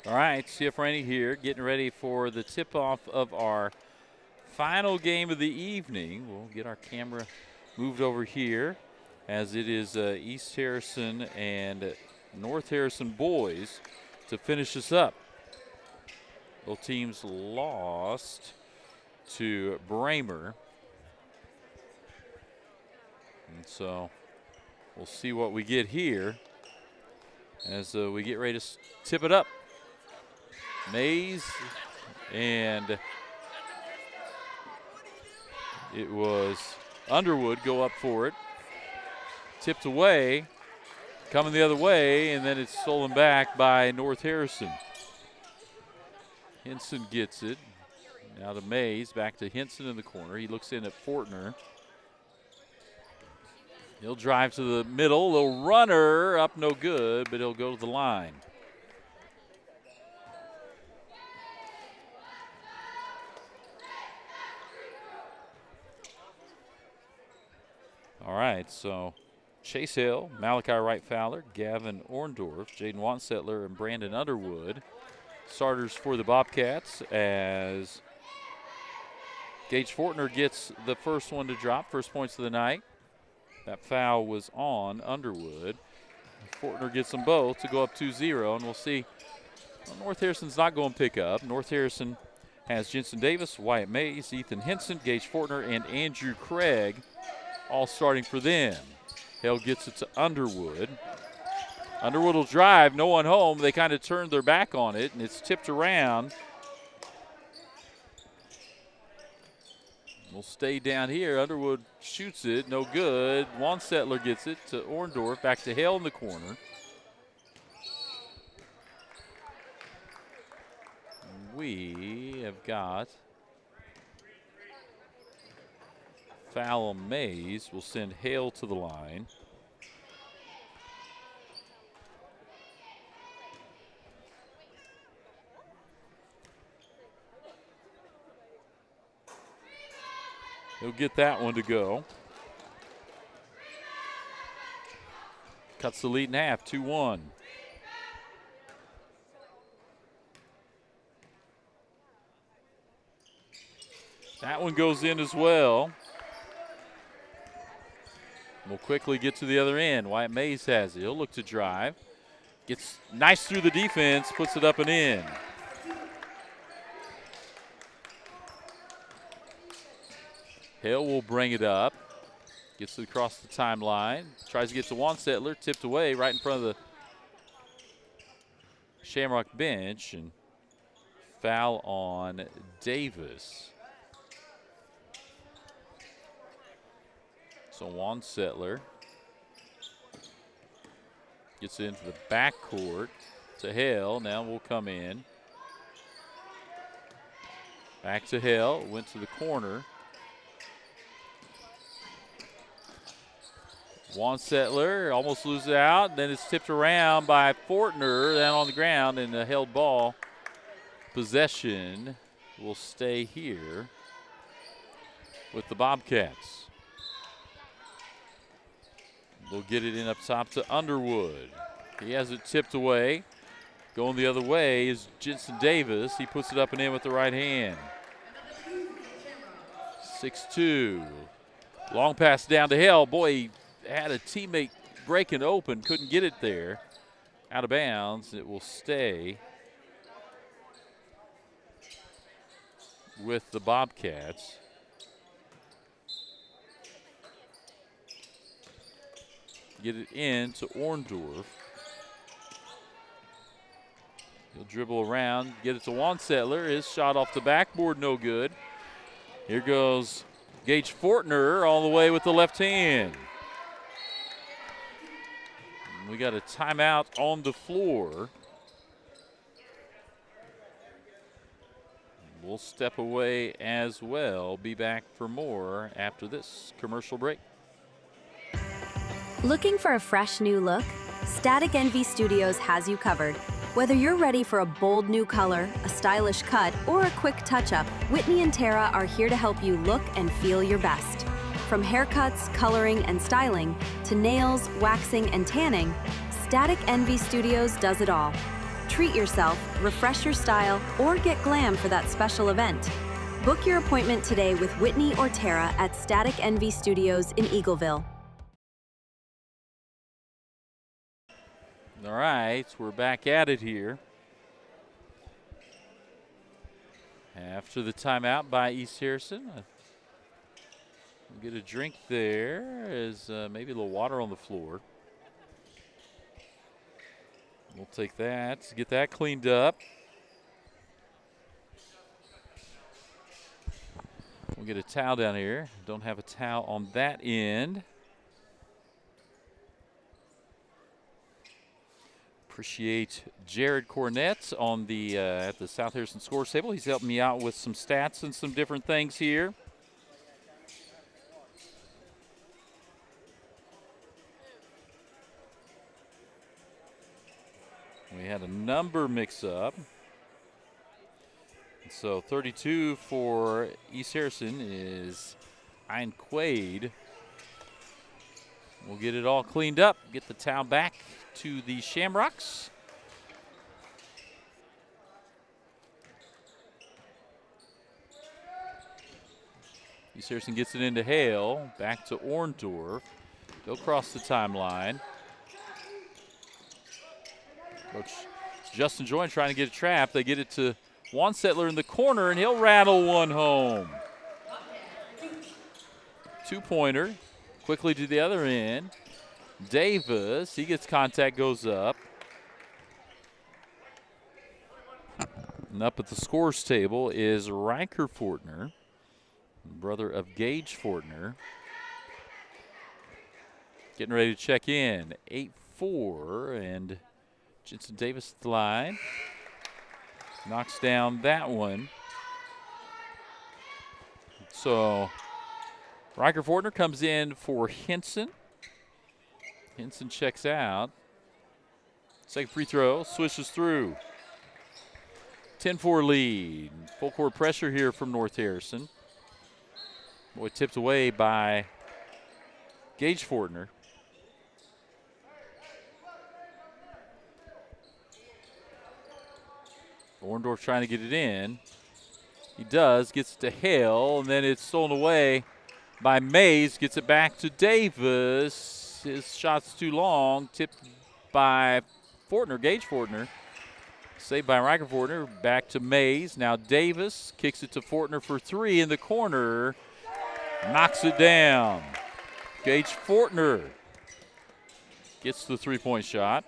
All right, CF Rainey here, getting ready for the tip-off of our final game of the evening. We'll get our camera moved over here as it is East Harrison and North Harrison boys to finish us up. Both teams lost to Bramer. And so we'll see what we get here as we get ready to tip it up. Mays, and it was Underwood go up for it. Tipped away, coming the other way, and then it's stolen back by North Harrison. Henson gets it. Now to Mays, back to Henson in the corner. He looks in at Fortner. He'll drive to the middle. Little runner up, no good, but he'll go to the line. All right, so Chase Hill, Malachi Wright Fowler, Gavin Orndorff, Jaden Wansettler, and Brandon Underwood. Starters for the Bobcats as Gage Fortner gets the first one to drop, first points of the night. That foul was on Underwood. Fortner gets them both to go up 2-0, and we'll see. Well, North Harrison's not going to pick up. North Harrison has Jensen Davis, Wyatt Mays, Ethan Henson, Gage Fortner, and Andrew Craig all starting for them. Hale gets it to Underwood. Underwood will drive, no one home. They kind of turned their back on it, and it's tipped around. We'll stay down here. Underwood shoots it, no good. Wansettler gets it to Orndorff, back to Hale in the corner. We have got foul on Mays. Will send Hale to the line. He'll get that one to go. Cuts the lead in half, 2-1. That one goes in as well. We'll quickly get to the other end. Wyatt Mays has it. He'll look to drive. Gets nice through the defense, puts it up and in. Hale will bring it up. Gets it across the timeline. Tries to get to Wansettler. Tipped away right in front of the Shamrock bench. And foul on Davis. So Wansettler gets into the backcourt to Hale. Now will come in. Back to Hale. Went to the corner. Wansettler almost loses out. Then it's tipped around by Fortner down on the ground, and the held ball. Possession will stay here with the Bobcats. They'll get it in up top to Underwood. He has it tipped away. Going the other way is Jensen Davis. He puts it up and in with the right hand. 6-2. Long pass down to Hale. Boy, he had a teammate breaking open. Couldn't get it there. Out of bounds. It will stay with the Bobcats. Get it in to Orndorff. He'll dribble around, get it to Wansettler. His shot off the backboard, no good. Here goes Gage Fortner all the way with the left hand. And we got a timeout on the floor. We'll step away as well. Be back for more after this commercial break. Looking for a fresh new look? Static Envy Studios has you covered. Whether you're ready for a bold new color, a stylish cut, or a quick touch-up, Whitney and Tara are here to help you look and feel your best. From haircuts, coloring, and styling, to nails, waxing, and tanning, Static Envy Studios does it all. Treat yourself, refresh your style, or get glam for that special event. Book your appointment today with Whitney or Tara at Static Envy Studios in Eagleville. All right, we're back at it here. After the timeout by East Harrison. We'll get a drink there. Is maybe a little water on the floor. We'll take that, get that cleaned up. We'll get a towel down here. Don't have a towel on that end. Appreciate Jared Cornett on the at the South Harrison Scores table. He's helping me out with some stats and some different things here. We had a number mix-up. So 32 for East Harrison is Ian Quaid. We'll get it all cleaned up, get the towel back to the Shamrocks. East Harrison gets it into Hale, back to Orndorff. They'll cross the timeline. Coach Justin Joyne trying to get a trap. They get it to Wansettler in the corner, and he'll rattle one home. Two-pointer, quickly to the other end. Davis, he gets contact, goes up. And up at the scores table is Riker Fortner, brother of Gage Fortner. Getting ready to check in. 8-4, and Jensen Davis at the line. Knocks down that one. So Riker Fortner comes in for Henson. Henson checks out. Second free throw, swishes through. 10-4 lead. Full court pressure here from North Harrison. Boy, tipped away by Gage Fortner. Orndorff trying to get it in. He does, gets it to Hale, and then it's stolen away by Mays. Gets it back to Davis. His shot's too long, tipped by Fortner, Gage Fortner. Saved by Riker Fortner, back to Mays. Now Davis kicks it to Fortner for three in the corner. Knocks it down. Gage Fortner gets the three-point shot.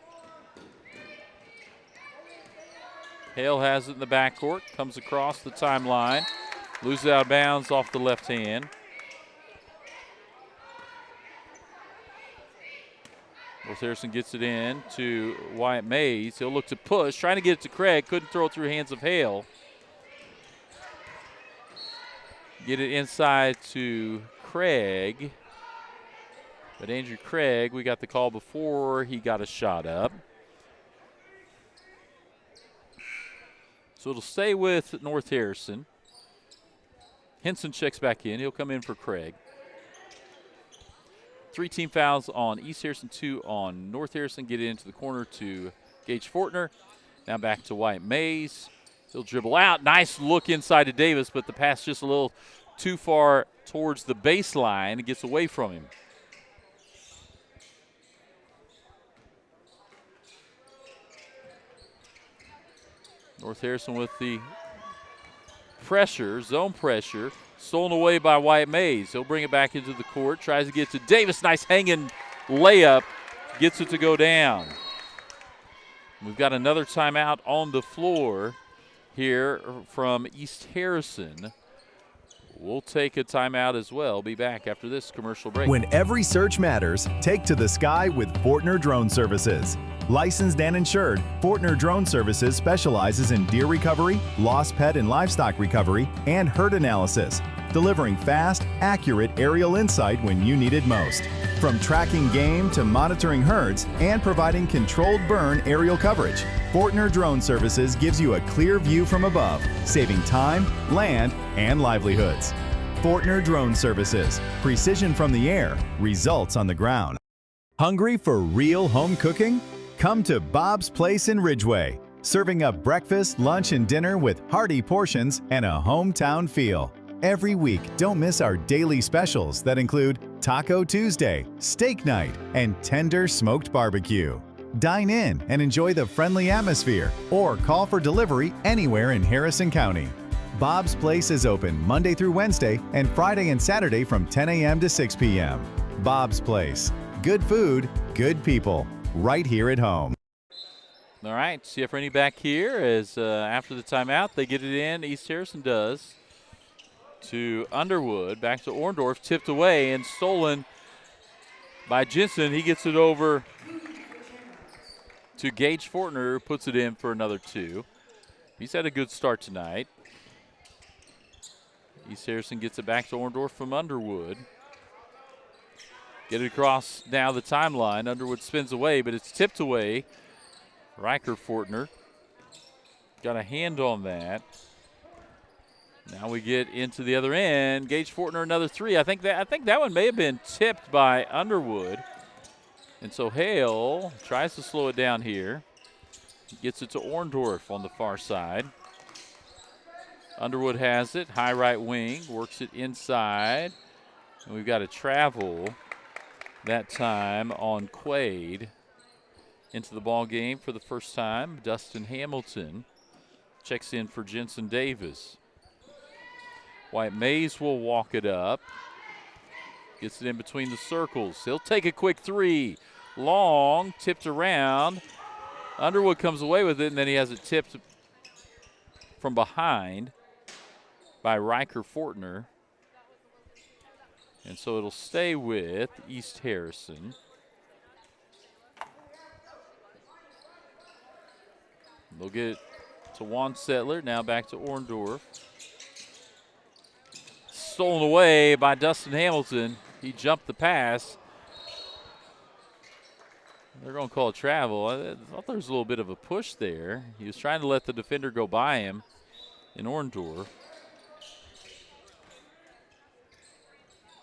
Hale has it in the backcourt, comes across the timeline, loses out of bounds off the left hand. North Harrison gets it in to Wyatt Mays. He'll look to push, trying to get it to Craig. Couldn't throw it through hands of Hale. Get it inside to Craig. But Andrew Craig, we got the call before he got a shot up. So it'll stay with North Harrison. Henson checks back in. He'll come in for Craig. 3 team fouls on East Harrison, 2 on North Harrison. Get it into the corner to Gage Fortner. Now back to Wyatt Mays. He'll dribble out. Nice look inside to Davis, but the pass just a little too far towards the baseline. It gets away from him. North Harrison with the pressure, zone pressure. Stolen away by Wyatt Mays. He'll bring it back into the court. Tries to get to Davis. Nice hanging layup. Gets it to go down. We've got another timeout on the floor here from East Harrison. We'll take a timeout as well. Be back after this commercial break. When every search matters, take to the sky with Fortner Drone Services. Licensed and insured, Fortner Drone Services specializes in deer recovery, lost pet and livestock recovery, and herd analysis, delivering fast, accurate aerial insight when you need it most. From tracking game to monitoring herds and providing controlled burn aerial coverage, Fortner Drone Services gives you a clear view from above, saving time, land, and livelihoods. Fortner Drone Services, precision from the air, results on the ground. Hungry for real home cooking? Come to Bob's Place in Ridgeway, serving up breakfast, lunch, and dinner with hearty portions and a hometown feel. Every week, don't miss our daily specials that include Taco Tuesday, Steak Night, and Tender Smoked Barbecue. Dine in and enjoy the friendly atmosphere, or call for delivery anywhere in Harrison County. Bob's Place is open Monday through Wednesday and Friday and Saturday from 10 a.m. to 6 p.m. Bob's Place. Good food, good people. Right here at home. All right, CF Rennie back here as after the timeout, they get it in. East Harrison does to Underwood. Back to Orndorff, tipped away and stolen by Jensen. He gets it over to Gage Fortner, who puts it in for another 2. He's had a good start tonight. East Harrison gets it back to Orndorff from Underwood. Get it across now the timeline. Underwood spins away, but it's tipped away. Riker Fortner got a hand on that. Now we get into the other end. Gage Fortner another 3. I think that one may have been tipped by Underwood. And so Hale tries to slow it down here. Gets it to Orndorff on the far side. Underwood has it, high right wing, works it inside. And we've got a travel that time on Quaid into the ball game for the first time. Dustin Hamilton checks in for Jensen Davis. Wyatt Mays will walk it up. Gets it in between the circles. He'll take a quick 3. Long, tipped around. Underwood comes away with it, and then he has it tipped from behind by Riker Fortner. And so it'll stay with East Harrison. They'll get it to Juan Settler, now back to Orndorff. Stolen away by Dustin Hamilton. He jumped the pass. They're going to call it travel. I thought there was a little bit of a push there. He was trying to let the defender go by him in Orndorff.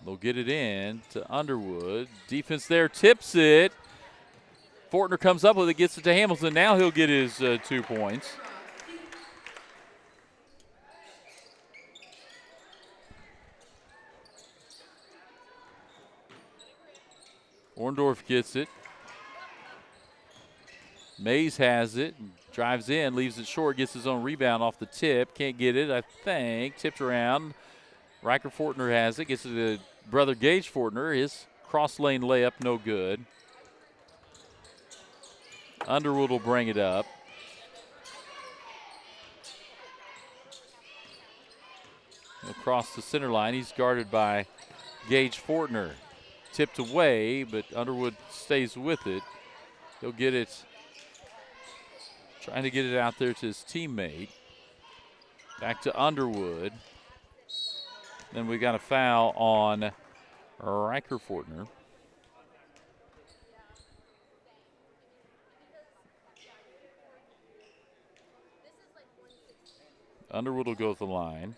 They'll get it in to Underwood. Defense there, tips it. Fortner comes up with it, gets it to Hamilton. Now he'll get his 2 points. Orndorff gets it. Mays has it, drives in, leaves it short, gets his own rebound off the tip. Can't get it, I think. Tipped around. Riker Fortner has it, gets it to brother Gage Fortner. His cross lane layup, no good. Underwood will bring it up. Across the center line, he's guarded by Gage Fortner. Tipped away, but Underwood stays with it. He'll get it, trying to get it out there to his teammate. Back to Underwood. Then we got a foul on Riker Fortner. Underwood will go to the line.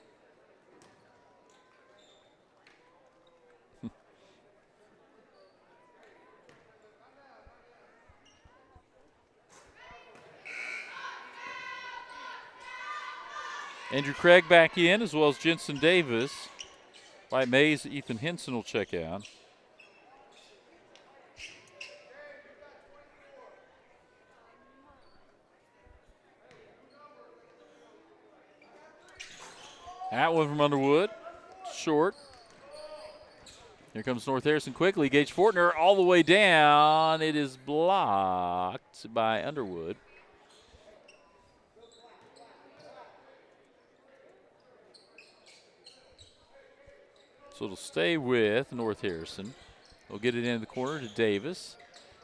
Andrew Craig back in, as well as Jensen Davis. By Mays, Ethan Henson will check out. That one from Underwood, short. Here comes North Harrison quickly. Gage Fortner all the way down. It is blocked by Underwood. So it'll stay with North Harrison. They'll get it into the corner to Davis.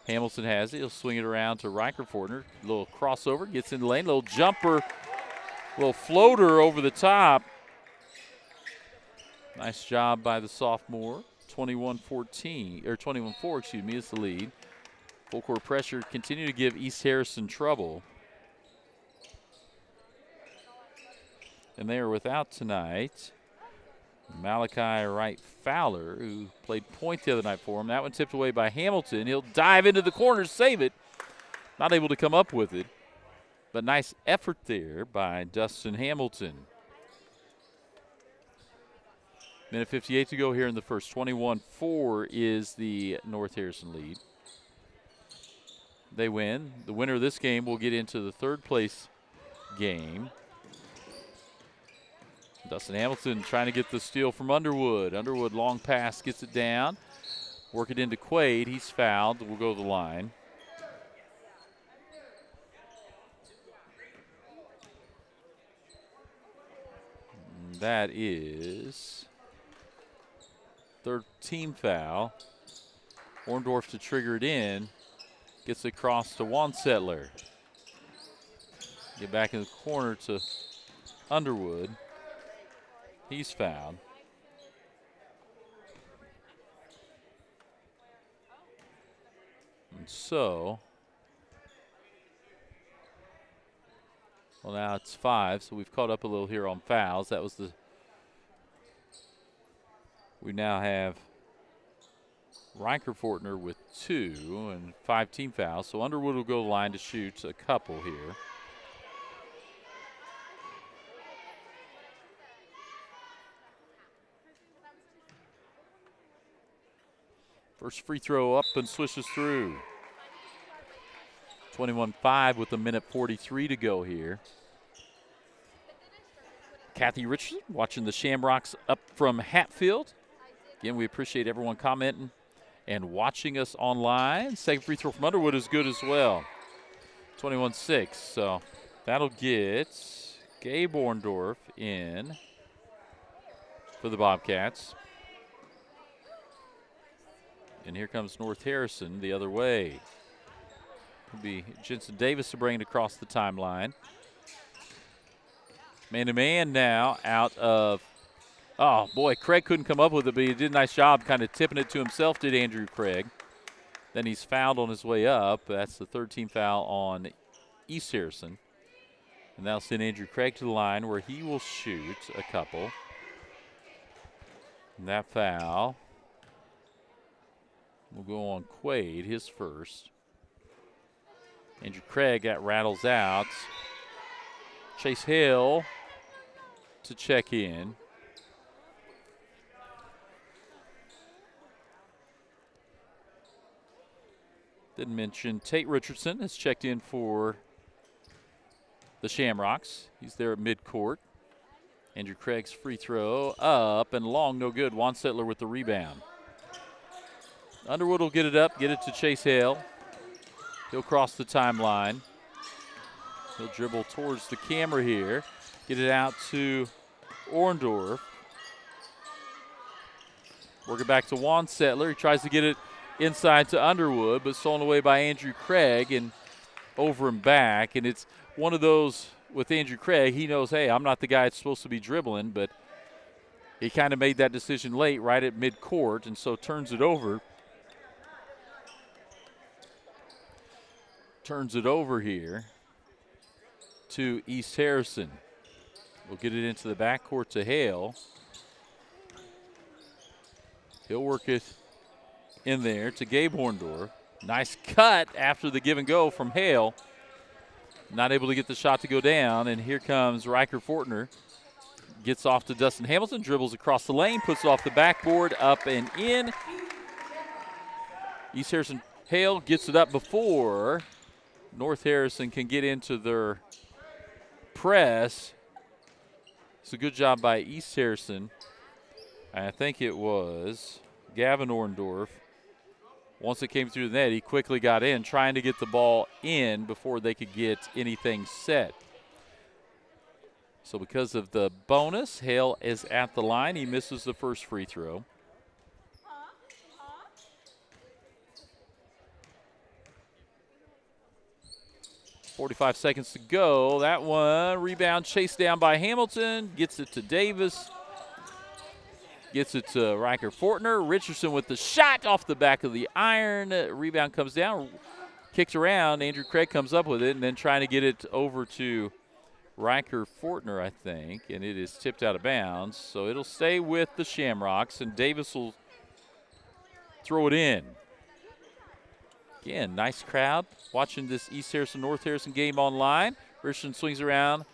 Hamilton has it. He'll swing it around to Riker Fortner. Little crossover, gets in the lane. Little jumper, little floater over the top. Nice job by the sophomore. 21-14, or 21-4, excuse me, is the lead. Full court pressure continue to give East Harrison trouble. And they are without tonight Malachi Wright Fowler, who played point the other night for him. That one tipped away by Hamilton. He'll dive into the corner, save it. Not able to come up with it. But nice effort there by Dustin Hamilton. Minute 58 to go here in the first. 21-4 is the North Harrison lead. They win. The winner of this game will get into the third place game. Dustin Hamilton trying to get the steal from Underwood. Underwood, long pass, gets it down. Work it into Quaid. He's fouled. We'll go to the line. And that is third team foul. Orndorff to trigger it in. Gets it across to Wansettler. Get back in the corner to Underwood. He's fouled. And so, well, now it's 5, so we've caught up a little here on fouls. That was we now have Riker Fortner with 2 and 5 team fouls. So Underwood will go to the line to shoot a couple here. First free throw up and swishes through. 21-5 with a minute 43 to go here. Kathy Richardson watching the Shamrocks up from Hatfield. Again, we appreciate everyone commenting and watching us online. Second free throw from Underwood is good as well. 21-6, so that'll get Gabe Orndorff in for the Bobcats. And here comes North Harrison the other way. It'll be Jensen Davis to bring it across the timeline. Man-to-man now out of, oh boy, Craig couldn't come up with it, but he did a nice job kind of tipping it to himself, did Andrew Craig. Then he's fouled on his way up. That's the third team foul on East Harrison. And that'll send Andrew Craig to the line where he will shoot a couple. And that foul will go on Quaid, his first. Andrew Craig, that rattles out. Chase Hill to check in. Didn't mention Tate Richardson has checked in for the Shamrocks. He's there at midcourt. Andrew Craig's free throw up and long, no good. Juan Settler with the rebound. Underwood will get it up, get it to Chase Hale. He'll cross the timeline. He'll dribble towards the camera here. Get it out to Orndorff. Work it back to Juan Settler. He tries to get it inside to Underwood, but stolen away by Andrew Craig and over and back. And it's one of those with Andrew Craig. He knows, hey, I'm not the guy that's supposed to be dribbling, but he kind of made that decision late, right at midcourt, and so turns it over. Turns it over here to East Harrison. We'll get it into the backcourt to Hale. He'll work it in there to Gabe Horndorf. Nice cut after the give and go from Hale. Not able to get the shot to go down, and here comes Riker Fortner. Gets off to Dustin Hamilton, dribbles across the lane, puts it off the backboard, up and in. East Harrison Hale gets it up before North Harrison can get into their press. It's a good job by East Harrison. I think it was Gavin Orndorff. Once it came through the net, he quickly got in, trying to get the ball in before they could get anything set. So because of the bonus, Hale is at the line. He misses the first free throw. .45 seconds to go. That one, rebound chased down by Hamilton. Gets it to Davis. Gets it to Riker Fortner. Richardson with the shot off the back of the iron. Rebound comes down, kicks around. Andrew Craig comes up with it and then trying to get it over to Riker Fortner, I think, and it is tipped out of bounds. So it'll stay with the Shamrocks, and Davis will throw it in. Again, nice crowd watching this East Harrison, North Harrison game online. Richardson swings around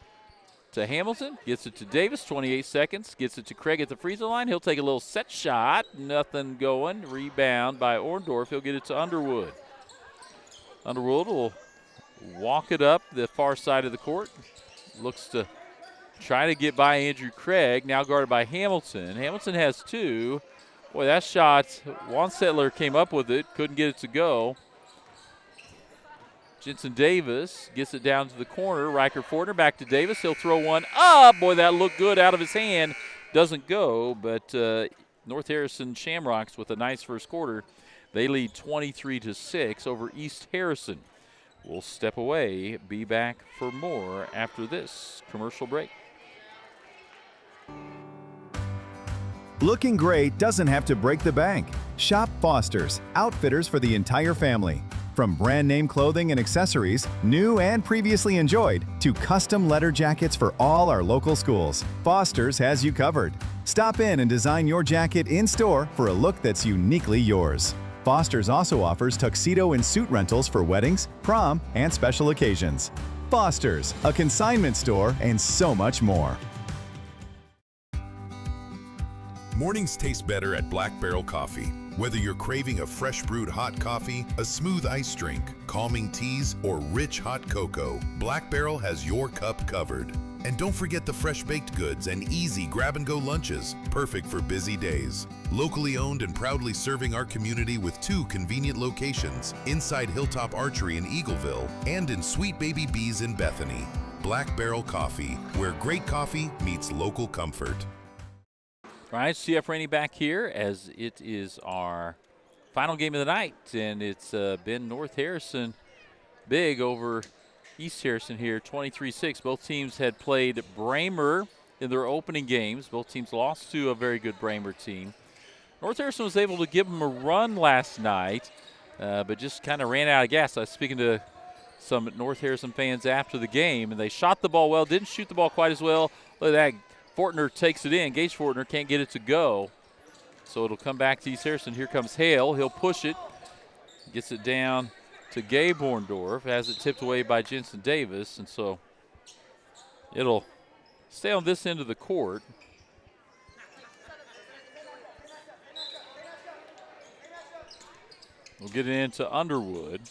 to Hamilton, gets it to Davis, 28 seconds, gets it to Craig at the free throw line. He'll take a little set shot, nothing going. Rebound by Orndorff. He'll get it to Underwood. Underwood will walk it up the far side of the court. Looks to try to get by Andrew Craig, now guarded by Hamilton. Hamilton has two. Boy, that shot, Juan Settler came up with it, couldn't get it to go. Jensen Davis gets it down to the corner. Riker Fortner back to Davis. He'll throw one up. Boy, that looked good out of his hand. Doesn't go, but North Harrison Shamrocks with a nice first quarter. They lead 23-6 over East Harrison. We'll step away, be back for more after this commercial break. Looking great doesn't have to break the bank. Shop Foster's, outfitters for the entire family. From brand name clothing and accessories, new and previously enjoyed, to custom letter jackets for all our local schools, Foster's has you covered. Stop in and design your jacket in-store for a look that's uniquely yours. Foster's also offers tuxedo and suit rentals for weddings, prom, and special occasions. Foster's, a consignment store, and so much more. Mornings taste better at Black Barrel Coffee. Whether you're craving a fresh brewed hot coffee, a smooth iced drink, calming teas, or rich hot cocoa, Black Barrel has your cup covered. And don't forget the fresh baked goods and easy grab-and-go lunches, perfect for busy days. Locally owned and proudly serving our community with 2 convenient locations, inside Hilltop Archery in Eagleville and in Sweet Baby Bees in Bethany. Black Barrel Coffee, where great coffee meets local comfort. All right, CF Rainey back here as it is our final game of the night, and it's been North Harrison big over East Harrison here, 23-6. Both teams had played Bramer in their opening games. Both teams lost to a very good Bramer team. North Harrison was able to give them a run last night, but just kind of ran out of gas. I was speaking to some North Harrison fans after the game, and they shot the ball well, didn't shoot the ball quite as well. Look at that. Fortner takes it in. Gage Fortner can't get it to go. So it'll come back to East Harrison. Here comes Hale. He'll push it. Gets it down to Gabe Horndorf. Has it tipped away by Jensen Davis. And so it'll stay on this end of the court. We'll get it into Underwood.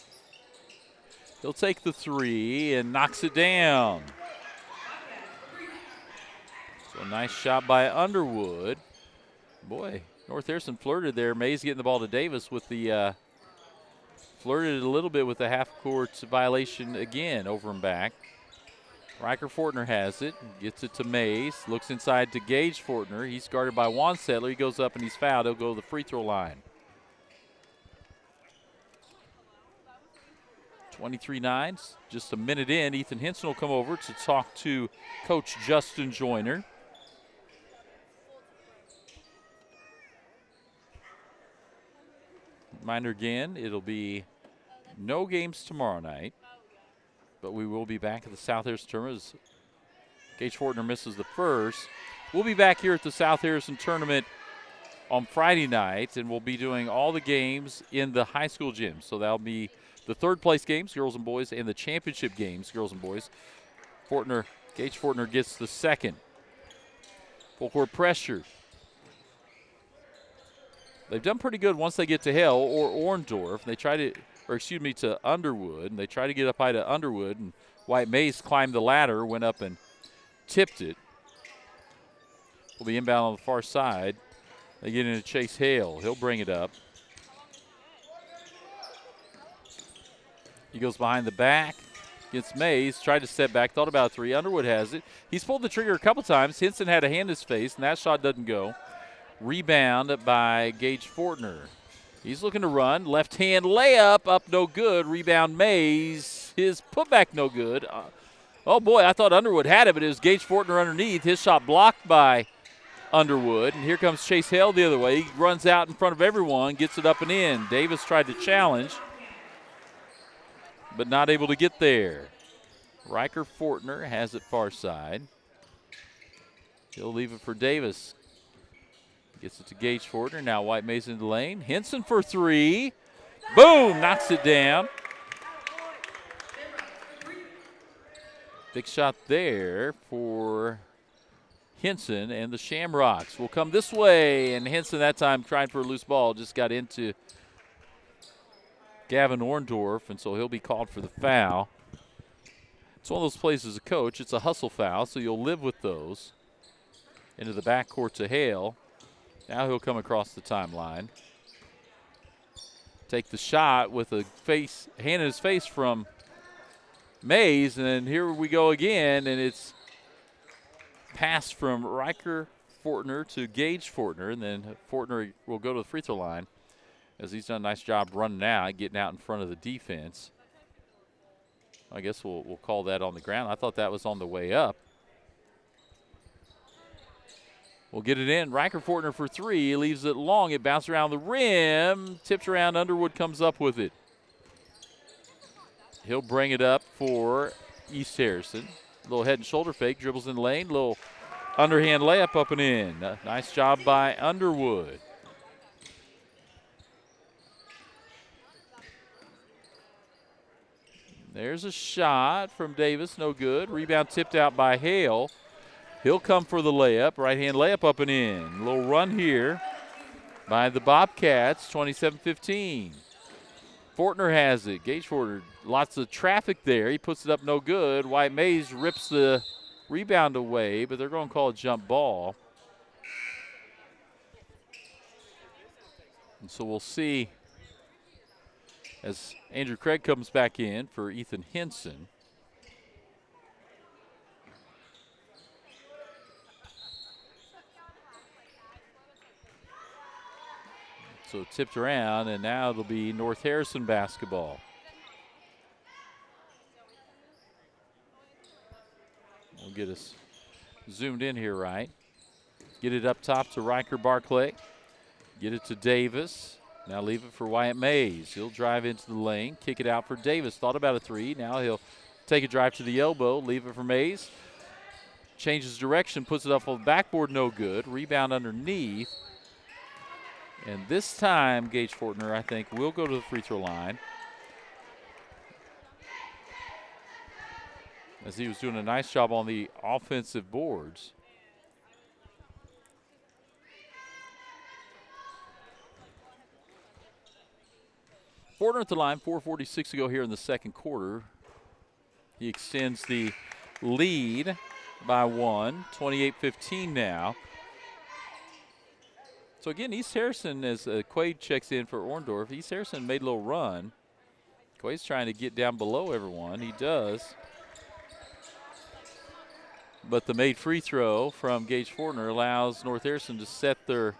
He'll take the three and knocks it down. So a nice shot by Underwood. Boy, North Harrison flirted there. Mays getting the ball to Davis with the flirted a little bit with the half-court violation again over and back. Riker Fortner has it, gets it to Mays, looks inside to Gage Fortner. He's guarded by Juan Settler. He goes up and he's fouled. He'll go to the free throw line. 23-9, just a minute in. Ethan Henson will come over to talk to Coach Justin Joyner. Reminder again, it'll be no games tomorrow night, but we will be back at the South Harrison Tournament as Gage Fortner misses the first. We'll be back here at the South Harrison Tournament on Friday night, and we'll be doing all the games in the high school gym. So that'll be the third place games, girls and boys, and the championship games, girls and boys. Gage Fortner gets the second. Full court pressure. They've done pretty good once they get to Hale or Orndorff. They try to Underwood, and they try to get up high to Underwood, and White Mays climbed the ladder, went up and tipped it. Will be inbound on the far side. They get into Chase Hale. He'll bring it up. He goes behind the back, gets Mays, tried to step back, thought about a three. Underwood has it. He's pulled the trigger a couple times. Henson had a hand in his face, and that shot doesn't go. Rebound by Gage Fortner. He's looking to run. Left hand layup, up no good. Rebound Mays. His putback no good. Oh boy, I thought Underwood had it, but it was Gage Fortner underneath. His shot blocked by Underwood. And here comes Chase Hale the other way. He runs out in front of everyone, gets it up and in. Davis tried to challenge, but not able to get there. Riker Fortner has it far side. He'll leave it for Davis. Gets it to Gage Fortner. Now White Mays in the lane. Henson for three. Boom! Knocks it down. Big shot there for Henson, and the Shamrocks will come this way. And Henson that time trying for a loose ball. Just got into Gavin Orndorff, and so he'll be called for the foul. It's one of those plays as a coach. It's a hustle foul, so you'll live with those. Into the backcourt to Hale. Now he'll come across the timeline. Take the shot with a hand in his face from Mays, and then here we go again, and it's passed from Riker Fortner to Gage Fortner, and then Fortner will go to the free throw line as he's done a nice job running out, getting out in front of the defense. I guess we'll call that on the ground. I thought that was on the way up. We'll get it in. Riker Fortner for three. He leaves it long. It bounced around the rim. Tipped around. Underwood comes up with it. He'll bring it up for East Harrison. Little head and shoulder fake. Dribbles in the lane. Little underhand layup up and in. Nice job by Underwood. There's a shot from Davis. No good. Rebound tipped out by Hale. He'll come for the layup. Right-hand layup up and in. A little run here by the Bobcats, 27-15. Fortner has it. Gage Fortner, lots of traffic there. He puts it up no good. White Mays rips the rebound away, but they're going to call a jump ball. And so we'll see as Andrew Craig comes back in for Ethan Henson. So tipped around, and now it'll be North Harrison basketball. We'll get us zoomed in here right. Get it up top to Riker Barclay. Get it to Davis. Now leave it for Wyatt Mays. He'll drive into the lane, kick it out for Davis. Thought about a three. Now he'll take a drive to the elbow, leave it for Mays. Changes direction, puts it up on the backboard, no good. Rebound underneath. And this time, Gage Fortner, I think, will go to the free throw line. As he was doing a nice job on the offensive boards. Fortner at the line, 4:46 to go here in the second quarter. He extends the lead by 1, 28-15 now. So again, East Harrison, as Quaid checks in for Orndorff, East Harrison made a little run. Quaid's trying to get down below everyone. He does. But the made free throw from Gage Fortner allows North Harrison to set their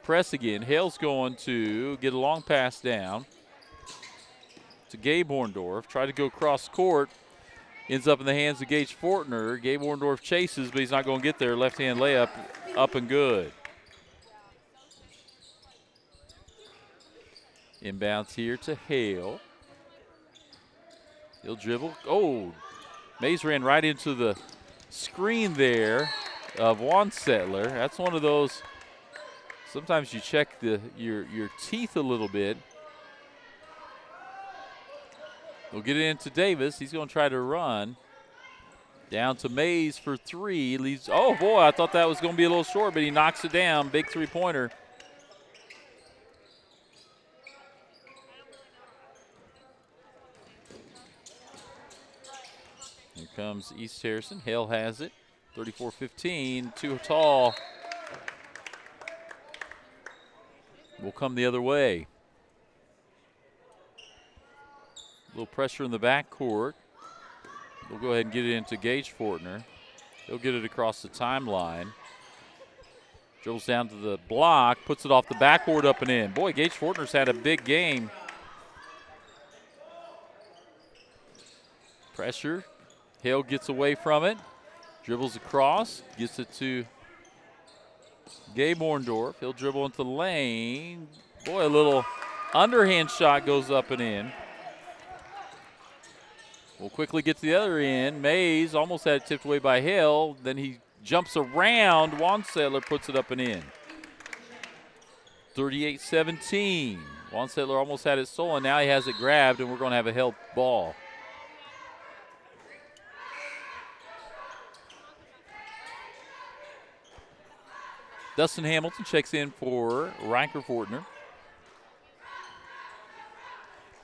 press again. Hale's going to get a long pass down to Gabe Orndorff. Try to go cross court. Ends up in the hands of Gage Fortner. Gabe Orndorff chases, but he's not going to get there. Left-hand layup, up and good. Inbounds here to Hale. He'll dribble. Oh, Mays ran right into the screen there of Wansettler. That's one of those, sometimes you check your teeth a little bit. We'll get it into Davis. He's going to try to run. Down to Mays for 3. Leaves. Oh, boy, I thought that was going to be a little short, but he knocks it down. Big three-pointer. Here comes East Harrison. Hale has it. 34-15. Too tall. Will come the other way. A little pressure in the backcourt. We'll go ahead and get it into Gage Fortner. He'll get it across the timeline. Dribbles down to the block, puts it off the backboard, up and in. Boy, Gage Fortner's had a big game. Pressure. Hale gets away from it. Dribbles across, gets it to Gabe Orndorff. He'll dribble into the lane. Boy, a little underhand shot goes up and in. We'll quickly get to the other end. Mays almost had it tipped away by Hale. Then he jumps around. Wansettler puts it up and in. 38-17. Wansettler almost had it stolen. Now he has it grabbed, and we're going to have a Hale ball. Dustin Hamilton checks in for Riker Fortner.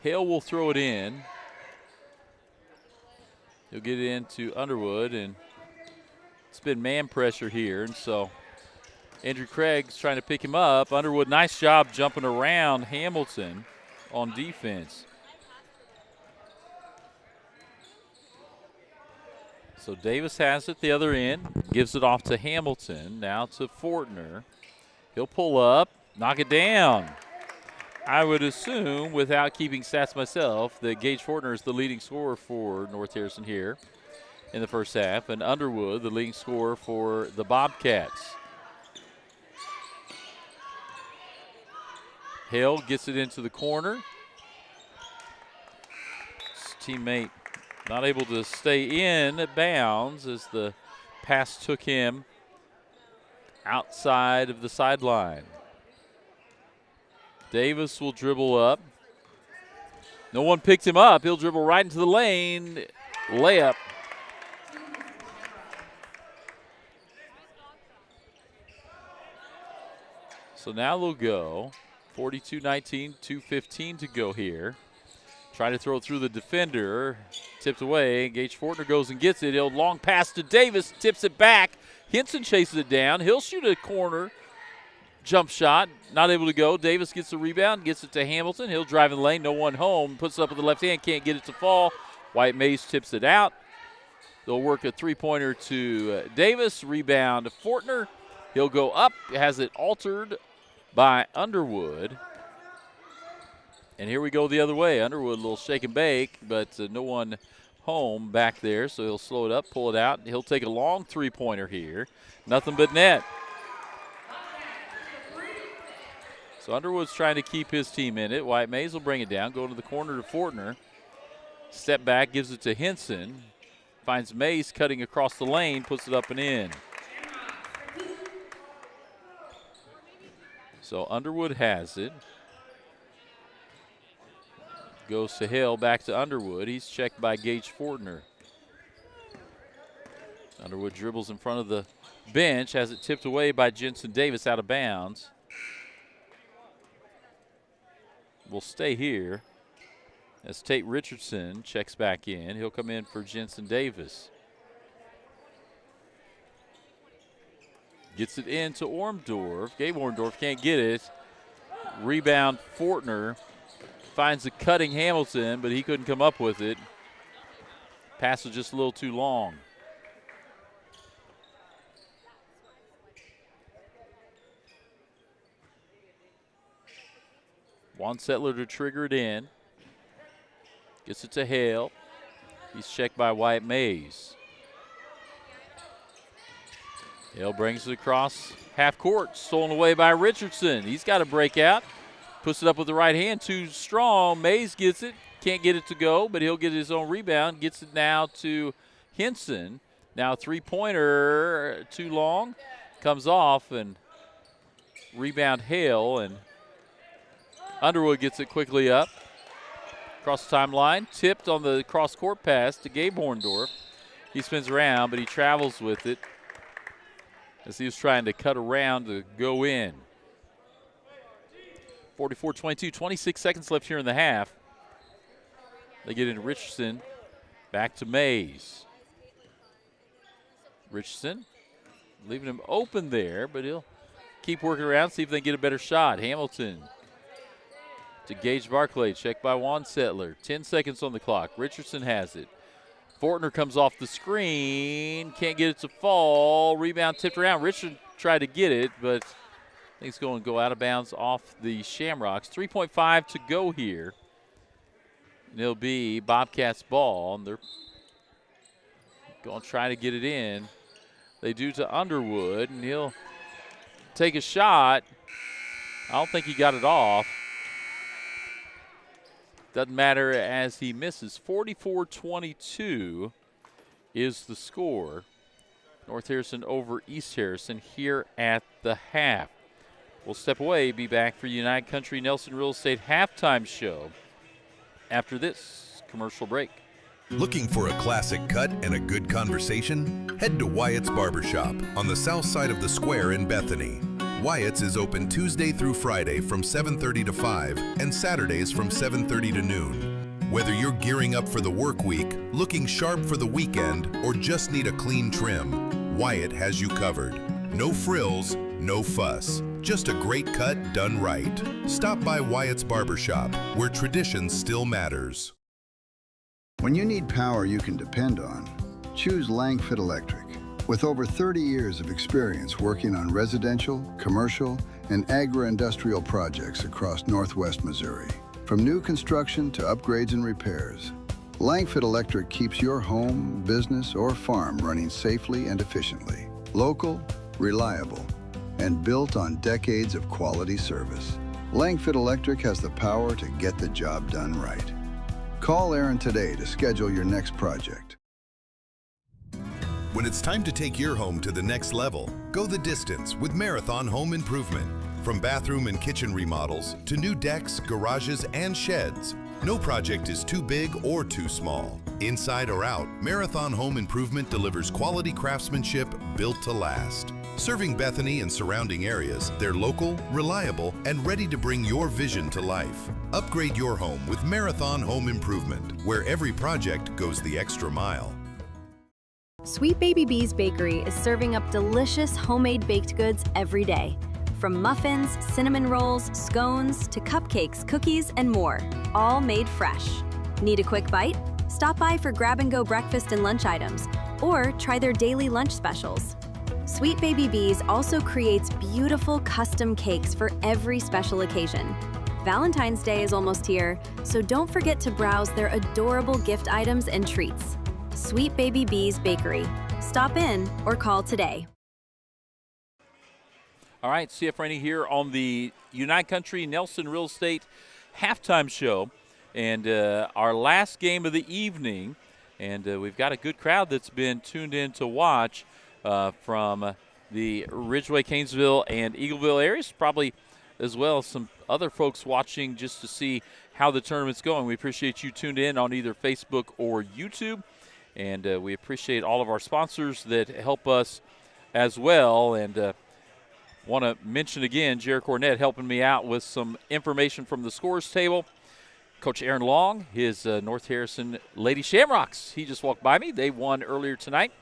Hale will throw it in. He'll get it into Underwood, and it's been man pressure here, and so Andrew Craig's trying to pick him up. Underwood, nice job jumping around Hamilton on defense. So Davis has it the other end, gives it off to Hamilton, now to Fortner. He'll pull up, knock it down. I would assume, without keeping stats myself, that Gage Fortner is the leading scorer for North Harrison here in the first half, and Underwood the leading scorer for the Bobcats. Hale gets it into the corner. His teammate not able to stay in bounds as the pass took him outside of the sideline. Davis will dribble up. No one picked him up. He'll dribble right into the lane. Layup. So now they'll go 42-19, 2:15 to go here. Try to throw it through the defender. Tipped away. Gage Fortner goes and gets it. He'll long pass to Davis. Tips it back. Henson chases it down. He'll shoot a corner jump shot. Not able to go. Davis gets the rebound. Gets it to Hamilton. He'll drive in the lane. No one home. Puts it up with the left hand. Can't get it to fall. White Mays tips it out. They'll work a three-pointer to Davis. Rebound to Fortner. He'll go up. Has it altered by Underwood. And here we go the other way. Underwood, a little shake and bake, but no one home back there, so he'll slow it up, pull it out. He'll take a long three-pointer here. Nothing but net. So Underwood's trying to keep his team in it. White Mays will bring it down, go to the corner to Fortner. Step back, gives it to Henson. Finds Mays cutting across the lane, puts it up and in. So Underwood has it. Goes to Hale, back to Underwood. He's checked by Gage Fortner. Underwood dribbles in front of the bench, has it tipped away by Jensen Davis out of bounds. will stay here as Tate Richardson checks back in. He'll come in for Jensen Davis. Gets it into Ormdorf. Gabe Ormdorf can't get it. Rebound Fortner. Finds a cutting Hamilton, but he couldn't come up with it. Pass was just a little too long. Juan Settler to trigger it in. Gets it to Hale. He's checked by Wyatt Mays. Hale brings it across half court. Stolen away by Richardson. He's got a breakout. Puts it up with the right hand. Too strong. Mays gets it. Can't get it to go, but he'll get his own rebound. Gets it now to Henson. Now three-pointer. Too long. Comes off and rebound Hale. And Underwood gets it quickly up. Across the timeline. Tipped on the cross-court pass to Gabe Orndorff. He spins around, but he travels with it as he was trying to cut around to go in. 44-22, 26 seconds left here in the half. They get into Richardson. Back to Mays. Richardson leaving him open there, but he'll keep working around, see if they can get a better shot. Hamilton to Gage Barclay, checked by Juan Settler. 10 seconds on the clock. Richardson has it. Fortner comes off the screen. Can't get it to fall. Rebound tipped around. Richardson tried to get it, but I think it's going to go out of bounds off the Shamrocks. 3.5 to go here. And it'll be Bobcats ball. And they're going to try to get it in. They do to Underwood, and he'll take a shot. I don't think he got it off. Doesn't matter as he misses. 44-22 is the score. North Harrison over East Harrison here at the half. We'll step away, be back for United Country Nelson Real Estate halftime show after this commercial break. Looking for a classic cut and a good conversation? Head to Wyatt's Barbershop on the south side of the square in Bethany. Wyatt's is open Tuesday through Friday from 7:30 to 5 and Saturdays from 7:30 to noon. Whether you're gearing up for the work week, looking sharp for the weekend, or just need a clean trim, Wyatt has you covered. No frills, no fuss. Just a great cut done right. Stop by Wyatt's Barbershop, where tradition still matters. When you need power you can depend on, choose Langford Electric. With over 30 years of experience working on residential, commercial, and agri-industrial projects across Northwest Missouri. From new construction to upgrades and repairs, Langford Electric keeps your home, business, or farm running safely and efficiently. Local, reliable, and built on decades of quality service. Langford Electric has the power to get the job done right. Call Aaron today to schedule your next project. When it's time to take your home to the next level, go the distance with Marathon Home Improvement. From bathroom and kitchen remodels to new decks, garages, and sheds, no project is too big or too small. Inside or out, Marathon Home Improvement delivers quality craftsmanship built to last. Serving Bethany and surrounding areas, they're local, reliable, and ready to bring your vision to life. Upgrade your home with Marathon Home Improvement, where every project goes the extra mile. Sweet Baby Bees Bakery is serving up delicious homemade baked goods every day. From muffins, cinnamon rolls, scones, to cupcakes, cookies, and more, all made fresh. Need a quick bite? Stop by for grab-and-go breakfast and lunch items, or try their daily lunch specials. Sweet Baby Bees also creates beautiful custom cakes for every special occasion. Valentine's Day is almost here, so don't forget to browse their adorable gift items and treats. Sweet Baby Bees Bakery. Stop in or call today. All right, CF Rainey here on the United Country Nelson Real Estate halftime show. And our last game of the evening. And we've got a good crowd that's been tuned in to watch from the Ridgeway, Canesville, and Eagleville areas. Probably as well as some other folks watching just to see how the tournament's going. We appreciate you tuned in on either Facebook or YouTube. And we appreciate all of our sponsors that help us as well. And Want to mention again, Jared Cornett helping me out with some information from the scores table. Coach Aaron Long, his North Harrison Lady Shamrocks, he just walked by me. They won earlier tonight,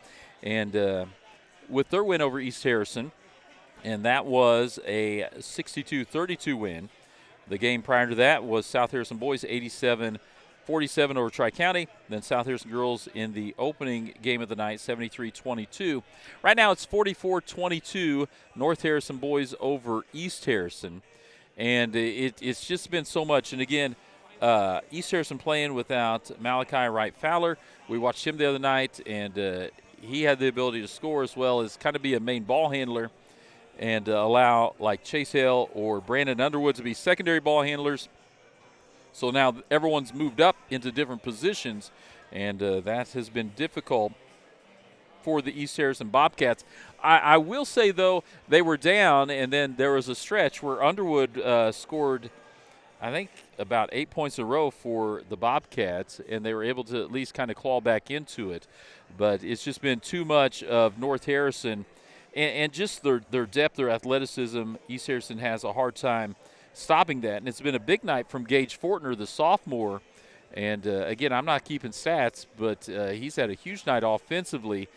and with their win over East Harrison, and that was a 62-32 win. The game prior to that was South Harrison boys 87-47 over Tri-County. Then South Harrison girls in the opening game of the night, 73-22. Right now it's 44-22, North Harrison boys over East Harrison. And it's just been so much. And again, East Harrison playing without Malachi Wright Fowler. We watched him the other night, and he had the ability to score as well as kind of be a main ball handler and allow like Chase Hale or Brandon Underwood to be secondary ball handlers. So now everyone's moved up into different positions, and that has been difficult for the East Harrison Bobcats. I will say, though, they were down, and then there was a stretch where Underwood scored, I think, about 8 points in a row for the Bobcats, and they were able to at least kind of claw back into it. But it's just been too much of North Harrison and just their depth, their athleticism. East Harrison has a hard time stopping that. And it's been a big night from Gage Fortner, the sophomore. And, again, I'm not keeping stats, but he's had a huge night offensively.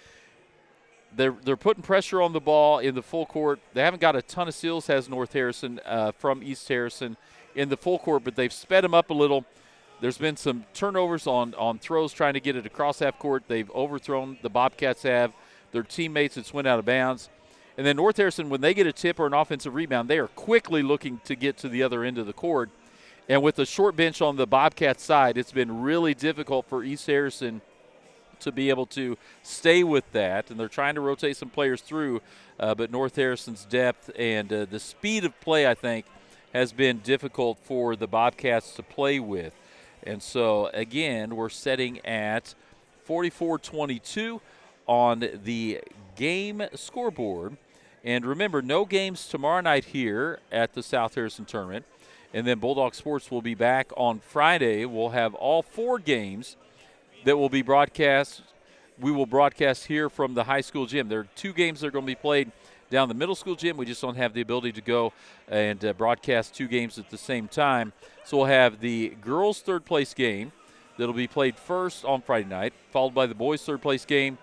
They're putting pressure on the ball in the full court. They haven't got a ton of steals, has North Harrison, from East Harrison in the full court, but they've sped them up a little. There's been some turnovers on throws trying to get it across half court. They've overthrown, the Bobcats have. Their teammates, it's went out of bounds. And then North Harrison, when they get a tip or an offensive rebound, they are quickly looking to get to the other end of the court. And with the short bench on the Bobcats side, it's been really difficult for East Harrison to be able to stay with that. And they're trying to rotate some players through, but North Harrison's depth and the speed of play, I think, has been difficult for the Bobcats to play with. And so, again, we're setting at 44-22 on the game scoreboard. And remember, no games tomorrow night here at the South Harrison Tournament. And then Bulldog Sports will be back on Friday. We'll have all 4 games that will be broadcast. We will broadcast here from the high school gym. There are 2 games that are going to be played down the middle school gym. We just don't have the ability to go and broadcast 2 games at the same time. So we'll have the girls' third-place game that will be played first on Friday night, followed by the boys' third-place game,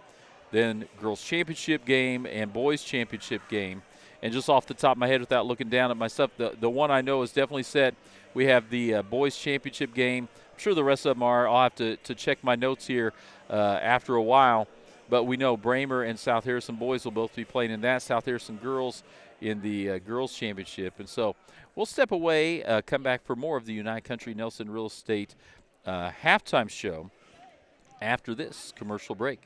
then girls' championship game and boys' championship game. And just off the top of my head, without looking down at my stuff, the one I know is definitely set. We have the boys' championship game. I'm sure the rest of them are. I'll have to check my notes here after a while. But we know Bramer and South Harrison boys will both be playing in that. South Harrison girls in the girls' championship. And so we'll step away, come back for more of the United Country Nelson Real Estate halftime show after this commercial break.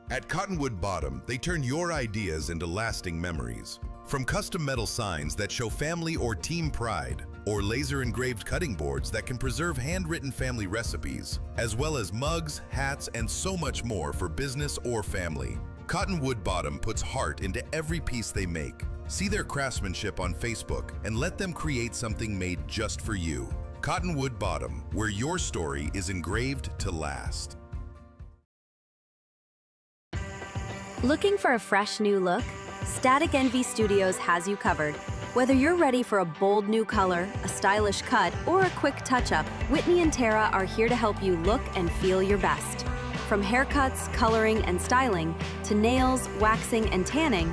At Cottonwood Bottom, they turn your ideas into lasting memories. From custom metal signs that show family or team pride, or laser-engraved cutting boards that can preserve handwritten family recipes, as well as mugs, hats, and so much more for business or family. Cottonwood Bottom puts heart into every piece they make. See their craftsmanship on Facebook and let them create something made just for you. Cottonwood Bottom, where your story is engraved to last. Looking for a fresh new look? Static Envy Studios has you covered. Whether you're ready for a bold new color, a stylish cut, or a quick touch-up, Whitney and Tara are here to help you look and feel your best. From haircuts, coloring, and styling, to nails, waxing, and tanning,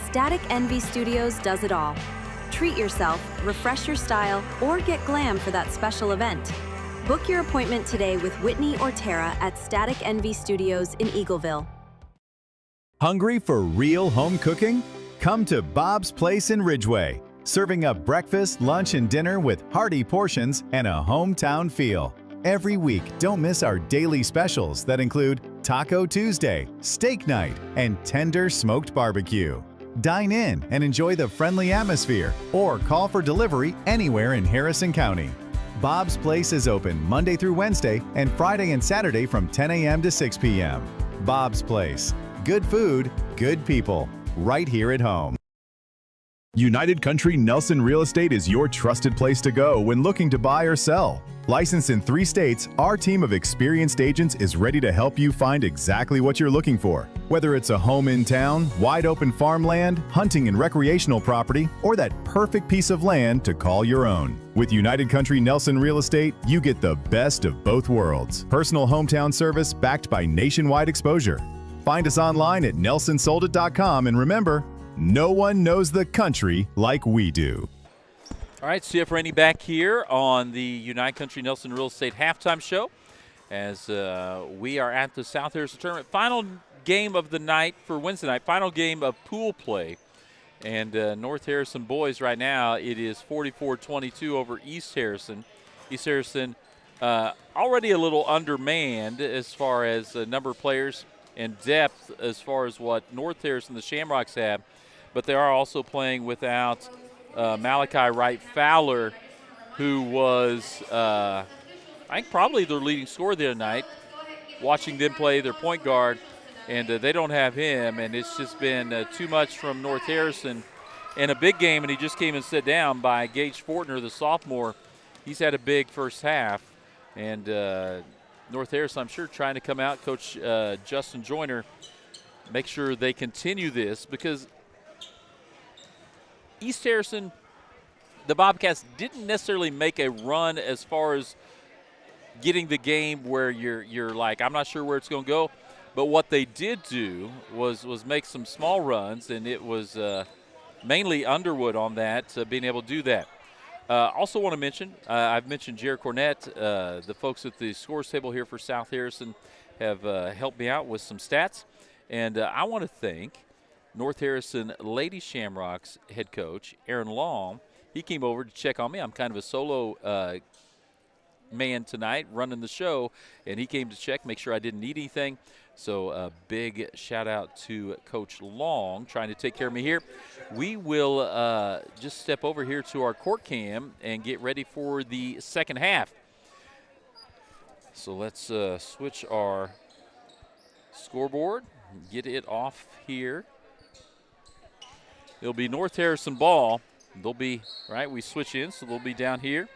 Static Envy Studios does it all. Treat yourself, refresh your style, or get glam for that special event. Book your appointment today with Whitney or Tara at Static Envy Studios in Eagleville. Hungry for real home cooking? Come to Bob's Place in Ridgeway, serving up breakfast, lunch, and dinner with hearty portions and a hometown feel. Every week, don't miss our daily specials that include Taco Tuesday, Steak Night, and Tender Smoked Barbecue. Dine in and enjoy the friendly atmosphere, or call for delivery anywhere in Harrison County. Bob's Place is open Monday through Wednesday and Friday and Saturday from 10 a.m. to 6 p.m. Bob's Place. Good food, good people, right here at home. United Country Nelson Real Estate is your trusted place to go when looking to buy or sell. Licensed in 3 states, our team of experienced agents is ready to help you find exactly what you're looking for. Whether it's a home in town, wide open farmland, hunting and recreational property, or that perfect piece of land to call your own. With United Country Nelson Real Estate, you get the best of both worlds. Personal hometown service backed by nationwide exposure. Find us online at nelsonsoldit.com, and remember, no one knows the country like we do. All right, CF Rainey back here on the United Country Nelson Real Estate halftime show as we are at the South Harrison Tournament. Final game of the night for Wednesday night, final game of pool play. And North Harrison boys right now, it is 44-22 over East Harrison. East Harrison already a little undermanned as far as number of players and depth as far as what North Harrison, the Shamrocks, have. But they are also playing without Malachi Wright Fowler, who was, I think, probably their leading scorer the other night, watching them play their point guard, and they don't have him, and it's just been too much from North Harrison in a big game, and he just came and sat down by Gage Fortner, the sophomore. He's had a big first half, and North Harrison, I'm sure, trying to come out, Coach Justin Joyner, make sure they continue this, because East Harrison, the Bobcats didn't necessarily make a run as far as getting the game where you're like, I'm not sure where it's going to go. But what they did do was make some small runs, and it was mainly Underwood on that, being able to do that. Also want to mention, I've mentioned Jared Cornett. The folks at the scores table here for South Harrison have helped me out with some stats. And I want to thank North Harrison Lady Shamrocks head coach, Aaron Long. He came over to check on me. I'm kind of a solo man tonight running the show, and he came to check, make sure I didn't need anything. So a big shout out to Coach Long trying to take care of me here. We will just step over here to our court cam and get ready for the second half. So let's switch our scoreboard, get it off here. It'll be North Harrison ball. They'll be, right, we switch in, so they'll be down here.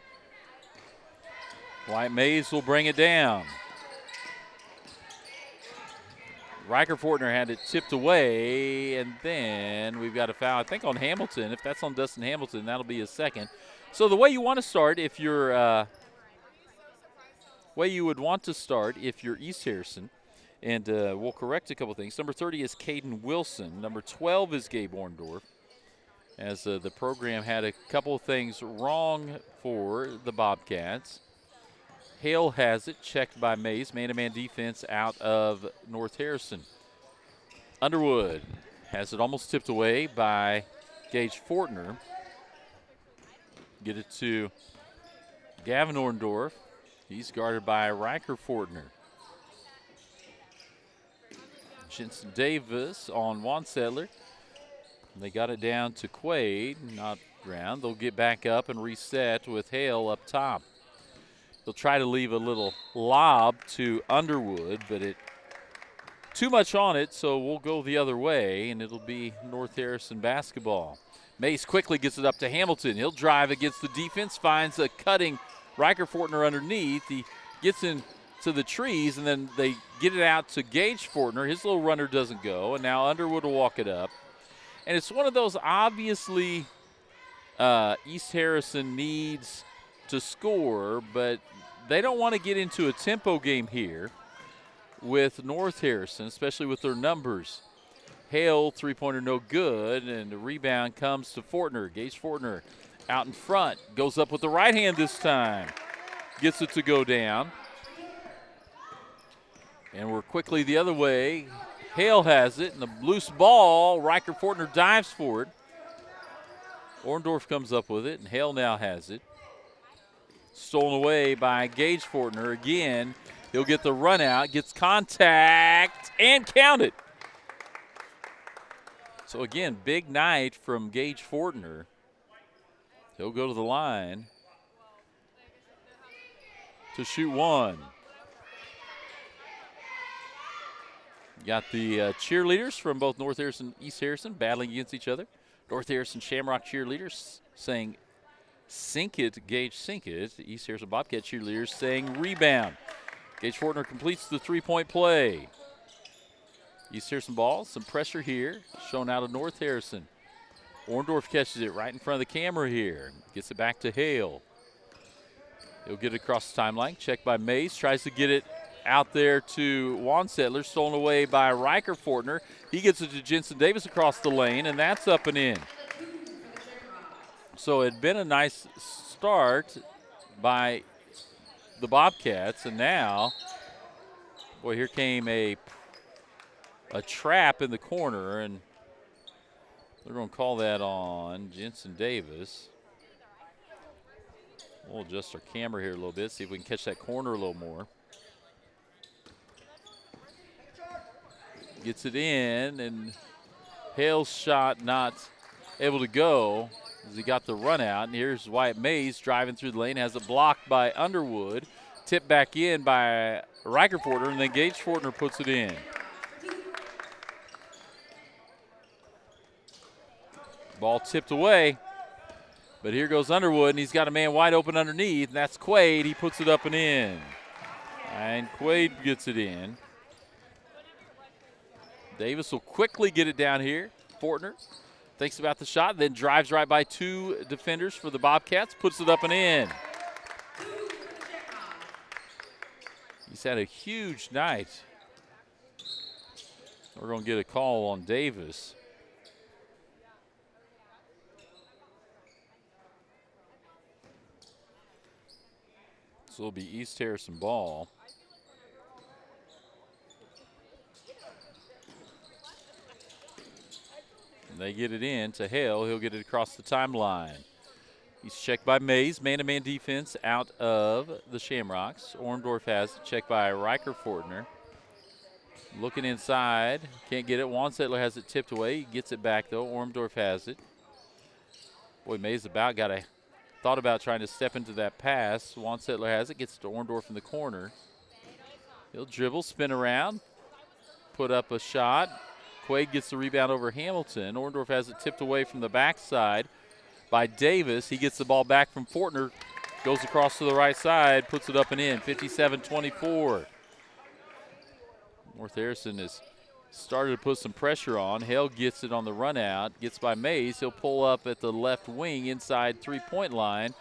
White Mays will bring it down. Riker Fortner had it tipped away, and then we've got a foul, I think, on Hamilton. If that's on Dustin Hamilton, that'll be his second. So the way you want to start, if you're way you would want to start if you're East Harrison, and we'll correct a couple things. Number 30 is Caden Wilson. Number 12 is Gabe Orndorff. As the program had a couple of things wrong for the Bobcats. Hale has it, checked by Mays. Man-to-man defense out of North Harrison. Underwood has it almost tipped away by Gage Fortner. Get it to Gavin Orndorff. He's guarded by Riker Fortner. Jensen Davis on Juan Settler. They got it down to Quaid, not ground. They'll get back up and reset with Hale up top. They'll try to leave a little lob to Underwood, but it too much on it, so we'll go the other way, and it'll be North Harrison basketball. Mace quickly gets it up to Hamilton. He'll drive against the defense, finds a cutting Riker Fortner underneath. He gets into the trees, and then they get it out to Gage Fortner. His little runner doesn't go, and now Underwood will walk it up. And it's one of those, obviously, East Harrison needs to score, but they don't want to get into a tempo game here with North Harrison, especially with their numbers. Hale, three-pointer no good, and the rebound comes to Fortner. Gage Fortner out in front, goes up with the right hand this time. Gets it to go down. And we're quickly the other way. Hale has it, and the loose ball, Riker Fortner dives for it. Orndorff comes up with it, and Hale now has it. Stolen away by Gage Fortner. Again, he'll get the run out, gets contact, and count it. So again, big night from Gage Fortner. He'll go to the line to shoot one. Got the cheerleaders from both North Harrison and East Harrison battling against each other. North Harrison Shamrock cheerleaders saying, "Sink it, Gage, sink it." The East Harrison Bobcat cheerleaders saying, "Rebound." Gage Fortner completes the three-point play. East Harrison ball, some pressure here, shown out of North Harrison. Orndorff catches it right in front of the camera here. Gets it back to Hale. He'll get it across the timeline. Checked by Mays. Tries to get it out there to Wansettler. Stolen away by Riker Fortner. He gets it to Jensen Davis across the lane, and that's up and in. So it had been a nice start by the Bobcats, and now, boy, here came a trap in the corner, and they're going to call that on Jensen Davis. We'll adjust our camera here a little bit, see if we can catch that corner a little more. Gets it in, and Hale's shot not able to go as he got the run out. And here's Wyatt Mays driving through the lane, has it blocked by Underwood. Tipped back in by Riker Fortner, and then Gage Fortner puts it in. Ball tipped away, but here goes Underwood, and he's got a man wide open underneath, and that's Quaid. He puts it up and in. And Quaid gets it in. Davis will quickly get it down here. Fortner thinks about the shot, then drives right by two defenders for the Bobcats, puts it up and in. He's had a huge night. We're going to get a call on Davis. So it'll be East Harrison ball. And they get it in to Hale. He'll get it across the timeline. He's checked by Mays. Man-to-man defense out of the Shamrocks. Orndorff has it. Checked by Riker Fortner. Looking inside. Can't get it. Wansettler has it tipped away. He gets it back, though. Orndorff has it. Boy, Mays thought about trying to step into that pass. Wansettler has it. Gets it to Orndorff in the corner. He'll dribble, spin around, put up a shot. Quaid gets the rebound over Hamilton. Orndorff has it tipped away from the backside by Davis. He gets the ball back from Fortner, goes across to the right side, puts it up and in, 57-24. North Harrison has started to put some pressure on. Hale gets it on the run out, gets by Mays. He'll pull up at the left wing inside three-point line.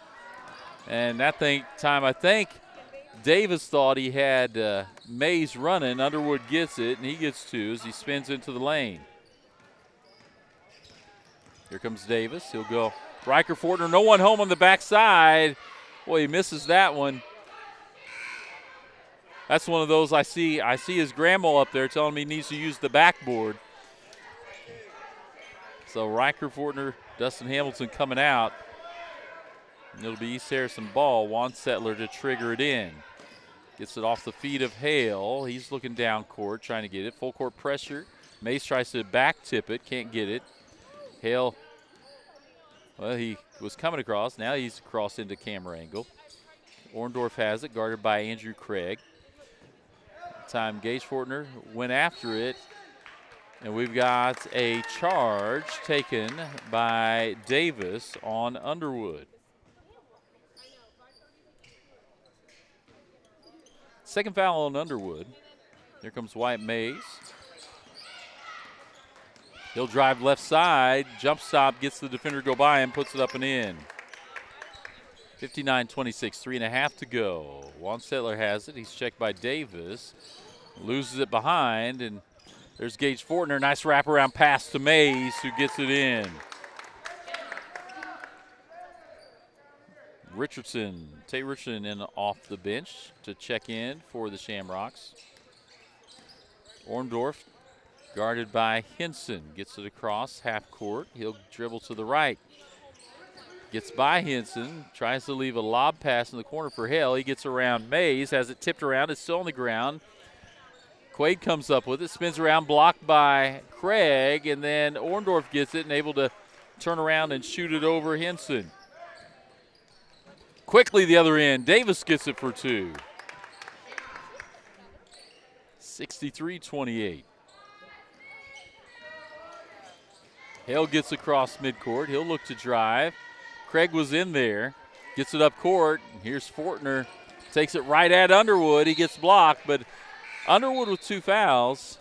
And that time, I think Davis thought he had Mays running. Underwood gets it, and he gets two as he spins into the lane. Here comes Davis. He'll go Riker Fortner. No one home on the backside. Boy, he misses that one. That's one of those I see his grandma up there telling me he needs to use the backboard. So Riker Fortner, Dustin Hamilton coming out. And it'll be East Harrison ball. Wansettler to trigger it in. Gets it off the feet of Hale. He's looking down court, trying to get it. Full court pressure. Mace tries to back tip it, can't get it. Hale, well, he was coming across. Now he's crossed into camera angle. Orndorff has it, guarded by Andrew Craig. Time Gage Fortner went after it, and we've got a charge taken by Davis on Underwood. Second foul on Underwood. Here comes Wyatt Mays. He'll drive left side, jump stop, gets the defender to go by and puts it up and in. 59-26, 3.5 to go. Wansettler has it. He's checked by Davis. Loses it behind, and there's Gage Fortner. Nice wraparound pass to Mays, who gets it in. Tate Richardson in off the bench to check in for the Shamrocks. Orndorff guarded by Henson. Gets it across half court. He'll dribble to the right. Gets by Henson, tries to leave a lob pass in the corner for Hale. He gets around Mays, has it tipped around. It's still on the ground. Quaid comes up with it, spins around, blocked by Craig, and then Orndorff gets it and able to turn around and shoot it over Henson. Quickly the other end, Davis gets it for two. 63-28. Hale gets across midcourt. He'll look to drive. Craig was in there. Gets it up court. Here's Fortner. Takes it right at Underwood. He gets blocked, but Underwood with 2 fouls.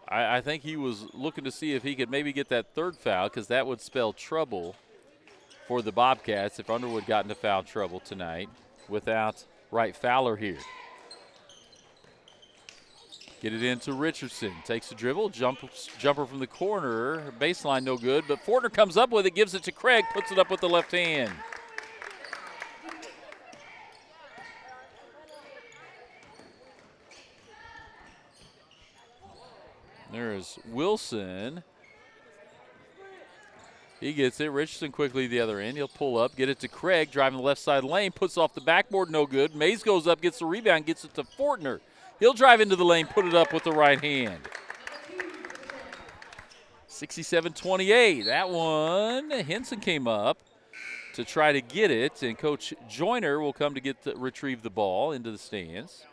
I think he was looking to see if he could maybe get that 3rd foul, because that would spell trouble for the Bobcats if Underwood got into foul trouble tonight without Wright Fowler here. Get it into Richardson. Takes a dribble. Jumper from the corner. Baseline no good, but Fortner comes up with it, gives it to Craig, puts it up with the left hand. There's Wilson. He gets it. Richardson quickly the other end. He'll pull up, get it to Craig, driving the left side lane, puts off the backboard, no good. Mays goes up, gets the rebound, gets it to Fortner. He'll drive into the lane, put it up with the right hand. 67-28. That one, Henson came up to try to get it, and Coach Joyner will come to retrieve the ball into the stands.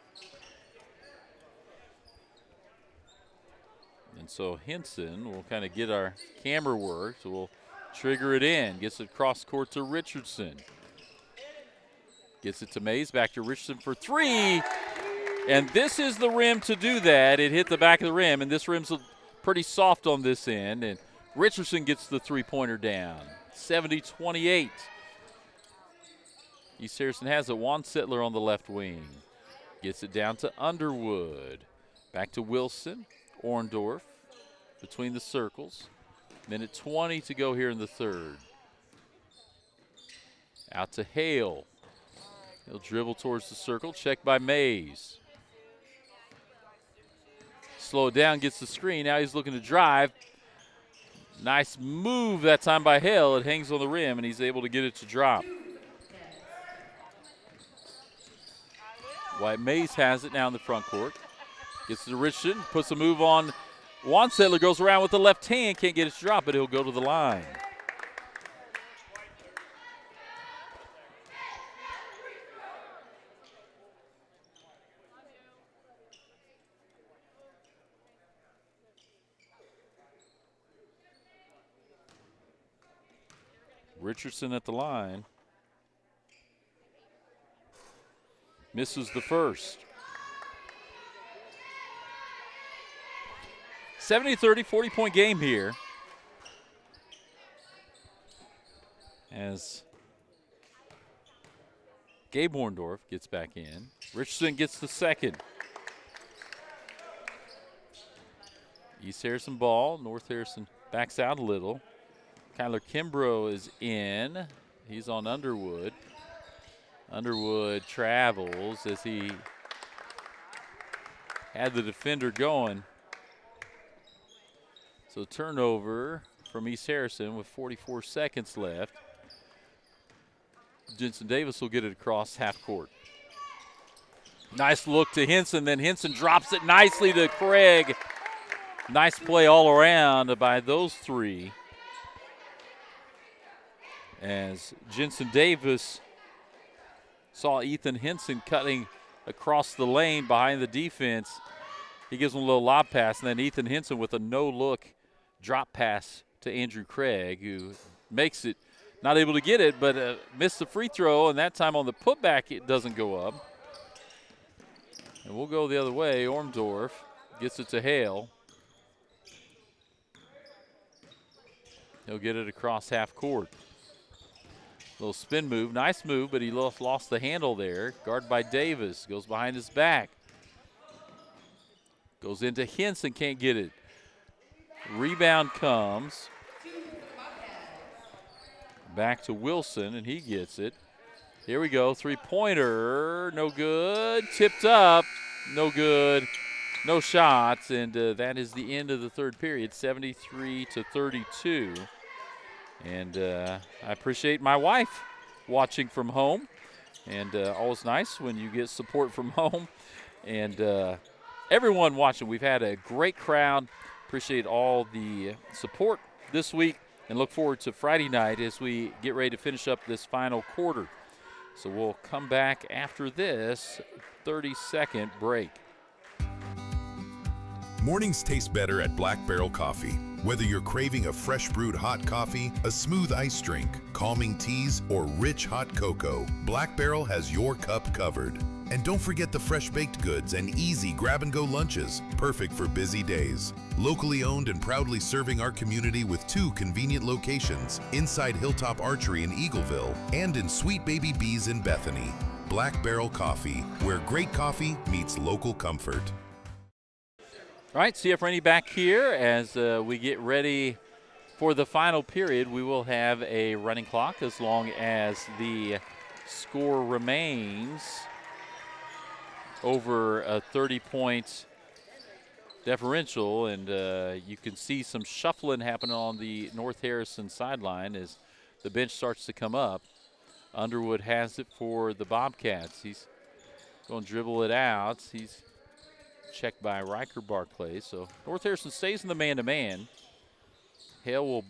And so Henson will kind of get our camera work, so we'll trigger it in. Gets it across court to Richardson. Gets it to Mays, back to Richardson for 3. And this is the rim to do that. It hit the back of the rim, and this rim's pretty soft on this end. And Richardson gets the 3-pointer down. 70-28. East Harrison has it. Juan Sittler on the left wing. Gets it down to Underwood. Back to Wilson. Orndorff between the circles. Minute 20 to go here in the 3rd. Out to Hale. He'll dribble towards the circle. Checked by Mays. Slow it down, gets the screen. Now he's looking to drive. Nice move that time by Hale. It hangs on the rim, and he's able to get it to drop. White Mays has it now in the front court. Gets to Richardson, puts a move on. Juan Sittler goes around with the left hand, can't get it to drop, but he'll go to the line. Richardson at the line. Misses the first. 70-30, 40-point game here. As Gabe Orndorff gets back in. Richardson gets the second. East Harrison ball. North Harrison backs out a little. Kyler Kimbrough is in. He's on Underwood. Underwood travels as he had the defender going. So turnover from East Harrison with 44 seconds left. Jensen Davis will get it across half court. Nice look to Henson, then Henson drops it nicely to Craig. Nice play all around by those 3. As Jensen Davis saw Ethan Henson cutting across the lane behind the defense. He gives him a little lob pass, and then Ethan Henson with a no-look drop pass to Andrew Craig, who makes it, not able to get it, but missed the free throw, and that time on the putback it doesn't go up. And we'll go the other way. Orndorff gets it to Hale. He'll get it across half court. Little spin move, nice move, but he lost the handle there. Guarded by Davis, goes behind his back. Goes into Henson, can't get it. Rebound comes. Back to Wilson, and he gets it. Here we go, 3-pointer, no good. Tipped up, no good. No shots, and that is the end of the 3rd period, 73-32. And I appreciate my wife watching from home, and always nice when you get support from home. And everyone watching, we've had a great crowd. Appreciate all the support this week, and look forward to Friday night as we get ready to finish up this final quarter. So we'll come back after this 30-second break. Mornings taste better at Black Barrel Coffee. Whether you're craving a fresh brewed hot coffee, a smooth iced drink, calming teas, or rich hot cocoa, Black Barrel has your cup covered. And don't forget the fresh baked goods and easy grab-and-go lunches, perfect for busy days. Locally owned and proudly serving our community with 2 convenient locations, inside Hilltop Archery in Eagleville and in Sweet Baby Bees in Bethany. Black Barrel Coffee, where great coffee meets local comfort. All right, CF Rainey back here as we get ready for the final period. We will have a running clock as long as the score remains over a 30-point differential, and you can see some shuffling happening on the North Harrison sideline as the bench starts to come up. Underwood has it for the Bobcats. He's going to dribble it out. He's checked by Riker Barclay. So North Harrison stays in the man-to-man. Hale will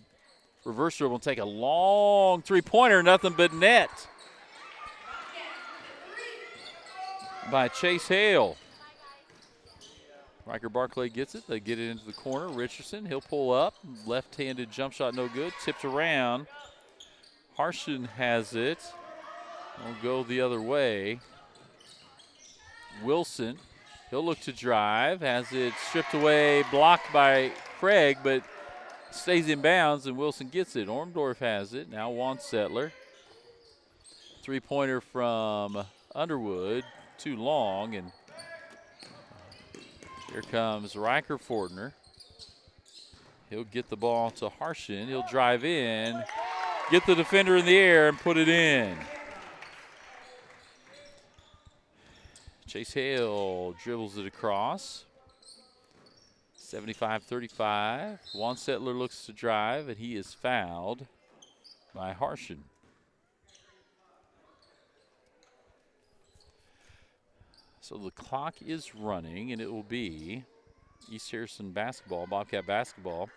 reverse dribble and take a long three-pointer, nothing but net by Chase Hale. Riker Barclay gets it. They get it into the corner. Richardson, he'll pull up. Left-handed jump shot, no good. Tipped around. Harshen has it. Will go the other way. Wilson, he'll look to drive. Has it stripped away, blocked by Craig, but stays in bounds, and Wilson gets it. Ormdorf has it. Now Juan Settler. Three-pointer from Underwood. Too long, and here comes Riker Fortner. He'll get the ball to Harshen. He'll drive in, get the defender in the air, and put it in. Chase Hale dribbles it across. 75-35. Juan Settler looks to drive, and he is fouled by Harshen. So the clock is running, and it will be East Harrison basketball, Bobcat basketball.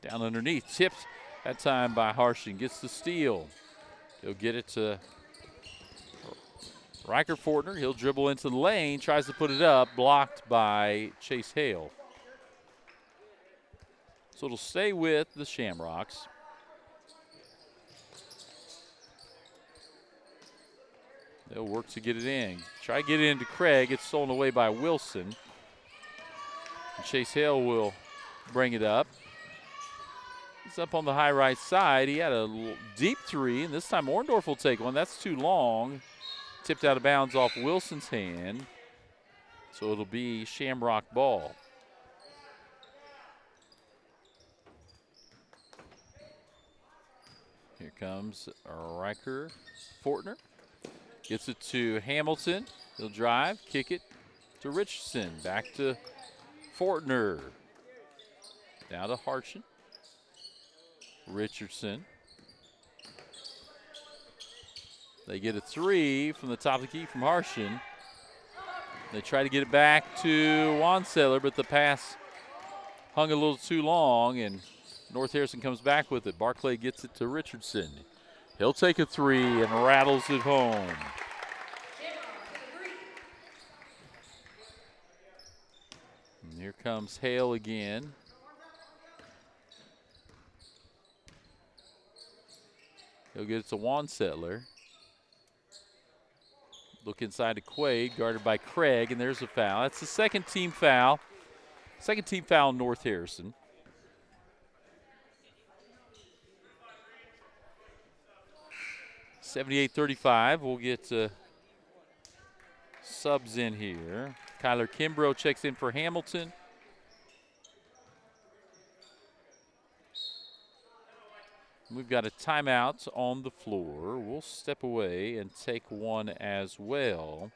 Down underneath, tipped that time by Harshen, gets the steal. He'll get it to Riker Fortner. He'll dribble into the lane, tries to put it up, blocked by Chase Hale. So it'll stay with the Shamrocks. They'll work to get it in. Try to get it into Craig. It's stolen away by Wilson. And Chase Hale will bring it up. He's up on the high right side. He had a deep three, and this time Orndorff will take one. That's too long. Tipped out of bounds off Wilson's hand. So it'll be Shamrock ball. Here comes Riker Fortner. Gets it to Hamilton. He'll drive, kick it to Richardson. Back to Fortner. Down to Harshen. Richardson. They get a three from the top of the key from Harshen. They try to get it back to Wanseller, but the pass hung a little too long, and North Harrison comes back with it. Barclay gets it to Richardson. He'll take a three and rattles it home. And here comes Hale again. He'll get it to Wansettler. Look inside to Quaid, guarded by Craig, and there's a foul. That's the second team foul. Second team foul, North Harrison. (78-35). We'll get subs in here. Kyler Kimbrough checks in for Hamilton. We've got a timeout on the floor. We'll step away and take one as well.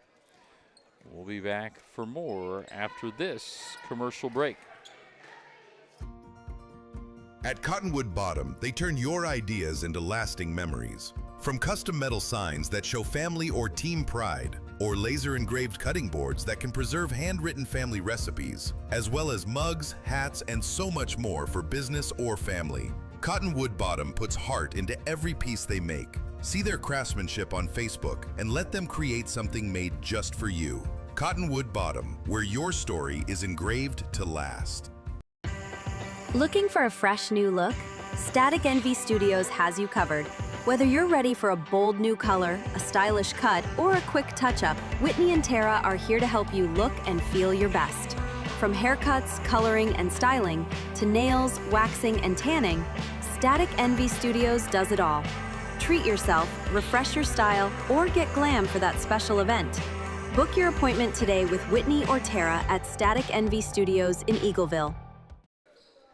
We'll be back for more after this commercial break. At Cottonwood Bottom, they turn your ideas into lasting memories. From custom metal signs that show family or team pride, or laser engraved cutting boards that can preserve handwritten family recipes, as well as mugs, hats, and so much more for business or family. Cottonwood Bottom puts heart into every piece they make. See their craftsmanship on Facebook and let them create something made just for you. Cottonwood Bottom, where your story is engraved to last. Looking for a fresh new look? Static Envy Studios has you covered. Whether you're ready for a bold new color, a stylish cut, or a quick touch-up, Whitney and Tara are here to help you look and feel your best. From haircuts, coloring, and styling, to nails, waxing, and tanning, Static Envy Studios does it all. Treat yourself, refresh your style, or get glam for that special event. Book your appointment today with Whitney or Tara at Static Envy Studios in Eagleville.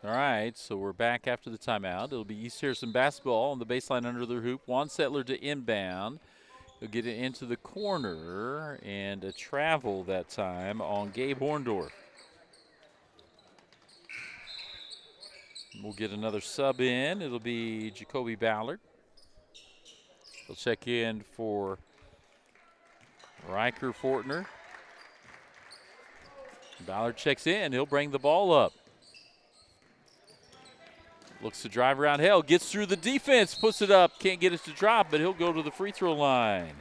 All right, so we're back after the timeout. It'll be East Harrison basketball on the baseline under their hoop. Juan Settler to inbound. He'll get it into the corner, and a travel that time on Gabe Horndorf. We'll get another sub in. It'll be Jacoby Ballard. He'll check in for Riker Fortner. Ballard checks in. He'll bring the ball up. Looks to drive around Hale, gets through the defense, puts it up, can't get it to drop, but he'll go to the free throw line.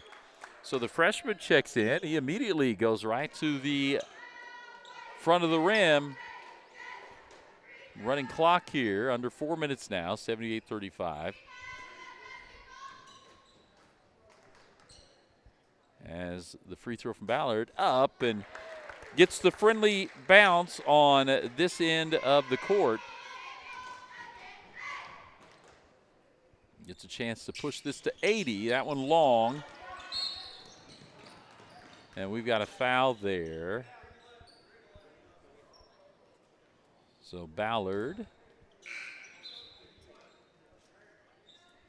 So the freshman checks in. He immediately goes right to the front of the rim. Running clock here, under 4 minutes now, 78-35. As the free throw from Ballard up and gets the friendly bounce on this end of the court. Gets a chance to push this to 80. That one long. And we've got a foul there. So Ballard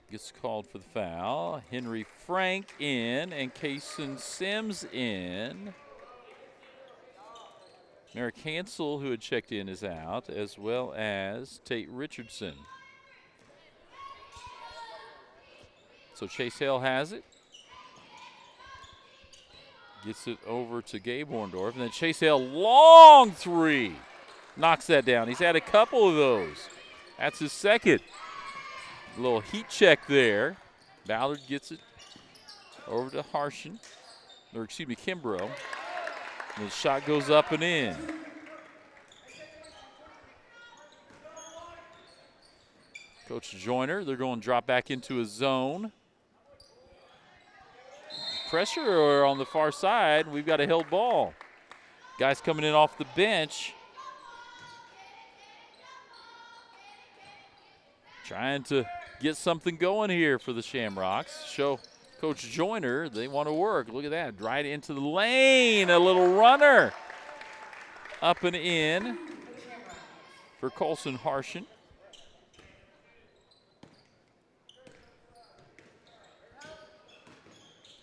gets called for the foul. Henry Frank in and Kaysen Sims in. Merrick Hansel, who had checked in, is out, as well as Tate Richardson. So Chase Hale has it. Gets it over to Gabe Horndorf. And then Chase Hale, long three. Knocks that down. He's had a couple of those. That's his second. A little heat check there. Ballard gets it over to Harshen. Or excuse me, Kimbrough. And the shot goes up and in. Coach Joyner, they're going to drop back into a zone. Pressure on the far side. We've got a held ball. Guys coming in off the bench. Trying to get something going here for the Shamrocks. Show Coach Joyner they want to work. Look at that. Right into the lane. A little runner. Up and in for Colson Harshen.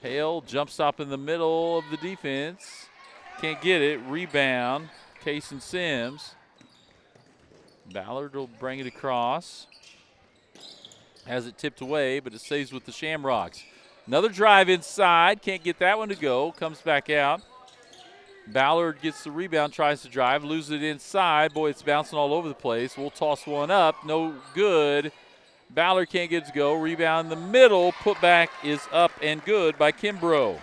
Hale jump stop in the middle of the defense. Can't get it. Rebound. Kaysen Sims. Ballard will bring it across. Has it tipped away, but it stays with the Shamrocks. Another drive inside. Can't get that one to go. Comes back out. Ballard gets the rebound, tries to drive, loses it inside. Boy, it's bouncing all over the place. We'll toss one up. No good. Ballard can't get it to go. Rebound in the middle. Putback is up and good by Kimbrough.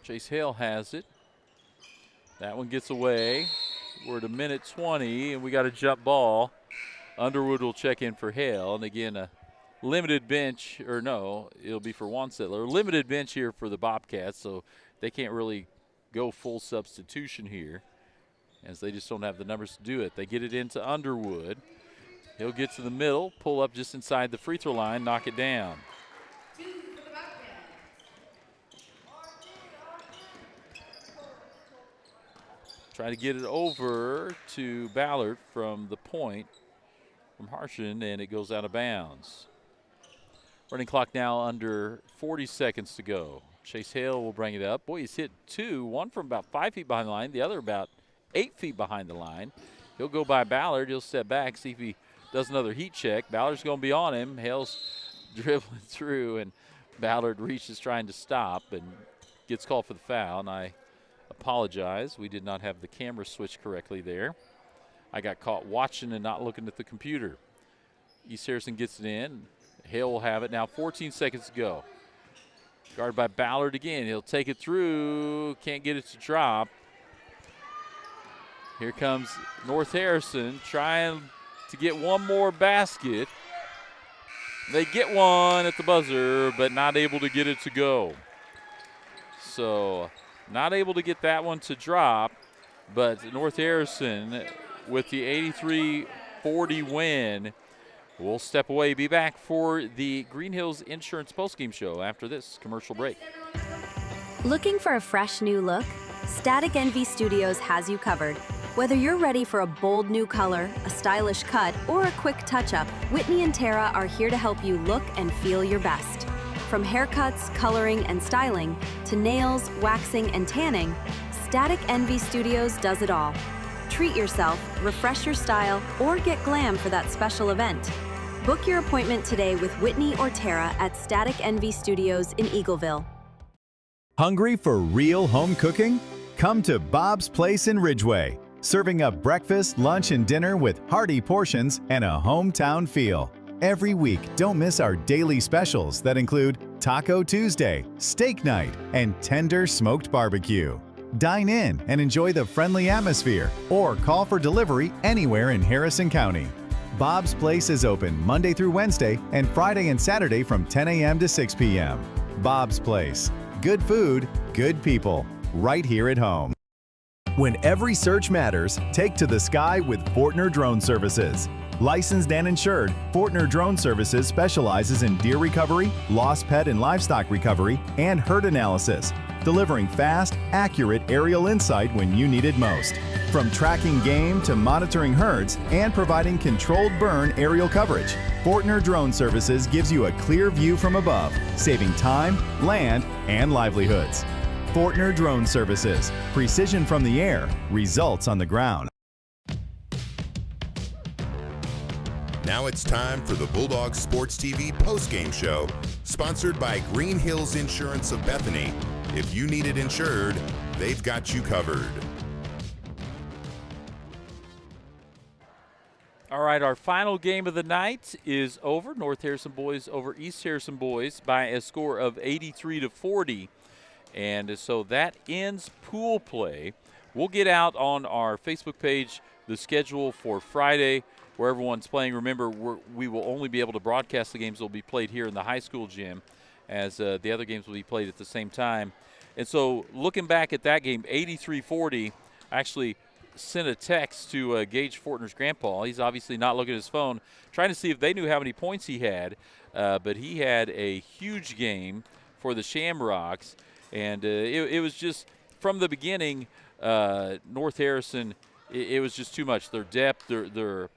Chase Hale has it. That one gets away. We're at a minute 20, and we got a jump ball. Underwood will check in for Hale. And again, a limited bench, or no, it'll be for Juan Settler. Limited bench here for the Bobcats, so they can't really go full substitution here, as they just don't have the numbers to do it. They get it into Underwood. He'll get to the middle, pull up just inside the free throw line, knock it down. Try to get it over to Ballard from the point from Harshen, and it goes out of bounds. Running clock now under 40 seconds to go. Chase Hale will bring it up. Boy, he's hit two, one from about 5 feet behind the line, the other about 8 feet behind the line. He'll go by Ballard. He'll step back, see if he does another heat check. Ballard's going to be on him. Hale's dribbling through, and Ballard reaches trying to stop and gets called for the foul. And I apologize. We did not have the camera switched correctly there. I got caught watching and not looking at the computer. East Harrison gets it in. Hale will have it now. 14 seconds to go. Guarded by Ballard again. He'll take it through. Can't get it to drop. Here comes North Harrison trying to get one more basket. They get one at the buzzer, but not able to get it to go. So not able to get that one to drop, but North Harrison with the 83-40 win will step away. Be back for the Green Hills Insurance postgame show after this commercial break. Looking for a fresh new look? Static Envy Studios has you covered. Whether you're ready for a bold new color, a stylish cut, or a quick touch-up, Whitney and Tara are here to help you look and feel your best. From haircuts, coloring, and styling, to nails, waxing, and tanning, Static Envy Studios does it all. Treat yourself, refresh your style, or get glam for that special event. Book your appointment today with Whitney or Tara at Static Envy Studios in Eagleville. Hungry for real home cooking? Come to Bob's Place in Ridgeway, serving up breakfast, lunch, and dinner with hearty portions and a hometown feel. Every week, don't miss our daily specials that include Taco Tuesday, Steak Night, and Tender Smoked Barbecue. Dine in and enjoy the friendly atmosphere, or call for delivery anywhere in Harrison County. Bob's Place is open Monday through Wednesday and Friday and Saturday from 10 a.m. to 6 p.m. Bob's Place. Good food, good people, right here at home. When every search matters, take to the sky with Fortner Drone Services. Licensed and insured, Fortner Drone Services specializes in deer recovery, lost pet and livestock recovery, and herd analysis, delivering fast, accurate aerial insight when you need it most. From tracking game to monitoring herds and providing controlled burn aerial coverage, Fortner Drone Services gives you a clear view from above, saving time, land, and livelihoods. Fortner Drone Services. Precision from the air, results on the ground. Now it's time for the Bulldogs Sports TV postgame show, sponsored by Green Hills Insurance of Bethany. If you need it insured, they've got you covered. All right, our final game of the night is over. North Harrison boys over East Harrison boys by a score of 83-40. And so that ends pool play. We'll get out on our Facebook page the schedule for Friday where everyone's playing. Remember, we will only be able to broadcast the games that will be played here in the high school gym, as the other games will be played at the same time. And so looking back at that game, 83-40, actually sent a text to Gage Fortner's grandpa. He's obviously not looking at his phone, trying to see if they knew how many points he had. But he had a huge game for the Shamrocks. And it was just, from the beginning, North Harrison, it was just too much. Their depth, their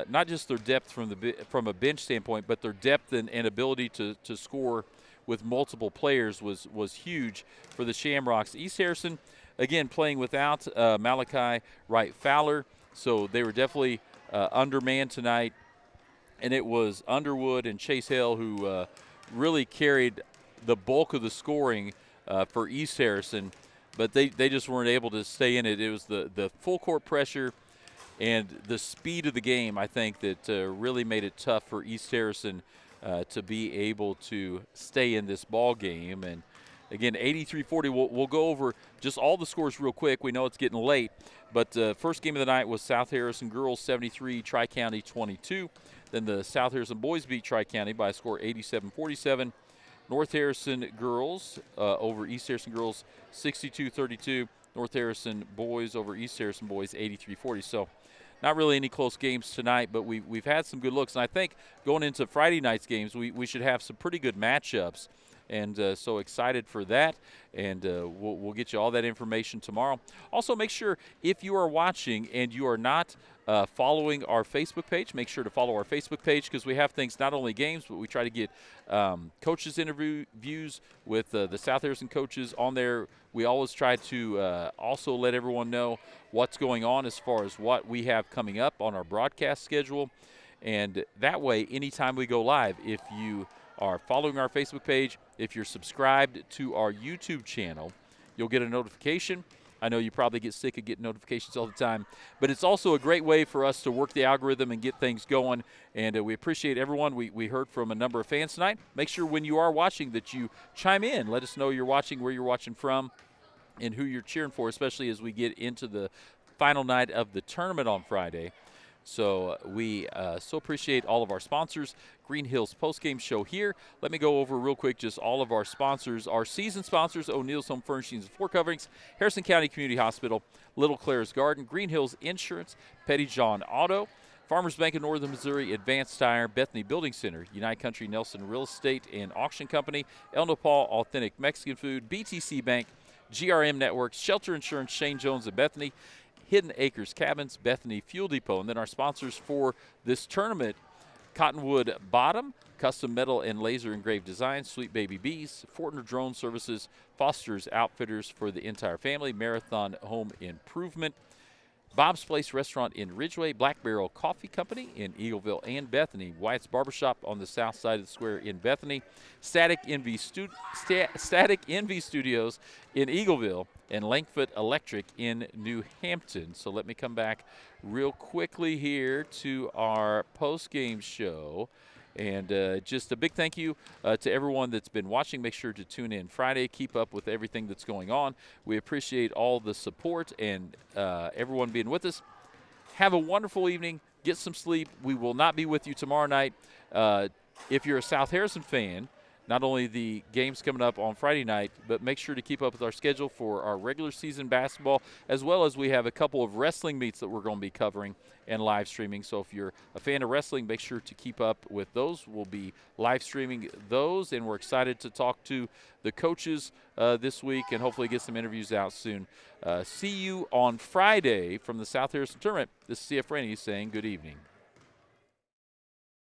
not just their depth from a bench standpoint, but their depth and ability to score with multiple players was huge for the Shamrocks. East Harrison, again, playing without Malachi Wright-Fowler, so they were definitely undermanned tonight. And it was Underwood and Chase Hale who really carried the bulk of the scoring for East Harrison, but they just weren't able to stay in it. It was the full court pressure and the speed of the game, I think, that really made it tough for East Harrison to be able to stay in this ball game. And again, 83-40. We'll go over just all the scores real quick. We know it's getting late, but first game of the night was South Harrison girls 73, Tri-County 22. Then the South Harrison boys beat Tri-County by a score 87-47. North Harrison girls over East Harrison girls 62-32. North Harrison boys over East Harrison boys 83-40. So not really any close games tonight, but we've had some good looks. And I think going into Friday night's games, we should have some pretty good matchups. And so excited for that. And we'll get you all that information tomorrow. Also, make sure if you are watching and you are not following our Facebook page, make sure to follow our Facebook page, because we have things, not only games, but we try to get coaches interviews with the South Harrison coaches on there. We always try to also let everyone know what's going on as far as what we have coming up on our broadcast schedule. And that way, anytime we go live, if you are following our Facebook page, if you're subscribed to our YouTube channel, you'll get a notification. I know you probably get sick of getting notifications all the time, but it's also a great way for us to work the algorithm and get things going, and we appreciate everyone. We heard from a number of fans tonight. Make sure when you are watching that you chime in. Let us know you're watching, where you're watching from, and who you're cheering for, especially as we get into the final night of the tournament on Friday. So we so appreciate all of our sponsors. Green Hills postgame show here. Let me go over real quick just all of our sponsors. Our season sponsors: O'Neill's Home Furnishings and Floor Coverings, Harrison County Community Hospital, Little Claire's Garden, Green Hills Insurance, Petty John Auto, Farmers Bank of Northern Missouri, Advanced Tire, Bethany Building Center, United Country Nelson Real Estate and Auction Company, El Nopal Authentic Mexican Food, BTC Bank, GRM Networks, Shelter Insurance, Shane Jones of Bethany, Hidden Acres Cabins, Bethany Fuel Depot. And then our sponsors for this tournament: Cottonwood Bottom, Custom Metal and Laser Engraved Designs, Sweet Baby Bees, Fortner Drone Services, Foster's Outfitters for the entire family, Marathon Home Improvement, Bob's Place Restaurant in Ridgeway, Black Barrel Coffee Company in Eagleville and Bethany, White's Barbershop on the south side of the square in Bethany, Static Envy Studios in Eagleville, and Langfoot Electric in New Hampton. So let me come back real quickly here to our post-game show. And just a big thank you to everyone that's been watching. Make sure to tune in Friday. Keep up with everything that's going on. We appreciate all the support and everyone being with us. Have a wonderful evening. Get some sleep. We will not be with you tomorrow night. If you're a South Harrison fan, not only the games coming up on Friday night, but make sure to keep up with our schedule for our regular season basketball, as well as we have a couple of wrestling meets that we're going to be covering and live streaming. So if you're a fan of wrestling, make sure to keep up with those. We'll be live streaming those, and we're excited to talk to the coaches this week and hopefully get some interviews out soon. See you on Friday from the South Harrison Tournament. This is CF Rainey saying good evening.